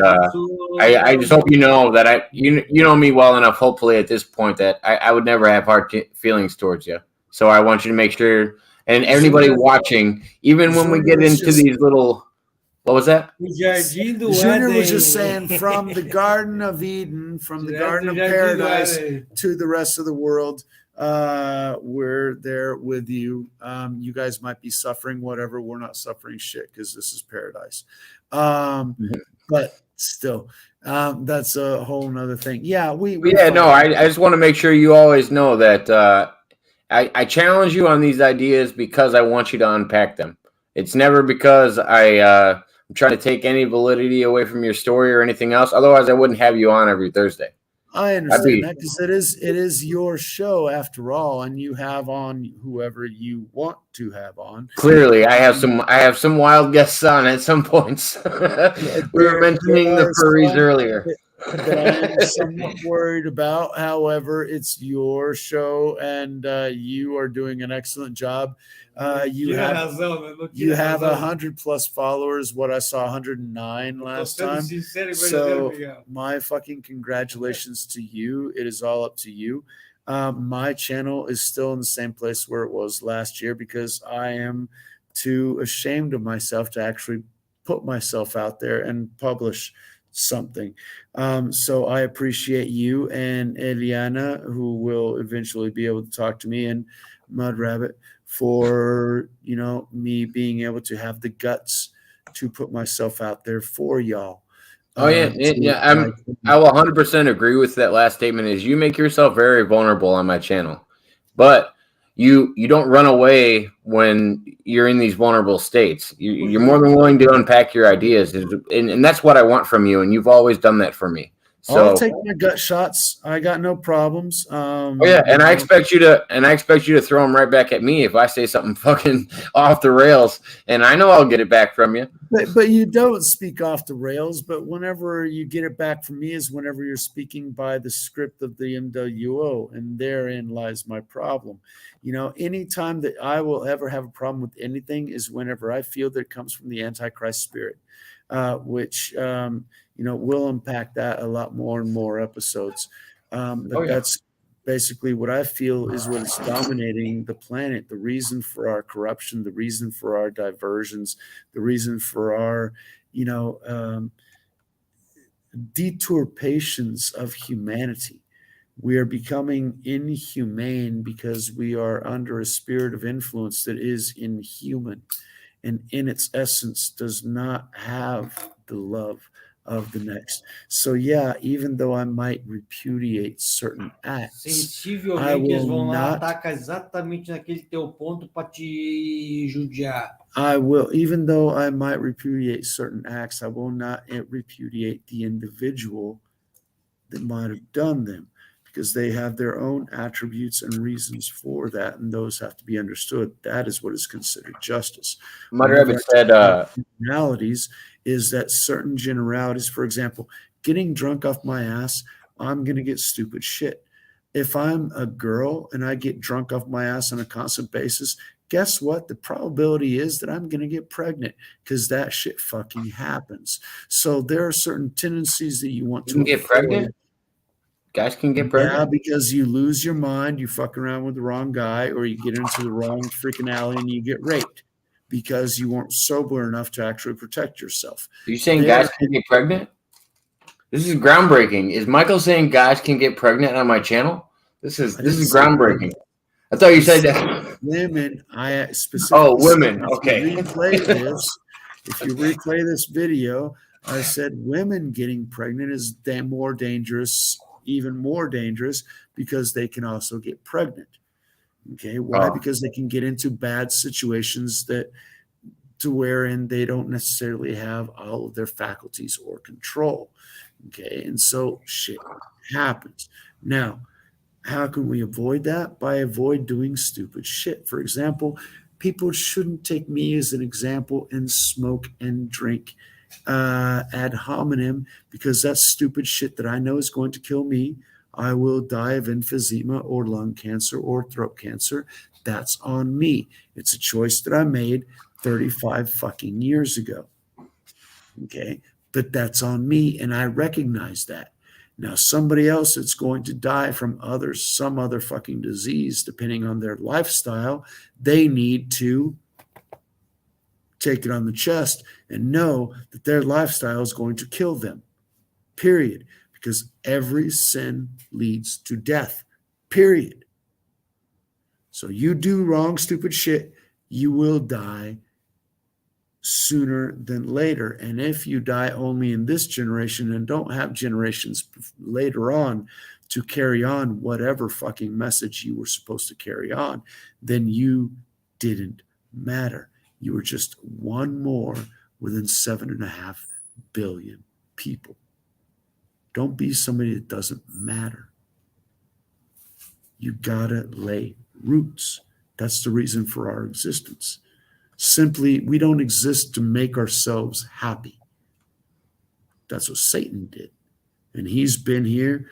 I just hope you know that you know me well enough, hopefully at this point, that I would never have hard feelings towards you. So I want you to make sure, and anybody watching, even when we get into these little, what was that? Junior was just saying, from the Garden of Eden, from the Garden of Paradise to the rest of the world, we're there with you. You guys might be suffering whatever. We're not suffering shit, because this is paradise. But still, that's a whole nother thing. Yeah, I just want to make sure you always know that I challenge you on these ideas because I want you to unpack them. It's never because I'm trying to take any validity away from your story or anything else. Otherwise, I wouldn't have you on every Thursday. I understand that, because it is your show after all, and you have on whoever you want to have on. Clearly, I have some wild guests on at some points. We were mentioning the furries earlier. That I'm somewhat worried about. However, it's your show, and you are doing an excellent job. You have 100+ followers. What I saw, 109 last time. So my fucking congratulations to you. It is all up to you. My channel is still in the same place where it was last year, because I am too ashamed of myself to actually put myself out there and publish something. So I appreciate you and Eliana, who will eventually be able to talk to me, and Mud Rabbit, for me being able to have the guts to put myself out there for y'all. Oh yeah, I will 100% agree with that last statement. Is you make yourself very vulnerable on my channel, but you don't run away when you're in these vulnerable states. You're more than willing to unpack your ideas, and that's what I want from you. And you've always done that for me. So I'll take my gut shots. I got no problems. And I expect you to throw them right back at me if I say something fucking off the rails, and I know I'll get it back from you. But you don't speak off the rails. But whenever you get it back from me is whenever you're speaking by the script of the MWO, and therein lies my problem. You know, anytime that I will ever have a problem with anything is whenever I feel that it comes from the Antichrist spirit, which we'll unpack that a lot more and more episodes. That's basically what I feel is what is dominating the planet, the reason for our corruption, the reason for our diversions, the reason for our, deturpations of humanity. We are becoming inhumane because we are under a spirit of influence that is inhuman and in its essence does not have the love of the next. So yeah, even though I might repudiate certain acts, I will not atacar exatamente naquele teu ponto para te judiar. I will, even though I might repudiate certain acts, I will not repudiate the individual that might have done them, because they have their own attributes and reasons for that, and those have to be understood. That is what is considered justice. Mother Rabbit said, generalities is that certain generalities, for example, getting drunk off my ass, I'm going to get stupid shit. If I'm a girl and I get drunk off my ass on a constant basis, guess what? The probability is that I'm going to get pregnant because that shit fucking happens. So there are certain tendencies that you want to get pregnant. Guys can get pregnant. Yeah, because you lose your mind, you fuck around with the wrong guy, or you get into the wrong freaking alley and you get raped because you weren't sober enough to actually protect yourself. Are you saying guys can get pregnant? This is groundbreaking. Is Michael saying guys can get pregnant on my channel? This is groundbreaking. I thought you said that. Women, I specifically. Oh, women. Okay. If you replay this video, I said women getting pregnant is more dangerous, even more dangerous, because they can also get pregnant. Okay, why? Because they can get into bad situations to wherein they don't necessarily have all of their faculties or control. Okay, and so shit happens. Now, how can we avoid that? By avoid doing stupid shit. For example, people shouldn't take me as an example and smoke and drink ad hominem, because that's stupid shit that I know is going to kill me. I will die of emphysema or lung cancer or throat cancer. That's on me. It's a choice that I made 35 fucking years ago. Okay, but that's on me, and I recognize that. Now, somebody else that's going to die from some other fucking disease, depending on their lifestyle, they need to take it on the chest and know that their lifestyle is going to kill them, period. Because every sin leads to death, period. So you do wrong, stupid shit, you will die sooner than later. And if you die only in this generation and don't have generations later on to carry on whatever fucking message you were supposed to carry on, then you didn't matter. You were just one more within 7.5 billion people. Don't be somebody that doesn't matter. You gotta lay roots. That's the reason for our existence. Simply, we don't exist to make ourselves happy. That's what Satan did. And he's been here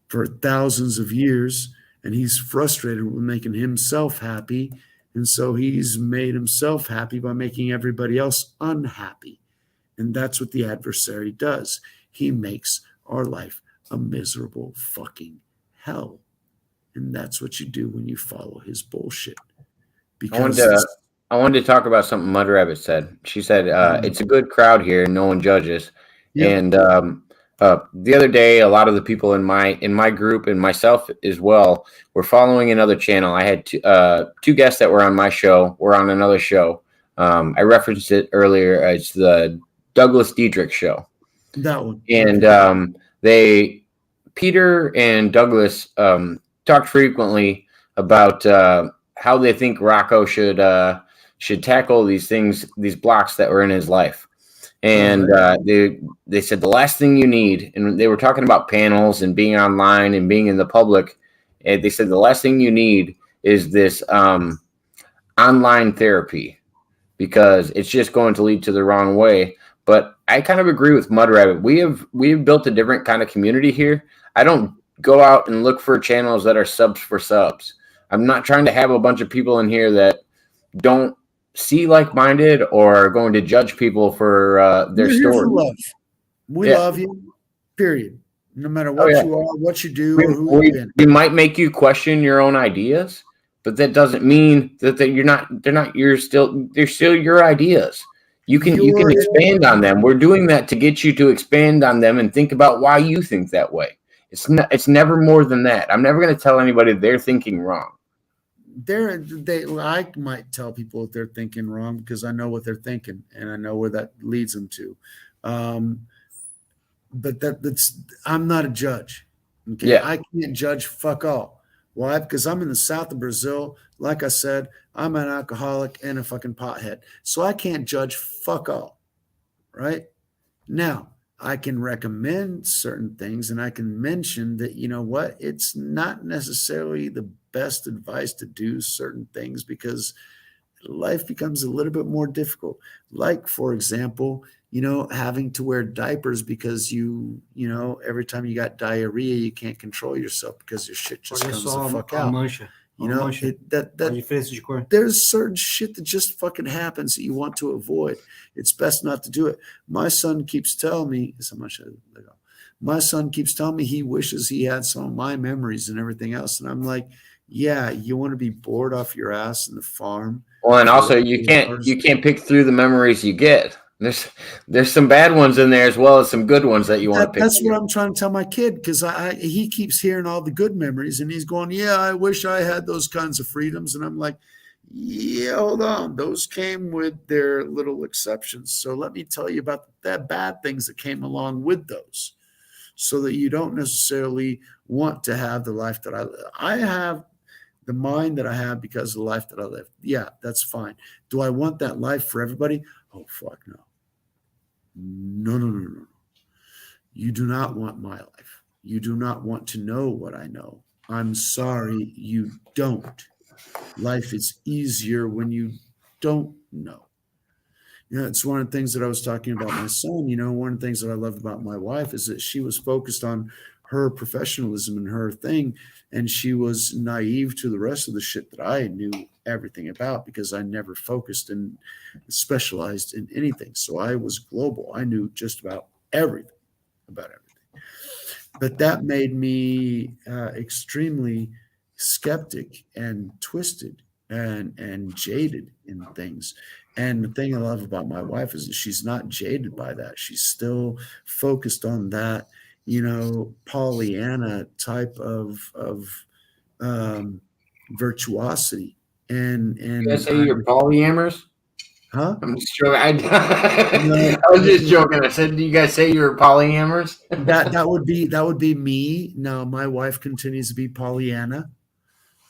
for thousands of years, and he's frustrated with making himself happy. And so he's made himself happy by making everybody else unhappy. And that's what the adversary does. He makes our life a miserable fucking hell. And that's what you do when you follow his bullshit. Because I wanted to talk about something Mother Rabbit said. She said, it's a good crowd here. No one judges. Yep. And the other day, a lot of the people in my group and myself as well were following another channel. I had two guests that were on my show, were on another show. I referenced it earlier. It's the Douglas Dietrich show. That one. And Peter and Douglas talked frequently about how they think Rocco should tackle these things, these blocks that were in his life. And they said the last thing you need, and they were talking about panels and being online and being in the public. And they said the last thing you need is this online therapy, because it's just going to lead to the wrong way. But I kind of agree with Mud Rabbit. We have built a different kind of community here. I don't go out and look for channels that are subs for subs. I'm not trying to have a bunch of people in here that don't see like-minded or are going to judge people for their story. Love. We love you, period. No matter what you are, what you do, or who you've been. We might make you question your own ideas, but that doesn't mean that they're still your ideas. You can expand on them. We're doing that to get you to expand on them and think about why you think that way. It's never more than that. I'm never going to tell anybody they're thinking wrong. I might tell people if they're thinking wrong because I know what they're thinking and I know where that leads them to. But that's I'm not a judge. Okay, yeah. I can't judge fuck all. Why? Because I'm in the south of Brazil. Like I said, I'm an alcoholic and a fucking pothead. So I can't judge fuck all. Right? Now, I can recommend certain things and I can mention that, you know what, it's not necessarily the best advice to do certain things because life becomes a little bit more difficult. Like, for example, having to wear diapers because you every time you got diarrhea, you can't control yourself because your shit just comes the fuck out. There's certain shit that just fucking happens that you want to avoid. It's best not to do it. My son keeps telling me he wishes he had some of my memories and everything else. And I'm like, yeah, you want to be bored off your ass in the farm. Well, and also you can't pick through the memories you get. There's some bad ones in there as well as some good ones that you want to pick. That's what I'm trying to tell my kid because he keeps hearing all the good memories and he's going, yeah, I wish I had those kinds of freedoms. And I'm like, yeah, hold on. Those came with their little exceptions. So let me tell you about the bad things that came along with those so that you don't necessarily want to have the life that I have. The mind that I have because of the life that I live. Yeah, that's fine. Do I want that life for everybody? Oh, fuck no. No. You do not want my life. You do not want to know what I know. I'm sorry, you don't. Life is easier when you don't know. It's one of the things that I was talking about my son. One of the things that I love about my wife is that she was focused on her professionalism and her thing, and she was naive to the rest of the shit that I knew everything about because I never focused and specialized in anything. So I was global. I knew just about everything. But that made me extremely skeptic and twisted and jaded in things. And the thing I love about my wife is that she's not jaded by that. She's still focused on that, Pollyanna type of virtuosity. And you guys say you're polyamorous? Huh? I'm just joking. I was just joking. I said, do you guys say you're polyamorous? that would be me. Now my wife continues to be Pollyanna.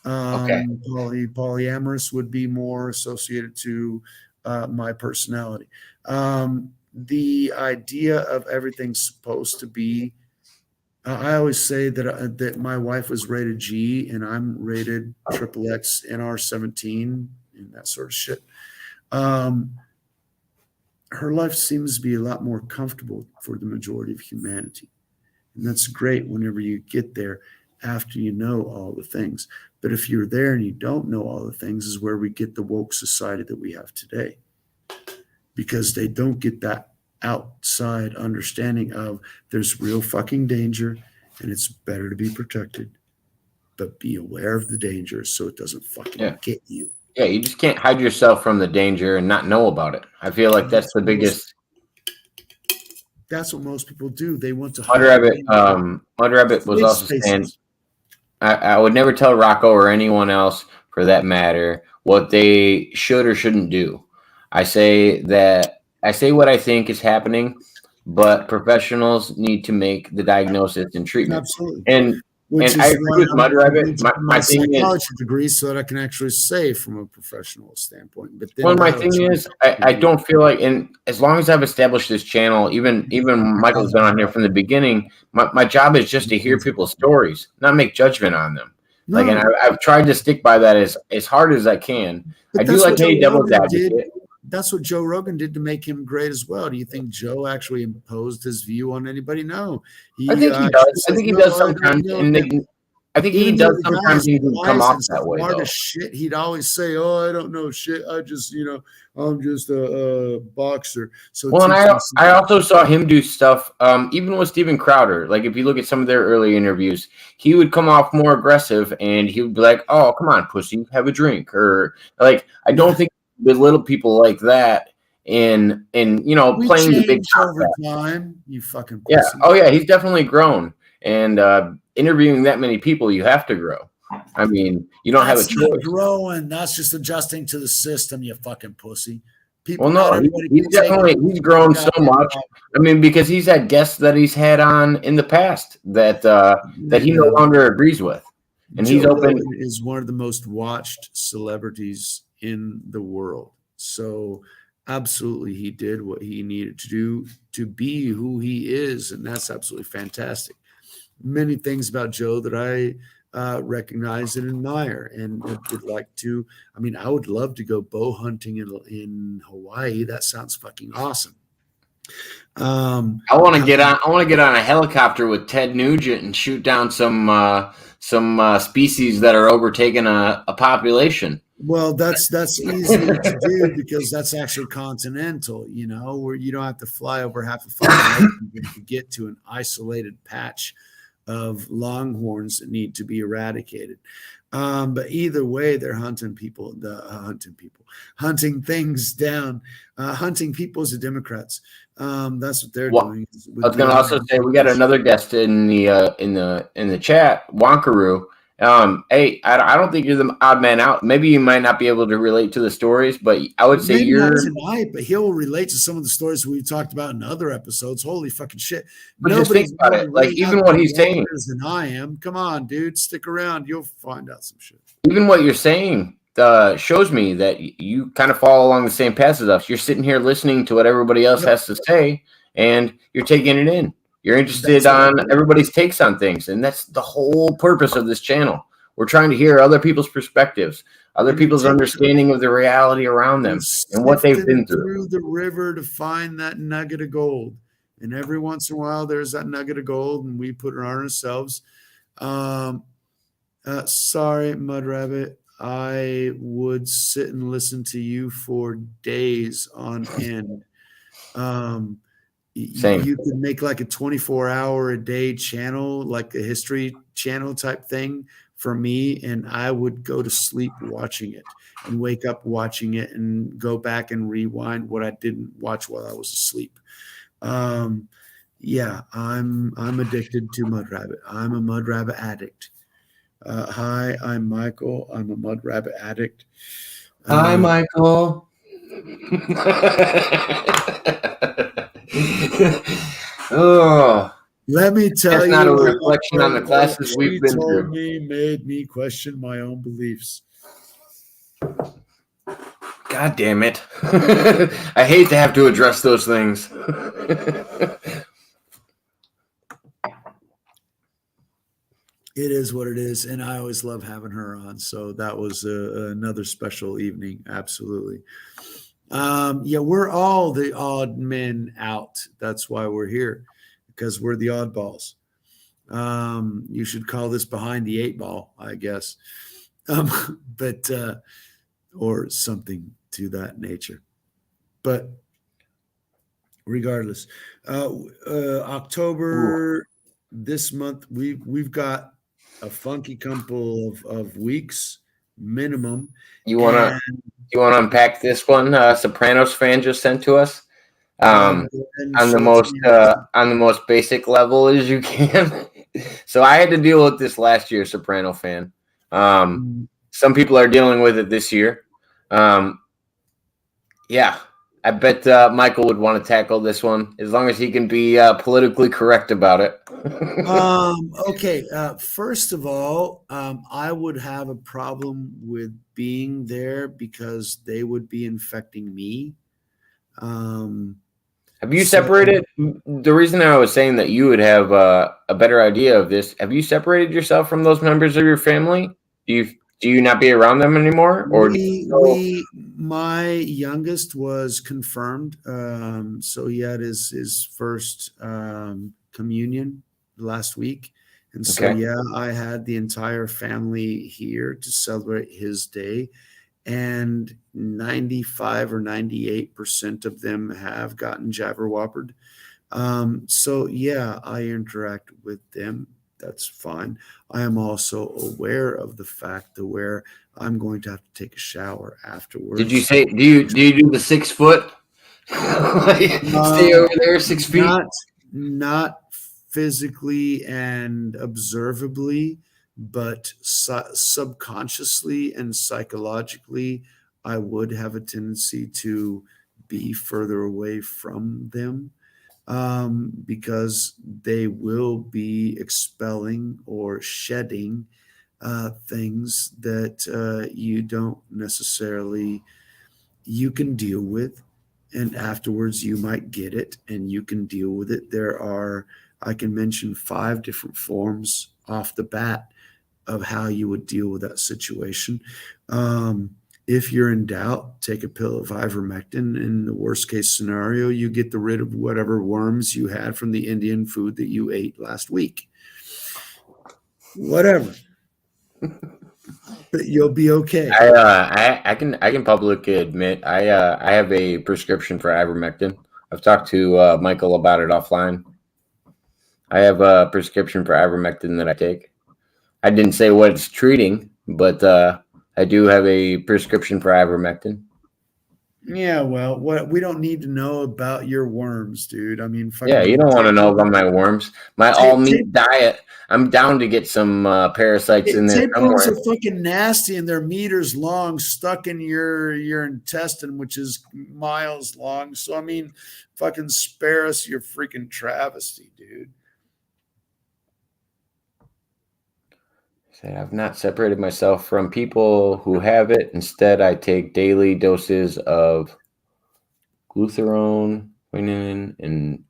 Okay. Polyamorous would be more associated to my personality. The idea of everything's supposed to be. I always say that my wife was rated G and I'm rated XXX NR17 and that sort of shit. Her life seems to be a lot more comfortable for the majority of humanity. And that's great whenever you get there after you know all the things. But if you're there and you don't know all the things is where we get the woke society that we have today. Because they don't get that outside understanding of there's real fucking danger and it's better to be protected, but be aware of the danger so it doesn't fucking get you. Yeah, you just can't hide yourself from the danger and not know about it. I feel like that's the biggest. That's what most people do. They want to. Mud Rabbit was also saying, I would never tell Rocco or anyone else, for that matter, what they should or shouldn't do. I say what I think is happening, but professionals need to make the diagnosis and treatment. Absolutely. And I agree with Mud Rabbit. My thing is, psychology degree, so that I can actually say from a professional standpoint. But then, well, my thing is, I don't feel like, and as long as I've established this channel, even Michael's been on here from the beginning. My job is just to hear people's stories, not make judgment on them. No. Like, and I've tried to stick by that as hard as I can. But I do like Hey Devil's Advocate. That's what Joe Rogan did to make him great as well. Do you think Joe actually imposed his view on anybody? No. I think he does. I think he does sometimes. I think he does sometimes even come off that way, though. Shit, he'd always say, "Oh, I don't know shit. I just, I'm just a boxer." So well, and I also saw him do stuff, even with Steven Crowder. Like, if you look at some of their early interviews, he would come off more aggressive, and he would be like, "Oh, come on, pussy, have a drink," or like, I don't think with little people like that. In playing the big over time, you fucking pussy. Yeah. Oh yeah, he's definitely grown. And interviewing that many people, you have to grow. I mean, you don't have a choice. Not growing. That's just adjusting to the system, you fucking pussy. People, well, no, he's grown so much. I mean, because he's had guests that he's had on in the past that he no longer agrees with, and he's open. Is one of the most watched celebrities in the world. So absolutely, he did what he needed to do to be who he is, and that's absolutely fantastic. Many things about Joe that I recognize and admire, and would like to. I mean, I would love to go bow hunting in Hawaii. That sounds fucking awesome. I want to get on. I want to get on a helicopter with Ted Nugent and shoot down some species that are overtaking a population. Well, that's easier to do because that's actually continental, where you don't have to fly over half a fucking ocean to get to an isolated patch of longhorns that need to be eradicated. But either way, they're hunting things down, hunting people as the Democrats. That's what they're doing. I was going to also say we got another guest in the chat, Wankaroo. Hey, I don't think you're the odd man out. Maybe you might not be able to relate to the stories, but I would say you're not tonight. But he'll relate to some of the stories we've talked about in other episodes. Holy fucking shit! But just think about it. Like, even what he's saying than I am. Come on, dude, stick around. You'll find out some shit. Even what you're saying shows me that you kind of follow along the same path as us. You're sitting here listening to what everybody else has to say, and you're taking it in. You're interested on everybody's takes on things, and that's the whole purpose of this channel. We're trying to hear other people's perspectives, other people's understanding of the reality around them and what they've been through. The river to find that nugget of gold, and every once in a while there's that nugget of gold, and we put it on ourselves. Sorry, Mud Rabbit. I would sit and listen to you for days on end. Same. You could make like a 24-hour-a-day channel, like a history channel type thing for me, and I would go to sleep watching it and wake up watching it and go back and rewind what I didn't watch while I was asleep. Yeah, I'm addicted to Mud Rabbit. I'm a Mud Rabbit addict. Hi, I'm Michael. I'm a Mud Rabbit addict. Hi, Michael. Oh, let me tell that's you. Not a reflection on the classes we've been through. Made me question my own beliefs. God damn it! I hate to have to address those things. It is what it is, and I always love having her on. So that was another special evening. Absolutely. Yeah, we're all the odd men out. That's why we're here, because we're the oddballs. You should call this behind the 8 ball, I guess, but or something to that nature. But regardless, October this month we've got a funky couple of weeks minimum. You wanna unpack this one? Sopranos fan just sent to us on the most basic level as you can. So I had to deal with this last year, Soprano fan. Some people are dealing with it this year. Yeah, I bet Michael would want to tackle this one as long as he can be politically correct about it. Okay. First of all, I would have a problem with being there because they would be infecting me. Have you separated? The reason I was saying that you would have a better idea of this. Have you separated yourself from those members of your family? Do you not be around them anymore? Or my youngest was confirmed. So he had his first communion last week. And so, yeah, I had the entire family here to celebrate his day. And 95 or 98% of them have gotten jabberwoppered. So, yeah, I interact with them. That's fine. I am also aware of the fact that where I'm going to have to take a shower afterwards. Did you say, do you do the 6 foot? Stay over there 6 feet? Not physically and observably, but subconsciously and psychologically, I would have a tendency to be further away from them. Because they will be expelling or shedding things that you don't necessarily, you can deal with, and afterwards you might get it and you can deal with it. I can mention 5 different forms off the bat of how you would deal with that situation. If you're in doubt, take a pill of ivermectin. In the worst case scenario, you get rid of whatever worms you had from the Indian food that you ate last week. Whatever. But you'll be okay. I can publicly admit I have a prescription for ivermectin. I've talked to Michael about it offline. I have a prescription for ivermectin that I take. I didn't say what it's treating, but I do have a prescription for ivermectin. Yeah, well, we don't need to know about your worms, dude. I mean, yeah, you don't want to know about my worms. My all meat diet. I'm down to get some parasites in there somewhere. Tapeworms are fucking nasty, and they're meters long, stuck in your intestine, which is miles long. So, I mean, fucking spare us your freaking travesty, dude. I've not separated myself from people who have it. Instead, I take daily doses of glutathione, quinine, and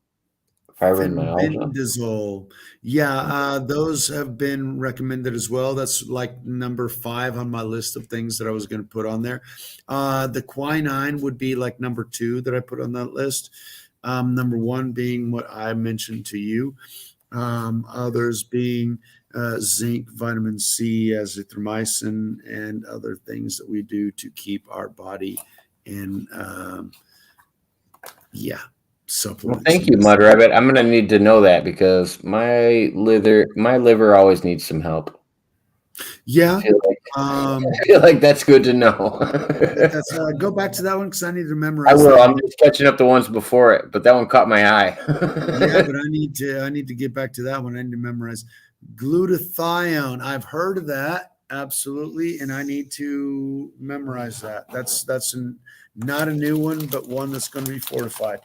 fibromyalgia. Fenbendazole. Yeah, those have been recommended as well. That's like number 5 on my list of things that I was going to put on there. The quinine would be like number 2 that I put on that list. Number 1 being what I mentioned to you. Others being zinc, vitamin C, azithromycin, and other things that we do to keep our body in, supplements. Well, thank you, Mud Rabbit. I'm gonna need to know that because my liver always needs some help. Yeah, I feel like that's good to know. Go back to that one because I need to memorize. I will. I'm just catching up the ones before it, but that one caught my eye. Yeah, but I need to get back to that one. I need to memorize glutathione. I've heard of that, absolutely, and I need to memorize that. That's not a new one, but one that's going to be fortified.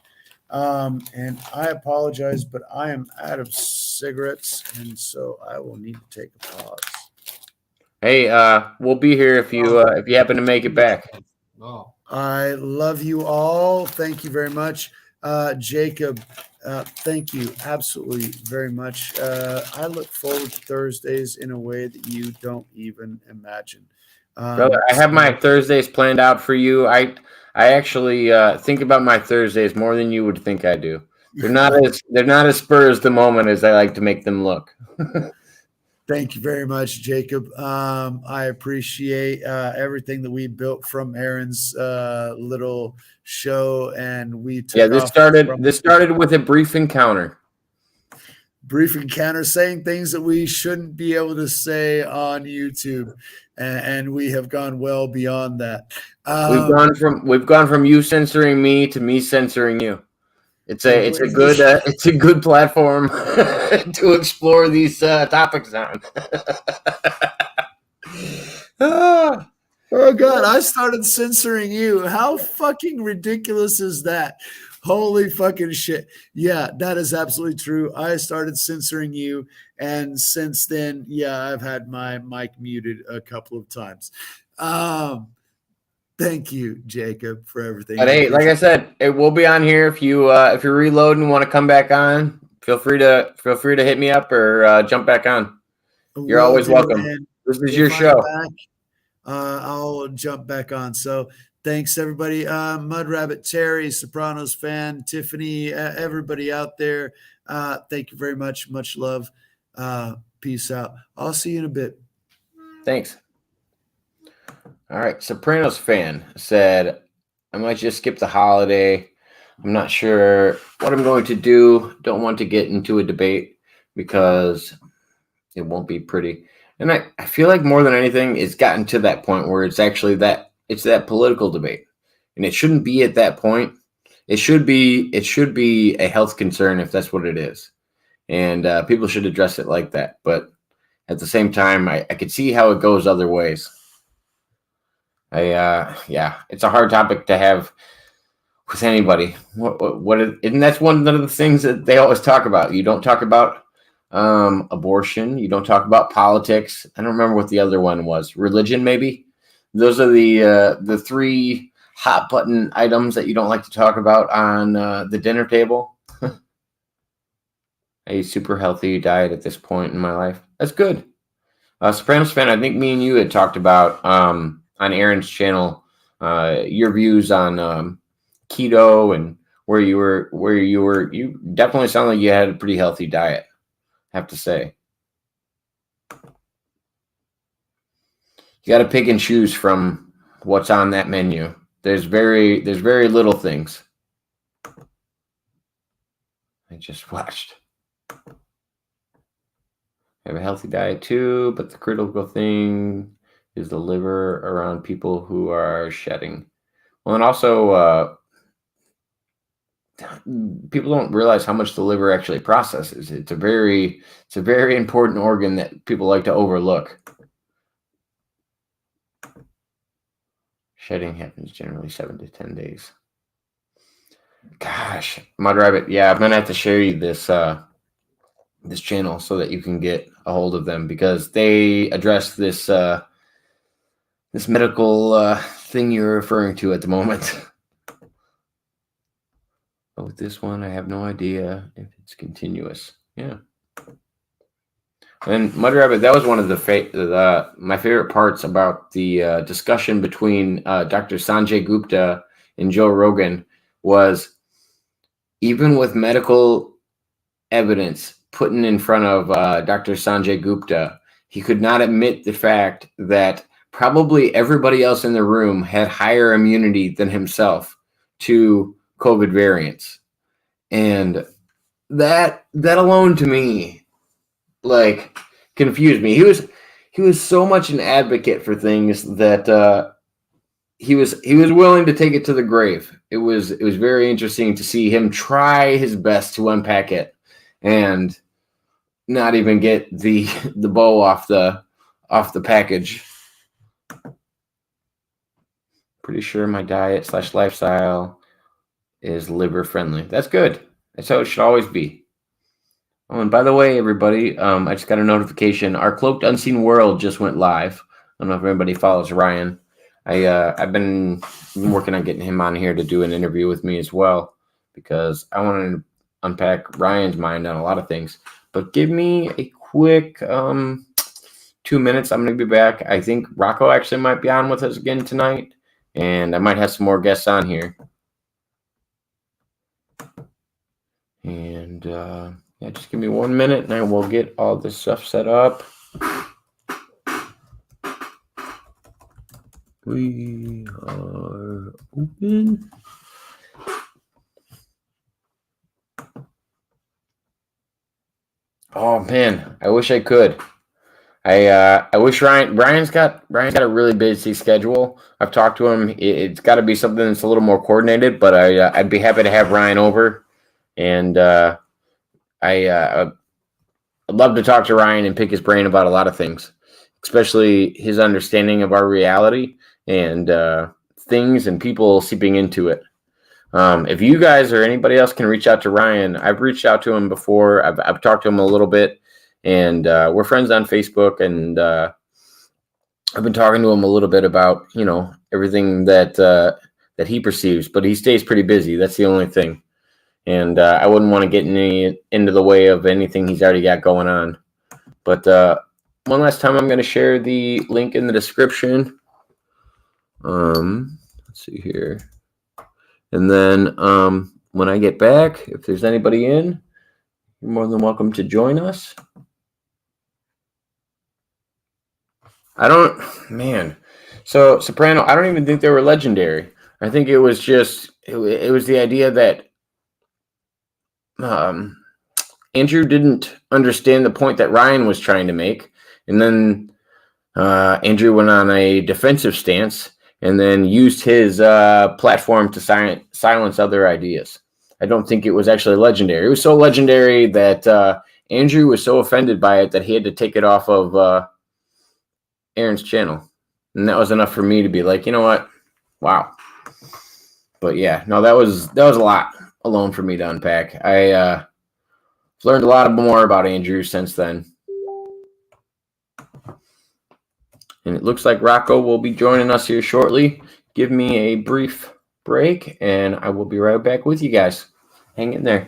And I apologize, but I am out of cigarettes, and so I will need to take a pause. Hey, we'll be here if you happen to make it back. Oh. I love you all. Thank you very much. Jacob, thank you absolutely very much. I look forward to Thursdays in a way that you don't even imagine. Brother, I have my Thursdays planned out for you. I actually think about my Thursdays more than you would think I do. They're not as spur of the moment as I like to make them look. Thank you very much, Jacob. I appreciate everything that we built from Aaron's little show, and we took this started with a brief encounter. Brief encounter, saying things that we shouldn't be able to say on YouTube, and we have gone well beyond that. We've gone from you censoring me to me censoring you. It's a good platform to explore these topics on. Oh God, I started censoring you. How fucking ridiculous is that? Holy fucking shit. Yeah, that is absolutely true. I started censoring you. And since then, yeah, I've had my mic muted a couple of times. Thank you, Jacob, for everything. But hey, like I said, it will be on here. If you're reloading and want to come back on, feel free to hit me up or jump back on. You're always welcome. This is your show. I'll jump back on. So thanks everybody. Mud Rabbit, Terry, Sopranos fan, Tiffany, everybody out there. Thank you very much. Much love. Peace out. I'll see you in a bit. Thanks. All right. Sopranos fan said, I might just skip the holiday. I'm not sure what I'm going to do. Don't want to get into a debate because it won't be pretty. And I feel like more than anything, it's gotten to that point where it's actually that political debate. And it shouldn't be at that point. It should be a health concern if that's what it is. And people should address it like that. But at the same time, I could see how it goes other ways. It's a hard topic to have with anybody. And that's one of the things that they always talk about. You don't talk about abortion. You don't talk about politics. I don't remember what the other one was. Religion, maybe. Those are the three hot button items that you don't like to talk about on the dinner table. A super healthy diet at this point in my life. That's good. Sopranos fan, I think me and you had talked about on Aaron's channel your views on keto and where you were. You definitely sound like you had a pretty healthy diet, I have to say. You got to pick and choose from what's on that menu. There's very little things. I just watched. I have a healthy diet too, but the critical thing is the liver around people who are shedding. Well, and also people don't realize how much the liver actually processes. It's a very important organ that people like to overlook. Shedding happens generally 7 to 10 days. Gosh, Mud Rabbit, yeah, I'm gonna have to share you this this channel so that you can get a hold of them because they address this this medical thing you're referring to at the moment. But with this one, I have no idea if it's continuous. Yeah. And Mud Rabbit, that was one of my favorite parts about the discussion between Dr. Sanjay Gupta and Joe Rogan was even with medical evidence put in front of Dr. Sanjay Gupta, he could not admit the fact that probably everybody else in the room had higher immunity than himself to COVID variants. And that alone to me, like, confused me. He was so much an advocate for things that he was willing to take it to the grave. It was very interesting to see him try his best to unpack it and not even get the bow off the package. Pretty sure my diet / lifestyle is liver friendly. That's good. That's how it should always be. Oh, and by the way, everybody, I just got a notification. Our Cloaked Unseen World just went live. I don't know if everybody follows Ryan. I've been working on getting him on here to do an interview with me as well because I want to unpack Ryan's mind on a lot of things. But give me a quick 2 minutes. I'm going to be back. I think Rocco actually might be on with us again tonight, and I might have some more guests on here. And yeah, just give me 1 minute, and I will get all this stuff set up. We are open. Oh man, I wish I could. I wish Brian's got a really busy schedule. I've talked to him. It's got to be something that's a little more coordinated. But I'd be happy to have Ryan over, and I'd love to talk to Ryan and pick his brain about a lot of things, especially his understanding of our reality and things and people seeping into it. If you guys or anybody else can reach out to Ryan, I've reached out to him before. I've talked to him a little bit, and we're friends on Facebook, and I've been talking to him a little bit about, everything that he perceives, but he stays pretty busy. That's the only thing. And I wouldn't want to get into the way of anything he's already got going on. But one last time, I'm going to share the link in the description. Let's see here. And then when I get back, if there's anybody in, you're more than welcome to join us. So Soprano, I don't even think they were legendary. I think it was just, it was the idea that Andrew didn't understand the point that Ryan was trying to make. And then Andrew went on a defensive stance and then used his platform to silence other ideas. I don't think it was actually legendary. It was so legendary that Andrew was so offended by it that he had to take it off of Aaron's channel. And that was enough for me to be like, you know what? Wow. But yeah, no, that was a lot alone for me to unpack. I learned a lot more about Andrew since then. And it looks like Rocco will be joining us here shortly. Give me a brief break, and I will be right back with you guys. Hang in there.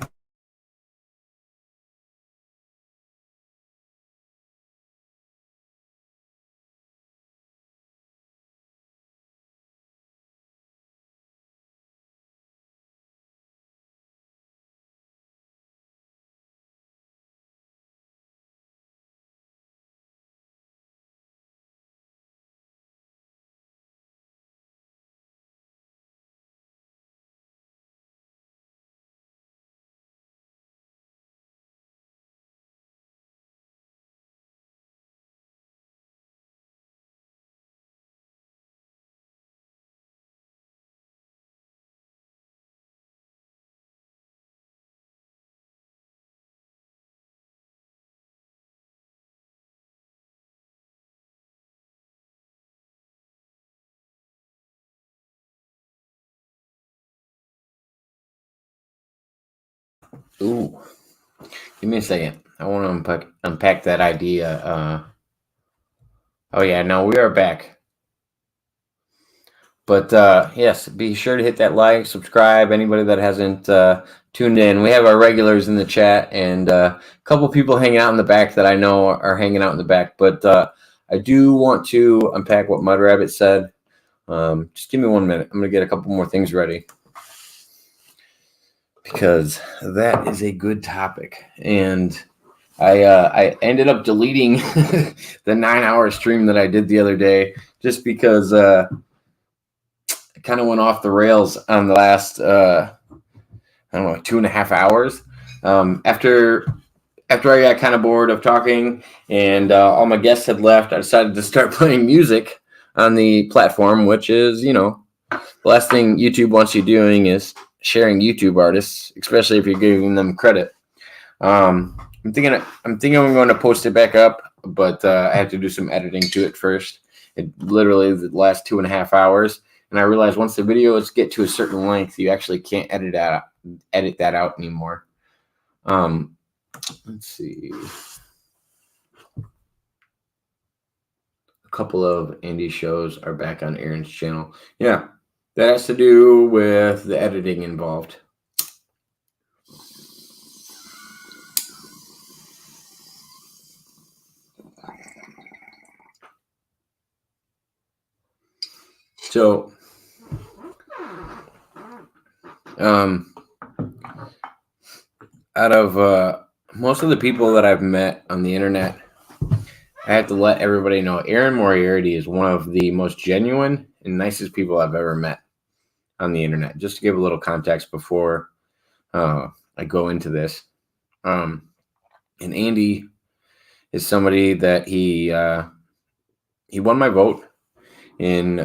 Ooh, give me a second. I want to unpack that idea. Oh yeah, no, we are back. But yes, be sure to hit that like, subscribe. Anybody that hasn't tuned in, we have our regulars in the chat and a couple people hanging out in the back that I know are hanging out in the back. But I do want to unpack what Mud Rabbit said. Just give me 1 minute. I'm gonna get a couple more things ready because that is a good topic. And I ended up deleting the 9-hour stream that I did the other day just because I kind of went off the rails on the last, 2.5 hours. After I got kind of bored of talking and all my guests had left, I decided to start playing music on the platform, which is, the last thing YouTube wants you doing is sharing YouTube artists, especially if you're giving them credit. I'm thinking I'm going to post it back up, but I have to do some editing to it first. It literally the last 2.5 hours. And I realized once the videos get to a certain length, you actually can't edit that out anymore. Let's see. A couple of indie shows are back on Aaron's channel. Yeah, that has to do with the editing involved. So, out of most of the people that I've met on the internet, I have to let everybody know Aaron Moriarty is one of the most genuine and nicest people I've ever met on the internet. Just to give a little context before I go into this. And Andy is somebody that he won my vote in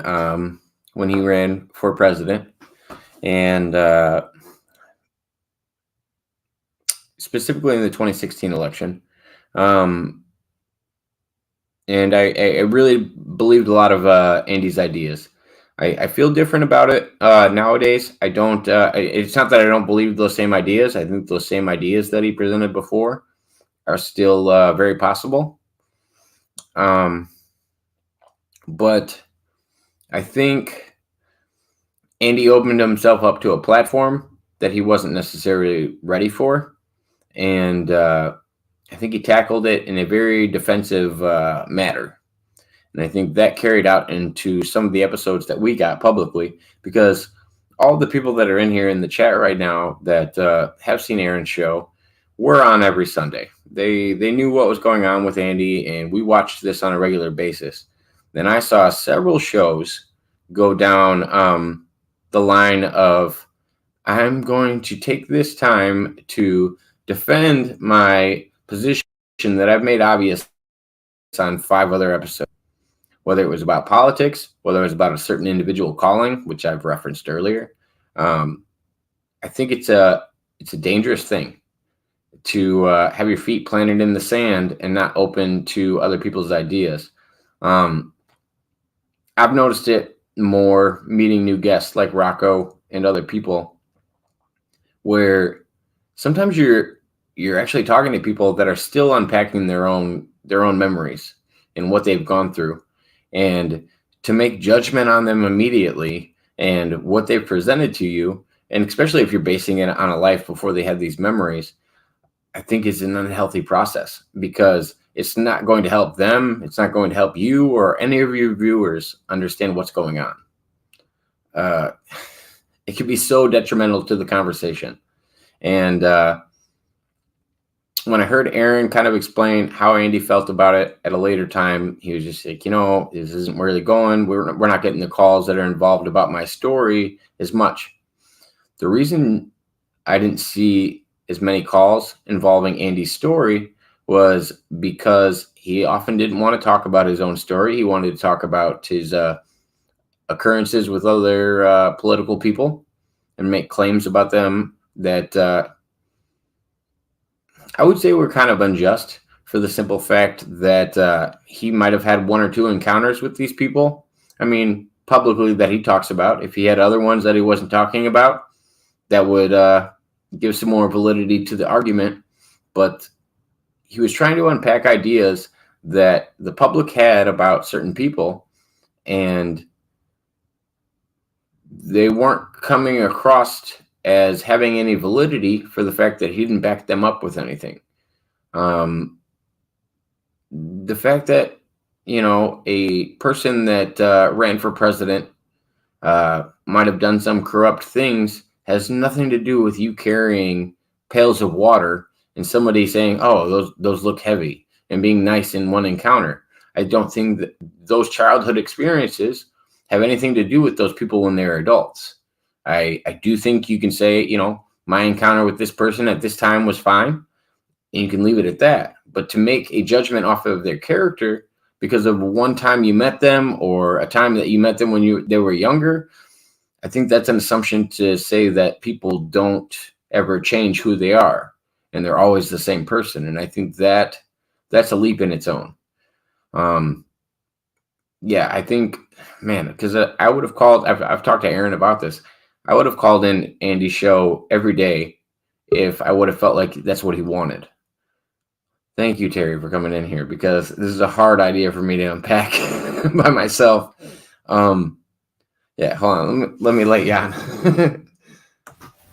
when he ran for president, and specifically in the 2016 election. And I really believed a lot of Andy's ideas. I feel different about it nowadays. I don't. It's not that I don't believe those same ideas. I think those same ideas that he presented before are still very possible. But I think Andy opened himself up to a platform that he wasn't necessarily ready for, and I think he tackled it in a very defensive manner. And I think that carried out into some of the episodes that we got publicly, because all the people that are in here in the chat right now that have seen Aaron's show were on every Sunday. They knew what was going on with Andy, and we watched this on a regular basis. Then I saw several shows go down the line of, I'm going to take this time to defend my position that I've made obvious on 5 other episodes. Whether it was about politics, whether it was about a certain individual calling, which I've referenced earlier. I think it's a dangerous thing to have your feet planted in the sand and not open to other people's ideas. I've noticed it more meeting new guests like Rocco and other people, where sometimes you're actually talking to people that are still unpacking their own memories and what they've gone through. And to make judgment on them immediately and what they've presented to you, and especially if you're basing it on a life before they had these memories, I think is an unhealthy process, because it's not going to help them. It's not going to help you or any of your viewers understand what's going on. It could be so detrimental to the conversation. And when I heard Aaron kind of explain how Andy felt about it at a later time, he was just like, this isn't really going. We're not getting the calls that are involved about my story as much. The reason I didn't see as many calls involving Andy's story was because he often didn't want to talk about his own story. He wanted to talk about his occurrences with other political people and make claims about them that I would say were kind of unjust, for the simple fact that he might have had 1 or 2 encounters with these people. I mean, publicly that he talks about. If he had other ones that he wasn't talking about, that would give some more validity to the argument. But he was trying to unpack ideas that the public had about certain people, and they weren't coming across as having any validity for the fact that he didn't back them up with anything. The fact that, a person that ran for president might have done some corrupt things has nothing to do with you carrying pails of water and somebody saying, oh, those look heavy, and being nice in one encounter. I don't think that those childhood experiences have anything to do with those people when they're adults. I do think you can say, my encounter with this person at this time was fine, and you can leave it at that. But to make a judgment off of their character because of one time you met them or a time that you met them when they were younger, I think that's an assumption to say that people don't ever change who they are and they're always the same person. And I think that's a leap in its own. Yeah, I think, man, because I would have called, I've talked to Aaron about this. I would have called in Andy's show every day if I would have felt like that's what he wanted. Thank you, Terry, for coming in here, because this is a hard idea for me to unpack by myself. Yeah, hold on. Let me let you on.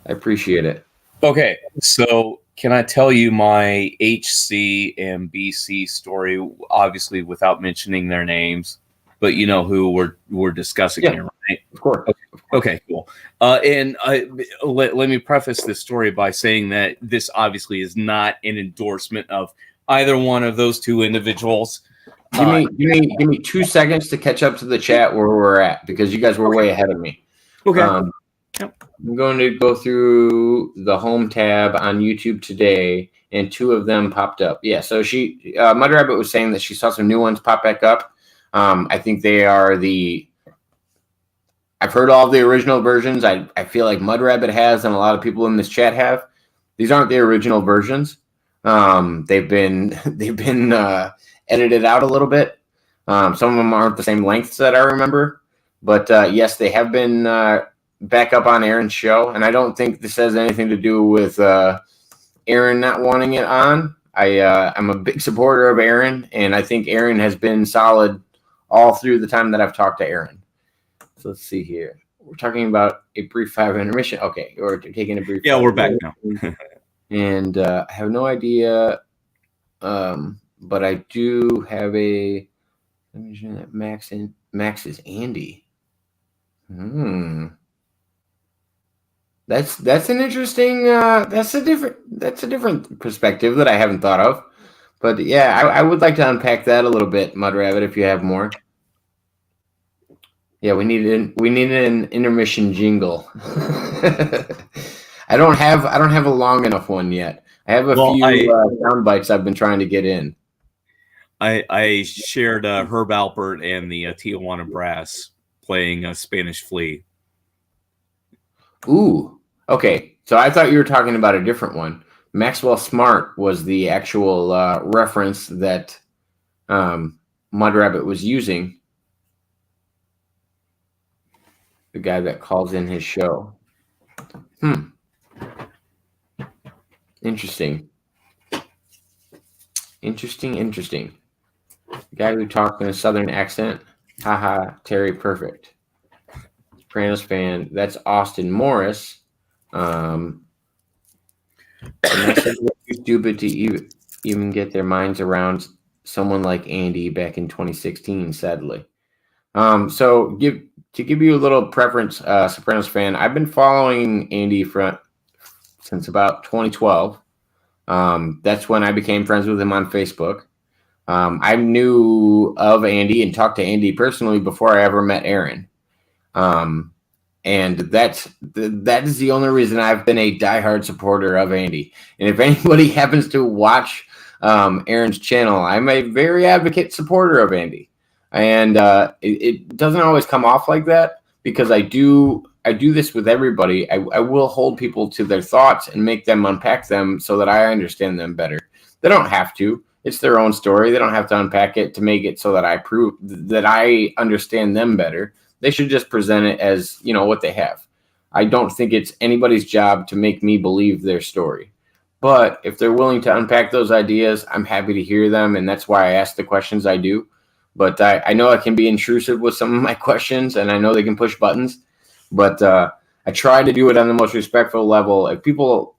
I appreciate it. Okay, so can I tell you my HC and BC story, obviously without mentioning their names, but you know who we're discussing here, right? Of course. Okay, cool. And let me preface this story by saying that this obviously is not an endorsement of either one of those 2 individuals. Give me 2 seconds to catch up to the chat where we're at, because you guys were way ahead of me. Okay. I'm going to go through the home tab on YouTube today, and 2 of them popped up. Yeah, so Mud Rabbit was saying that she saw some new ones pop back up. I think they are I've heard all the original versions. I feel like Mud Rabbit has, and a lot of people in this chat have. These aren't the original versions. They've been edited out a little bit. Some of them aren't the same lengths that I remember, But yes, they have been back up on Aaron's show, and I don't think this has anything to do with Aaron not wanting it on. I'm a big supporter of Aaron, and I think Aaron has been solid all through the time that I've talked to Aaron. So let's see here. We're talking about a brief 5 intermission. Okay, we're taking a brief. Yeah, we're back now. And I have no idea, but I do have a. Let me show that Max is Andy. That's an interesting. That's a different perspective that I haven't thought of. But yeah, I would like to unpack that a little bit, Mud Rabbit, if you have more. Yeah, we need an intermission jingle. I don't have a long enough one yet. I have a few sound bites I've been trying to get in. I shared Herb Alpert and the Tijuana Brass playing Spanish Flea. Ooh, okay. So I thought you were talking about a different one. Maxwell Smart was the actual reference that Mud Rabbit was using. The guy that calls in his show. Interesting. The guy who talked in a southern accent. Haha, Terry, perfect. Sopranos fan. That's Austin Morris. It's stupid to even get their minds around someone like Andy back in 2016, sadly. So to give you a little preference, Sopranos fan, I've been following Andy since about 2012. That's when I became friends with him on Facebook. I knew of Andy and talked to Andy personally before I ever met Aaron. And that is the only reason I've been a diehard supporter of Andy. And if anybody happens to watch Aaron's channel, I'm a very advocate supporter of Andy. And it doesn't always come off like that because I do this with everybody. I will hold people to their thoughts and make them unpack them so that I understand them better. They don't have to. It's their own story. They don't have to unpack it to make it so that I prove that I understand them better. They should just present it as, what they have. I don't think it's anybody's job to make me believe their story. But if they're willing to unpack those ideas, I'm happy to hear them. And that's why I ask the questions I do. But I know I can be intrusive with some of my questions, and I know they can push buttons. But I try to do it on the most respectful level. If people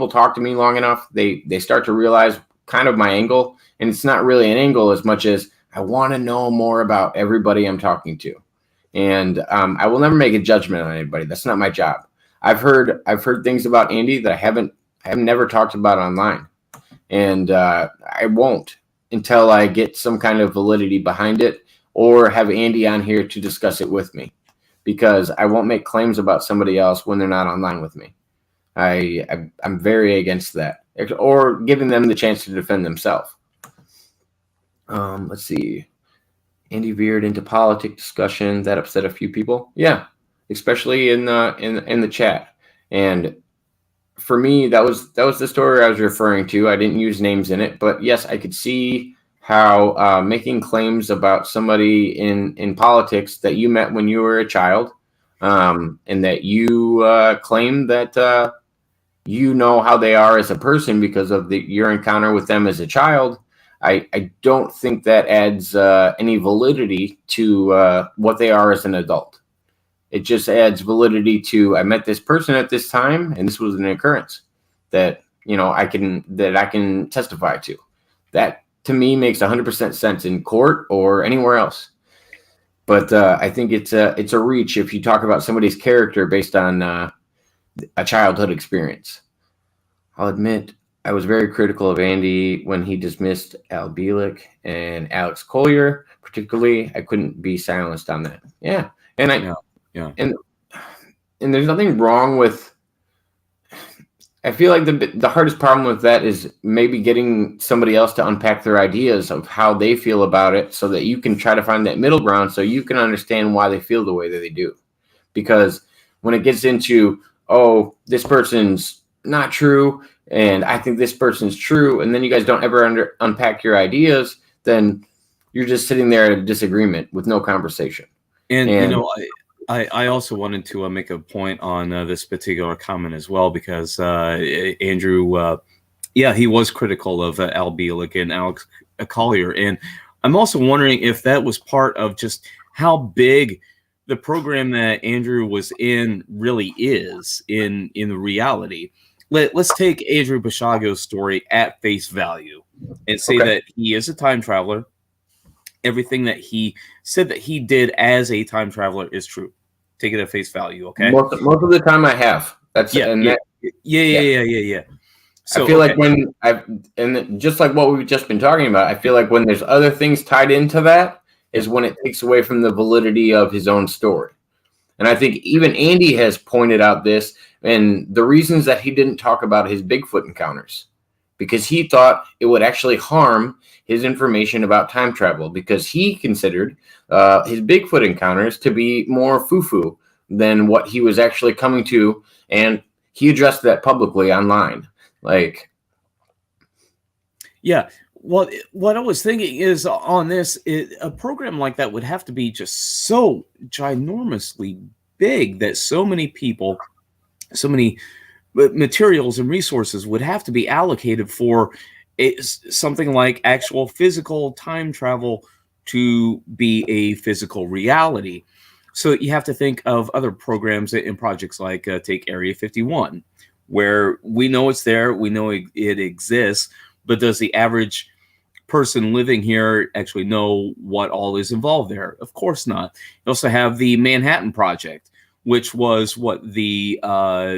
talk to me long enough, they start to realize kind of my angle. And it's not really an angle as much as I want to know more about everybody I'm talking to. And I will never make a judgment on anybody. That's not my job. I've heard things about Andy that I have never talked about online, and I won't until I get some kind of validity behind it or have Andy on here to discuss it with me, because I won't make claims about somebody else when they're not online with me. I'm very against that, or giving them the chance to defend themselves. Let's see. Andy veered into politics discussion that upset a few people. Yeah, especially in the chat. And for me, that was the story I was referring to. I didn't use names in it, but yes, I could see how making claims about somebody in politics that you met when you were a child, and that you claim that you know how they are as a person because of your encounter with them as a child. I don't think that adds any validity to what they are as an adult. It just adds validity to, I met this person at this time, and this was an occurrence that I can testify to. That to me makes 100% sense in court or anywhere else. But I think it's a reach if you talk about somebody's character based on a childhood experience. I'll admit I was very critical of Andy when he dismissed Al Bielek and Alex Collier. Particularly, I couldn't be silenced on that. Yeah, and and there's nothing wrong with. I feel like the hardest problem with that is maybe getting somebody else to unpack their ideas of how they feel about it, so that you can try to find that middle ground, so you can understand why they feel the way that they do. Because when it gets into, oh, this person's not true, and I think this person's true, and then you guys don't ever unpack your ideas, then you're just sitting there at a disagreement with no conversation. And you know, I also wanted to make a point on this particular comment as well, because Andrew, he was critical of Al Bielek and Alex Collier, and I'm also wondering if that was part of just how big the program that Andrew was in really is in reality. Let's take Andrew Basiago's story at face value and say that he is a time traveler. Everything that he said that he did as a time traveler is true. Take it at face value, okay? Most of the time I have. That's yeah. So I feel like when just like what we've just been talking about, I feel like when there's other things tied into that is when it takes away from the validity of his own story. And I think even Andy has pointed out this, and the reasons that he didn't talk about his Bigfoot encounters, because he thought it would actually harm his information about time travel, because he considered his Bigfoot encounters to be more foo-foo than what he was actually coming to, and he addressed that publicly online. Like, yeah. Well, what I was thinking is on this, a program like that would have to be just so ginormously big that so many people, so many materials and resources would have to be allocated for something like actual physical time travel to be a physical reality. So you have to think of other programs and projects like take Area 51, where we know it's there, we know it exists, but does the average person living here actually know what all is involved there? Of course not. You also have the Manhattan Project, which was the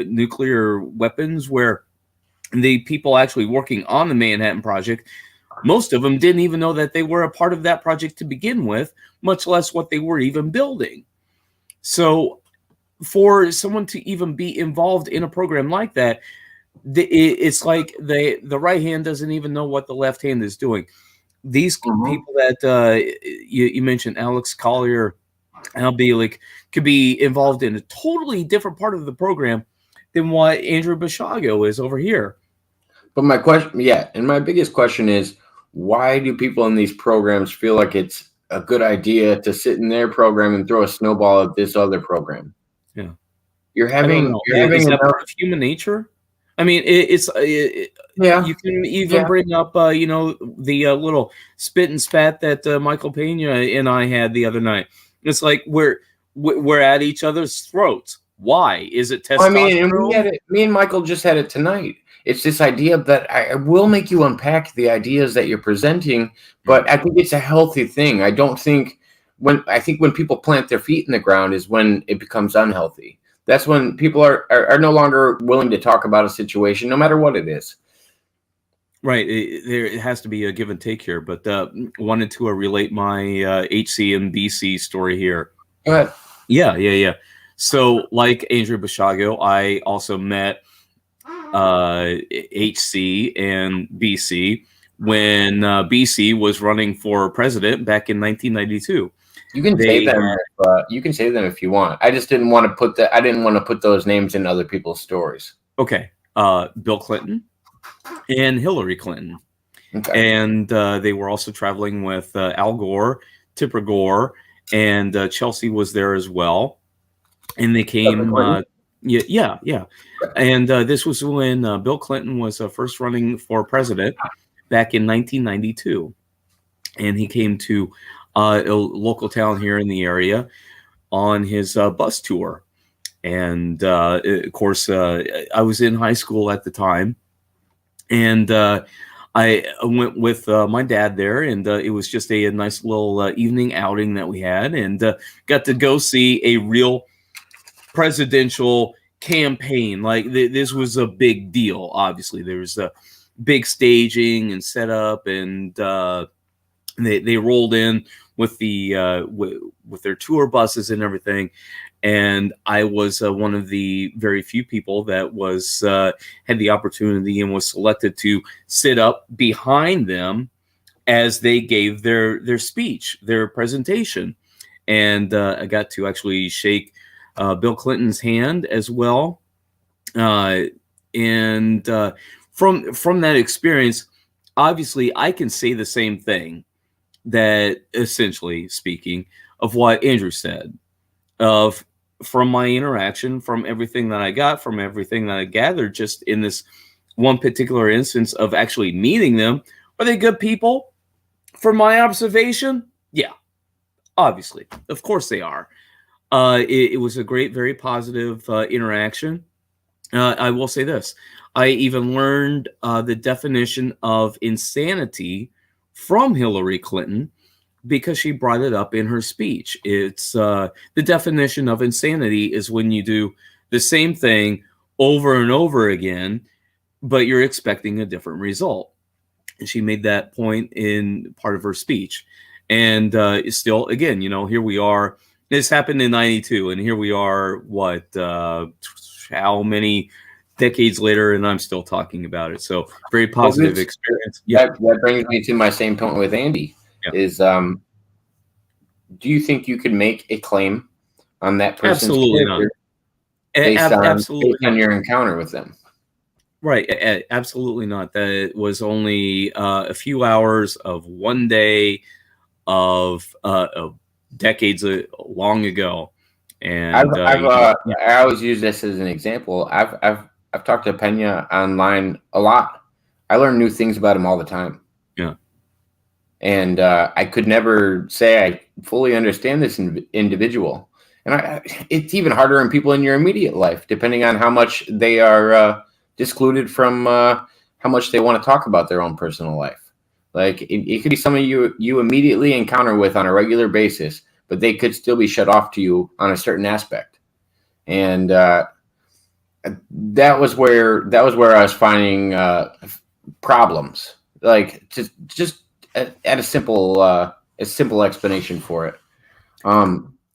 nuclear weapons, where the people actually working on the Manhattan Project, most of them didn't even know that they were a part of that project to begin with, much less what they were even building. So for someone to even be involved in a program like that, it's like the right hand doesn't even know what the left hand is doing. These people that you mentioned, Alex Collier, Al Bielek, could be involved in a totally different part of the program than what Andrew Basiago is over here. But my question, and my biggest question is, why do people in these programs feel like it's a good idea to sit in their program and throw a snowball at this other program? Yeah, you're having is that part of human nature? I mean, you can even bring up, the little spit and spat that Michael Pena and I had the other night. It's like we're at each other's throats. Why? Is it testosterone? I mean, me and Michael just had it tonight. It's this idea that I will make you unpack the ideas that you're presenting, but I think it's a healthy thing. I think when people plant their feet in the ground is when it becomes unhealthy. That's when people are no longer willing to talk about a situation, no matter what it is. Right. It has to be a give and take here, but wanted to relate my HC and BC story here. Go ahead. Yeah. So like Andrew Basiago, I also met HC and BC when BC was running for president back in 1992. You can say them. You can say them if you want. I just didn't want to put that. I didn't want to put those names in other people's stories. Okay. Bill Clinton and Hillary Clinton, and they were also traveling with Al Gore, Tipper Gore, and Chelsea was there as well. And they came. Yeah. And this was when Bill Clinton was first running for president back in 1992, and he came to a local town here in the area on his bus tour. And of course, I was in high school at the time, and I went with my dad there, and it was just a nice little evening outing that we had, and got to go see a real presidential campaign. Like this was a big deal. Obviously, there was a big staging and setup, and they rolled in with the with their tour buses and everything. And I was one of the very few people that was had the opportunity and was selected to sit up behind them as they gave their speech, their presentation. And I got to actually shake Bill Clinton's hand as well. And from that experience, obviously, I can say the same thing, that essentially speaking of what Andrew said. from my interaction, from everything that I got, from everything that I gathered, just in this one particular instance of actually meeting them. Are they good people? From my observation, yeah, obviously, of course they are. It was a great, very positive interaction. I will say this. I even learned the definition of insanity from Hillary Clinton because she brought it up in her speech. It's the definition of insanity is when you do the same thing over and over again, but you're expecting a different result. And she made that point in part of her speech. And still, again, here we are. This happened in 92, and here we are, how many decades later, and I'm still talking about it. So very positive experience. Yeah. That brings me to my same point with Andy. Yeah. Is do you think you could make a claim on that person's absolutely not. Based on your encounter with them? Right, absolutely not. That was only a few hours of one day of decades long ago, and I always use this as an example. I've talked to Pena online a lot. I learn new things about him all the time. Yeah, and I could never say I fully understand this individual, and it's even harder in people in your immediate life, depending on how much they are discluded from how much they want to talk about their own personal life. Like it could be someone you immediately encounter with on a regular basis, but they could still be shut off to you on a certain aspect. And that was where I was finding problems. Like just at a simple explanation for it.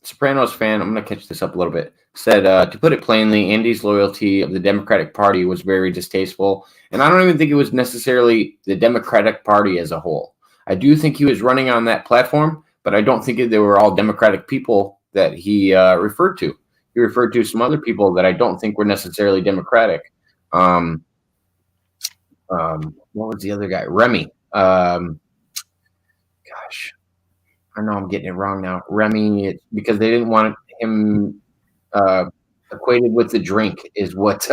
Sopranos fan, I'm going to catch this up a little bit, said, to put it plainly, Andy's loyalty of the Democratic Party was very distasteful. And I don't even think it was necessarily the Democratic Party as a whole. I do think he was running on that platform, but I don't think they were all Democratic people that he referred to. He referred to some other people that I don't think were necessarily Democratic. What was the other guy? Remy. Gosh. I know I'm getting it wrong now. Remy, because they didn't want him equated with the drink is what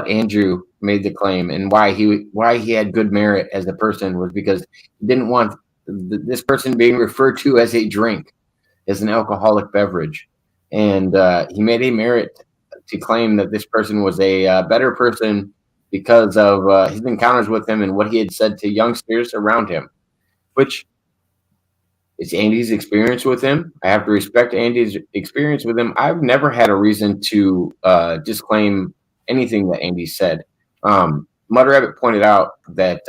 Andrew made the claim, and why he had good merit as a person was because he didn't want this person being referred to as a drink, as an alcoholic beverage, and he made a merit to claim that this person was a better person because of his encounters with him and what he had said to youngsters around him, which. It's Andy's experience with him. I have to respect Andy's experience with him. I've never had a reason to disclaim anything that Andy said. Mud Rabbit pointed out that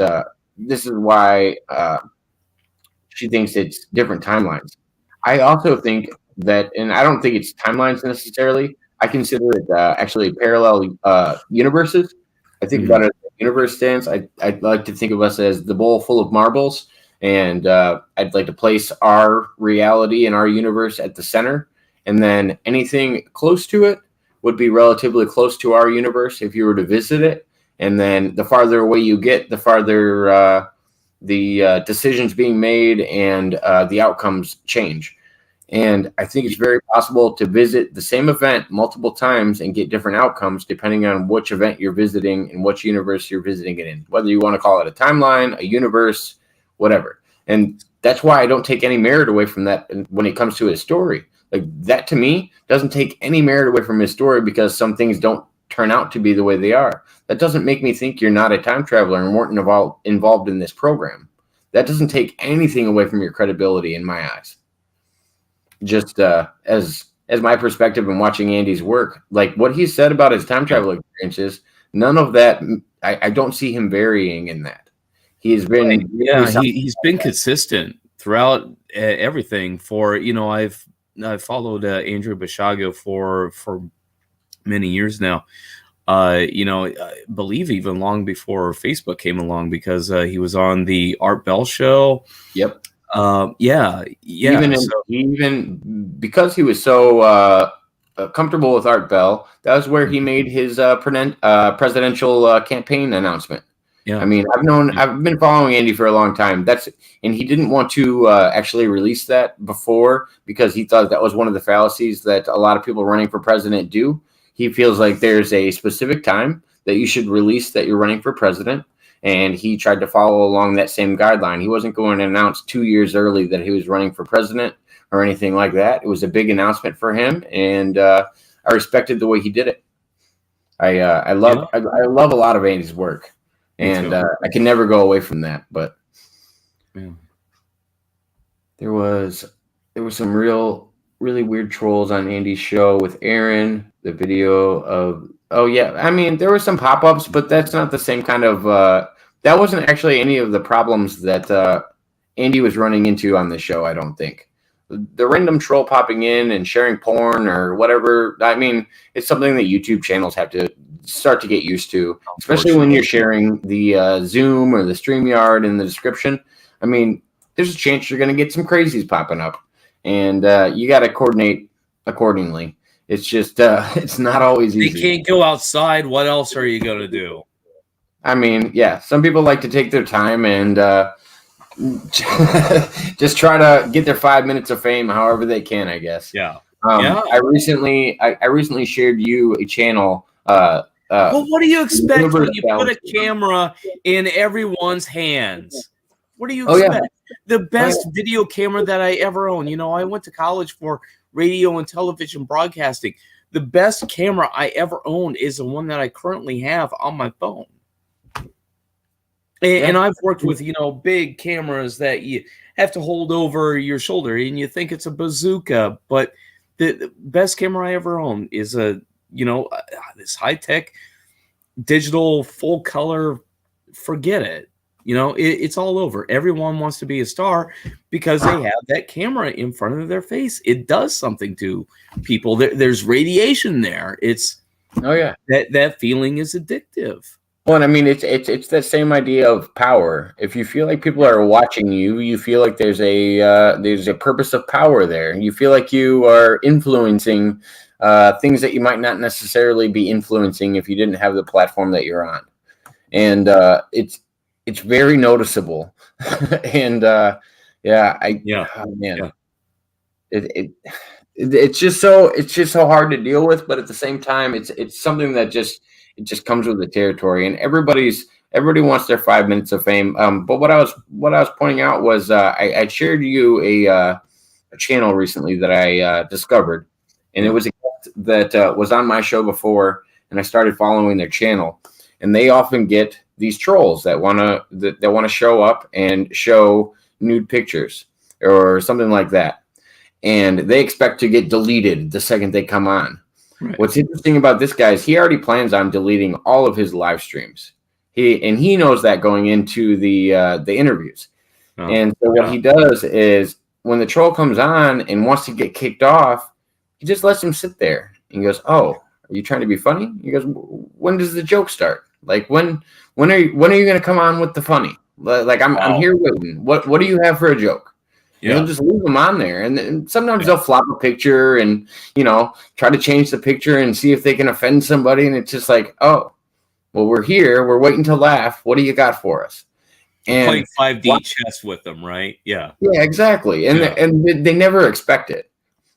this is why she thinks it's different timelines. I also think that, and I don't think it's timelines necessarily. I consider it actually parallel universes. I think about it as a universe stance. I'd like to think of us as the bowl full of marbles. And I'd like to place our reality and our universe at the center. And then anything close to it would be relatively close to our universe if you were to visit it. And then the farther away you get, the farther the decisions being made and the outcomes change. And I think it's very possible to visit the same event multiple times and get different outcomes depending on which event you're visiting and which universe you're visiting it in, whether you want to call it a timeline, a universe, whatever. And that's why I don't take any merit away from that when it comes to his story. Like that to me doesn't take any merit away from his story because some things don't turn out to be the way they are. That doesn't make me think you're not a time traveler and weren't involved in this program. That doesn't take anything away from your credibility in my eyes. Just as my perspective in watching Andy's work, like what he said about his time travel experiences, none of that, I don't see him varying in that. He's been he's been consistent throughout everything. For I've followed Andrew Bashago for many years now. I believe even long before Facebook came along because he was on the Art Bell show. Yep. Even because he was so comfortable with Art Bell, that was where he made his presidential campaign announcement. I mean, I've been following Andy for a long time. And he didn't want to actually release that before because he thought that was one of the fallacies that a lot of people running for president do. He feels like there's a specific time that you should release that you're running for president. And he tried to follow along that same guideline. He wasn't going to announce 2 years early that he was running for president or anything like that. It was a big announcement for him. And I respected the way he did it. I love a lot of Andy's work. And I can never go away from that. But there was some really weird trolls on Andy's show with Aaron. The video of I mean, there were some pop-ups, but that's not the same kind of. That wasn't actually any of the problems that Andy was running into on the show. I don't think the random troll popping in and sharing porn or whatever. I mean, it's something that YouTube channels have to start to get used to, especially when you're sharing the Zoom or the StreamYard in the description. I mean, there's a chance you're going to get some crazies popping up, and you got to coordinate accordingly. It's just it's not always easy. You can't go outside. What else are you going to do? I mean, yeah, some people like to take their time and just try to get their 5 minutes of fame however they can, I guess. Yeah. I recently shared you a channel. Well, what do you expect when you put a camera in everyone's hands? What do you expect? The best video camera that I ever owned. You know, I went to college for radio and television broadcasting. The best camera I ever owned is the one that I currently have on my phone. And I've worked with, big cameras that you have to hold over your shoulder and you think it's a bazooka. But the best camera I ever owned is this high-tech digital full color. Forget it. It's all over. Everyone wants to be a star because they have that camera in front of their face. It does something to people. There's radiation there. It's that feeling is addictive. Well, I mean, it's that same idea of power. If you feel like people are watching you, you feel like there's a purpose of power there. You feel like you are influencing things that you might not necessarily be influencing if you didn't have the platform that you're on, and it's very noticeable. And it's just so hard to deal with, but at the same time, it's something that just comes with the territory, and everybody wants their 5 minutes of fame. But what I was pointing out was I shared you a channel recently that I discovered, and it was a guest that was on my show before, and I started following their channel, and they often get these trolls that want to show up and show nude pictures or something like that, and they expect to get deleted the second they come on. Right. What's interesting about this guy is he already plans on deleting all of his live streams. He knows that going into the interviews. And so what he does is when the troll comes on and wants to get kicked off, he just lets him sit there. And he goes, "Oh, are you trying to be funny?" He goes, "When does the joke start? Like when are you going to come on with the funny? Like I'm here waiting. What do you have for a joke?" Yeah. They'll just leave them on there, and then sometimes they'll flop a picture and try to change the picture and see if they can offend somebody. And it's just like, oh, well, we're here, we're waiting to laugh. What do you got for us? And playing 5D chess with them, right? Yeah, exactly. And they never expect it.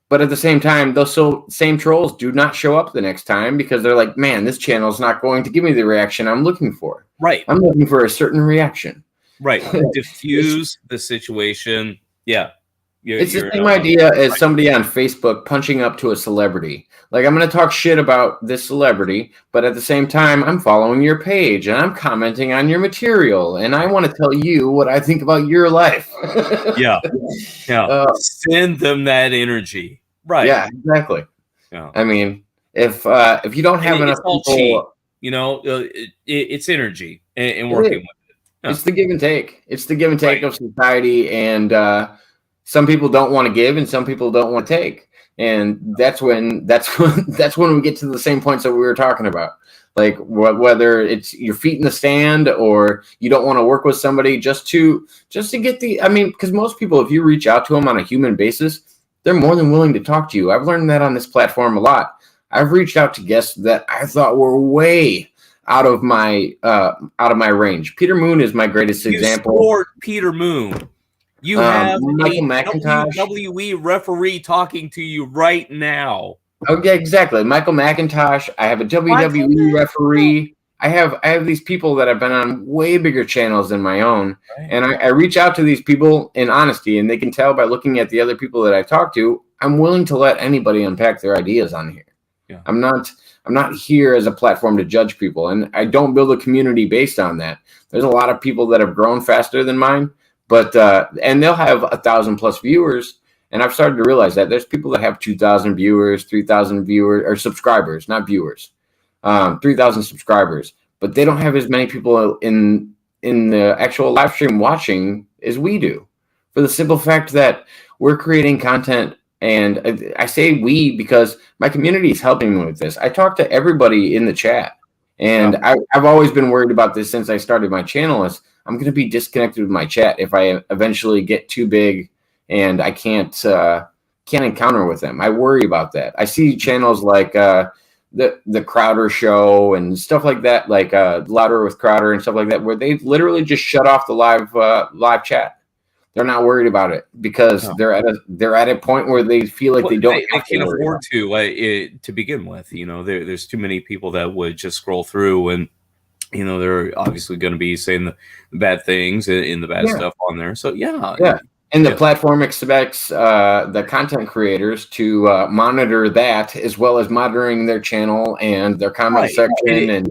But at the same time, those same trolls do not show up the next time because they're like, man, this channel's not going to give me the reaction I'm looking for. Right. I'm looking for a certain reaction. Right. Diffuse the situation. Yeah. It's the same idea as somebody on Facebook punching up to a celebrity. Like, I'm going to talk shit about this celebrity, but at the same time, I'm following your page and I'm commenting on your material, and I want to tell you what I think about your life. Yeah. Send them that energy. Right. Yeah, exactly. Yeah. I mean, if you don't have enough people, it's energy and working with it. Yeah. It's the give and take. It's the give and take of society, and some people don't want to give, and some people don't want to take, and that's when we get to the same points that we were talking about. Like whether it's your feet in the stand or you don't want to work with somebody just to get because most people, if you reach out to them on a human basis, they're more than willing to talk to you. I've learned that on this platform a lot. I've reached out to guests that I thought were way out of my range. Peter Moon is my greatest example. Scored Peter Moon. You have Michael a McIntosh. WWE referee talking to you right now. Okay, exactly. Michael McIntosh. I have a WWE referee. I have these people that have been on way bigger channels than my own, and I reach out to these people in honesty, and they can tell by looking at the other people that I talk to. I'm willing to let anybody unpack their ideas on here. Yeah. I'm not here as a platform to judge people, and I don't build a community based on that. There's a lot of people that have grown faster than mine, but and they'll have 1,000+ viewers. And I've started to realize that there's people that have 2,000 viewers, 3,000 viewers, or subscribers, not viewers, 3,000 subscribers, but they don't have as many people in the actual live stream watching as we do, for the simple fact that we're creating content. And I say we because my community is helping me with this. I talk to everybody in the chat, and I've always been worried about this since I started my channel. Is I'm going to be disconnected with my chat if I eventually get too big and I can't encounter with them. I worry about that. I see channels like the Crowder Show and stuff like that, like Louder with Crowder and stuff like that, where they literally just shut off the live chat. They're not worried about it because they're at a point where they feel like they don't. They can't afford to begin with. There's too many people that would just scroll through, and they're obviously going to be saying the bad things and the bad stuff on there. So yeah. And the platform expects the content creators to monitor that, as well as monitoring their channel and their comment section.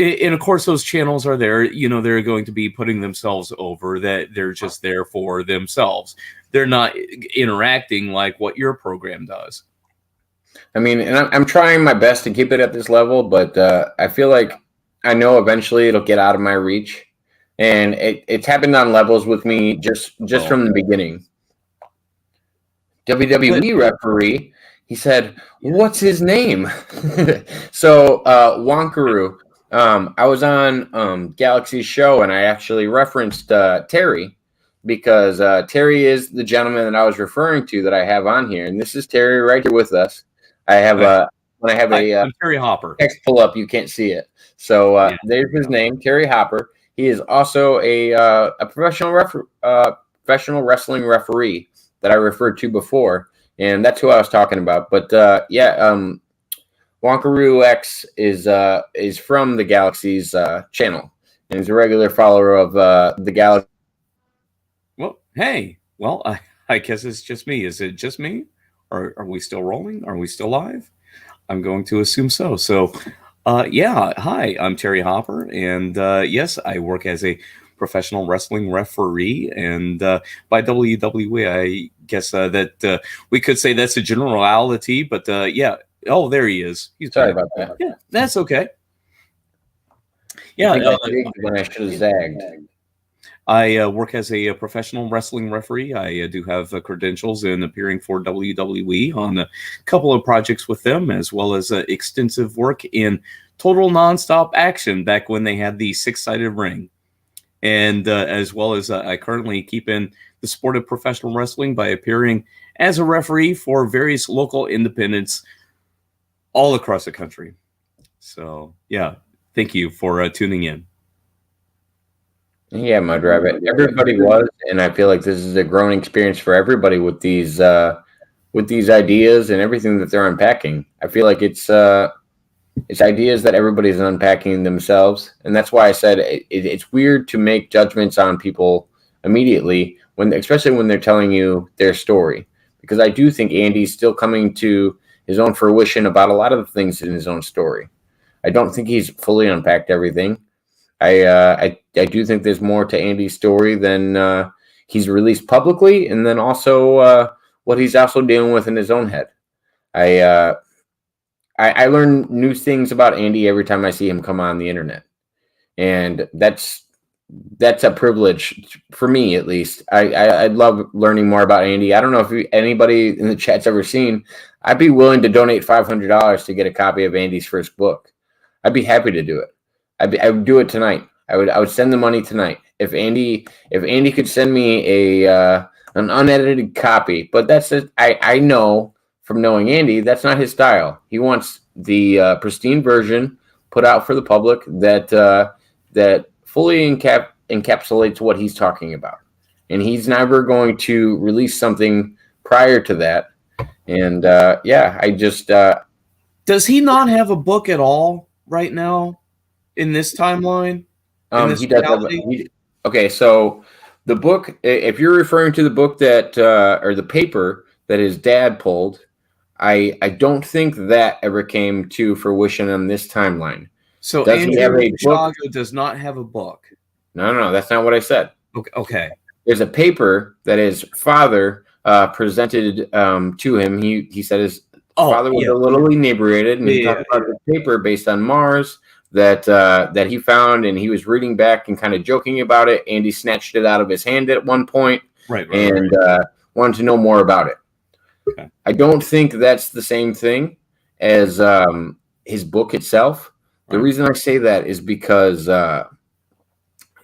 And of course, those channels are there. They're going to be putting themselves over. That they're just there for themselves. They're not interacting like what your program does. I mean, and I'm trying my best to keep it at this level, but I feel like I know eventually it'll get out of my reach. And it's happened on levels with me just from the beginning. WWE referee, he said, "What's his name?" So Wankaroo. I was on Galaxy's show, and I actually referenced Terry because Terry is the gentleman that I was referring to that I have on here, and this is Terry right here with us. I have I'm Terry Hopper. Text pull up, you can't see it. So there's his name, Terry Hopper. He is also a professional wrestling referee that I referred to before, and that's who I was talking about. But Wankaroo X is from the Galaxy's channel, and he's a regular follower of the Galaxy. Well, hey, I guess it's just me. Is it just me, or are we still rolling? Are we still live? I'm going to assume so. So. Hi, I'm Terry Hopper, and yes, I work as a professional wrestling referee, and by WWE, I guess that we could say that's a generality, but yeah. Oh, there he is. He's sorry about that. Yeah, that's okay. Yeah, when I should have zagged. I work as a professional wrestling referee. I do have credentials in appearing for WWE on a couple of projects with them, as well as extensive work in Total Nonstop Action back when they had the 6-sided ring. And as well as I currently keep in the sport of professional wrestling by appearing as a referee for various local independents all across the country. So, yeah, thank you for tuning in. Yeah, Mud Rabbit. Everybody was, and I feel like this is a growing experience for everybody with these ideas and everything that they're unpacking. I feel like it's ideas that everybody's unpacking themselves, and that's why I said it's weird to make judgments on people immediately especially when they're telling you their story, because I do think Andy's still coming to his own fruition about a lot of the things in his own story. I don't think he's fully unpacked everything. I do think there's more to Andy's story than he's released publicly, and then also what he's also dealing with in his own head. I learn new things about Andy every time I see him come on the internet, and that's a privilege for me, at least. I love learning more about Andy. I don't know if anybody in the chat's ever seen. I'd be willing to donate $500 to get a copy of Andy's first book. I'd be happy to do it. I would do it tonight. I would send the money tonight. If Andy could send me an unedited copy, but that's it. I know from knowing Andy, that's not his style. He wants the pristine version, put out for the public that that fully encapsulates what he's talking about, and he's never going to release something prior to that. And I just does he not have a book at all right now in this timeline? He does have okay, so the book, if you're referring to the book that or the paper that his dad pulled, I don't think that ever came to fruition on this timeline. So Andrew Chicago does not have a book. No, that's not what I said. Okay. There's a paper that his father presented to him. He said his father was a little inebriated, and he talked about the paper based on Mars that he found, and he was reading back and kind of joking about it. Andy snatched it out of his hand at one point, and wanted to know more about it. Okay. I don't think that's the same thing as his book itself. The reason I say that is because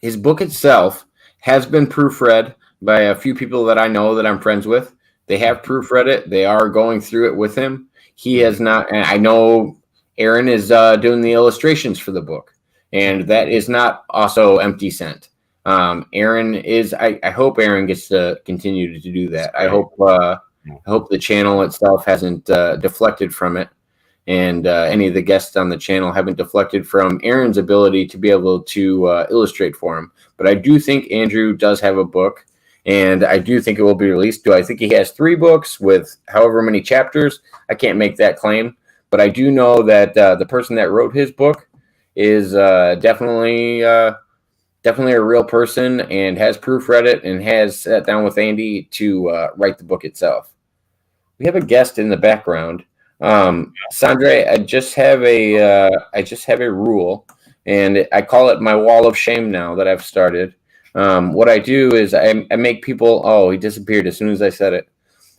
his book itself has been proofread by a few people that I know that I'm friends with. They have proofread it. They are going through it with him. He has not, and I know Aaron is doing the illustrations for the book, and that is not also empty scent. Aaron is, I hope Aaron gets to continue to do that. I hope the channel itself hasn't deflected from it, and any of the guests on the channel haven't deflected from Aaron's ability to be able to illustrate for him. But I do think Andrew does have a book, and I do think it will be released. Do I think he has 3 books with however many chapters? I can't make that claim, but I do know that the person that wrote his book is definitely a real person and has proofread it and has sat down with Andy to write the book itself. We have a guest in the background. Sandre, I just have a rule, and I call it my wall of shame now that I've started. What I do is I make people. Oh, he disappeared as soon as I said it.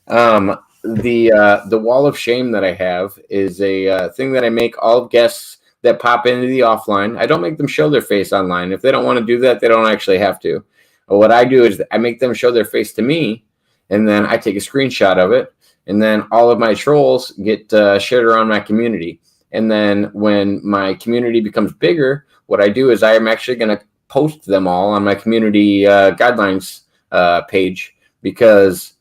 The wall of shame that I have is a thing that I make all guests that pop into the offline. I don't make them show their face online. If they don't want to do that, they don't actually have to. But what I do is I make them show their face to me, and then I take a screenshot of it, and then all of my trolls get shared around my community. And then when my community becomes bigger, what I do is I am actually going to post them all on my community guidelines page, because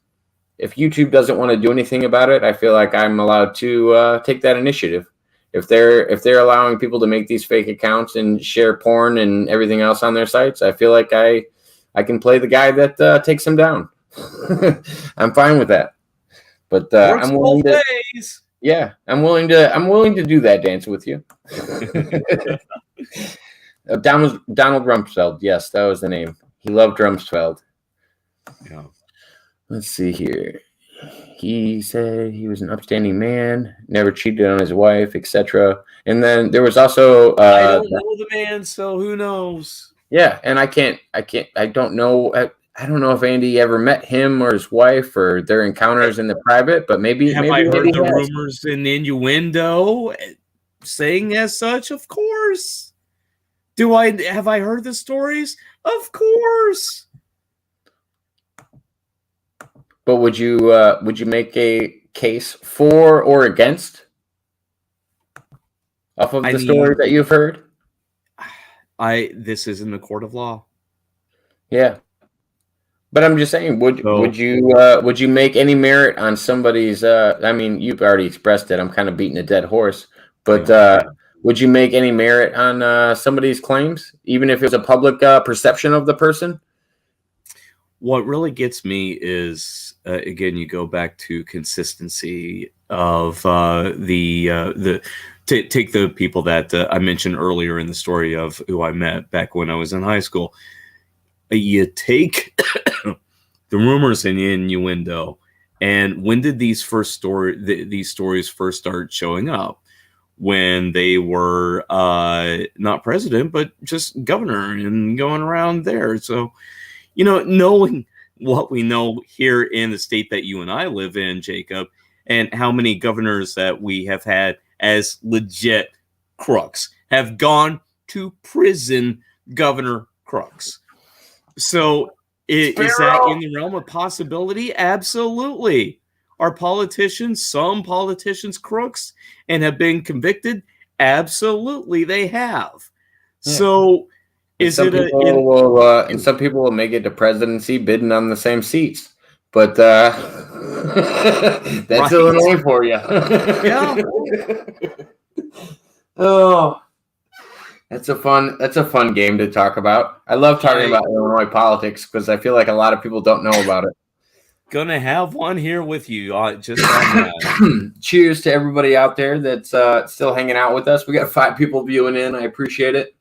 if YouTube doesn't want to do anything about it, I feel like I'm allowed to take that initiative. If they're allowing people to make these fake accounts and share porn and everything else on their sites, I feel like I can play the guy that takes them down. I'm fine with that. But I'm willing to. Yeah, I'm willing to do that dance with you. Donald Rumsfeld. Yes, that was the name. He loved Rumsfeld. Yeah. Let's see here. He said he was an upstanding man, never cheated on his wife, etc. And then there was also I don't know the man, so who knows? Yeah, and I don't know if Andy ever met him or his wife or their encounters in the private, but maybe I heard the rumors and innuendo saying as such? Of course. Have I heard the stories? Of course. But would you make a case for or against off of the story that you've heard? This is in the court of law. Yeah. But I'm just saying, would you make any merit on somebody's? I mean, you've already expressed it. I'm kind of beating a dead horse, but would you make any merit on somebody's claims, even if it's a public perception of the person? What really gets me is again, you go back to consistency of take the people that I mentioned earlier in the story of who I met back when I was in high school. You take the rumors and the innuendo, and when did these stories first start showing up? When they were not president, but just governor and going around there. So, knowing what we know here in the state that you and I live in, Jacob, and how many governors that we have had as legit crooks have gone to prison, governor crooks. So is that in the realm of possibility? Absolutely. Are some politicians crooks and have been convicted? Absolutely, they have. Yeah. So, is it and some people will make it to presidency bidding on the same seats, but that's right. Illinois for you. Yeah. Oh, that's a fun game to talk about. I love talking about Illinois politics because I feel like a lot of people don't know about it. Gonna have one here with you. Just on that. Cheers to everybody out there that's still hanging out with us. We got 5 people viewing in. I appreciate it.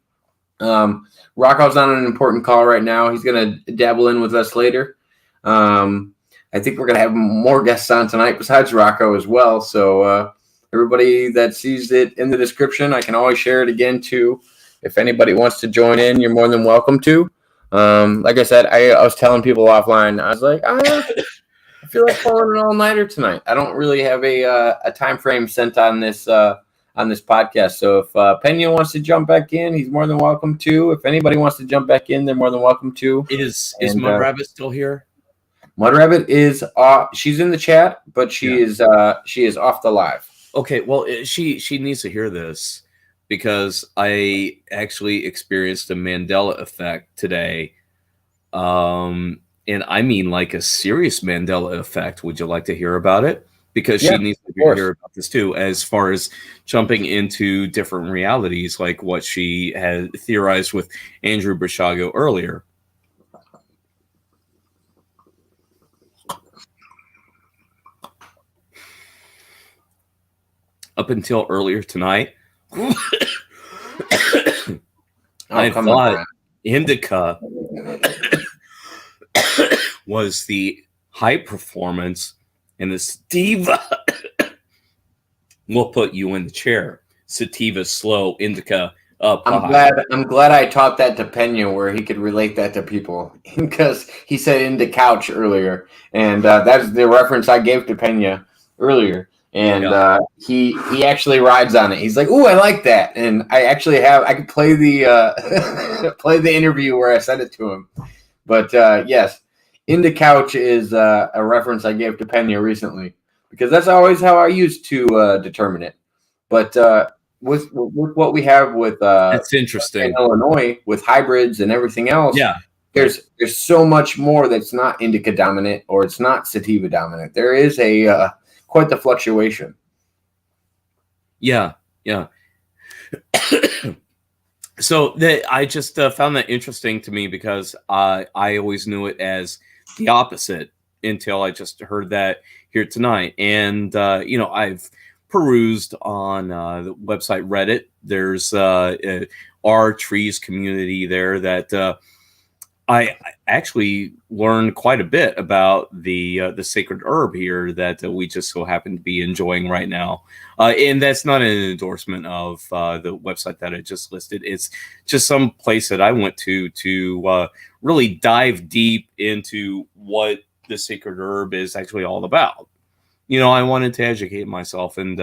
Rocco's on an important call right now. He's gonna dabble in with us later. I think we're gonna have more guests on tonight besides Rocco as well. So everybody that sees it in the description, I can always share it again too. If anybody wants to join in, you're more than welcome to. Like I said, I was telling people offline. I was like, I feel like pulling an all-nighter tonight. I don't really have a time frame sent on this podcast. So if Pena wants to jump back in, he's more than welcome to. If anybody wants to jump back in, they're more than welcome to. Is Mud Rabbit still here? Mud Rabbit is she's in the chat, but she is off the live. Okay, well she needs to hear this because I actually experienced a Mandela effect today. And I mean like a serious Mandela effect. Would you like to hear about it? Because she needs to hear about this too, as far as jumping into different realities, like what she had theorized with Andrew Brishago earlier. Up until earlier tonight, I thought indica was the high performance, and the sativa will put you in the chair. Sativa slow, indica up. I'm glad I taught that to Pena where he could relate that to people because he said into couch earlier, and that's the reference I gave to Pena earlier. And he actually rides on it. He's like, "Ooh, I like that." And I could play the play the interview where I said it to him. But yes, into couch is a reference I gave to Pena recently because that's always how I used to determine it. But with what we have with that's interesting in Illinois with hybrids and everything else, there's so much more that's not indica dominant or it's not sativa dominant. There is a quite the fluctuation. Yeah. So I just found that interesting to me because I always knew it as the opposite until I just heard that here tonight. And, I've perused on the website Reddit. There's our trees community there that I actually learned quite a bit about the sacred herb here that we just so happen to be enjoying right now. And that's not an endorsement of the website that I just listed. It's just some place that I went to really dive deep into what the sacred herb is actually all about. I wanted to educate myself and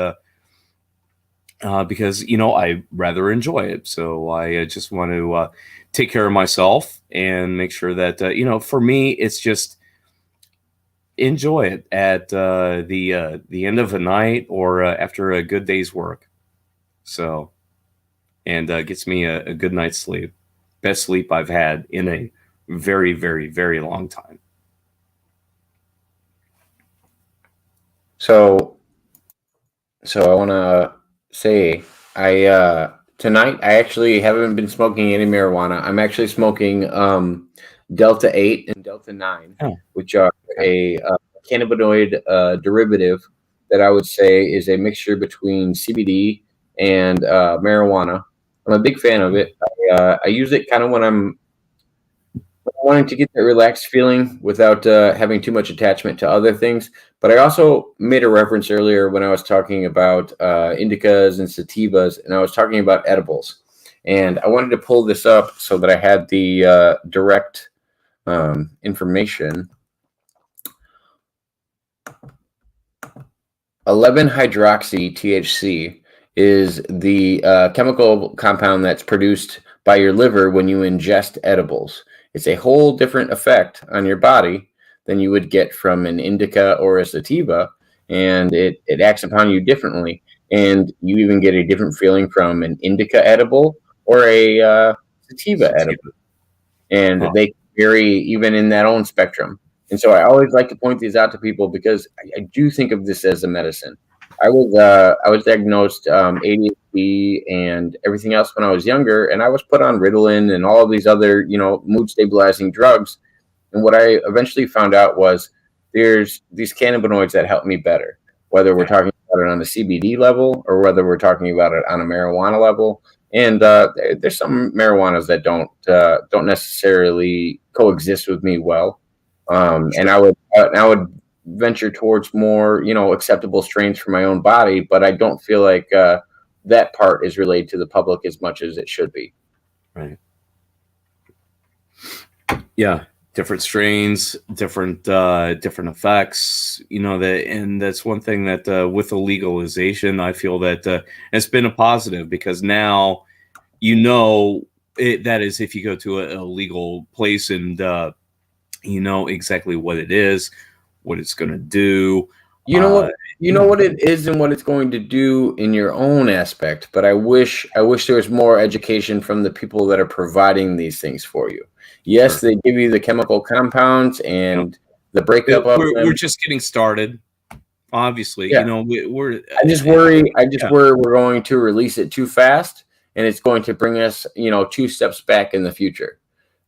because, I rather enjoy it. So I just want to take care of myself and make sure that, for me, it's just enjoy it at the end of a night or after a good day's work. So, and gets me a good night's sleep. Best sleep I've had in a very, very, very long time. So I want to say tonight I actually haven't been smoking any marijuana. I'm actually smoking Delta 8 and Delta 9, which are a cannabinoid derivative that I would say is a mixture between CBD and marijuana. I'm a big fan of it. I use it kind of when I'm wanting to get that relaxed feeling without having too much attachment to other things. But I also made a reference earlier when I was talking about indicas and sativas, and I was talking about edibles. And I wanted to pull this up so that I had the direct information. 11-hydroxy THC is the chemical compound that's produced by your liver when you ingest edibles. It's a whole different effect on your body than you would get from an indica or a sativa, and it acts upon you differently. and you even get a different feeling from an indica edible or a sativa edible, and they vary even in that own spectrum. And so I always like to point these out to people because I do think of this as a medicine. I was diagnosed ADHD and everything else when I was younger, and I was put on Ritalin and all of these other, mood stabilizing drugs. And what I eventually found out was there's these cannabinoids that help me better, whether we're talking about it on the CBD level or whether we're talking about it on a marijuana level. And there's some marijuanas that don't necessarily coexist with me well. And I would venture towards more, acceptable strains for my own body, but I don't feel like that part is relayed to the public as much as it should be. Right. Yeah. Different strains, different effects, and that's one thing that with the legalization, I feel that it's been a positive, because now, that is, if you go to a legal place and you know exactly what it is, what it's going to do. You know what it is and what it's going to do in your own aspect, but I wish there was more education from the people that are providing these things for you. Yes, they give you the chemical compounds and the breakup of them. We're just getting started. Obviously, we're. I just worry we're going to release it too fast, and it's going to bring us, 2 steps back in the future.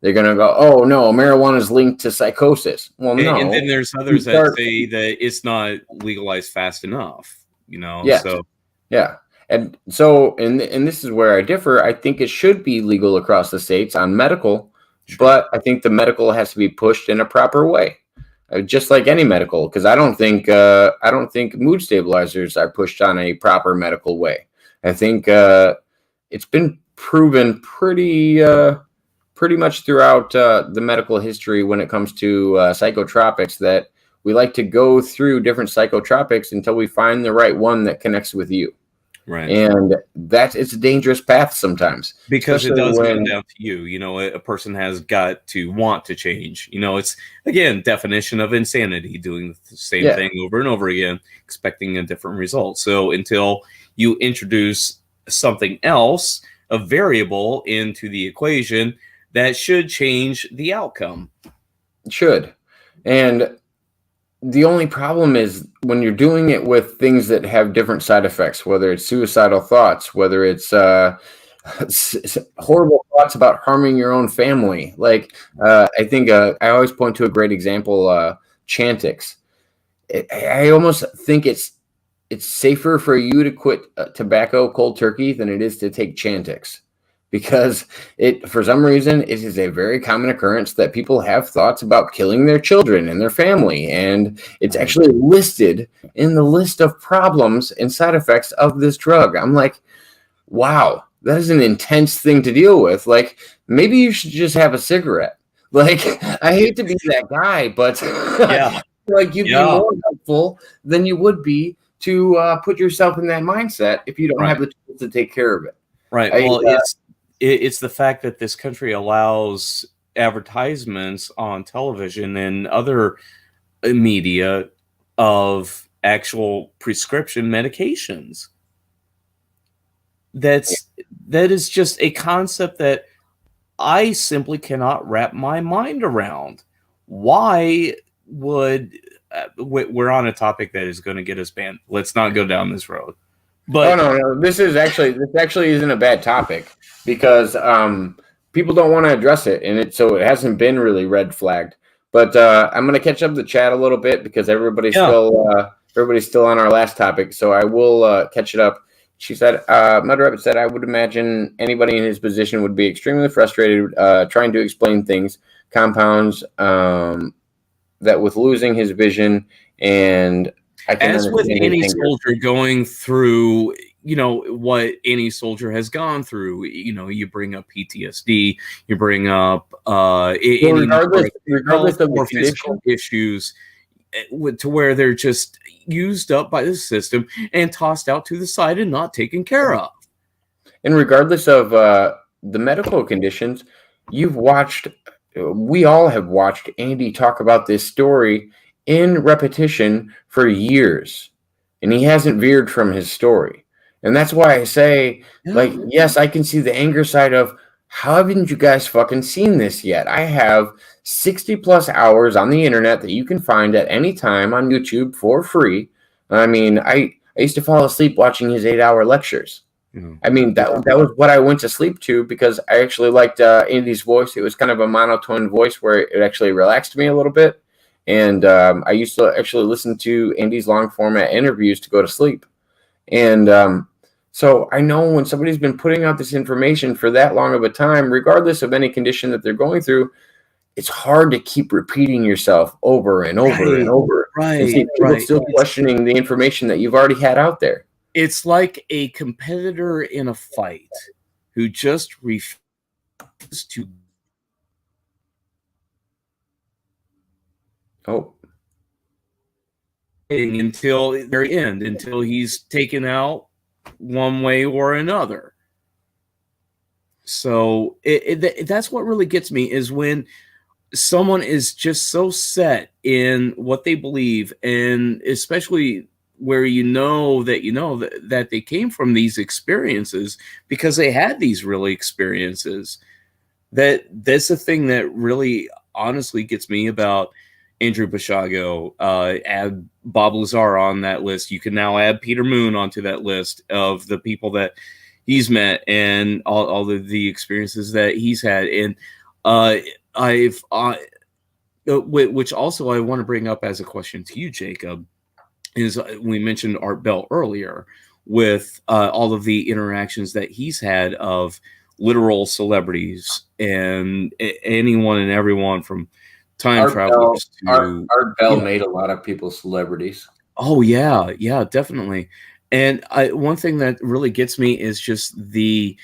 They're going to go, oh no, marijuana is linked to psychosis. Well, no. And then there's others that say that it's not legalized fast enough. Yeah. So yeah. And so, and this is where I differ. I think it should be legal across the states on medical. But I think the medical has to be pushed in a proper way, just like any medical. Because I don't think mood stabilizers are pushed on a proper medical way. I think it's been proven pretty much throughout the medical history when it comes to psychotropics that we like to go through different psychotropics until we find the right one that connects with you. Right. And it's a dangerous path sometimes. Because it does come down to you. A person has got to want to change. It's, again, definition of insanity, doing the same thing over and over again, expecting a different result. So until you introduce something else, a variable into the equation, that should change the outcome. It should. And the only problem is when you're doing it with things that have different side effects, whether it's suicidal thoughts, whether it's horrible thoughts about harming your own family. Like, I think I always point to a great example, Chantix. I almost think it's safer for you to quit tobacco cold turkey than it is to take Chantix. Because for some reason, it is a very common occurrence that people have thoughts about killing their children and their family. And it's actually listed in the list of problems and side effects of this drug. I'm like, wow, that is an intense thing to deal with. Like, maybe you should just have a cigarette. Like, I hate to be that guy, but like you'd be more helpful than you would be to put yourself in that mindset if you don't have the tools to take care of it. Right. Well, it's the fact that this country allows advertisements on television and other media of actual prescription medications. That is just a concept that I simply cannot wrap my mind around. Why would we're on a topic that is going to get us banned? Let's not go down this road. But no. This actually isn't a bad topic because people don't want to address it, and so it hasn't been really red flagged. But I'm going to catch up the chat a little bit because everybody's still on our last topic. So I will catch it up. She said, Mother Rabbit said, I would imagine anybody in his position would be extremely frustrated trying to explain things, compounds, that with losing his vision. And I can as with any soldier going through, what any soldier has gone through, you bring up PTSD, you bring up regardless of the physical issues, to where they're just used up by the system and tossed out to the side and not taken care of. And regardless of the medical conditions, we all have watched Andy talk about this story in repetition for years, and he hasn't veered from his story. And that's why I say, like, yes, I can see the anger side of, how haven't you guys fucking seen this yet? I have 60 plus hours on the internet that you can find at any time on YouTube for free. I mean, I used to fall asleep watching his 8-hour lectures. I mean, that was what I went to sleep to, because I actually liked Andy's voice. It was kind of a monotone voice where it actually relaxed me a little bit. And I used to actually listen to Andy's long format interviews to go to sleep. And so I know when somebody's been putting out this information for that long of a time, regardless of any condition that they're going through, it's hard to keep repeating yourself over and over and over. And see people still questioning the information that you've already had out there. It's like a competitor in a fight who just refuses to. Until the very end, until he's taken out one way or another. So that's what really gets me, is when someone is just so set in what they believe, and especially where that they came from these experiences because they had these really experiences. That's the thing that really honestly gets me about Andrew Bashago. Add Bob Lazar on that list. You can now add Peter Moon onto that list of the people that he's met and all of the experiences that he's had. And which also I want to bring up as a question to you, Jacob, is we mentioned Art Bell earlier with all of the interactions that he's had of literal celebrities and anyone and everyone from time travelers to Art Bell made a lot of people celebrities. Oh yeah, definitely. And one thing that really gets me is just the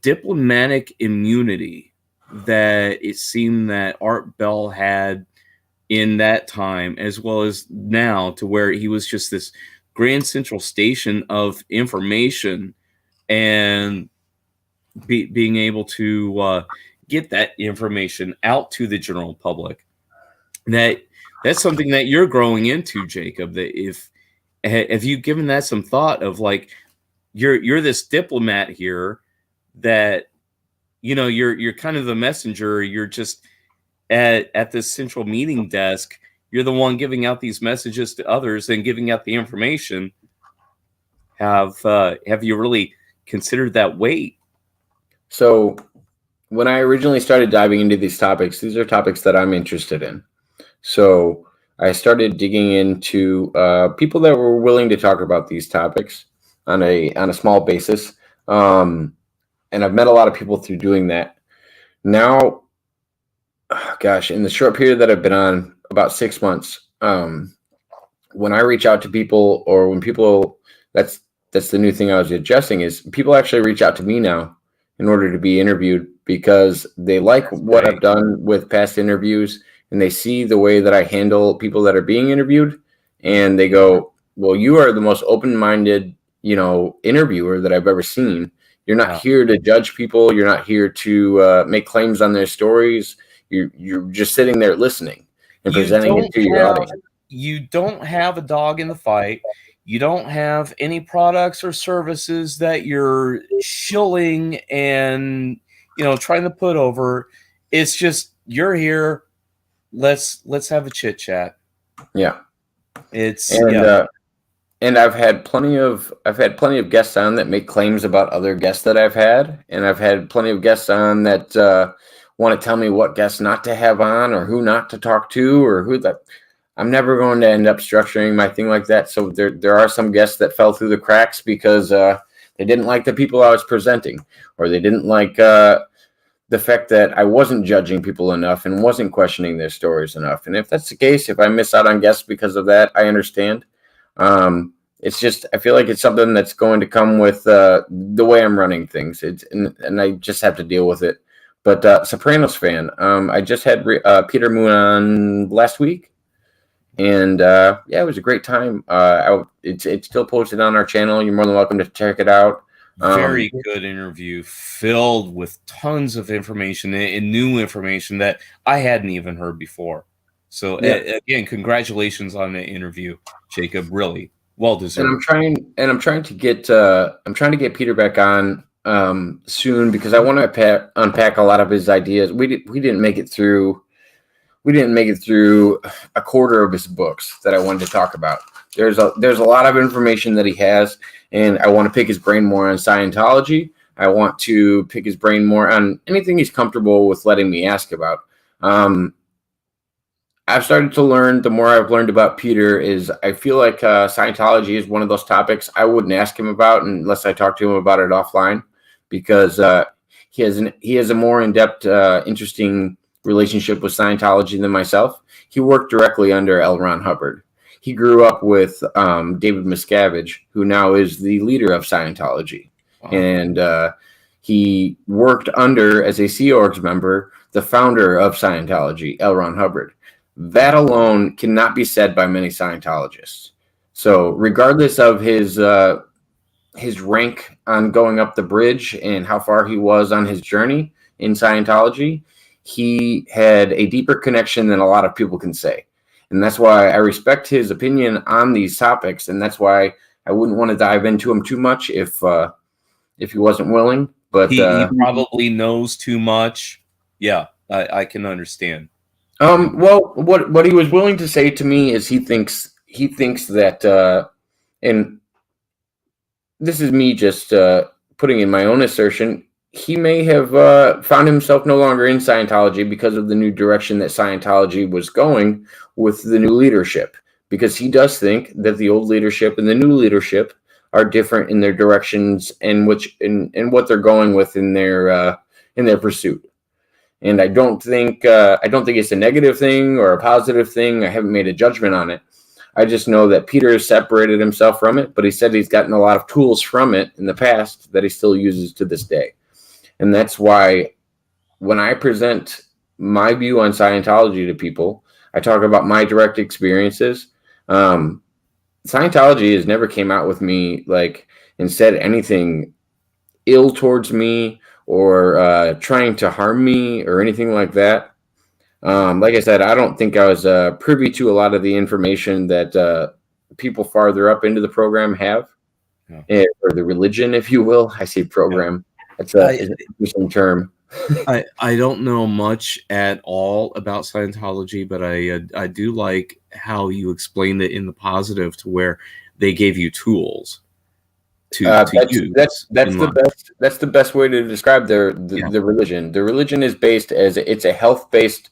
diplomatic immunity that it seemed that Art Bell had in that time, as well as now, to where he was just this grand central station of information and being able to get that information out to the general public. That's something that you're growing into, Jacob. That have you given that some thought of, like, you're this diplomat here that, you're kind of the messenger. You're just at this central meeting desk. You're the one giving out these messages to others and giving out the information. Have you really considered that weight? So when I originally started diving into these topics, these are topics that I'm interested in. So I started digging into people that were willing to talk about these topics on a small basis. And I've met a lot of people through doing that. Now, gosh, in the short period that I've been on, about 6 months, when I reach out to people, or when people, that's the new thing I was adjusting, is people actually reach out to me now in order to be interviewed, because they like what I've done with past interviews, and they see the way that I handle people that are being interviewed, and they go, well, you are the most open-minded, interviewer that I've ever seen. You're not here to judge people. You're not here to make claims on their stories. You're just sitting there listening and presenting it to your audience. You don't have a dog in the fight. You don't have any products or services that you're shilling and trying to put over. It's just, you're here. Let's have a chit chat. Yeah, and I've had plenty of guests on that make claims about other guests that I've had, and I've had plenty of guests on that want to tell me what guests not to have on, or who not to talk to, or who that. I'm never going to end up structuring my thing like that. So there are some guests that fell through the cracks because they didn't like the people I was presenting, or they didn't like the fact that I wasn't judging people enough and wasn't questioning their stories enough. And if that's the case, if I miss out on guests because of that, I understand. It's just, I feel like it's something that's going to come with the way I'm running things. And I just have to deal with it. But Sopranos fan, I just had Peter Moon on last week. And it was a great time. It's still posted on our channel. You're more than welcome to check it out. Very good interview, filled with tons of information and new information that I hadn't even heard before. So again, congratulations on the interview, Jacob. Really. Well deserved. And I'm trying to get Peter back on soon, because I want to unpack a lot of his ideas. We didn't make it through a quarter of his books that I wanted to talk about. There's a lot of information that he has, and I want to pick his brain more on Scientology. I want to pick his brain more on anything he's comfortable with letting me ask about. I've started to learn, the more I've learned about Peter, is I feel like Scientology is one of those topics I wouldn't ask him about unless I talk to him about it offline, because he has a more in-depth, interesting relationship with Scientology than myself. He worked directly under L. Ron Hubbard. He grew up with David Miscavige, who now is the leader of Scientology. Wow. And he worked under, as a Sea Orgs member, the founder of Scientology, L. Ron Hubbard. That alone cannot be said by many Scientologists. So regardless of his rank on going up the bridge and how far he was on his journey in Scientology, he had a deeper connection than a lot of people can say. And that's why I respect his opinion on these topics, and that's why I wouldn't want to dive into him too much if he wasn't willing. But he probably knows too much. Yeah, I can understand. Well, what he was willing to say to me is he thinks that, and this is me just putting in my own assertion, he may have found himself no longer in Scientology because of the new direction that Scientology was going with the new leadership. Because he does think that the old leadership and the new leadership are different in their directions and what they're going with in their pursuit. And I don't think it's a negative thing or a positive thing. I haven't made a judgment on it. I just know that Peter has separated himself from it, but he said he's gotten a lot of tools from it in the past that he still uses to this day. And that's why when I present my view on Scientology to people, I talk about my direct experiences. Scientology has never came out with me and said anything ill towards me or trying to harm me or anything like that. Like I said, I don't think I was privy to a lot of the information that people farther up into the program have, or the religion, if you will. I say program. That's an interesting term. I don't know much at all about Scientology, but I do like how you explained it in the positive, to where they gave you tools to use. That's the best way to describe the religion. The religion is based it's a health-based,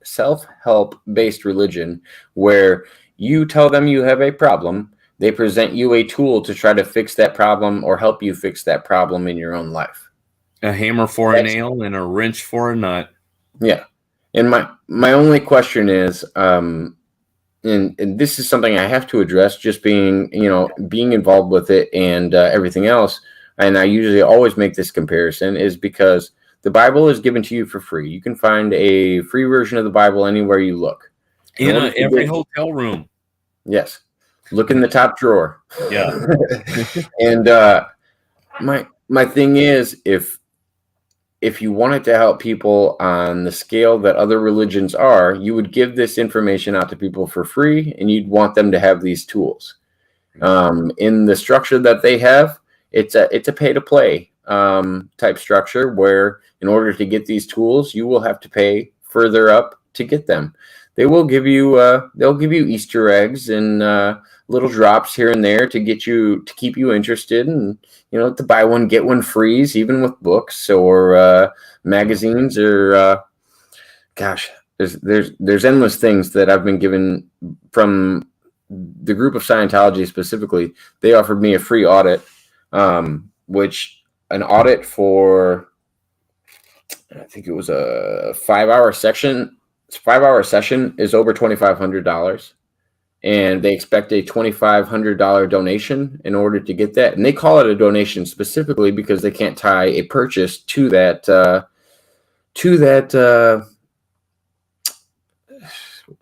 self-help based religion, where you tell them you have a problem. They present you a tool to try to fix that problem or help you fix that problem in your own life. A hammer for a nail and a wrench for a nut. Yeah. And my only question is, and this is something I have to address, just being involved with it and everything else. And I usually always make this comparison, is because the Bible is given to you for free. You can find a free version of the Bible anywhere you look. In every hotel room. Yes. Look in the top drawer. Yeah. And my thing is, if you wanted to help people on the scale that other religions are, you would give this information out to people for free, and you'd want them to have these tools. In the structure that they have, it's a pay-to-play type structure, where in order to get these tools, you will have to pay further up to get them. They will give you they'll give you Easter eggs and little drops here and there to keep you interested, and to buy one get one frees, even with books or magazines or there's endless things that I've been given from the group of Scientology specifically. They offered me a free audit, which an audit for, I think it was a 5-hour session. 5-hour session is over $2,500, and they expect a $2,500 donation in order to get that. And they call it a donation specifically because they can't tie a purchase to that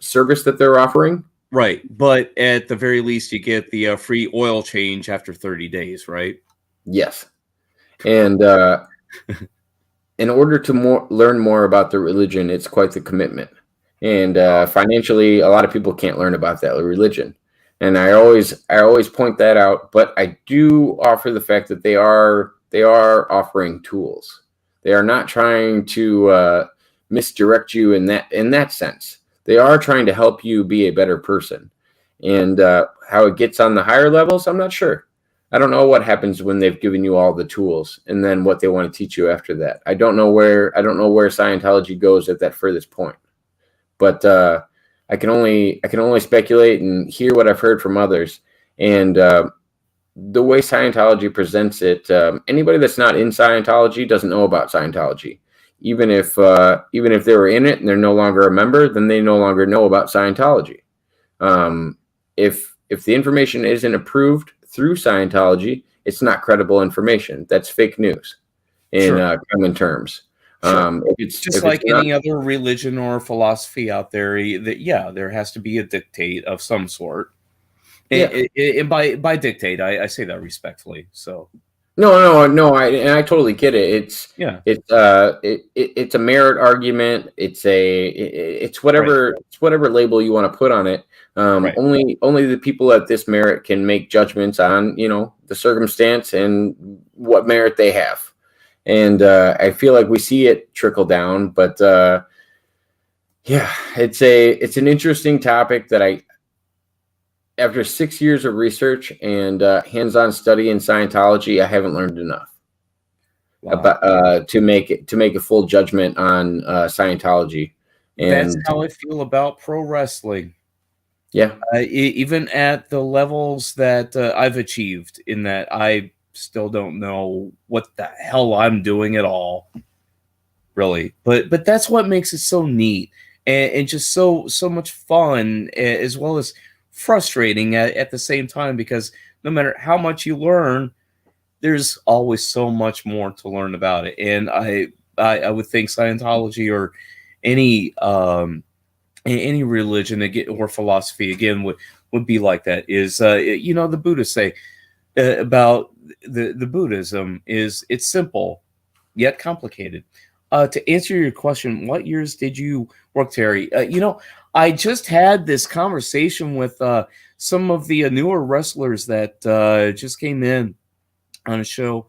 service that they're offering. Right, but at the very least, you get the free oil change after 30 days, right? Yes, and in order to learn more about the religion, it's quite the commitment. And financially, a lot of people can't learn about that religion. And I always point that out, but I do offer the fact that they are offering tools. They are not trying to misdirect you in that sense. They are trying to help you be a better person. And how it gets on the higher levels, I'm not sure. I don't know what happens when they've given you all the tools and then what they want to teach you after that. I don't know where Scientology goes at that furthest point. But I can only speculate and hear what I've heard from others. And the way Scientology presents it, anybody that's not in Scientology doesn't know about Scientology. Even if they were in it and they're no longer a member, then they no longer know about Scientology. If the information isn't approved through Scientology, it's not credible information. That's fake news in common terms. Sure. It's just like any other religion or philosophy out there. There has to be a dictate of some sort. Yeah. And by dictate, I say that respectfully. So no, I totally get it. It's a merit argument. It's whatever label you want to put on it. Only the people at this merit can make judgments on the circumstance and what merit they have. And I feel like we see it trickle down, but it's an interesting topic that after 6 years of research and hands-on study in Scientology, I haven't learned enough about to make a full judgment on Scientology. And that's how I feel about pro wrestling. Yeah, even at the levels that I've achieved, in that I still don't know what the hell I'm doing at all, really. But that's what makes it so neat and just so much fun, as well as frustrating at the same time, because no matter how much you learn, there's always so much more to learn about it. And I would think Scientology or any religion or philosophy again would be like that. Is the Buddhists say about the Buddhism is it's simple yet complicated. To answer your question, what years did you work, Terry? I just had this conversation with some of the newer wrestlers that just came in on a show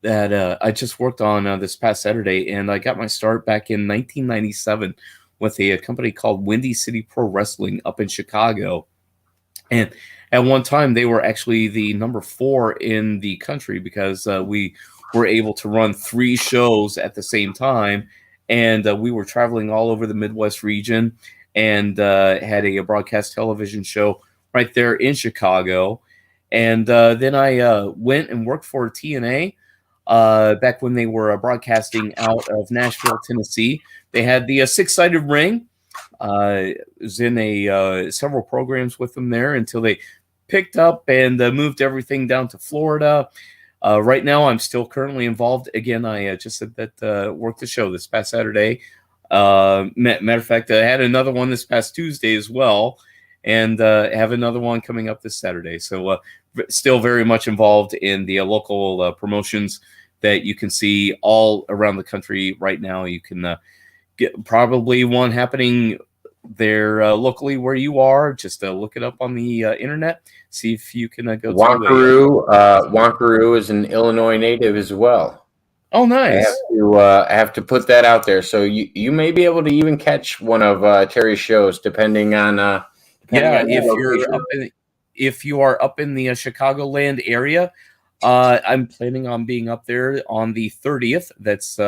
that I just worked on this past Saturday, and I got my start back in 1997 with a company called Windy City Pro Wrestling up in Chicago. And at one time, they were actually the number 4 in the country, because we were able to run 3 shows at the same time. And we were traveling all over the Midwest region, and had a broadcast television show right there in Chicago. And then I went and worked for TNA back when they were broadcasting out of Nashville, Tennessee. They had the 6-sided ring. I was in several programs with them there until they picked up and moved everything down to Florida. Right now, I'm still currently involved. Again, I just said that worked the show this past Saturday. Matter of fact, I had another one this past Tuesday as well, and have another one coming up this Saturday. So still very much involved in the local promotions that you can see all around the country right now. You can get probably one happening there locally where you are. Just look it up on the internet, see if you can go to Wankaroo is an Illinois native as well. Oh, nice. I have to put that out there. So you may be able to even catch one of Terry's shows, depending on if you are up in the Chicagoland area. I'm planning on being up there on the 30th. That's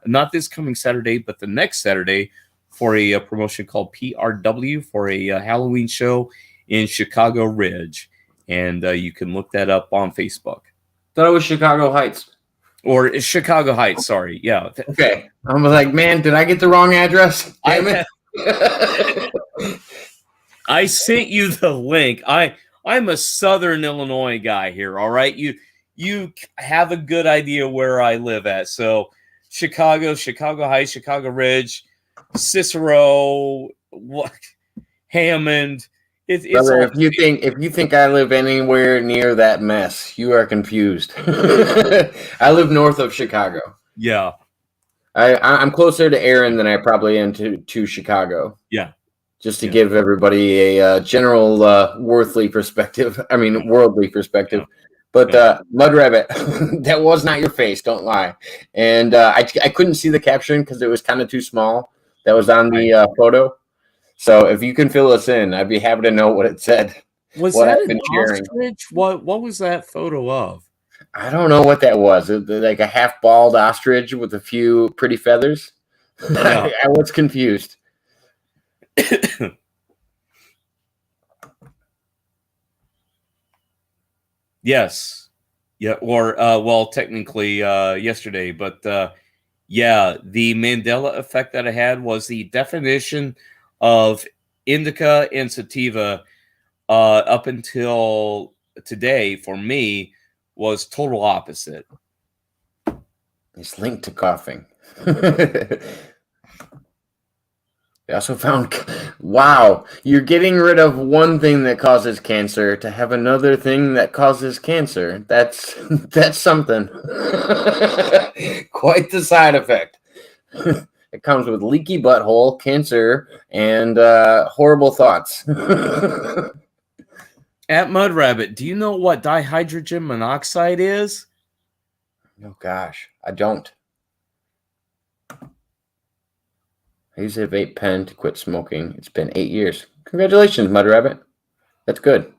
not this coming Saturday, but the next Saturday, for a promotion called PRW for a Halloween show in Chicago Ridge. And you can look that up on Facebook. Thought it was Chicago Heights. Or Chicago Heights, sorry. Yeah. Okay. I was like, man, did I get the wrong address? Damn it. I sent you the link. I'm a Southern Illinois guy here, all right? You have a good idea where I live at. So Chicago Heights, Chicago Ridge, Cicero, Hammond. It's brother, if you think I live anywhere near that mess, you are confused. I live north of Chicago. Yeah, I'm closer to Aaron than I probably am to Chicago. Yeah. just to give everybody a general worldly perspective. But Mud Rabbit, that was not your face. Don't lie. And I couldn't see the caption because it was kind of too small. That was on the photo. So if you can fill us in, I'd be happy to know what it said. Was what that I've been an sharing. ostrich? What was that photo of? I don't know what that was. Like a half bald ostrich with a few pretty feathers. Yeah. I was confused. Yes. Yeah. Or, well, technically yesterday, but yeah, the Mandela effect that I had was the definition of indica and sativa up until today for me was total opposite. It's linked to coughing. I also found, wow, you're getting rid of one thing that causes cancer to have another thing that causes cancer. That's something. Quite the side effect. It comes with leaky butthole, cancer, and horrible thoughts. At Mud Rabbit, do you know what dihydrogen monoxide is? Oh gosh, I don't. I used a vape pen to quit smoking. It's been 8 years. Congratulations, Mud Rabbit. That's good.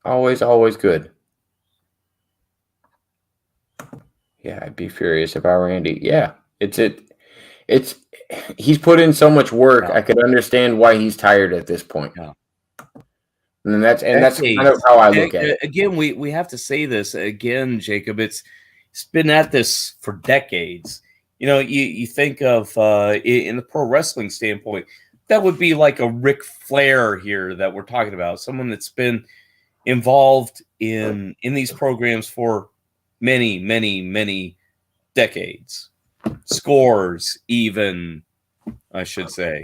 Always, always good. Yeah, I'd be furious if I were Andy. Yeah, it's he's put in so much work. Yeah. I could understand why he's tired at this point. Yeah. And that's kind of how I look at it. Again, we have to say this again, Jacob. It's been at this for decades. You know, you think of in the pro wrestling standpoint, that would be like a Ric Flair here that we're talking about, someone that's been involved in these programs for many, many, many decades, scores even, I should say.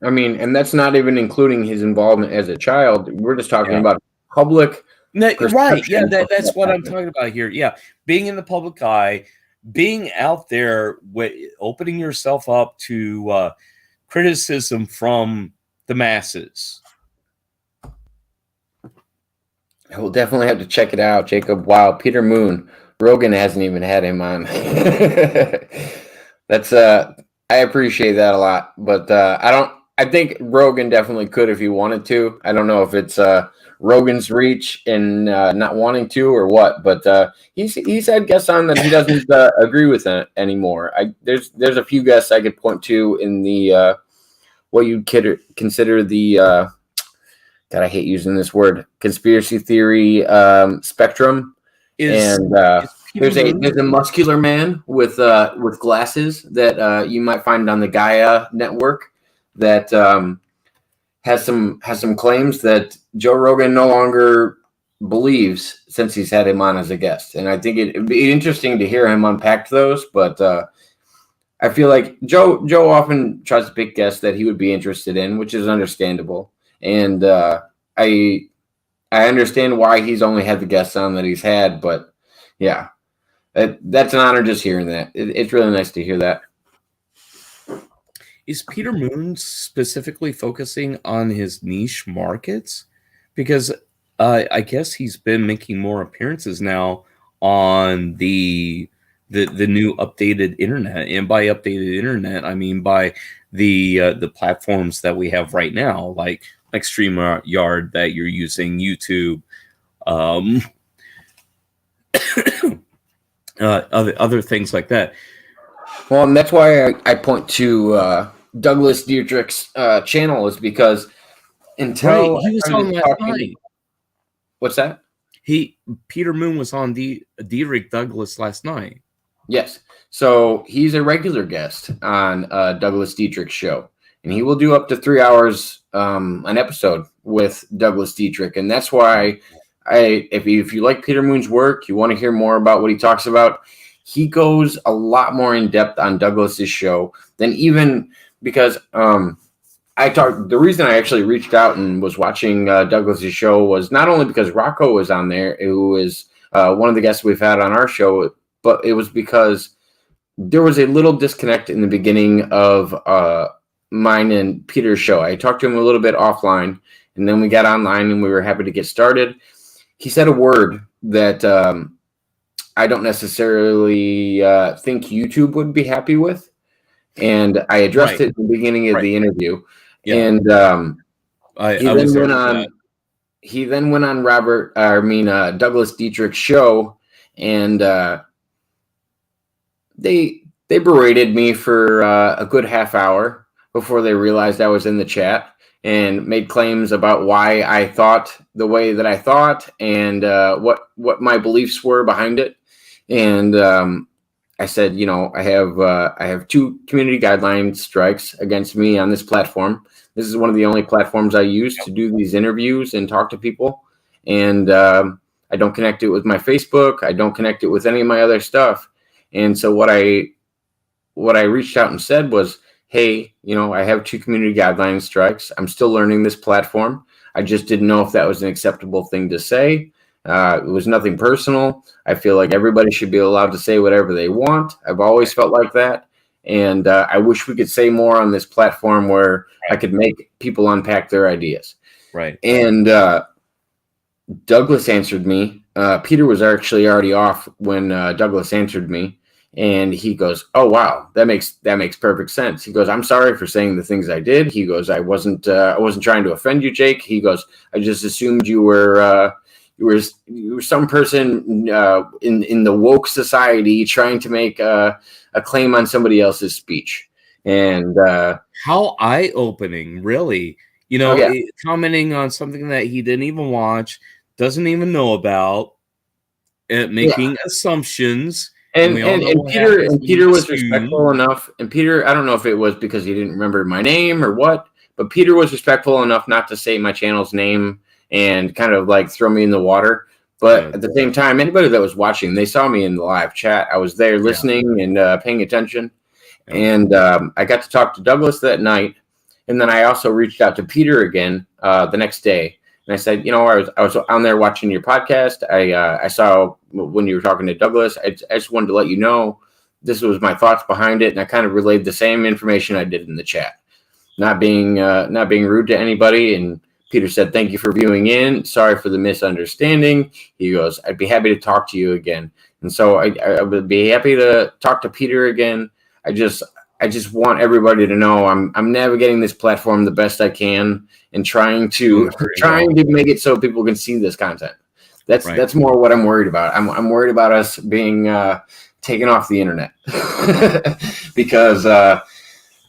I mean, and that's not even including his involvement as a child. We're just talking about public. Right. Yeah, that's what I'm talking about here. Yeah, being in the public eye, being out there, opening yourself up to criticism from the masses. I will definitely have to check it out, Jacob. Wow, Peter Moon. Rogan hasn't even had him on. That's I appreciate that a lot, but I think Rogan definitely could if he wanted to. I don't know if it's Rogan's reach and not wanting to or what, but he's had guests on that he doesn't agree with anymore. There's a few guests I could point to in the what you'd consider the God, I hate using this word, conspiracy theory spectrum. There's a muscular man with glasses that you might find on the Gaia network that has some claims that Joe Rogan no longer believes since he's had him on as a guest. And I think it'd be interesting to hear him unpack those, but I feel like Joe often tries to pick guests that he would be interested in, which is understandable. And I understand why he's only had the guests on that he's had, but yeah, that's an honor just hearing that. It's really nice to hear that. Is Peter Moon specifically focusing on his niche markets? Because I guess he's been making more appearances now on the new updated internet, and by updated internet, I mean by the platforms that we have right now, like StreamYard that you're using, YouTube, other things like that. Well, and that's why I point to Douglas Dietrich's channel, is because until he was on last night. What's that? Peter Moon was on Dietrich Douglas last night. Yes. So he's a regular guest on Douglas Dietrich's show, and he will do up to 3 hours an episode with Douglas Dietrich. And that's why if you like Peter Moon's work, you want to hear more about what he talks about, he goes a lot more in depth on Douglas's show than even, because the reason I actually reached out and was watching Douglas's show was not only because Rocco was on there, who is one of the guests we've had on our show, but it was because there was a little disconnect in the beginning of mine and Peter's show. I talked to him a little bit offline, and then we got online, and we were happy to get started. He said a word that I don't necessarily think YouTube would be happy with, and I addressed it at the beginning of the interview. Yeah. And he then went on Douglas Dietrich's show, and they berated me for a good half hour before they realized I was in the chat, and made claims about why I thought the way that I thought, and what my beliefs were behind it. And I said, I have 2 community guideline strikes against me on this platform. This is one of the only platforms I use to do these interviews and talk to people. And I don't connect it with my Facebook. I don't connect it with any of my other stuff. And so what I reached out and said was, hey, I have 2 community guideline strikes. I'm still learning this platform. I just didn't know if that was an acceptable thing to say. It was nothing personal. I feel like everybody should be allowed to say whatever they want. I've always felt like that. And I wish we could say more on this platform where I could make people unpack their ideas. Right. And Douglas answered me. Peter was actually already off when Douglas answered me. And he goes, oh, wow, that makes perfect sense. He goes, I'm sorry for saying the things I did. He goes, I wasn't trying to offend you, Jake. He goes, I just assumed you were some person in the woke society trying to make a claim on somebody else's speech. And how eye-opening, really. Commenting on something that he didn't even watch, doesn't even know about, making assumptions. And Peter was respectful enough. And Peter, I don't know if it was because he didn't remember my name or what, but Peter was respectful enough not to say my channel's name and kind of like throw me in the water. But at the same time, anybody that was watching, they saw me in the live chat. I was there listening and paying attention. And I got to talk to Douglas that night. And then I also reached out to Peter again the next day. And I said, I was on there watching your podcast. I saw when you were talking to Douglas. I just wanted to let you know this was my thoughts behind it. And I kind of relayed the same information I did in the chat, not being rude to anybody. And Peter said, thank you for viewing in. Sorry for the misunderstanding. He goes, I'd be happy to talk to you again. And so I would be happy to talk to Peter again. I just want everybody to know I'm navigating this platform the best I can and trying to make it so people can see this content. That's more what I'm worried about. I'm worried about us being taken off the internet because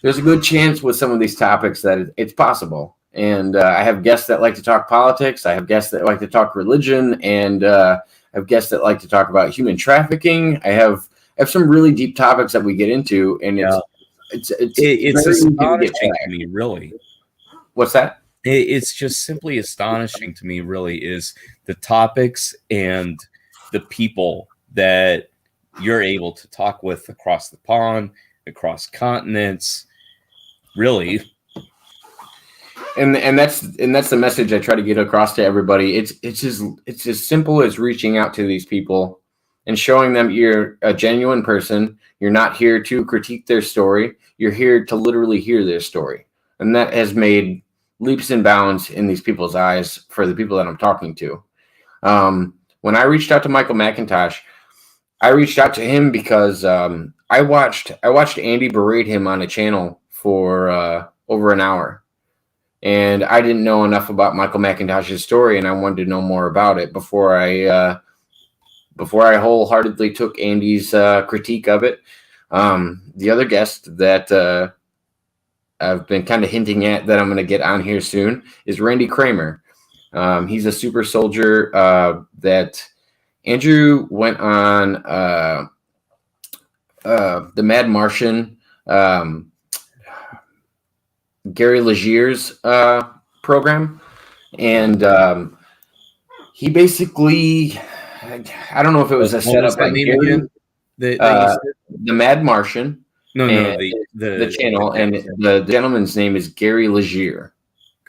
there's a good chance with some of these topics that it's possible. And I have guests that like to talk politics. I have guests that like to talk religion, and I have guests that like to talk about human trafficking. I have some really deep topics that we get into, and it's astonishing to me, really. What's that? It's just simply astonishing to me, really, is the topics and the people that you're able to talk with across the pond, across continents, really. And that's the message I try to get across to everybody. It's as simple as reaching out to these people and showing them you're a genuine person. You're not here to critique their story. You're here to literally hear their story. And that has made leaps and bounds in these people's eyes for the people that I'm talking to. When I reached out to Michael McIntosh, I reached out to him because I watched Andy berate him on a channel for over an hour. And I didn't know enough about Michael McIntosh's story, and I wanted to know more about it before I wholeheartedly took Andy's critique of it. The other guest that I've been kind of hinting at that I'm going to get on here soon is Randy Kramer. He's a super soldier that Andrew went on the Mad Martian, Gary Legier's program. And he basically, I don't know if it was a setup like Gary, the Mad Martian. No, the channel, and the gentleman's name is Gary Legier.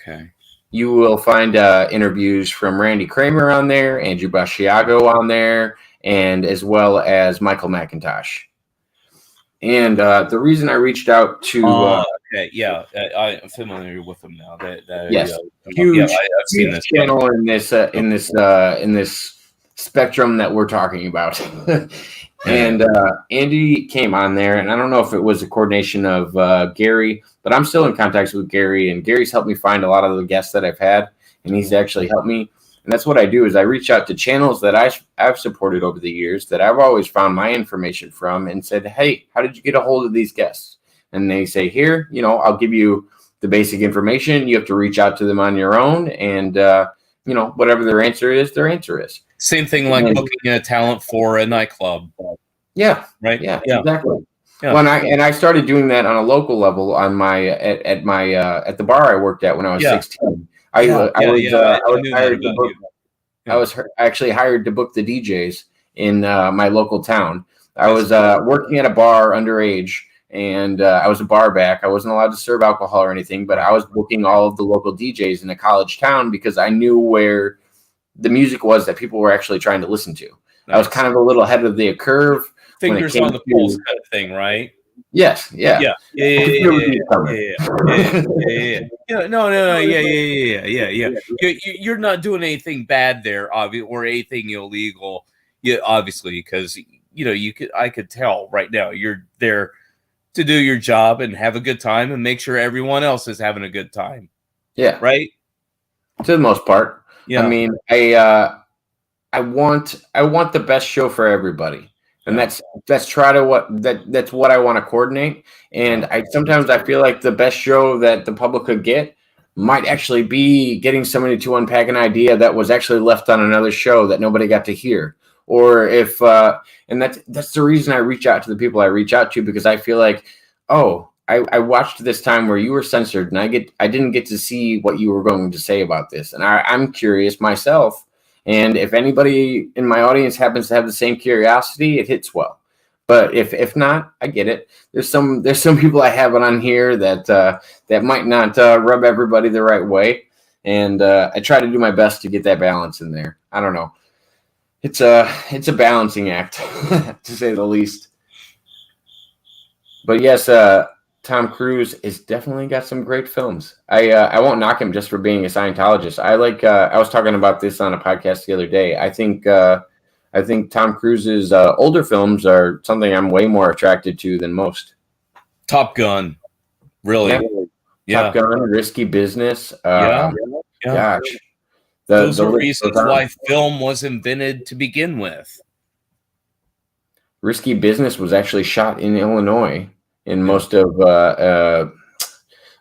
Okay. You will find interviews from Randy Kramer on there, Andrew Basiago on there, and as well as Michael McIntosh. And the reason I reached out to Okay, yeah, I'm familiar with them now. Yes, I've seen this channel in this spectrum that we're talking about. And Andy came on there, and I don't know if it was a coordination of Gary, but I'm still in contact with Gary, and Gary's helped me find a lot of the guests that I've had, and he's actually helped me. And that's what I do is I reach out to channels that I've supported over the years that I've always found my information from and said, hey, how did you get a hold of these guests? And they say, here, I'll give you the basic information. You have to reach out to them on your own. And, whatever their answer is, their answer is. Same thing like booking a talent for a nightclub. Yeah. Right. Yeah. Exactly. Yeah. Well, I started doing that on a local level on my at the bar I worked at when I was 16. I was actually hired to book the DJs in my local town. I was working at a bar underage, and I was a bar back. I wasn't allowed to serve alcohol or anything, but I was booking all of the local DJs in a college town because I knew where the music was that people were actually trying to listen to. Nice. I was kind of a little ahead of the curve. Fingers on the pulse kind of thing, right? Yes. Yeah. You're not doing anything bad there, or anything illegal. Yeah, obviously, because I could tell right now you're there to do your job and have a good time and make sure everyone else is having a good time. Yeah. Right. To the most part. Yeah. I mean, I want the best show for everybody. And that's what I want to coordinate. And sometimes I feel like the best show that the public could get might actually be getting somebody to unpack an idea that was actually left on another show that nobody got to hear. Or if and that's the reason I reach out to the people I reach out to, because I feel like, I watched this time where you were censored and I didn't get to see what you were going to say about this. And I'm curious myself. And if anybody in my audience happens to have the same curiosity, it hits well. But if not, I get it. There's some people I have on here that might not rub everybody the right way, and I try to do my best to get that balance in there. I don't know. It's a balancing act, to say the least. But yes, Tom Cruise has definitely got some great films. I won't knock him just for being a Scientologist. I was talking about this on a podcast the other day. I think Tom Cruise's older films are something I'm way more attracted to than most. Top Gun, really? Yeah. Top Gun, Risky Business. Gosh, those are reasons why film was invented to begin with. Risky Business was actually shot in Illinois. In most of those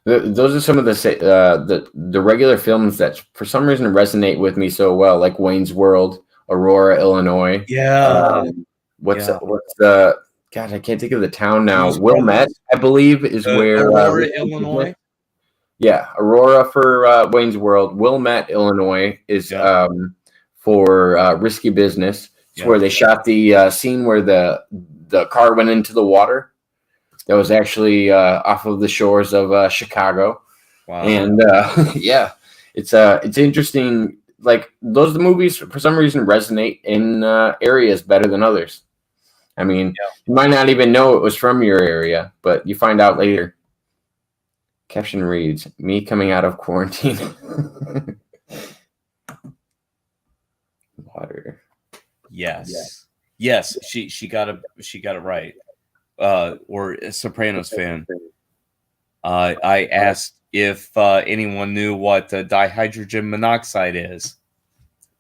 are some of the regular films that for some reason resonate with me so well, like Wayne's World, Aurora, Illinois. What's the God? I can't think of the town now. Wilmette, I believe, is where Aurora, Illinois. Yeah, Aurora for Wayne's World. Wilmette, Illinois is for Risky Business. It's where they shot the scene where the car went into the water. That was actually off of the shores of Chicago. Wow. And it's interesting. Like those movies, for some reason, resonate in areas better than others. I mean, you might not even know it was from your area, but you find out later. Caption reads, "Me coming out of quarantine." Water. Yes. She got it right. Or a Sopranos fan. I asked if anyone knew what dihydrogen monoxide is.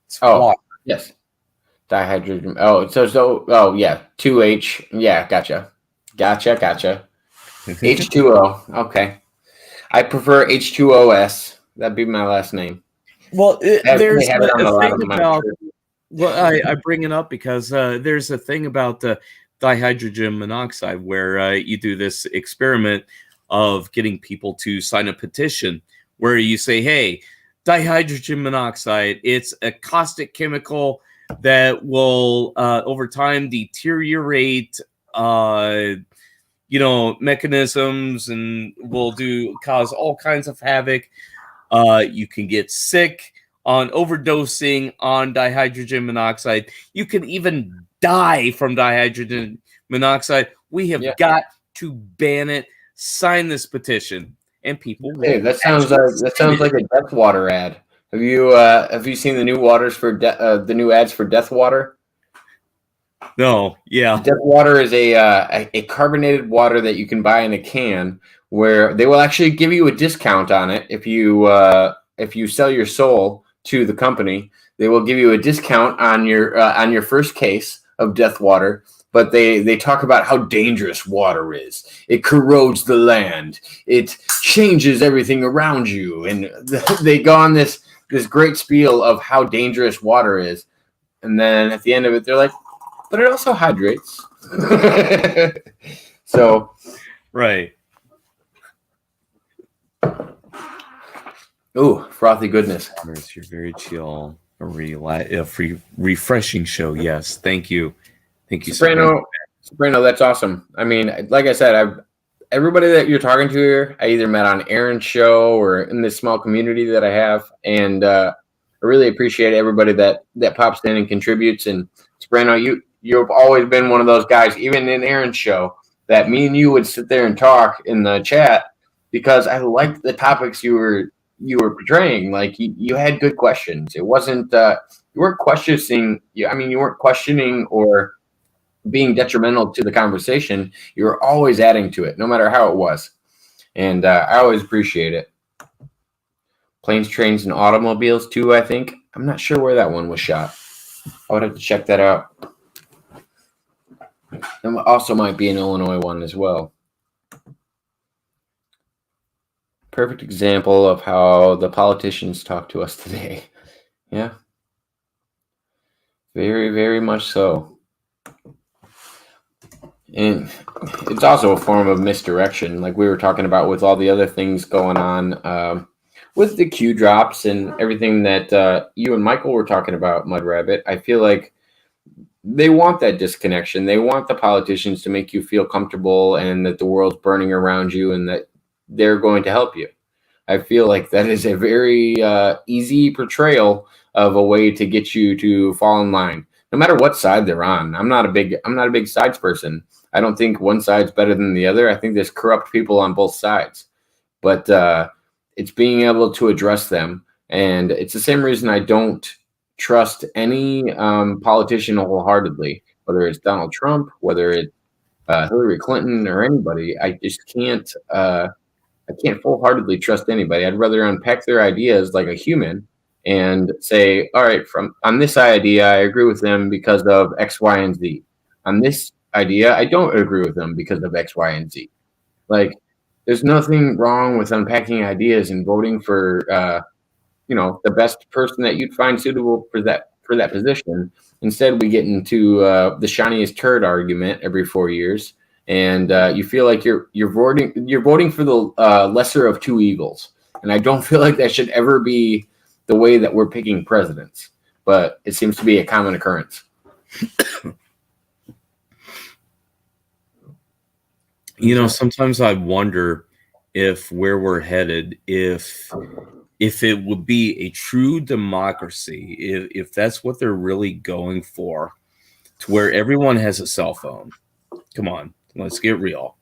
It's water. Yes. Dihydrogen. Yeah. 2H. Yeah, gotcha. H2O. Okay. I prefer H2OS. That'd be my last name. Well, there's a thing about. Well, I bring it up because there's a thing about dihydrogen monoxide where you do this experiment of getting people to sign a petition where you say, hey, dihydrogen monoxide, it's a caustic chemical that will over time deteriorate mechanisms and will cause all kinds of havoc. You can get sick on overdosing on dihydrogen monoxide. You can even die from dihydrogen monoxide. We have got to ban it. sign this petition, and people. Hey, that sounds like a Death Water ad. Have you seen the new waters for the new ads for Death Water? No, yeah. Death Water is a carbonated water that you can buy in a can, where they will actually give you a discount on it if you sell your soul to the company. They will give you a discount on your first case of Death Water. But they talk about how dangerous water is. It corrodes the land. It changes everything around you, and they go on this great spiel of how dangerous water is. And then at the end of it, they're like, but it also hydrates. So, right. Ooh, frothy goodness. You're very chill, refreshing show. Yes, thank you. Thank you, Soprano, that's awesome. I mean, like I said, everybody that you're talking to here, I either met on Aaron's show or in this small community that I have, and I really appreciate everybody that pops in and contributes. And Soprano, you've always been one of those guys, even in Aaron's show, that me and you would sit there and talk in the chat because I liked the topics you were portraying. Like you had good questions. It wasn't you weren't questioning. You weren't questioning or being detrimental to the conversation. You were always adding to it, no matter how it was. And I always appreciate it. Planes, Trains, and Automobiles too, I think. I'm not sure where that one was shot. I would have to check that out. There also might be an Illinois one as well. Perfect example of how the politicians talk to us today. Yeah. Very, very much so. And it's also a form of misdirection, like we were talking about with all the other things going on with the Q drops and everything that you and Michael were talking about, Mud Rabbit. I feel like they want that disconnection. They want the politicians to make you feel comfortable and that the world's burning around you and that they're going to help you. I feel like that is a very easy portrayal of a way to get you to fall in line, no matter what side they're on. I'm not a big sides person. I don't think one side's better than the other. I think there's corrupt people on both sides, but it's being able to address them. And it's the same reason I don't trust any politician wholeheartedly, whether it's Donald Trump, whether it's Hillary Clinton or anybody. I just can't. I can't full-heartedly trust anybody. I'd rather unpack their ideas like a human and say, all right, on this idea, I agree with them because of X, Y, and Z. On this idea, I don't agree with them because of X, Y, and Z. Like, there's nothing wrong with unpacking ideas and voting for, the best person that you'd find suitable for that position. Instead, we get into the shiniest turd argument every 4 years. And you feel like you're voting for the lesser of two evils, and I don't feel like that should ever be the way that we're picking presidents. But it seems to be a common occurrence. Sometimes I wonder if where we're headed, if it would be a true democracy, if that's what they're really going for, to where everyone has a cell phone. Come on. Let's get real.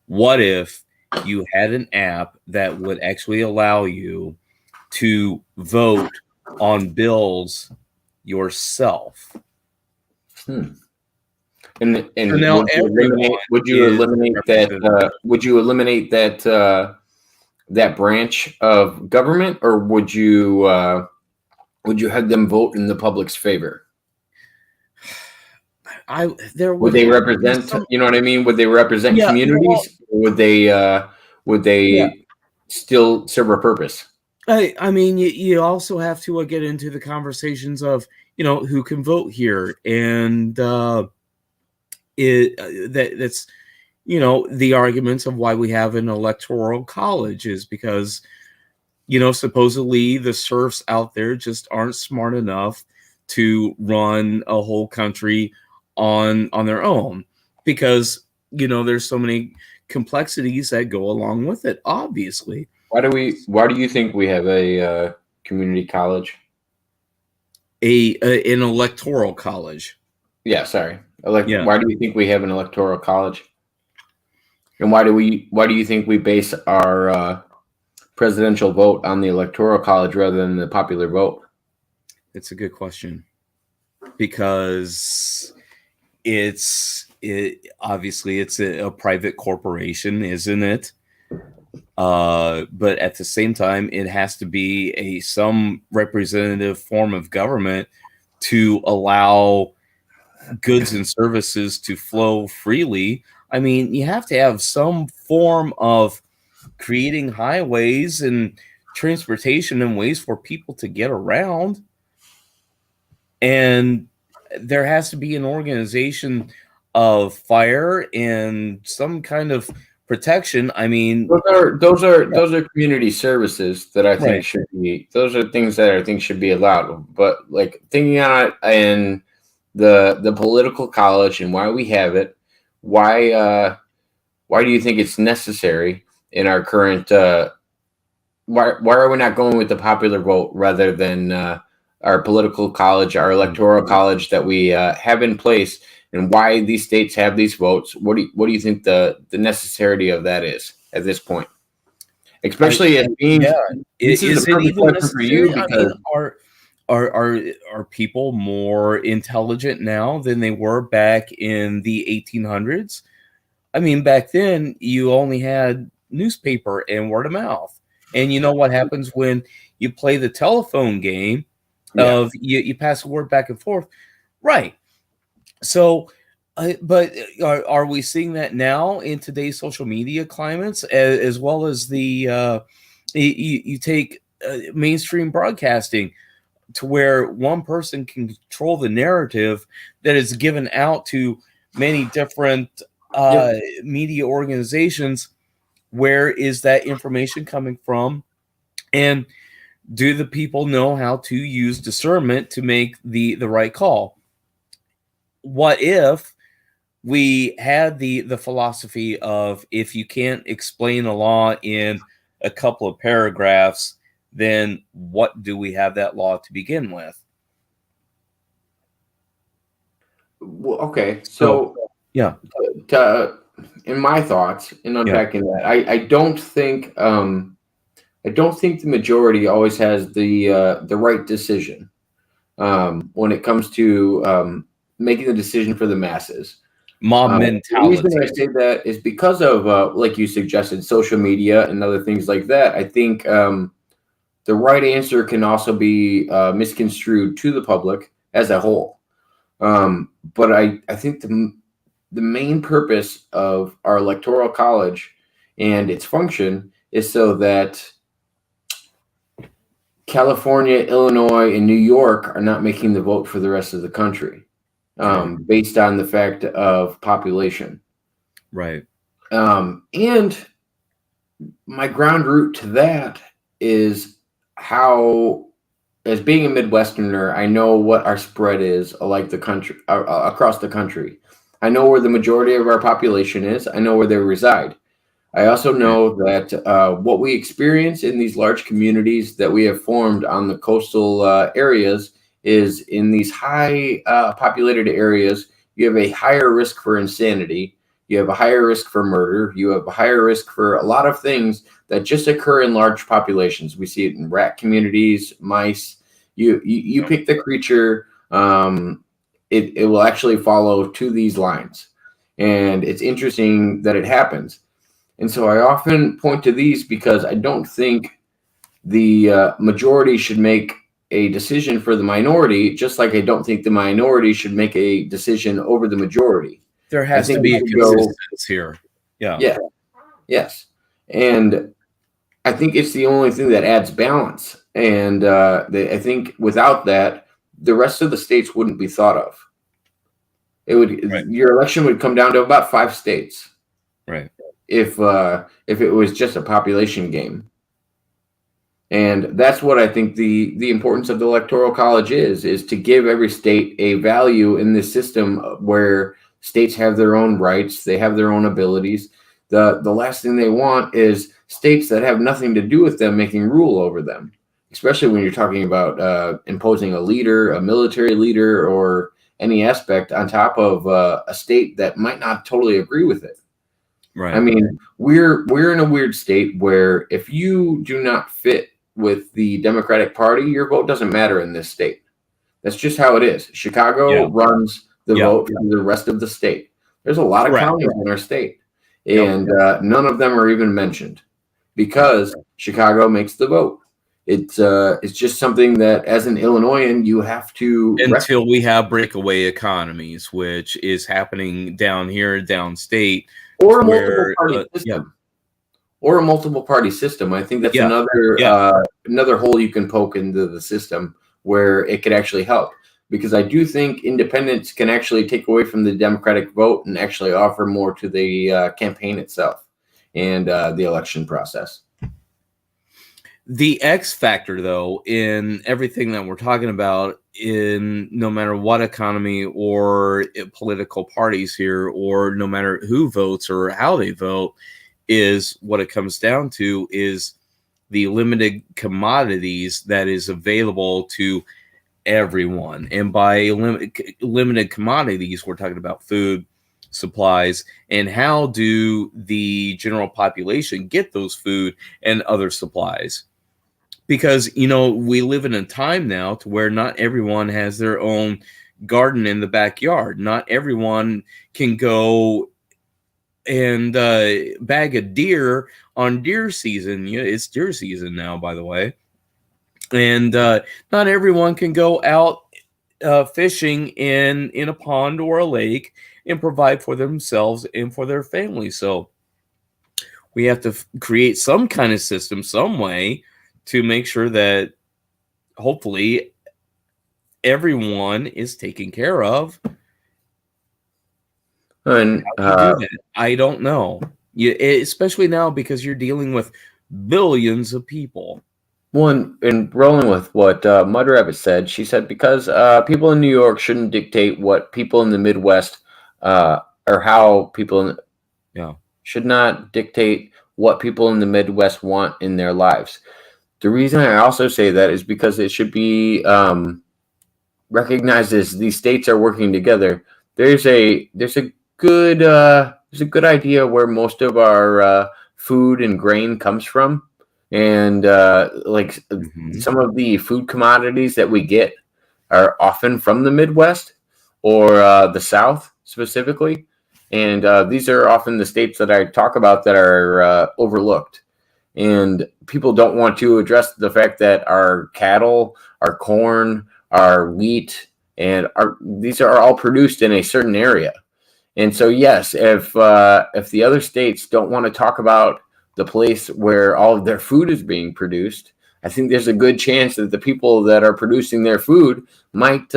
What if you had an app that would actually allow you to vote on bills yourself? And so now would you eliminate that branch of government, or would you have them vote in the public's favor? Would they represent? You know what I mean? Would they represent communities? Or would they still serve a purpose? I mean, you also have to get into the conversations of who can vote here, and that's the arguments of why we have an electoral college is because supposedly the serfs out there just aren't smart enough to run a whole country on their own, because there's so many complexities that go along with it, obviously. Why do you think we have a community college? An electoral college. Yeah, sorry. Why do you think we have an electoral college? And why do you think we base our presidential vote on the Electoral College rather than the popular vote? It's a good question, because obviously it's a private corporation, isn't it? But at the same time, it has to be some representative form of government to allow goods and services to flow freely. I mean, you have to have some form of creating highways and transportation and ways for people to get around. And there has to be an organization of fire and some kind of protection. I mean, those are community services that I think should be. Those are things that I think should be allowed. But like thinking on it in the political college and why we have it, why do you think it's necessary in our current? Why are we not going with the popular vote rather than our political college, our electoral college that we have in place? And why these states have these votes? What do you think the necessity of that is at this point? Especially as being, is it even necessary for you? Because are people more intelligent now than they were back in the 1800s? I mean, back then you only had newspaper and word of mouth, and you know what happens when you play the telephone game of you pass a word back and forth, right? So, but are we seeing that now in today's social media climates, as well as the you take mainstream broadcasting to where one person can control the narrative that is given out to many different media organizations? Where is that information coming from? And do the people know how to use discernment to make the right call? What if we had the philosophy of, if you can't explain a law in a couple of paragraphs, then what do we have that law to begin with? Well, okay, so in my thoughts, in unpacking that, I don't think the majority always has the right decision when it comes to making the decision for the masses. Mob mentality. The reason I say that is because of, like you suggested, social media and other things like that. I think the right answer can also be misconstrued to the public as a whole. But I think the main purpose of our electoral college and its function is so that California, Illinois, and New York are not making the vote for the rest of the country, based on the fact of population. Right. And my ground root to that is how, as being a Midwesterner, I know what our spread is like the country, across the country. I know where the majority of our population is. I know where they reside. I also know that what we experience in these large communities that we have formed on the coastal areas is, in these high populated areas, you have a higher risk for insanity. You have a higher risk for murder. You have a higher risk for a lot of things that just occur in large populations. We see it in rat communities, mice. You pick the creature, it will actually follow to these lines. And it's interesting that it happens. And so I often point to these because I don't think the majority should make a decision for the minority, just like I don't think the minority should make a decision over the majority. There has to be a consistency here. Yeah. Yes. And I think it's the only thing that adds balance. And I think without that, the rest of the states wouldn't be thought of. It would your election would come down to about 5 states. Right. If it was just a population game. And that's what I think the importance of the Electoral College is to give every state a value in this system where states have their own rights, they have their own abilities. The last thing they want is states that have nothing to do with them making rule over them, especially when you're talking about imposing a leader, a military leader, or any aspect on top of a state that might not totally agree with it. Right. I mean, we're in a weird state where if you do not fit with the Democratic Party, your vote doesn't matter in this state. That's just how it is. Chicago runs the vote for the rest of the state. There's a lot of counties in our state, and none of them are even mentioned because Chicago makes the vote. It's just something that, as an Illinoisan, you have to until we have breakaway economies, which is happening down here, downstate, or a multiple party system. Or a multiple party system. I think that's another hole you can poke into the system where it could actually help, because I do think independents can actually take away from the Democratic vote and actually offer more to the campaign itself and the election process. The X factor, though, in everything that we're talking about, in no matter what economy or political parties here, or no matter who votes or how they vote, is what it comes down to is the limited commodities that is available to everyone. And by limited commodities, we're talking about food, supplies, and how do the general population get those food and other supplies? Because, we live in a time now to where not everyone has their own garden in the backyard. Not everyone can go and bag a deer on deer season. It's deer season now, by the way. And not everyone can go out fishing in a pond or a lake and provide for themselves and for their family. So we have to create some kind of system, some way, to make sure that hopefully everyone is taken care of. And I don't know. Especially now, because you're dealing with billions of people. One, and rolling with what Mud Rabbit said, she said because people in New York shouldn't dictate what people in the Midwest or how people should not dictate what people in the Midwest want in their lives. The reason I also say that is because it should be recognized as these states are working together. There's a good idea where most of our food and grain comes from, and some of the food commodities that we get are often from the Midwest or the South specifically, and these are often the states that I talk about that are overlooked. And people don't want to address the fact that our cattle, our corn, our wheat, and these are all produced in a certain area. And so, yes, if the other states don't want to talk about the place where all of their food is being produced, I think there's a good chance that the people that are producing their food might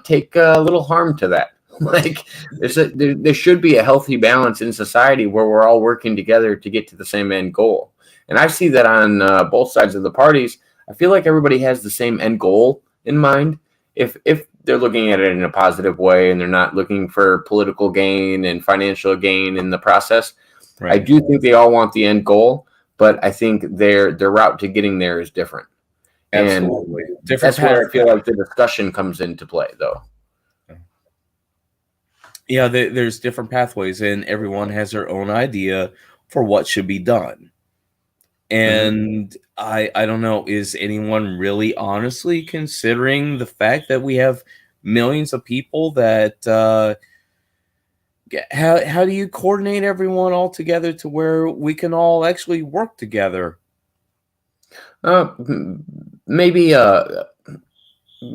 take a little harm to that. Like there should be a healthy balance in society where we're all working together to get to the same end goal. And I see that on both sides of the parties. I feel like everybody has the same end goal in mind. If they're looking at it in a positive way and they're not looking for political gain and financial gain in the process, right. I do think they all want the end goal, but I think their route to getting there is different. Absolutely. And that's where I feel like the discussion comes into play, though. Yeah, there's different pathways, and everyone has their own idea for what should be done. And I don't know, is anyone really honestly considering the fact that we have millions of people that how do you coordinate everyone all together to where we can all actually work together? Maybe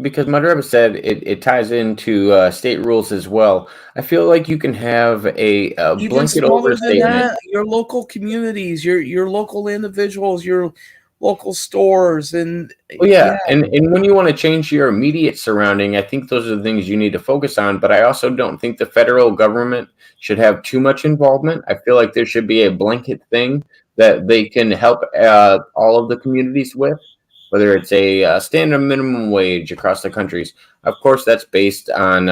because Madhuraba said it ties into state rules as well. I feel like you can have a blanket overstatement. Your local communities, your local individuals, your local stores, and and when you want to change your immediate surrounding, I think those are the things you need to focus on. But I also don't think the federal government should have too much involvement. I feel like there should be a blanket thing that they can help all of the communities with. Whether it's a standard minimum wage across the countries. Of course, that's based on,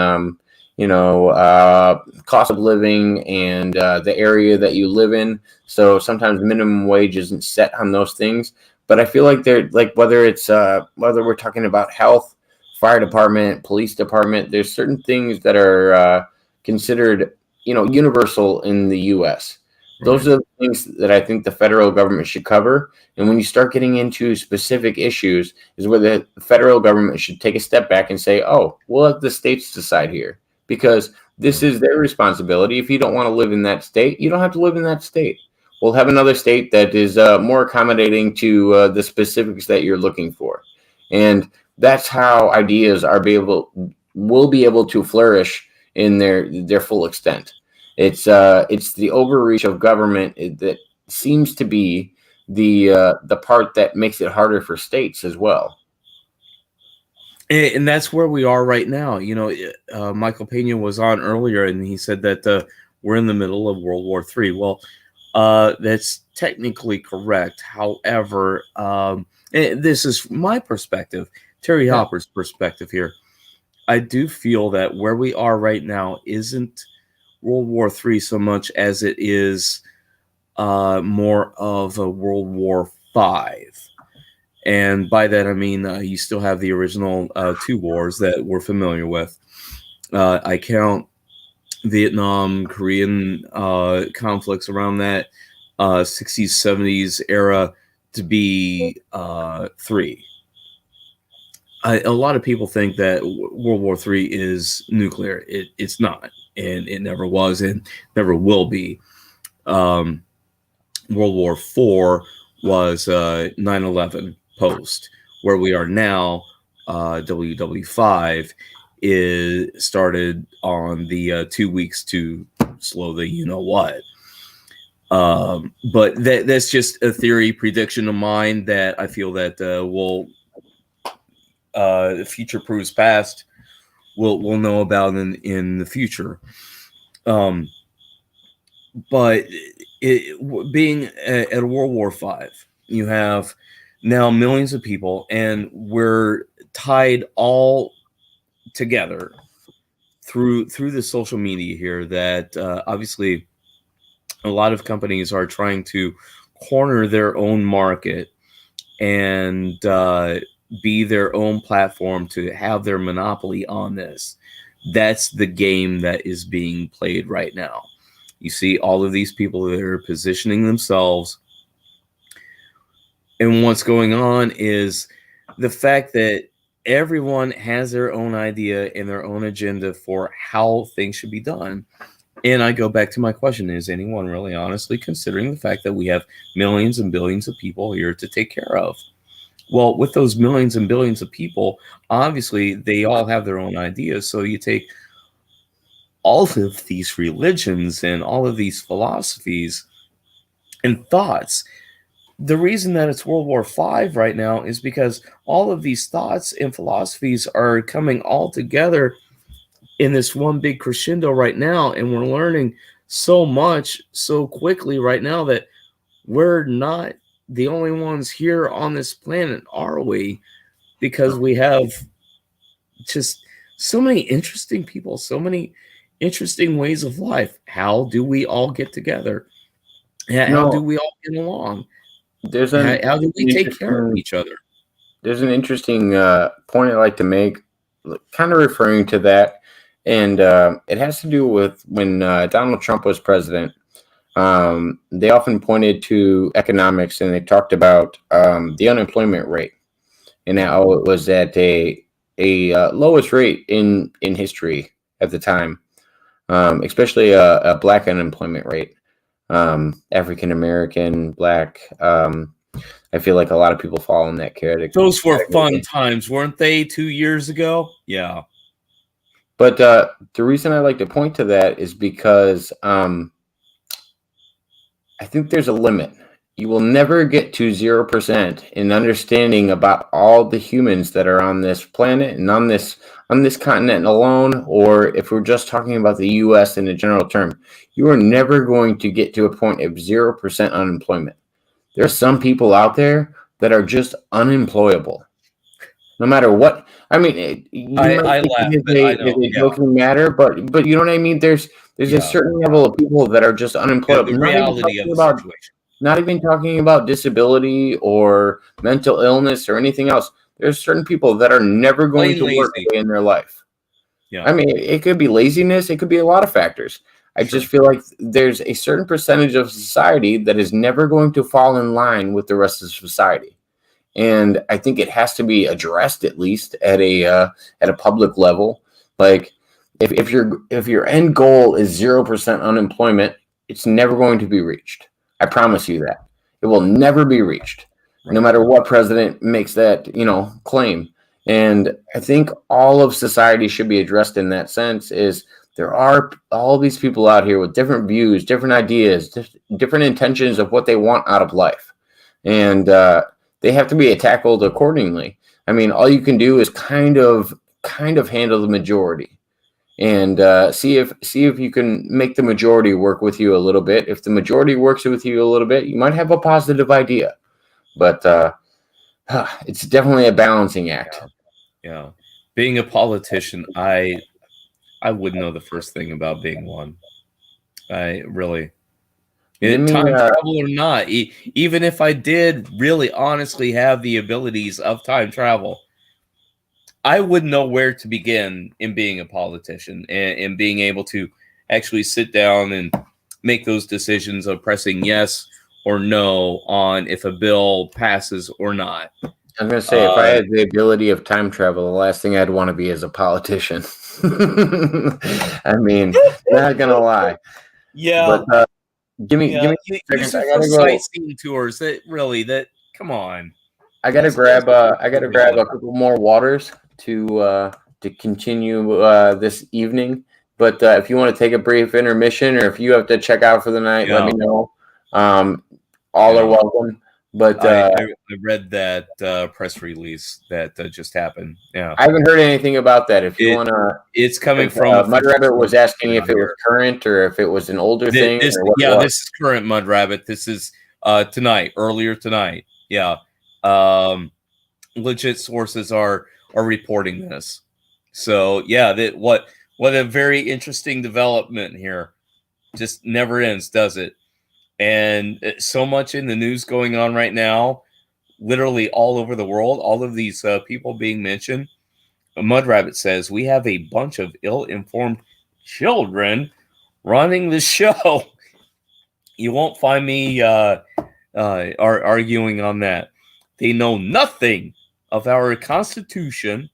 cost of living and the area that you live in. So sometimes minimum wage isn't set on those things. But I feel like they're whether we're talking about health, fire department, police department, there's certain things that are considered, universal in the U.S. Those are the things that I think the federal government should cover. And when you start getting into specific issues is where the federal government should take a step back and say, oh, we'll let the states decide here, because this is their responsibility. If you don't want to live in that state, you don't have to live in that state. We'll have another state that is more accommodating to the specifics that you're looking for. And that's how ideas will be able to flourish in their full extent. It's the overreach of government that seems to be the part that makes it harder for states as well. And that's where we are right now. You know, Michael Pena was on earlier, and he said that we're in the middle of World War III. Well, that's technically correct. However, this is my perspective, Terry Hopper's perspective here. I do feel that where we are right now isn't World War III so much as it is more of a World War V. And by that, I mean, you still have the original two wars that we're familiar with. I count Vietnam, Korean conflicts around that 60s, 70s era to be three. A lot of people think that World War III is nuclear. It's not, and it never was and never will be. World War IV was 9/11 post. Where we are now, WW5 is started on the 2 weeks to slow the you-know-what. But that's just a theory prediction of mine that I feel that will the future proves past. We'll know about in the future. But being at a World War V, you have now millions of people, and we're tied all together through the social media here. That obviously a lot of companies are trying to corner their own market and be their own platform to have their monopoly on this. That's the game that is being played right now. You see all of these people that are positioning themselves. And what's going on is the fact that everyone has their own idea and their own agenda for how things should be done. And I go back to my question, is anyone really honestly considering the fact that we have millions and billions of people here to take care of? Well, with those millions and billions of people, obviously they all have their own ideas. So you take all of these religions and all of these philosophies and thoughts. The reason that it's World War V right now is because all of these thoughts and philosophies are coming all together in this one big crescendo right now. And we're learning so much so quickly right now that we're not the only ones here on this planet, are we? Because we have just so many interesting people, so many interesting ways of life. How do we all get together? How do we all get along? How do we take care of each other? There's an interesting point I'd like to make, kind of referring to that. And it has to do with when Donald Trump was president. They often pointed to economics, and they talked about the unemployment rate and how it was at a lowest rate in history at the time, especially a black unemployment rate, African American, black. I feel like a lot of people fall in that category. Those were fun times, weren't they? 2 years ago, yeah. But the reason I like to point to that is because I think there's a limit. You will never get to 0% in understanding about all the humans that are on this planet and on this continent alone, or if we're just talking about the U.S. in a general term. You are never going to get to a point of 0% unemployment. There's some people out there that are just unemployable, no matter what. I mean, I laugh. It's a joking matter, but you know what I mean. There's a certain level of people that are just unemployable. The reality of the situation. Not even talking about disability or mental illness or anything else. There's certain people that are never going to work a day in their life. Yeah. I mean, it could be laziness. It could be a lot of factors. I just feel like there's a certain percentage of society that is never going to fall in line with the rest of society. And I think it has to be addressed at least at a public level. Like if your end goal is 0% unemployment, it's never going to be reached. I promise you that. It will never be reached, no matter what president makes that, claim. And I think all of society should be addressed in that sense. Is there are all these people out here with different views, different ideas, different intentions of what they want out of life, and they have to be tackled accordingly. I mean, all you can do is kind of handle the majority, and see if you can make the majority work with you a little bit. If the majority works with you a little bit, you might have a positive idea, but it's definitely a balancing act. Yeah, being a politician, I wouldn't know the first thing about being one. I really, time travel or not, even if I did really honestly have the abilities of time travel, I wouldn't know where to begin in being a politician and being able to actually sit down and make those decisions of pressing yes or no on if a bill passes or not. I'm going to say, if I had the ability of time travel, the last thing I'd want to be is a politician. I mean, not going to lie. Yeah. But give me a second. Sightseeing tours. Come on. I got to grab a couple more waters to continue this evening. But if you want to take a brief intermission, or if you have to check out for the night, let me know. All are welcome. But I read that press release that just happened. Yeah, I haven't heard anything about that. If you want to, it's coming from Mud Rabbit was asking if it was current or if it was an older thing. This is current, Mud Rabbit. This is earlier tonight. Yeah, legit sources are reporting this. So yeah, what a very interesting development here. Just never ends, does it? And so much in the news going on right now, literally all over the world, all of these people being mentioned. Mud Rabbit says, we have a bunch of ill-informed children running the show. You won't find me arguing on that. They know nothing of our Constitution,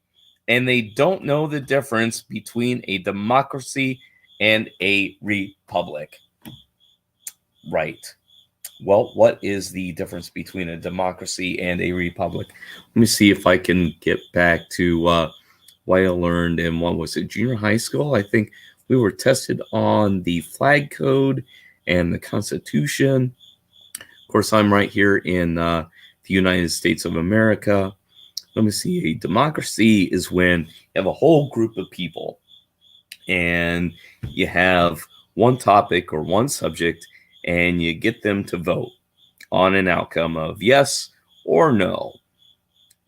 and they don't know the difference between a democracy and a republic. Right. Well, what is the difference between a democracy and a republic? Let me see if I can get back to what I learned in, what was it, junior high school? I think we were tested on the flag code and the Constitution. Of course, I'm right here in the United States of America. Let me see. A democracy is when you have a whole group of people and you have one topic or one subject, and you get them to vote on an outcome of yes or no.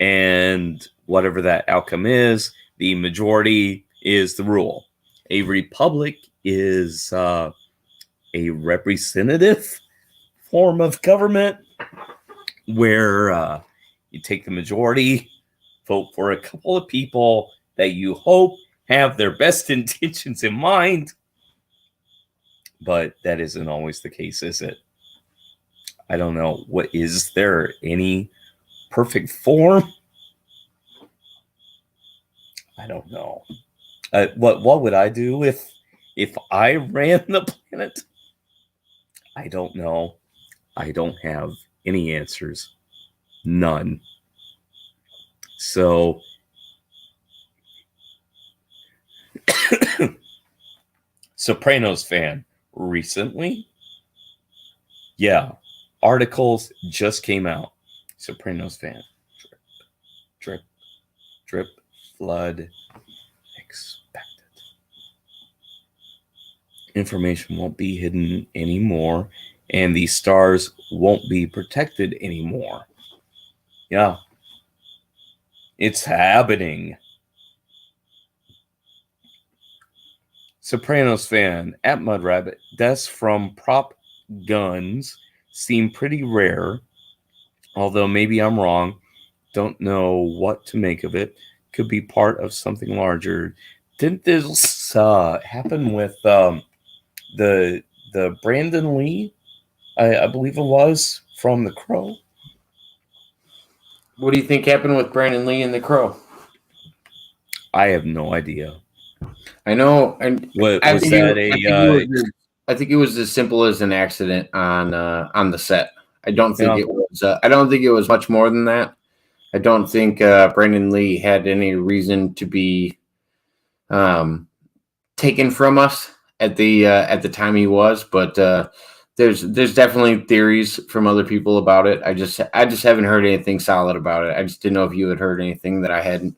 And whatever that outcome is, the majority is the rule. A republic is a representative form of government where you take the majority, vote for a couple of people that you hope have their best intentions in mind. But that isn't always the case, is it? I don't know. Is there any perfect form? I don't know. What would I do if I ran the planet? I don't know. I don't have any answers. None. So Sopranos fan. Recently? Yeah. Articles just came out. Sopranos fan. Drip, flood expected. Information won't be hidden anymore, and the stars won't be protected anymore. Yeah. It's happening. Sopranos fan at Mud Rabbit. Deaths from prop guns seem pretty rare, although maybe I'm wrong. Don't know what to make of it. Could be part of something larger. Didn't this happen with the Brandon Lee, I believe it was, from The Crow. What do you think happened with Brandon Lee and The Crow? I have no idea. I know. And I think it was as simple as an accident on the set. I don't think it was. I don't think it was much more than that. I don't think Brandon Lee had any reason to be taken from us at the time he was. But there's definitely theories from other people about it. I just haven't heard anything solid about it. I just didn't know if you had heard anything that I hadn't.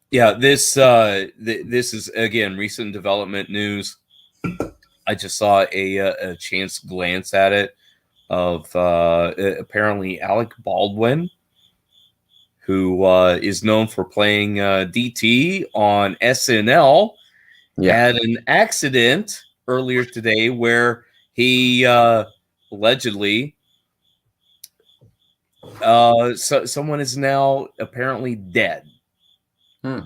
Yeah, this is again recent development news. I just saw a chance glance at it of apparently Alec Baldwin, who is known for playing DT on SNL, had an accident earlier today where he allegedly someone is now apparently dead. I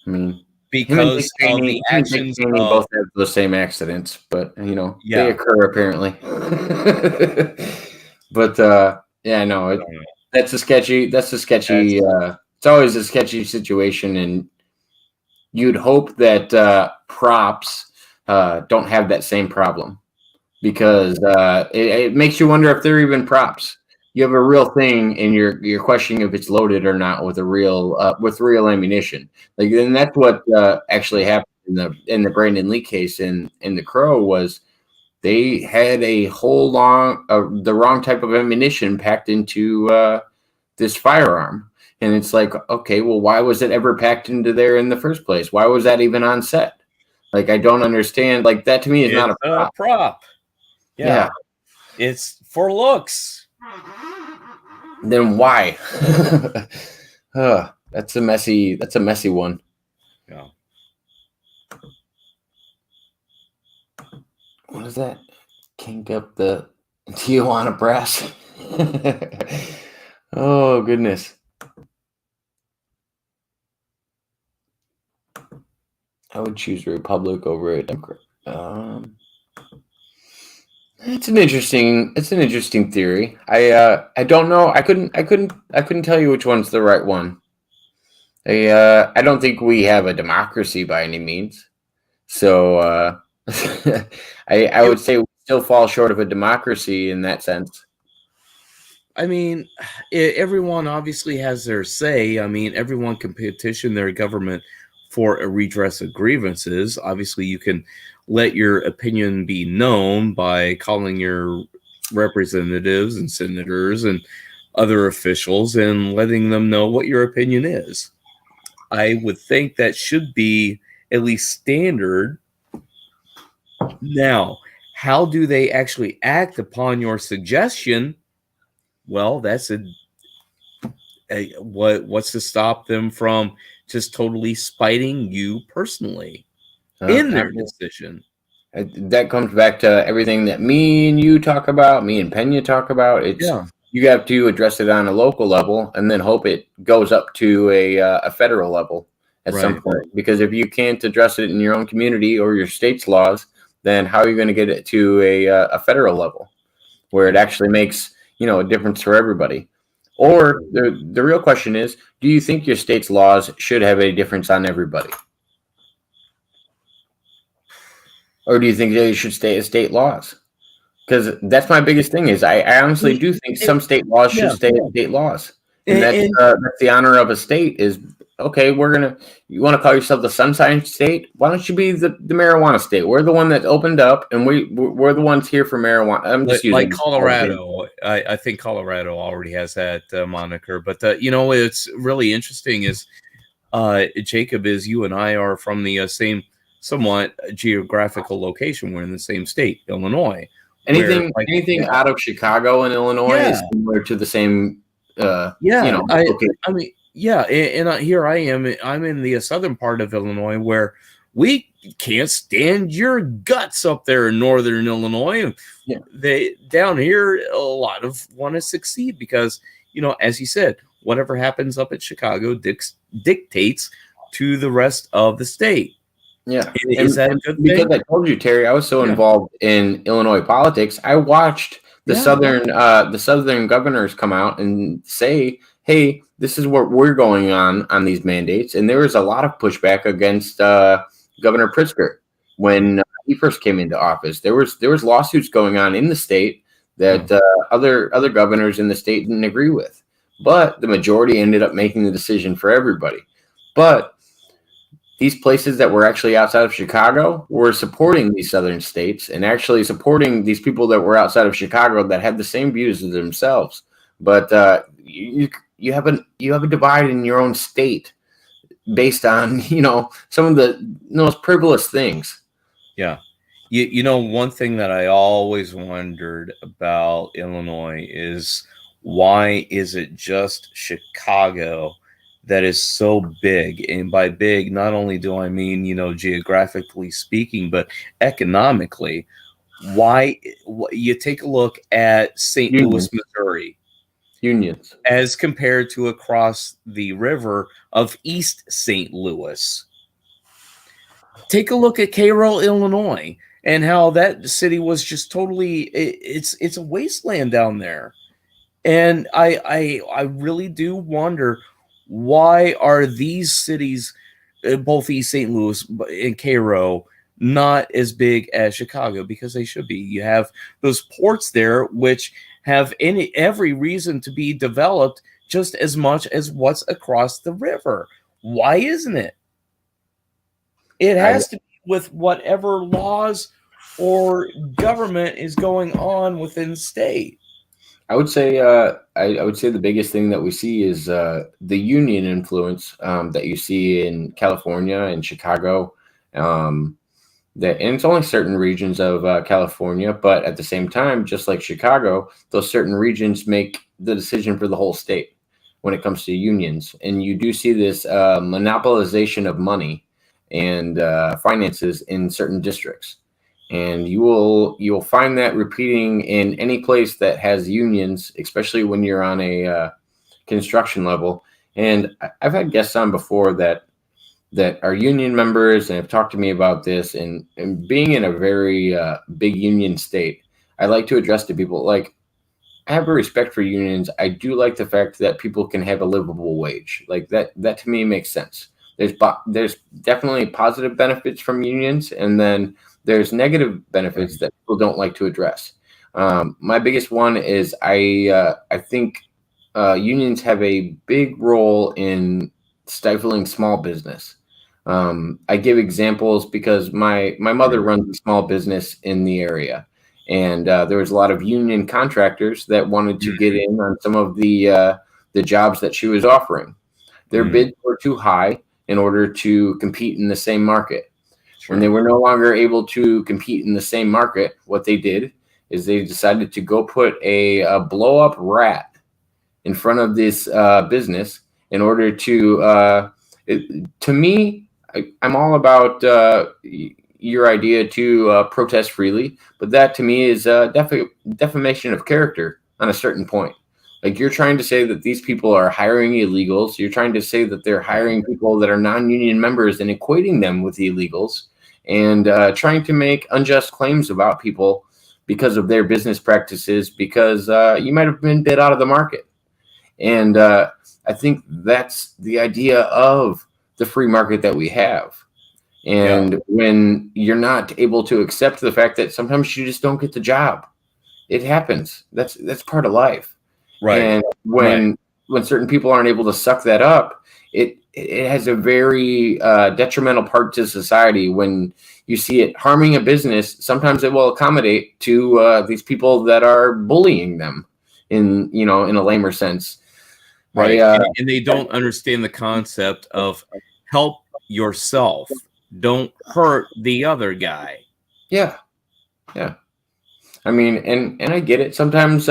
mean, because of the actions of both have the same accidents, but they occur apparently. But no, that's a sketchy. It's always a sketchy situation, and you'd hope that props don't have that same problem, because it makes you wonder if they're even props. You have a real thing, and you're questioning if it's loaded or not with real ammunition. And that's what actually happened in the Brandon Lee case in The Crow. Was they had a whole the wrong type of ammunition packed into this firearm, and it's like, okay, well, why was it ever packed into there in the first place? Why was that even on set? I don't understand. That to me is not a prop. Yeah, it's for looks. Then why? That's a messy one. Yeah. What is that? Kink up the Tijuana brass. Oh goodness. I would choose Republic over a Democrat. It's an interesting theory. I don't know. I couldn't tell you which one's the right one. I don't think we have a democracy by any means. So I would say we still fall short of a democracy in that sense. I mean, everyone obviously has their say. I mean, everyone can petition their government for a redress of grievances. Obviously, you can let your opinion be known by calling your representatives and senators and other officials and letting them know what your opinion is. I would think that should be at least standard. Now, how do they actually act upon your suggestion? Well, that's what's to stop them from just totally spiting you personally in their decision. That comes back to everything that me and you talk about, me and Pena talk about. You have to address it on a local level and then hope it goes up to a federal level at some point. Because if you can't address it in your own community or your state's laws, then how are you going to get it to a federal level where it actually makes a difference for everybody? Or the real question is, do you think your state's laws should have a difference on everybody? Or do you think they should stay as state laws? Because that's my biggest thing is I honestly do think some state laws should stay as state laws. And that's the honor of a state is, okay, you want to call yourself the Sunshine State? Why don't you be the marijuana state? We're the one that opened up, and we're the ones here for marijuana. I'm just using Colorado. I think Colorado already has that moniker. But, it's really interesting is, Jacob, is you and I are from the same somewhat geographical location. We're in the same state, Illinois. Anything out of Chicago and Illinois is similar to the same. And here I am. I'm in the southern part of Illinois where we can't stand your guts up there in northern Illinois. They down here, a lot of want to succeed because, as you said, whatever happens up at Chicago dictates to the rest of the state. Yeah. Is that a good thing? Because I told you, Terry, I was so involved in Illinois politics. I watched the southern governors come out and say, "Hey, this is what we're going on these mandates." And there was a lot of pushback against Governor Pritzker when he first came into office. There was lawsuits going on in the state that other governors in the state didn't agree with, but the majority ended up making the decision for everybody. But these places that were actually outside of Chicago were supporting these southern states and actually supporting these people that were outside of Chicago that had the same views as themselves. But you have a divide in your own state based on some of the most frivolous things. Yeah. One thing that I always wondered about Illinois is, why is it just Chicago that is so big? And by big, not only do I mean, geographically speaking, but economically. Why? You take a look at St. Louis, Missouri. Unions. As compared to across the river of East St. Louis. Take a look at Cairo, Illinois, and how that city was just totally, it's a wasteland down there. And I really do wonder, why are these cities, both East St. Louis and Cairo, not as big as Chicago? Because they should be. You have those ports there, which have every reason to be developed just as much as what's across the river. Why isn't it? It has to be with whatever laws or government is going on within the state. I would say I would say the biggest thing that we see is the union influence that you see in California and Chicago. And it's only certain regions of California, but at the same time, just like Chicago, those certain regions make the decision for the whole state when it comes to unions. And you do see this monopolization of money and finances in certain districts. And you will find that repeating in any place that has unions, especially when you're on a construction level. And I've had guests on before that are union members and have talked to me about this. And being in a very big union state, I like to address to people, like, I have a respect for unions. I do like the fact that people can have a livable wage. Like that to me makes sense. There's definitely positive benefits from unions, and then there's negative benefits that people don't like to address. My biggest one is I think unions have a big role in stifling small business. I give examples because my mother runs a small business in the area, and there was a lot of union contractors that wanted to get in on some of the jobs that she was offering. Their bids were too high in order to compete in the same market. When they were no longer able to compete in the same market, what they did is they decided to go put a blow up rat in front of this business in order to me, I'm all about your idea to protest freely, but that to me is defamation of character on a certain point. Like, you're trying to say that these people are hiring illegals. You're trying to say that they're hiring people that are non-union members and equating them with illegals, and trying to make unjust claims about people because of their business practices, because you might have been bid out of the market. And I think that's the idea of the free market that we have. And when you're not able to accept the fact that sometimes you just don't get the job, it happens. That's part of life. Right. And when certain people aren't able to suck that up, it has a very detrimental part to society. When you see it harming a business, sometimes it will accommodate to these people that are bullying them in a lamer sense. Right. And they don't understand the concept of help yourself. Don't hurt the other guy. Yeah. Yeah. I mean, and I get it. Sometimes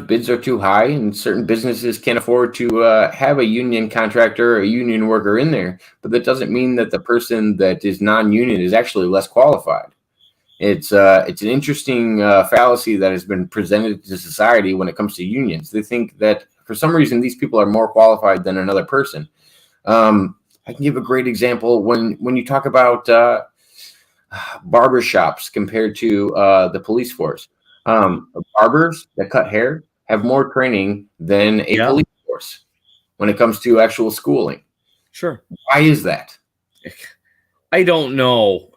bids are too high, and certain businesses can't afford to have a union contractor or a union worker in there. But that doesn't mean that the person that is non-union is actually less qualified. It's an interesting fallacy that has been presented to society when it comes to unions. They think that for some reason these people are more qualified than another person. I can give a great example when you talk about barbershops compared to the police force. Barbers that cut hair have more training than a police force when it comes to actual schooling. Sure. Why is that? I don't know.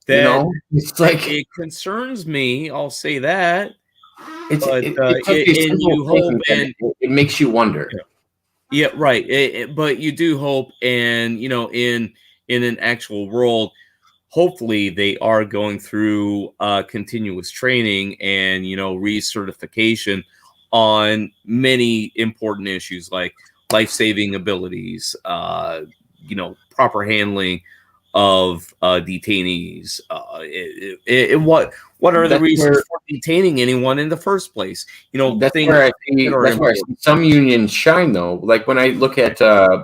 That it's like it concerns me. I'll say that. It makes you wonder. Yeah, right. But you do hope, and in an actual world, hopefully they are going through continuous training and recertification on many important issues like life-saving abilities, proper handling of detainees. What are the reasons for detaining anyone in the first place? That's where I see some unions shine, though. Like when I look at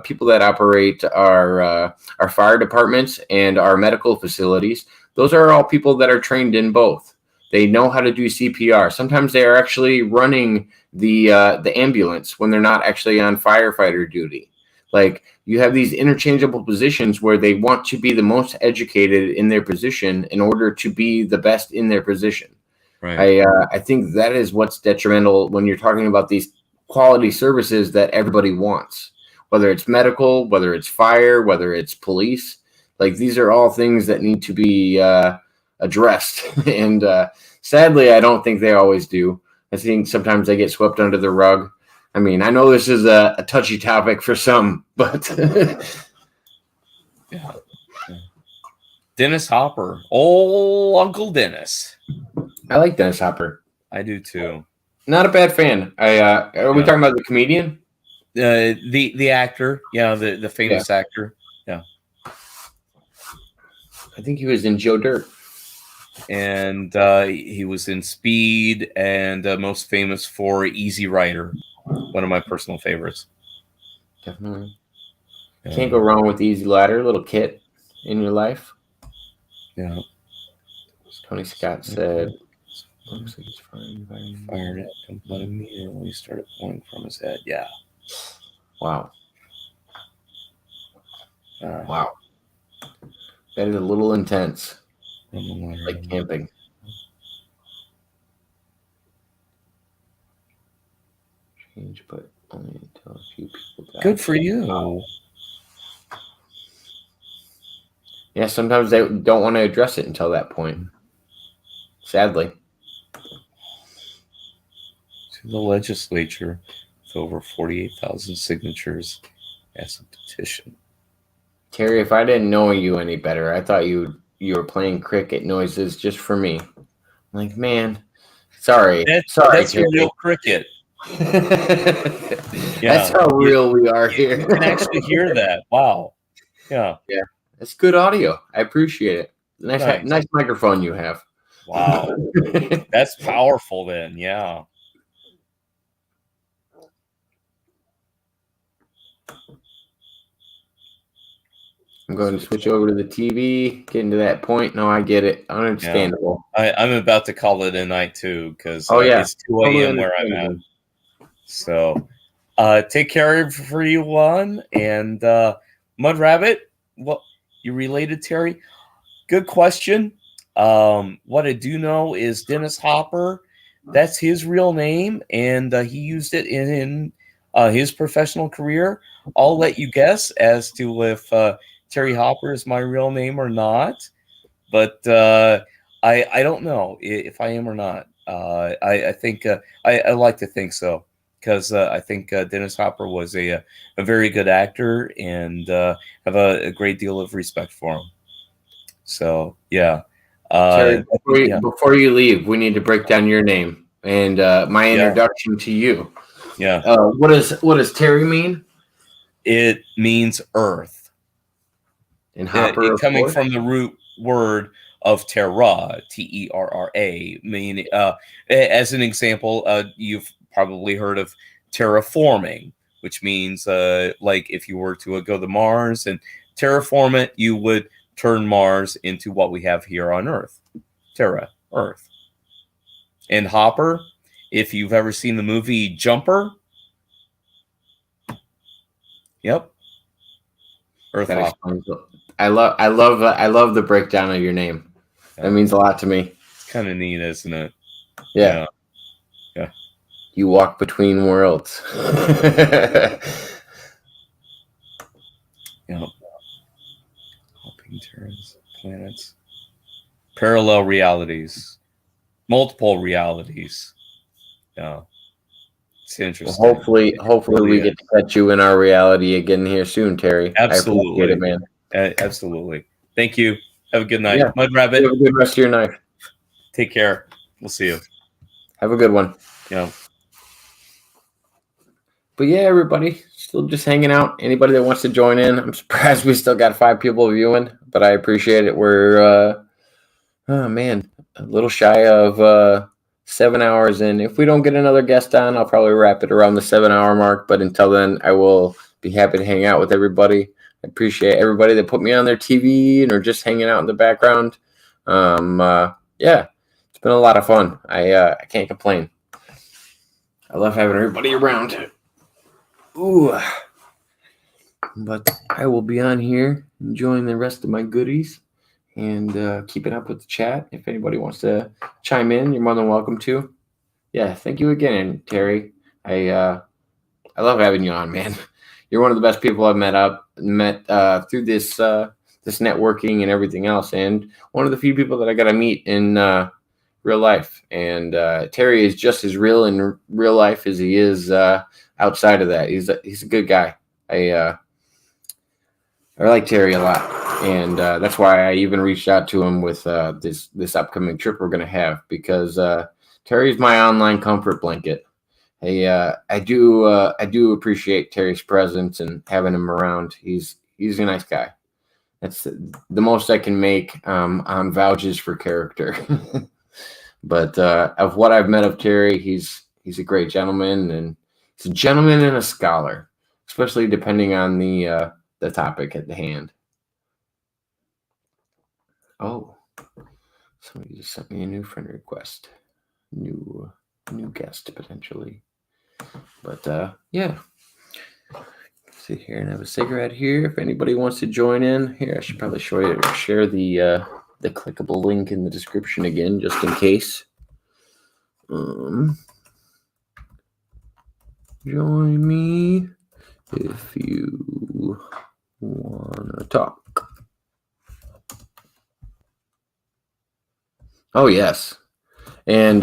people that operate our fire departments and our medical facilities, those are all people that are trained in both. They know how to do CPR. Sometimes they are actually running the ambulance when they're not actually on firefighter duty. Like you have these interchangeable positions where they want to be the most educated in their position in order to be the best in their position. Right. I think that is what's detrimental when you're talking about these quality services that everybody wants, whether it's medical, whether it's fire, whether it's police. Like these are all things that need to be addressed. And sadly, I don't think they always do. I think sometimes they get swept under the rug. I mean, I know this is a touchy topic for some, but yeah. Dennis Hopper, old Uncle Dennis. I like Dennis Hopper. I do too. Not a bad fan. Are we talking about the comedian? The actor, the famous actor. Yeah. I think he was in Joe Dirt. And he was in Speed and most famous for Easy Rider, one of my personal favorites. Definitely. Can't go wrong with Easy Rider, little kit in your life. Yeah. Tony Scott said, looks like he's fired it and blood immediately started pouring from his head. Yeah. Wow. Wow. That is a little intense. Like camping. Change, but only until a few people die. Good for you. Yeah, sometimes they don't want to address it until that point. Sadly. To the legislature with over 48,000 signatures as a petition. Terry, if I didn't know you any better, I thought you were playing cricket noises just for me. I'm like, man, sorry. That's Terry. real cricket. That's how real we are here. You can actually hear that. Wow. Yeah. Yeah. It's good audio. I appreciate it. Nice microphone you have. Wow. That's powerful then. Yeah. I'm going to switch over to the TV, getting to that point. No, I get it. Understandable. Yeah. I'm about to call it a night too because it's 2 a.m. where I'm at. So take care of everyone. And Mud Rabbit, what you related, Terry? Good question. What I do know is Dennis Hopper, that's his real name, and he used it in his professional career. I'll let you guess as to if Terry Hopper is my real name or not, but I don't know if I am or not. I think I like to think so because I think Dennis Hopper was a very good actor and have a great deal of respect for him. So yeah. Terry, before you leave, we need to break down your name and my introduction to you. Yeah. What does Terry mean? It means earth. And Hopper, coming from the root word of terra, Terra, meaning as an example, you've probably heard of terraforming, which means like if you were to go to Mars and terraform it, you would turn Mars into what we have here on Earth. Terra, Earth. And Hopper, if you've ever seen the movie Jumper, yep. Earth. I love the breakdown of your name. That means a lot to me. It's kind of neat, isn't it? Yeah. You walk between worlds. Hopping turns, planets, parallel realities, multiple realities. Yeah. It's interesting. Well, hopefully we get to catch you in our reality again here soon, Terry. Absolutely. I appreciate it, man. Absolutely. Thank you. Have a good night. Yeah. Mud Rabbit. Have a good rest of your night. Take care. We'll see you. Have a good one. Yeah. But yeah, everybody, still just hanging out. Anybody that wants to join in, I'm surprised we still got 5 people viewing, but I appreciate it. We're, oh man, a little shy of 7 hours. And if we don't get another guest on, I'll probably wrap it around the 7-hour mark. But until then, I will be happy to hang out with everybody. I appreciate everybody that put me on their TV and are just hanging out in the background. Yeah, it's been a lot of fun. I can't complain. I love having everybody around. Ooh. But I will be on here enjoying the rest of my goodies and keeping up with the chat. If anybody wants to chime in, you're more than welcome to. Yeah, thank you again, Terry. I love having you on, man. You're one of the best people I've met through this networking and everything else, and one of the few people that I got to meet in real life. And Terry is just as real in real life as he is outside of that. He's a good guy. I like Terry a lot, and that's why I even reached out to him with this upcoming trip we're gonna have, because Terry's my online comfort blanket. I do appreciate Terry's presence and having him around. He's a nice guy. That's the most I can make on vouches for character. But of what I've met of Terry, he's a great gentleman, and he's a gentleman and a scholar, especially depending on the topic at the hand. Oh, somebody just sent me a new friend request. New guest potentially. But yeah. Sit here and have a cigarette here. If anybody wants to join in, here I should probably share the clickable link in the description again, just in case. Join me if you wanna talk. Oh yes, and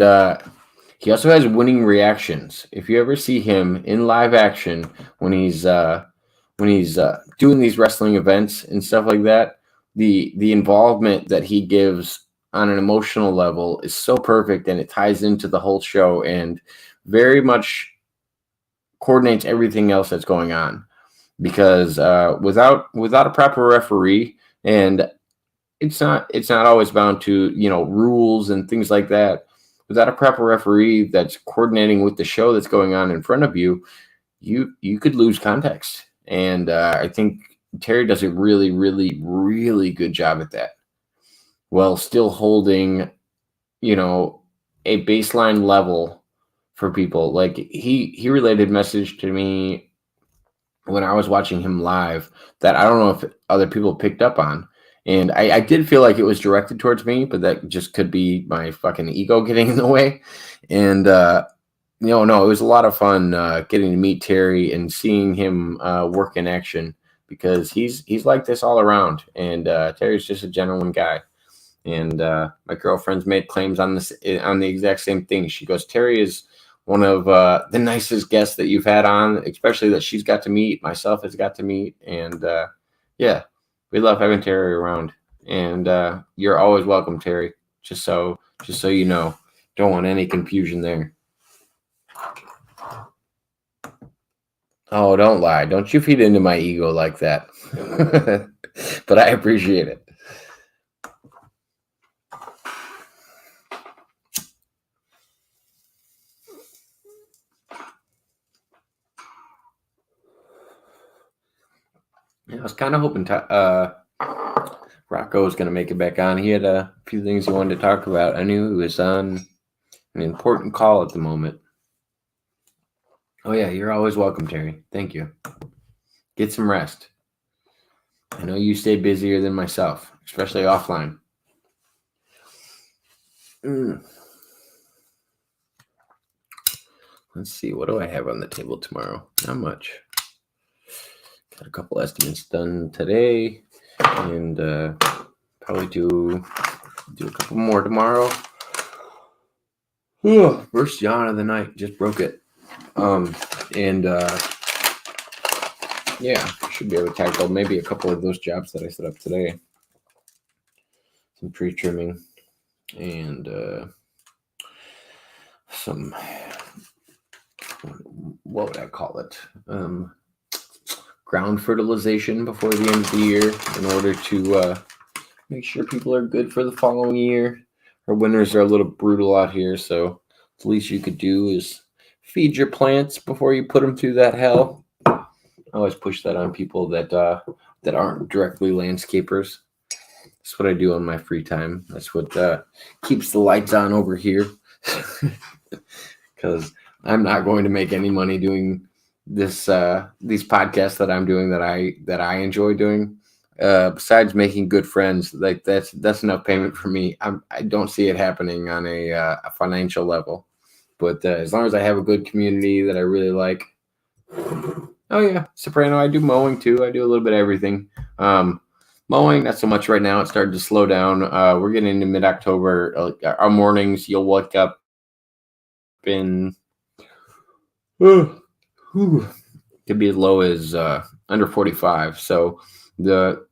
he also has winning reactions. If you ever see him in live action when he's doing these wrestling events and stuff like that, the involvement that he gives on an emotional level is so perfect, and it ties into the whole show and very much coordinates everything else that's going on. Because without a proper referee, and it's not always bound to rules and things like that. Without a proper referee that's coordinating with the show that's going on in front of you, you could lose context. And I think Terry does a really, really, really good job at that, while still holding, a baseline level for people. Like he relayed a message to me when I was watching him live that I don't know if other people picked up on. And I did feel like it was directed towards me, but that just could be my fucking ego getting in the way. And, no, it was a lot of fun getting to meet Terry and seeing him work in action, because he's like this all around. And Terry's just a genuine guy. And my girlfriend's made claims on the exact same thing. She goes, Terry is one of the nicest guests that you've had on, especially that she's got to meet, myself has got to meet. And yeah. We love having Terry around, and you're always welcome, Terry. Just so you know, don't want any confusion there. Oh, don't lie! Don't you feed into my ego like that. But I appreciate it. Yeah, I was kind of hoping Rocco was going to make it back on. He had a few things he wanted to talk about. I knew he was on an important call at the moment. Oh, yeah, you're always welcome, Terry. Thank you. Get some rest. I know you stay busier than myself, especially offline. Let's see, what do I have on the table tomorrow? Not much. Got a couple estimates done today, and probably do a couple more tomorrow. First yawn of the night, just broke it. Yeah, should be able to tackle maybe a couple of those jobs that I set up today. Some tree trimming and some, what would I call it? Ground fertilization before the end of the year in order to make sure people are good for the following year. Our winters are a little brutal out here, so the least you could do is feed your plants before you put them through that hell. I always push that on people that aren't directly landscapers. That's what I do on my free time. That's what keeps the lights on over here. Because I'm not going to make any money doing this these podcasts that I'm doing that I enjoy doing. Besides making good friends, like that's enough payment for me. I don't see it happening on a financial level, but as long as I have a good community that I really like. Oh yeah, soprano. I do mowing too. I do a little bit of everything. Mowing, not so much right now. It's starting to slow down. We're getting into mid-October. Our mornings, you'll wake up in could be as low as under 45. So the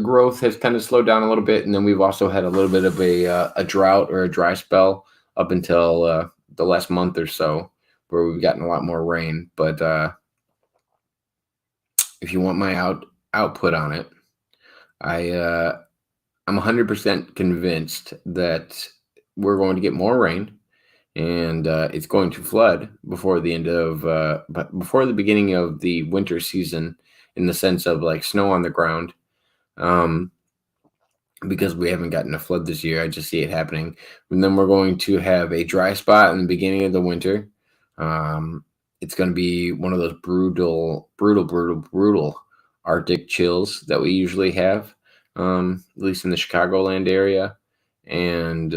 growth has kind of slowed down a little bit, and then we've also had a little bit of a drought or a dry spell up until the last month or so, where we've gotten a lot more rain. But if you want my output on it, I'm 100% convinced that we're going to get more rain, and it's going to flood before the end of before the beginning of the winter season, in the sense of like snow on the ground. Because we haven't gotten a flood this year, I just see it happening. And then we're going to have a dry spot in the beginning of the winter. It's going to be one of those brutal Arctic chills that we usually have, at least in the Chicagoland area. And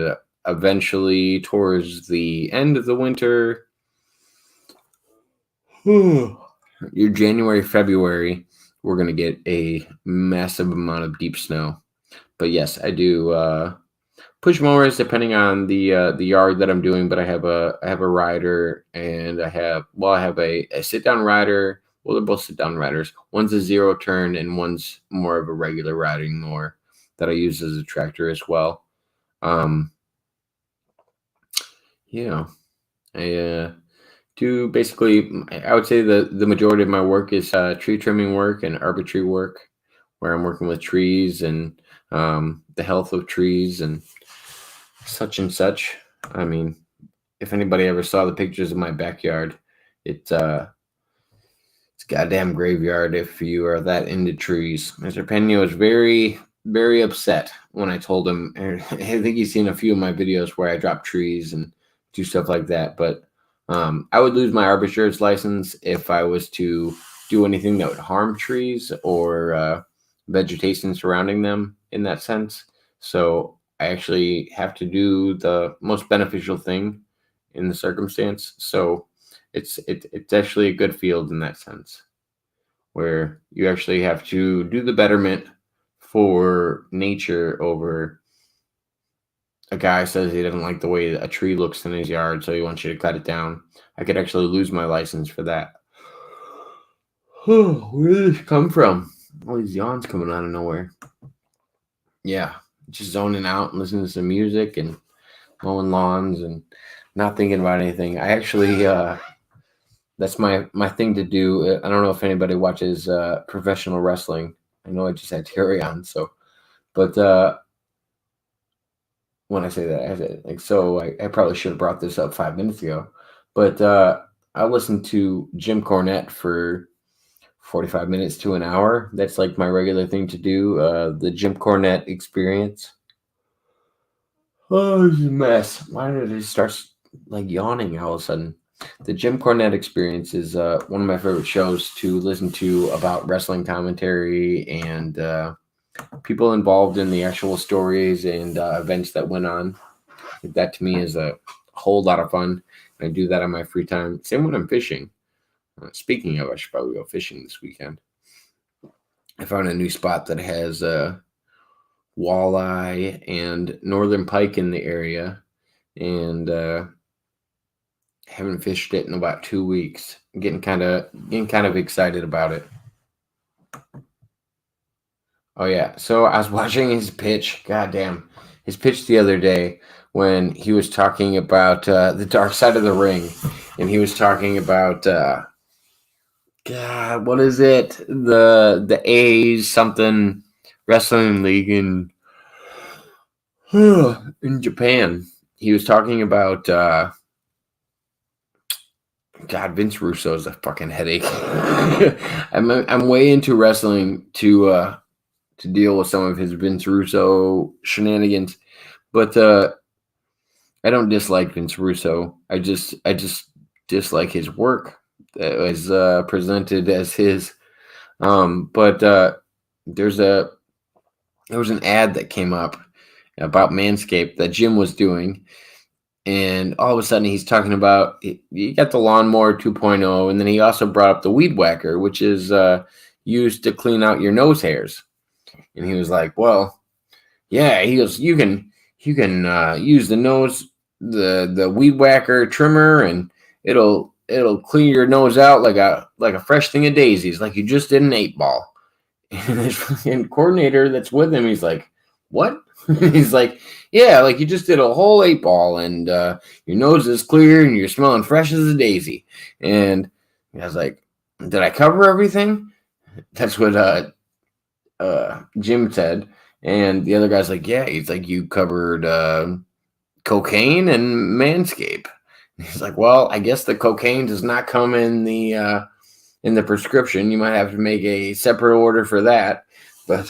eventually, towards the end of the winter, your January, February, we're going to get a massive amount of deep snow. But yes, I do push mowers depending on the yard that I'm doing. But I have a rider, and I have a sit down rider. Well, they're both sit down riders. One's a zero turn, and one's more of a regular riding mower that I use as a tractor as well. Yeah, I do basically. I would say the majority of my work is tree trimming work and arbortree work, where I'm working with trees and the health of trees and such and such. I mean, if anybody ever saw the pictures of my backyard, it's a goddamn graveyard if you are that into trees. Mr. Pena was very, very upset when I told him. I think he's seen a few of my videos where I drop trees and do stuff like that. But I would lose my arbitrator's license if I was to do anything that would harm trees or vegetation surrounding them in that sense. So I actually have to do the most beneficial thing in the circumstance. So it's actually a good field in that sense, where you actually have to do the betterment for nature over a guy says he doesn't like the way a tree looks in his yard, so he wants you to cut it down. I could actually lose my license for that. Where did this come from? All these yawns coming out of nowhere. Yeah, just zoning out and listening to some music and mowing lawns and not thinking about anything. I actually, that's my thing to do. I don't know if anybody watches professional wrestling. I know I just had Terry on, so, but when I say that, I said, like, so I probably should have brought this up 5 minutes ago, but I listened to Jim Cornette for 45 minutes to an hour. That's like my regular thing to do. The Jim Cornette experience. Oh, it's a mess. Why did I start like yawning all of a sudden? The Jim Cornette Experience is one of my favorite shows to listen to about wrestling commentary and people involved in the actual stories and events that went on. That to me is a whole lot of fun. I do that on my free time. Same when I'm fishing. Speaking of, I should probably go fishing this weekend. I found a new spot that has walleye and northern pike in the area, and haven't fished it in about 2 weeks. I'm getting kind of excited about it. Oh yeah, so I was watching his pitch. Goddamn, his pitch the other day when he was talking about the dark side of the ring, and he was talking about God, what is it? The A's something wrestling league in Japan. He was talking about God, Vince Russo is a fucking headache. I'm way into wrestling to deal with some of his Vince Russo shenanigans, but I don't dislike Vince Russo. I just dislike his work that was presented as his. But there was an ad that came up about Manscaped that Jim was doing, and all of a sudden he's talking about you got the lawnmower 2.0, and then he also brought up the weed whacker, which is used to clean out your nose hairs. And he was like, "Well, yeah," he goes, "You can use the weed whacker trimmer, and it'll clean your nose out like a fresh thing of daisies, like you just did an 8-ball." And his fucking coordinator that's with him, he's like, "What?" He's like, "Yeah, like you just did a whole 8-ball, and your nose is clear, and you're smelling fresh as a daisy." And I was like, "Did I cover everything?" That's what Jim said. And the other guy's like, "Yeah." He's like, "You covered cocaine and Manscaped." He's like, "Well, I guess the cocaine does not come in the prescription. You might have to make a separate order for that." But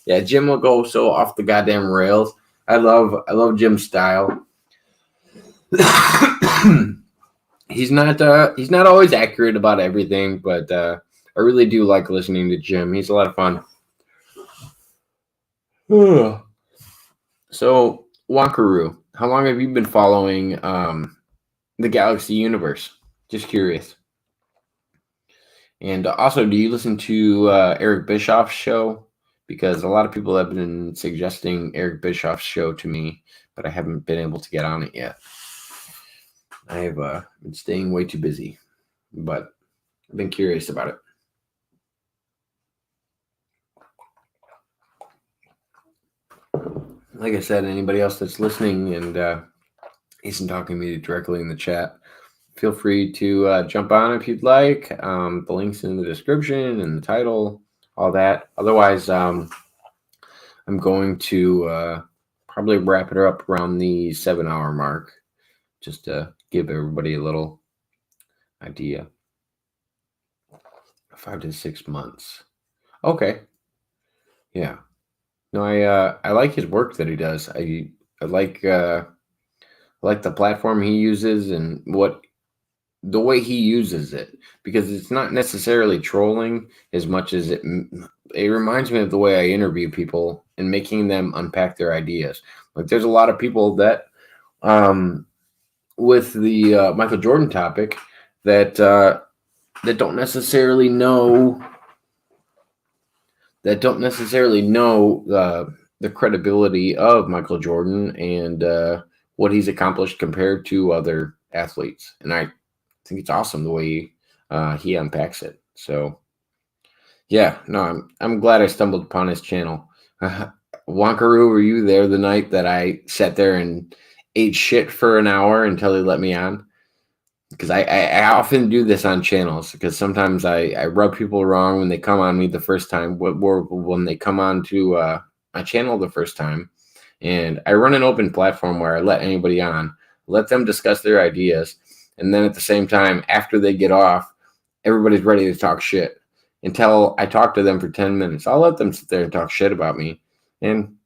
yeah, Jim will go so off the goddamn rails. I love Jim's style. He's not always accurate about everything, but I really do like listening to Jim. He's a lot of fun. So, Wakaru, how long have you been following the Galaxy universe? Just curious. And also, do you listen to Eric Bischoff's show? Because a lot of people have been suggesting Eric Bischoff's show to me, but I haven't been able to get on it yet. I have been staying way too busy, but I've been curious about it. Like I said, anybody else that's listening and isn't talking to me directly in the chat, feel free to jump on if you'd like. The link's in the description and the title, all that. Otherwise, I'm going to probably wrap it up around the 7-hour mark, just to give everybody a little idea. 5 to 6 months. Okay. Yeah. No, I like his work that he does. I like the platform he uses and the way he uses it, because it's not necessarily trolling as much as it reminds me of the way I interview people and making them unpack their ideas. Like there's a lot of people that with the Michael Jordan topic that don't necessarily know the credibility of Michael Jordan and what he's accomplished compared to other athletes. And I think it's awesome the way he unpacks it. So yeah, no, I'm glad I stumbled upon his channel. Wonkaroo, were you there the night that I sat there and ate shit for an hour until he let me on? Because I often do this on channels, because sometimes I rub people wrong when they come on me the first time, when they come on to my channel the first time. And I run an open platform where I let anybody on, let them discuss their ideas. And then at the same time, after they get off, everybody's ready to talk shit until I talk to them for 10 minutes. I'll let them sit there and talk shit about me, and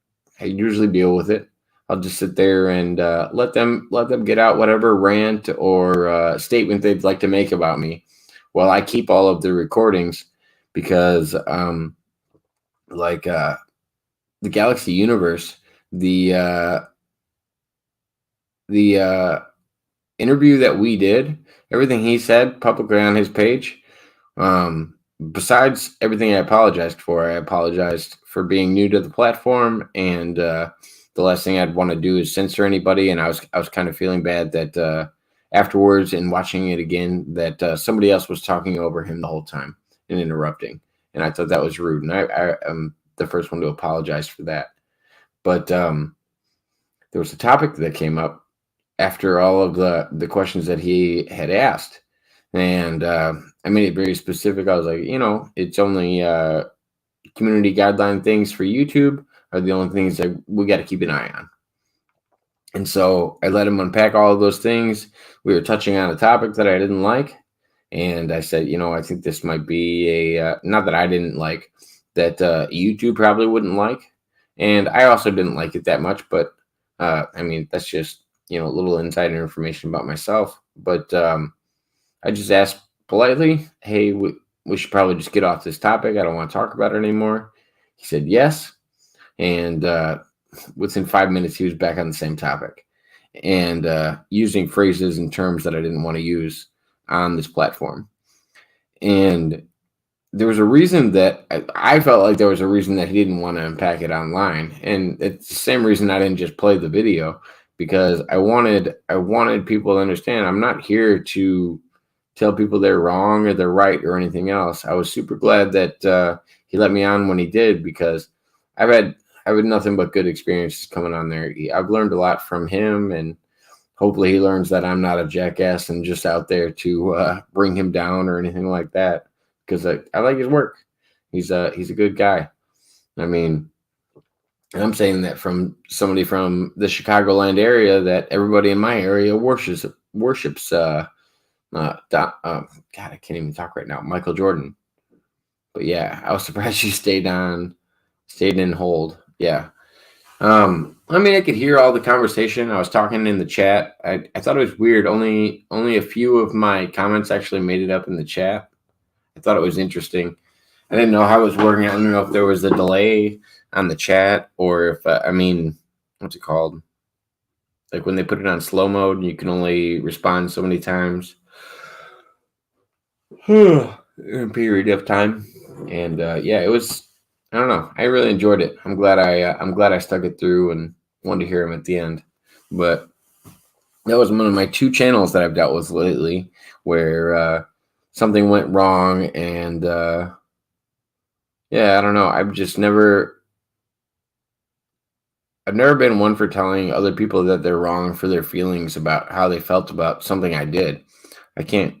I usually deal with it. I'll just sit there and let them get out whatever rant or statement they'd like to make about me, while I keep all of the recordings, because like the Galaxy Universe, the interview that we did, everything he said publicly on his page, besides everything I apologized for being new to the platform, and the last thing I'd want to do is censor anybody. And I was kind of feeling bad that afterwards, and watching it again, that somebody else was talking over him the whole time and interrupting, and I thought that was rude, and I am the first one to apologize for that. But there was a topic that came up after all of the questions that he had asked. And I made it very specific. I was like, it's only community guideline things for YouTube are the only things that we got to keep an eye on. And so I let him unpack all of those things. We were touching on a topic that I didn't like. And I said, I think this might be not that I didn't like, that YouTube probably wouldn't like. And I also didn't like it that much. But that's just, a little insider information about myself. But I just asked politely, hey, we should probably just get off this topic. I don't want to talk about it anymore. He said yes. And within 5 minutes, he was back on the same topic and using phrases and terms that I didn't want to use on this platform. And there was a reason that I felt like there was a reason that he didn't want to unpack it online. And it's the same reason I didn't just play the video, because I wanted people to understand I'm not here to tell people they're wrong or they're right or anything else. I was super glad that he let me on when he did, because I've had nothing but good experiences coming on there. I've learned a lot from him, and hopefully he learns that I'm not a jackass and just out there to bring him down or anything like that, because I like his work. He's a good guy. I mean, and I'm saying that from somebody from the Chicagoland area, that everybody in my area worships God, I can't even talk right now, Michael Jordan. But yeah, I was surprised you stayed in hold. Yeah. I could hear all the conversation. I was talking in the chat. I thought it was weird. Only a few of my comments actually made it up in the chat. I thought it was interesting. I didn't know how it was working. I don't know if there was a delay on the chat, or if what's it called? Like when they put it on slow mode, you can only respond so many times in a period of time. And it was, I don't know, I really enjoyed it. I'm glad I stuck it through and wanted to hear him at the end. But that was one of my 2 channels that I've dealt with lately where something went wrong. And I don't know, I've never been one for telling other people that they're wrong for their feelings about how they felt about something I did. I can't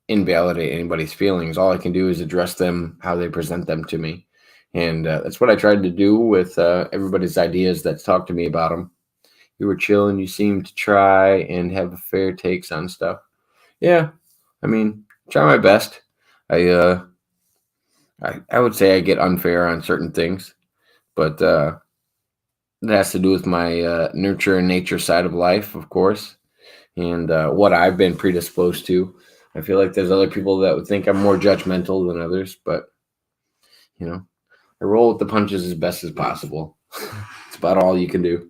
invalidate anybody's feelings. All I can do is address them how they present them to me. And that's what I tried to do with everybody's ideas that's talked to me about them. You were chill and you seemed to try and have fair takes on stuff. Yeah, try my best. I would say I get unfair on certain things, but it has to do with my nurture and nature side of life, of course, and what I've been predisposed to. I feel like there's other people that would think I'm more judgmental than others, but I roll with the punches as best as possible. It's about all you can do.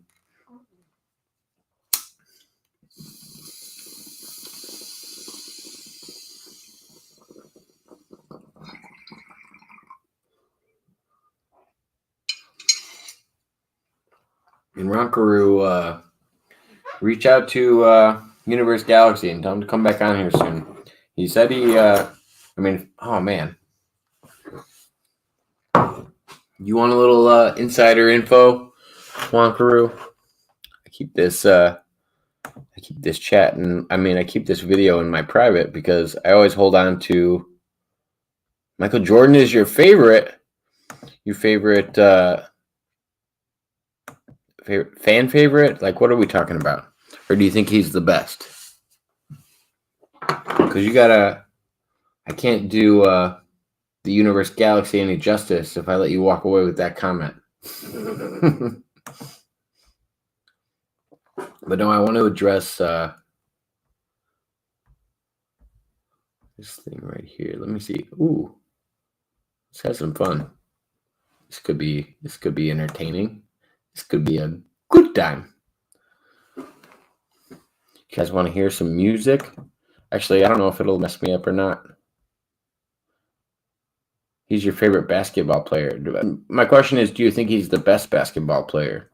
And Ronkaru, reach out to Universe Galaxy and tell him to come back on here soon. He said oh man. You want a little insider info, Ronkaru? I keep this chat, and I keep this video in my private because I always hold on to Michael Jordan is your favorite fan favorite? Like, what are we talking about? Or do you think he's the best? Because I can't do the Universe Galaxy any justice if I let you walk away with that comment. But no, I want to address this thing right here. Let me see. Ooh, let's have some fun. This could be entertaining. This could be a good time. You guys want to hear some music? Actually, I don't know if it'll mess me up or not. He's your favorite basketball player. My question is, do you think he's the best basketball player?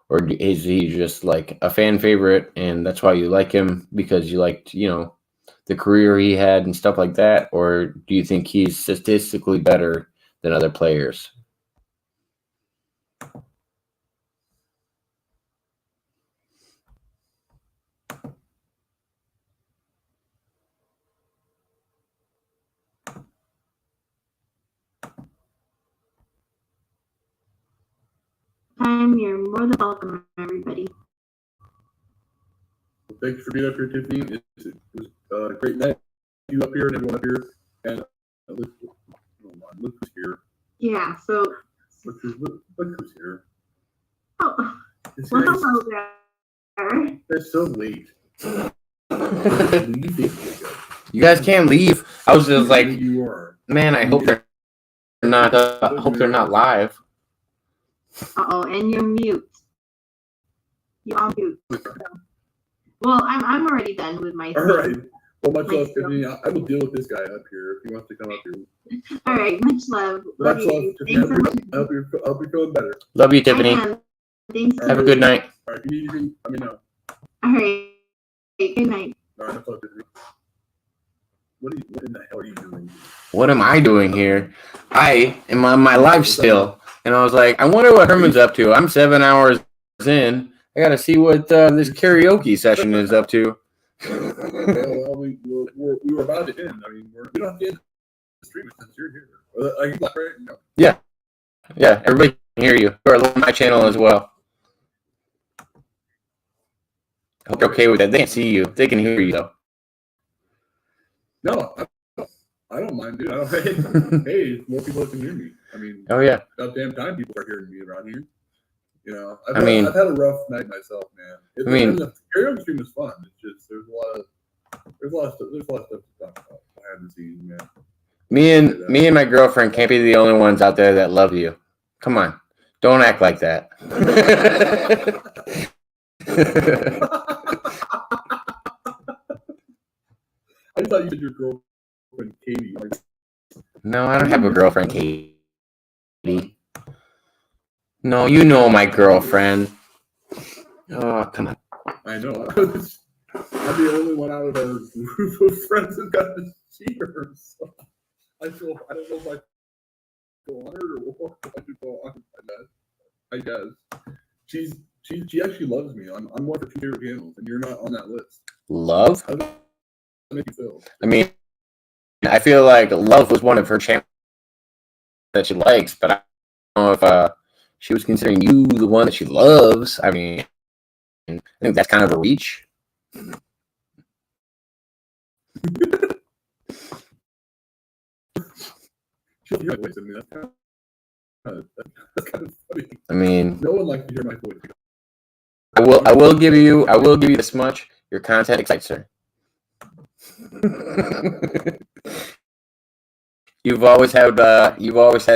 Or is he just like a fan favorite and that's why you like him because you liked, the career he had and stuff like that? Or do you think he's statistically better than other players? You're more than welcome, everybody. Thanks for being up here, Tiffany. It was a great night. You up here and everyone up here. And look who's here. Yeah, so. Look who's here. Oh, well, hello there. It's so late. You guys can't leave. I was just like, you are. Man, I hope they're not live. Uh-oh, and you're mute. You're on mute. Well, I'm already done with my. All right. Well, much love, Tiffany. I will deal with this guy up here if he wants to come up here. All right, much love. Much love, Tiffany. I hope you're feeling better. Love you, Tiffany. Thanks. Have a good night. All right, if you need anything, let me know. All right. Good night. All right, much love, Tiffany. What in the hell are you doing? What am I doing here? I am on my live still, and I was like, I wonder what Herman's up to. I'm 7 hours in. I got to see what this karaoke session is up to. Well, we were about to end. I mean, we don't have to end the stream since you're here. Are you live right now? Yeah, everybody can hear you. Or on my channel as well. I hope you're okay with that. They can't see you. They can hear you, though. No, I don't mind, dude. Hey, more people can hear me. I mean, oh yeah. About damn time people are hearing me around here. You know, I've had a rough night myself, man. The karaoke stream is fun. It's just there's a lot of stuff to talk about behind the scenes, man. Me and my girlfriend can't be the only ones out there that love you. Come on, don't act like that. I thought you said your girlfriend Katie. No, I don't have a girlfriend, Katie. No, you know my girlfriend. Oh, come on. I know. I'm the only one out of our group of friends that got to see her. So I don't know if I feel honored or what I should feel honored by that. I guess. She actually loves me. I'm one of her 2 favorite channels, and you're not on that list. Love? How does that make you feel? I mean, I feel like Love was one of her channels that she likes, but I don't know if she was considering you the one that she loves. I mean, I think that's kind of a reach. That's kind of funny. I mean, no one likes to hear my voice. I will give you this much. Your content excites her. You've always had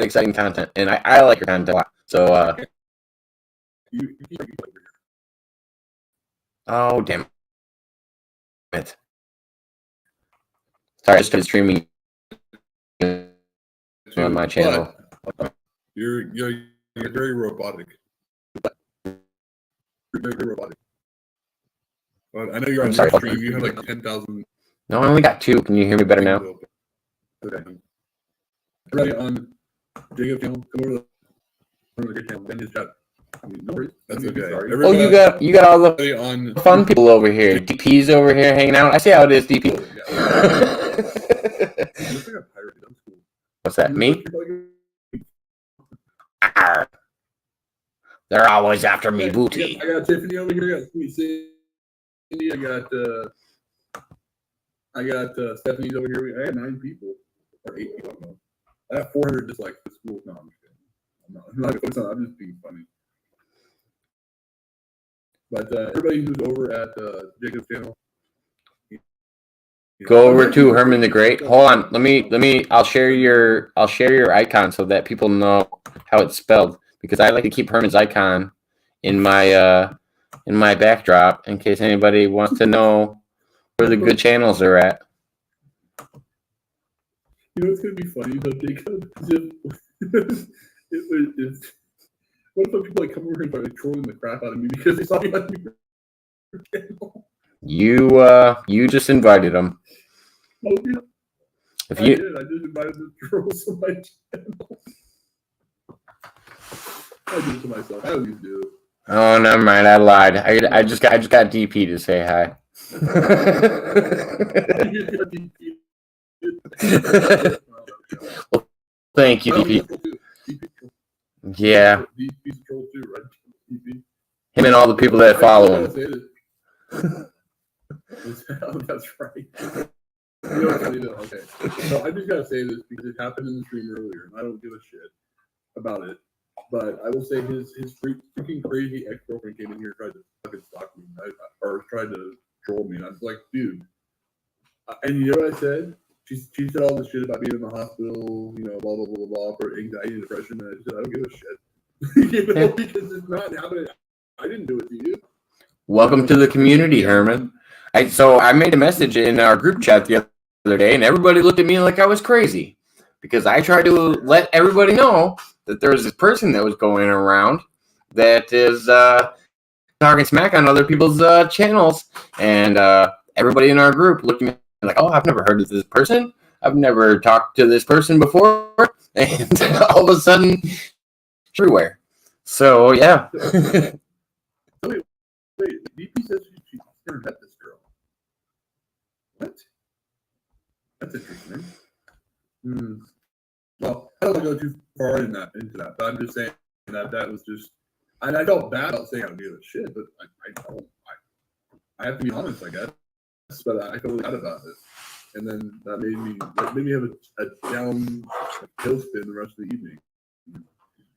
exciting content, and I like your content a lot. So oh damn it! Sorry, I just started streaming on my channel. You're very robotic. You're very robotic. I know you're on your stream. You have like 10,000. No, I only got 2. Can you hear me better now? Okay. Everybody on Jacob's channel, come over to the channel. Then his chat. I mean, no worries. That's okay. Oh, you got all the fun people over here. DP's over here hanging out. I see how it is, DP. What's that? Me? Arr. They're always after me, booty. I got Tiffany over here. I got Sweet Cindy. I got Stephanie's over here. I had 9 people or 8 people. I don't know. I have 400 dislikes for school. No, I'm just kidding. I'm not. I'm just being funny. But everybody who's over at Jacob's channel, go over to Herman the Great. Hold on, let me. I'll share your icon so that people know how it's spelled, because I like to keep Herman's icon in my backdrop in case anybody wants to know where the good channels are at. You know, it's gonna be funny though, Jacob. What if people like come over here and start trolling the crap out of me because they saw me on your channel? You just invited them. Oh, yeah. If I you did. I just invited the trolls on my channel. I did it to myself. I always do. Oh, never mind. I lied. I just got DP to say hi. Well, thank you, DP. Yeah. DP's troll too, right? DP. Him and all the people that follow him. Oh, that's right. You know, okay. So I just gotta say this because it happened in the stream earlier, and I don't give a shit about it. But I will say his freaking crazy ex-girlfriend came in here and tried to fucking stalk me, or tried to troll me, and I was like, dude. And you know what I said? She said all this shit about being in the hospital, you know, blah blah blah blah for anxiety and depression, and I said I don't give a shit, you know, because it's not happening. I didn't do it to you. Welcome to the community, Herman. So I made a message in our group chat the other day, and everybody looked at me like I was crazy because I tried to let everybody know that there was this person that was going around that is talking smack on other people's channels, and everybody in our group looked at me like, "Oh, I've never heard of this person. I've never talked to this person before," and all of a sudden, everywhere. So yeah. Wait, DP says she never met this girl. What? That's interesting. Well, I don't want to go too far into that, but I'm just saying that was just. And I felt bad about saying I don't give a shit, but I have to be honest, I guess. But I feel bad about it, and then that made me have a down hill spin the rest of the evening.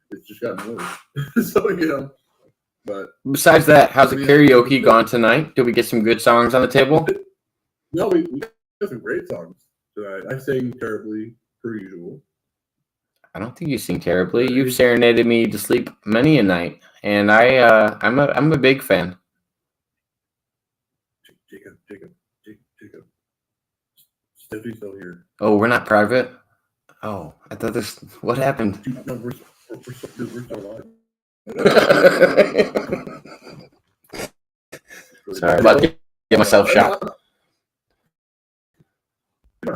It's just gotten worse. So you know. But besides that, how's the karaoke gone tonight? Did we get some good songs on the table? No, we got some great songs tonight. I sang terribly, per usual. I don't think you sing terribly. You've serenaded me to sleep many a night, and I'm a big fan. Jacob. Stephanie's still here. Oh, we're not private? Oh, I thought this. What happened? No, we're still live. Sorry, I'm about to get myself shot. I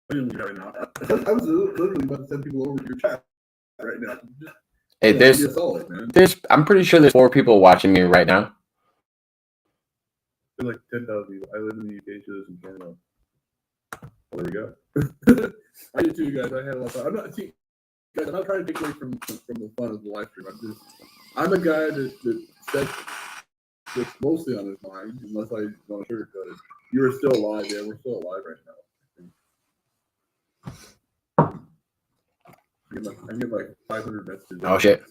was literally about to send people over to your chat right now. Hey, there's. I'm pretty sure there's 4 people watching me right now. There's like 10,000 people. I live in the UK, so this in Canada. Well, there we go. I did too, guys. I had a lot of fun. I'm not trying to take away from the fun of the live stream. I'm a guy that says what's mostly on his mind, unless I want to sugarcoat it. You're still alive, yeah. We're still alive right now. I get like 500 messages. Oh shit!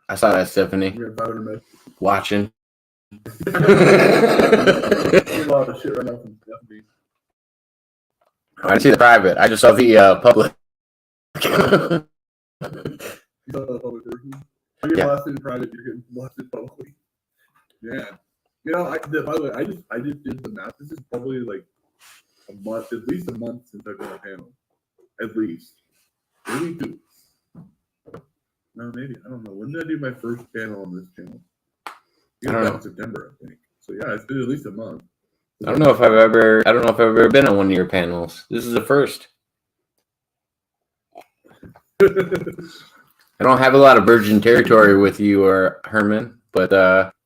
I saw that, Stephanie. We have 500 messages. Watching. A lot of shit right now from Stephanie. I didn't see the private. I just saw the public. You saw the public version? I get blasted in private. You're getting blasted publicly. Yeah. You know, by the way, I just did the math. This is probably like a month, at least a month since I've done a panel. At least. Maybe 2. No, maybe. I don't know. When did I do my first panel on this channel? I don't know. In September, I think. So yeah, it's been at least a month. I don't know if I've ever been on one of your panels. This is the first. I don't have a lot of virgin territory with you or Herman, but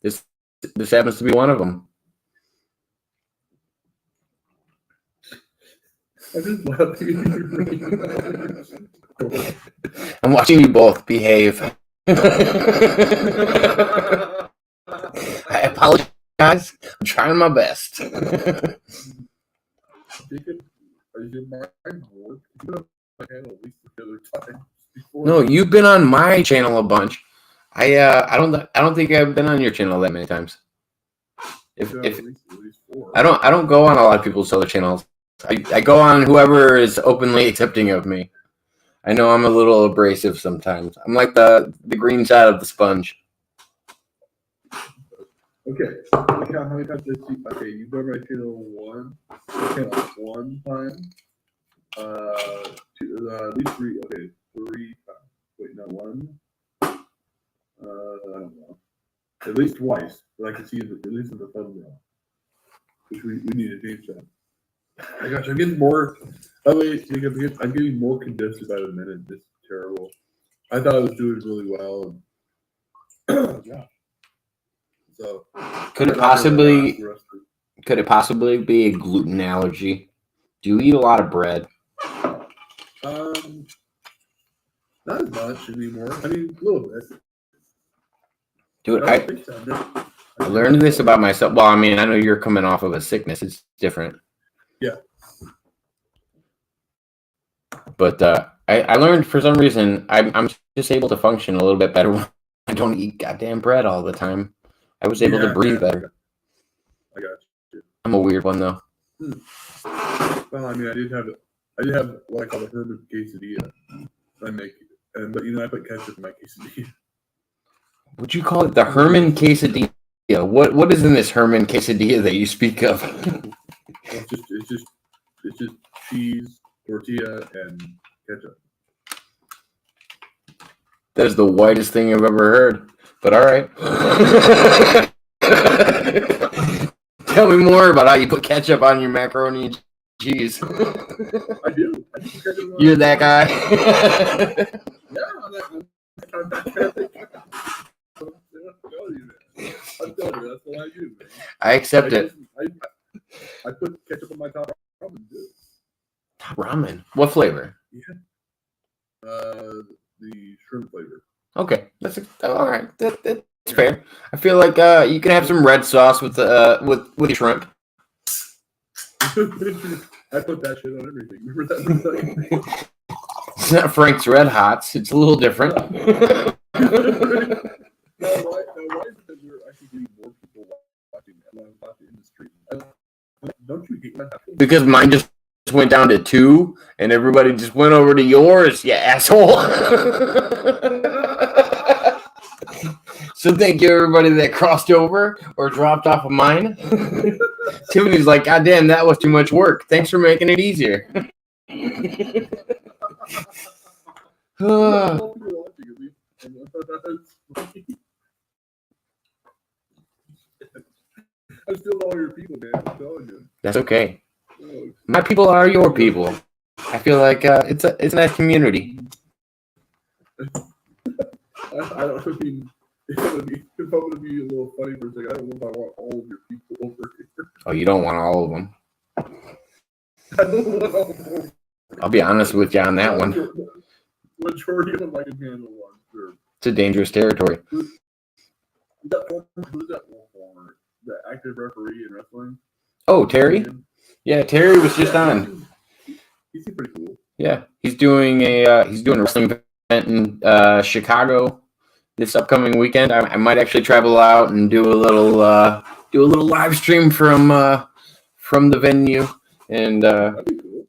this happens to be one of them. I just love you. I'm watching you both behave. I apologize. I'm trying my best. Jacob, are you mind work? You know, I handle at least the other time. No, you've been on my channel a bunch. I don't think I've been on your channel that many times. If at least 4. I don't go on a lot of people's other channels. I go on whoever is openly accepting of me. I know I'm a little abrasive sometimes. I'm like the green side of the sponge. Okay, look how many times did you? Okay, you've done my channel one time. At least 3. Okay, 3 times. Wait, no, 1. I don't know. At least twice that I can see at least in the thumbnail. Which we need to change that. My gosh, I'm getting more. By the way, I'm getting more condensed about a minute. It's terrible. I thought I was doing really well. Yeah. So could it possibly be a gluten allergy? Do you eat a lot of bread? Not as much anymore. I mean, a little bit. Dude, I learned this about myself. Well, I mean, I know you're coming off of a sickness. It's different. Yeah. But I learned for some reason I'm just able to function a little bit better when I don't eat goddamn bread all the time. I was able to breathe better. I got you. I'm a weird one though. Well, I mean, I did have what I call the Herman quesadilla. I make, but I put ketchup in my quesadilla. Would you call it the Herman quesadilla? What is in this Herman quesadilla that you speak of? It's just cheese, tortilla, and ketchup. That is the whitest thing I've ever heard. But all right. Tell me more about how you put ketchup on your macaroni and cheese. I do. You're that guy. I'm telling you, that's what I do, man. I accept it. I put ketchup on my top ramen too. Top ramen? What flavor? Yeah. The shrimp flavor. Okay, that's all right. That's fair. I feel like you can have some red sauce with shrimp. I put that shit on everything. Remember that? It's not Frank's Red Hots. It's a little different. Now, why is it that we're actually getting more people watching the industry? Don't you hate that? Because mine just went down to 2, and everybody just went over to yours, you asshole. So thank you, everybody that crossed over or dropped off of mine. Tiffany's like, God damn, that was too much work. Thanks for making it easier. I'm still all your people, man. I'm telling you. That's okay. My people are your people. I feel like it's a nice community. I don't mean if I'm gonna be a little funny for a second. I don't know if I want all of your people over here. Oh, you don't want all of them. I don't want all of them. I'll be honest with you on that one. Majority of them I can handle one. Sure. It's a dangerous territory. Who's that former? The active referee in wrestling? Oh, Terry? Yeah, Terry was just on. He's pretty cool. Yeah, he's doing a wrestling event in Chicago this upcoming weekend. I might actually travel out and do a little live stream from the venue. And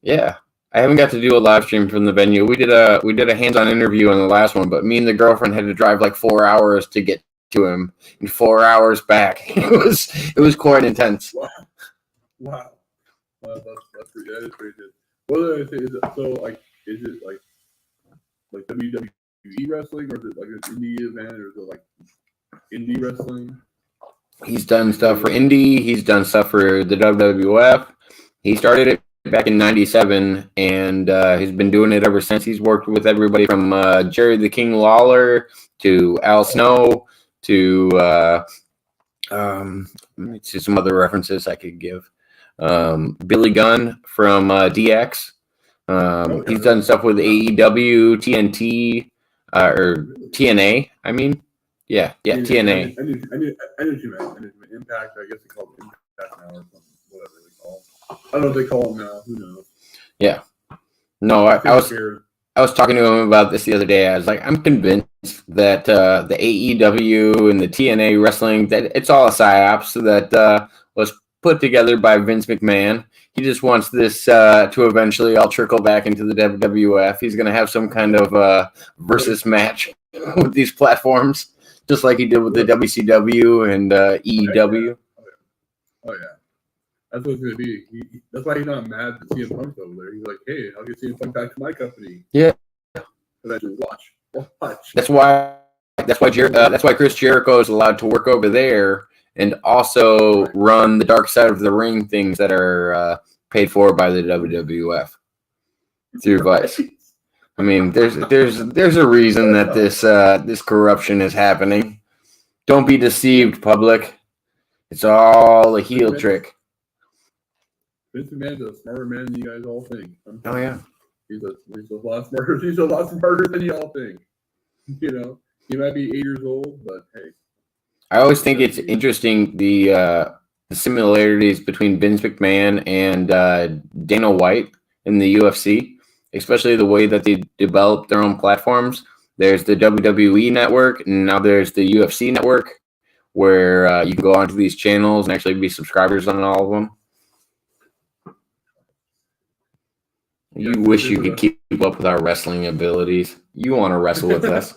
yeah, I haven't got to do a live stream from the venue. We did a hands-on interview on the last one, but me and the girlfriend had to drive like 4 hours to get to him and 4 hours back. It was quite intense. Wow. That is pretty good. What did I say? Is it like WWE wrestling, or is it like an indie event, or is it like indie wrestling? He's done stuff for indie. He's done stuff for the WWF. He started it back in '97, and he's been doing it ever since. He's worked with everybody from Jerry the King Lawler to Al Snow to some other references I could give. Billy Gunn from DX. He's done stuff with AEW, TNT, or TNA. I mean, yeah, TNA. I knew you meant Impact. I guess they call it Impact now, or something, whatever they call it. I don't know what they call them now. Who knows? Yeah. No, I was talking to him about this the other day. I was like, I'm convinced that the AEW and the TNA wrestling, that it's all a psyops that was put together by Vince McMahon. He just wants this to eventually all trickle back into the WWF. He's going to have some kind of versus match with these platforms, just like he did with the WCW and EEW. Oh yeah, that's what it's going to be. That's why he's not mad at CM Punk over there. He's like, hey, I'll get CM Punk back to my company. Yeah. Eventually, watch. That's why Chris Jericho is allowed to work over there and also run the dark side of the ring things that are paid for by the WWF through Vice. I mean, there's a reason that this corruption is happening. Don't be deceived, public. It's all a heel trick. Vince McMahon's a smarter man than you guys all think. Oh yeah. He's a lot smarter. He's a lot smarter than you all think. You know, he might be 8 years old, but hey. I always think it's interesting the similarities between Vince McMahon and Dana White in the UFC, especially the way that they develop their own platforms. There's the WWE network, and now there's the UFC network, where you can go onto these channels and actually be subscribers on all of them. You wish you could keep up with our wrestling abilities. You want to wrestle with us.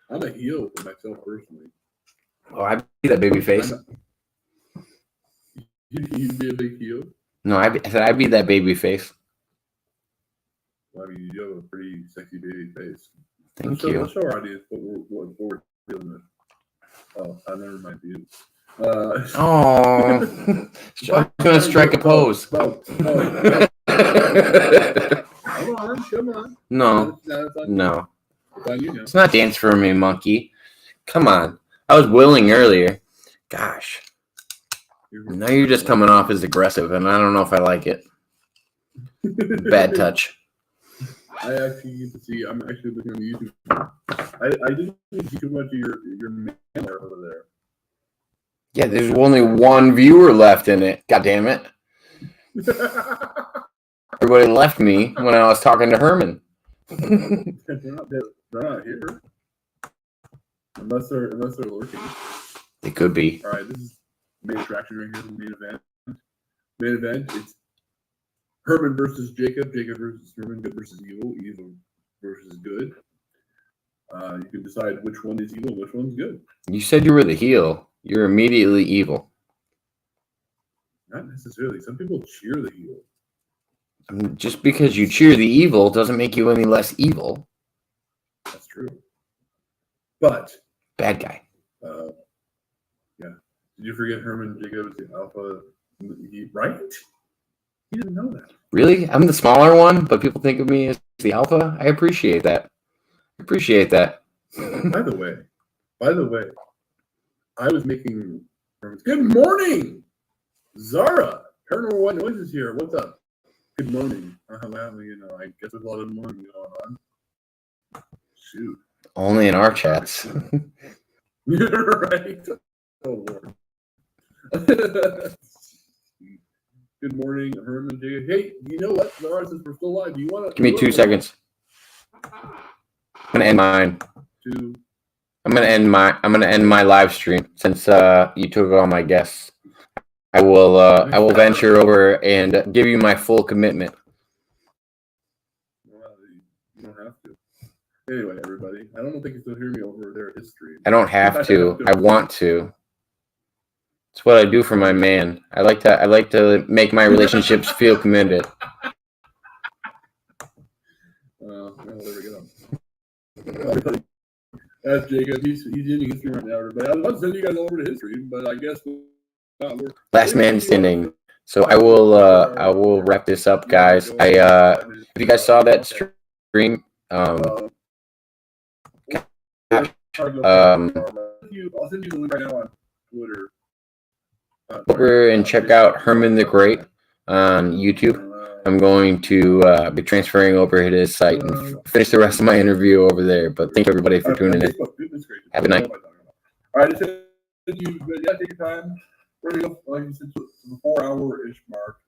I'm a heel for myself personally. Oh, I'd be that baby face. You'd be a big heel? No, I said I'd be that baby face. Well, I mean, you have a pretty sexy baby face. Thank you. Let's show our audience what we're dealing with. Oh, I never mind you. Oh, I'm going to strike a pose. Come on. No. It's on you now. It's not dance for me, monkey. Come on. I was willing earlier. Gosh. Now you're just coming off as aggressive, and I don't know if I like it. Bad touch. I actually get to see. I'm actually looking on YouTube. I didn't see too much of your man over there. Yeah, there's only one viewer left in it. God damn it. Everybody left me when I was talking to Herman. They're not here. Unless they're lurking. They could be. All right, this is main attraction right here. The main event. Main event. It's Herman versus Jacob. Jacob versus Herman. Good versus evil. Evil versus good. You can decide which one is evil, which one's good. You said you were the heel. You're immediately evil. Not necessarily. Some people cheer the heel. Just because you cheer the evil doesn't make you any less evil. That's true. But bad guy. Yeah. Did you forget Herman Jacobs, the alpha? Right? He didn't know that. Really? I'm the smaller one, but people think of me as the alpha? I appreciate that. By the way, I was making good morning, Zara. Paranormal White Noises here. What's up? Good morning. Well, you know, I guess there's a lot of morning going on. Shoot. Only in our chats. Right. Oh Lord. Good morning, Herman. Hey, you know what? Zara, since we're still live, do you want to give me 2 seconds? I'm gonna end mine. I'm gonna end my live stream since you took all my guests. I will venture over and give you my full commitment. Well, you don't have to. Anyway, everybody, I don't think you still hear me over there at history. I don't have to. I want to. It's what I do for my man. I like to make my relationships feel committed. Well, there we go. That's Jacob. He's in history right now, everybody. I was about to send you guys over to history, but I guess last man standing. So I will wrap this up, guys. If you guys saw that stream, I'll send you the link right now on Twitter. Over and check out Herman the Great on YouTube. I'm going to be transferring over to his site and finish the rest of my interview over there. But thank you, everybody, for tuning in. Have a night. All right, take your time. We're going to go, like you said, to the 4-hour-ish mark.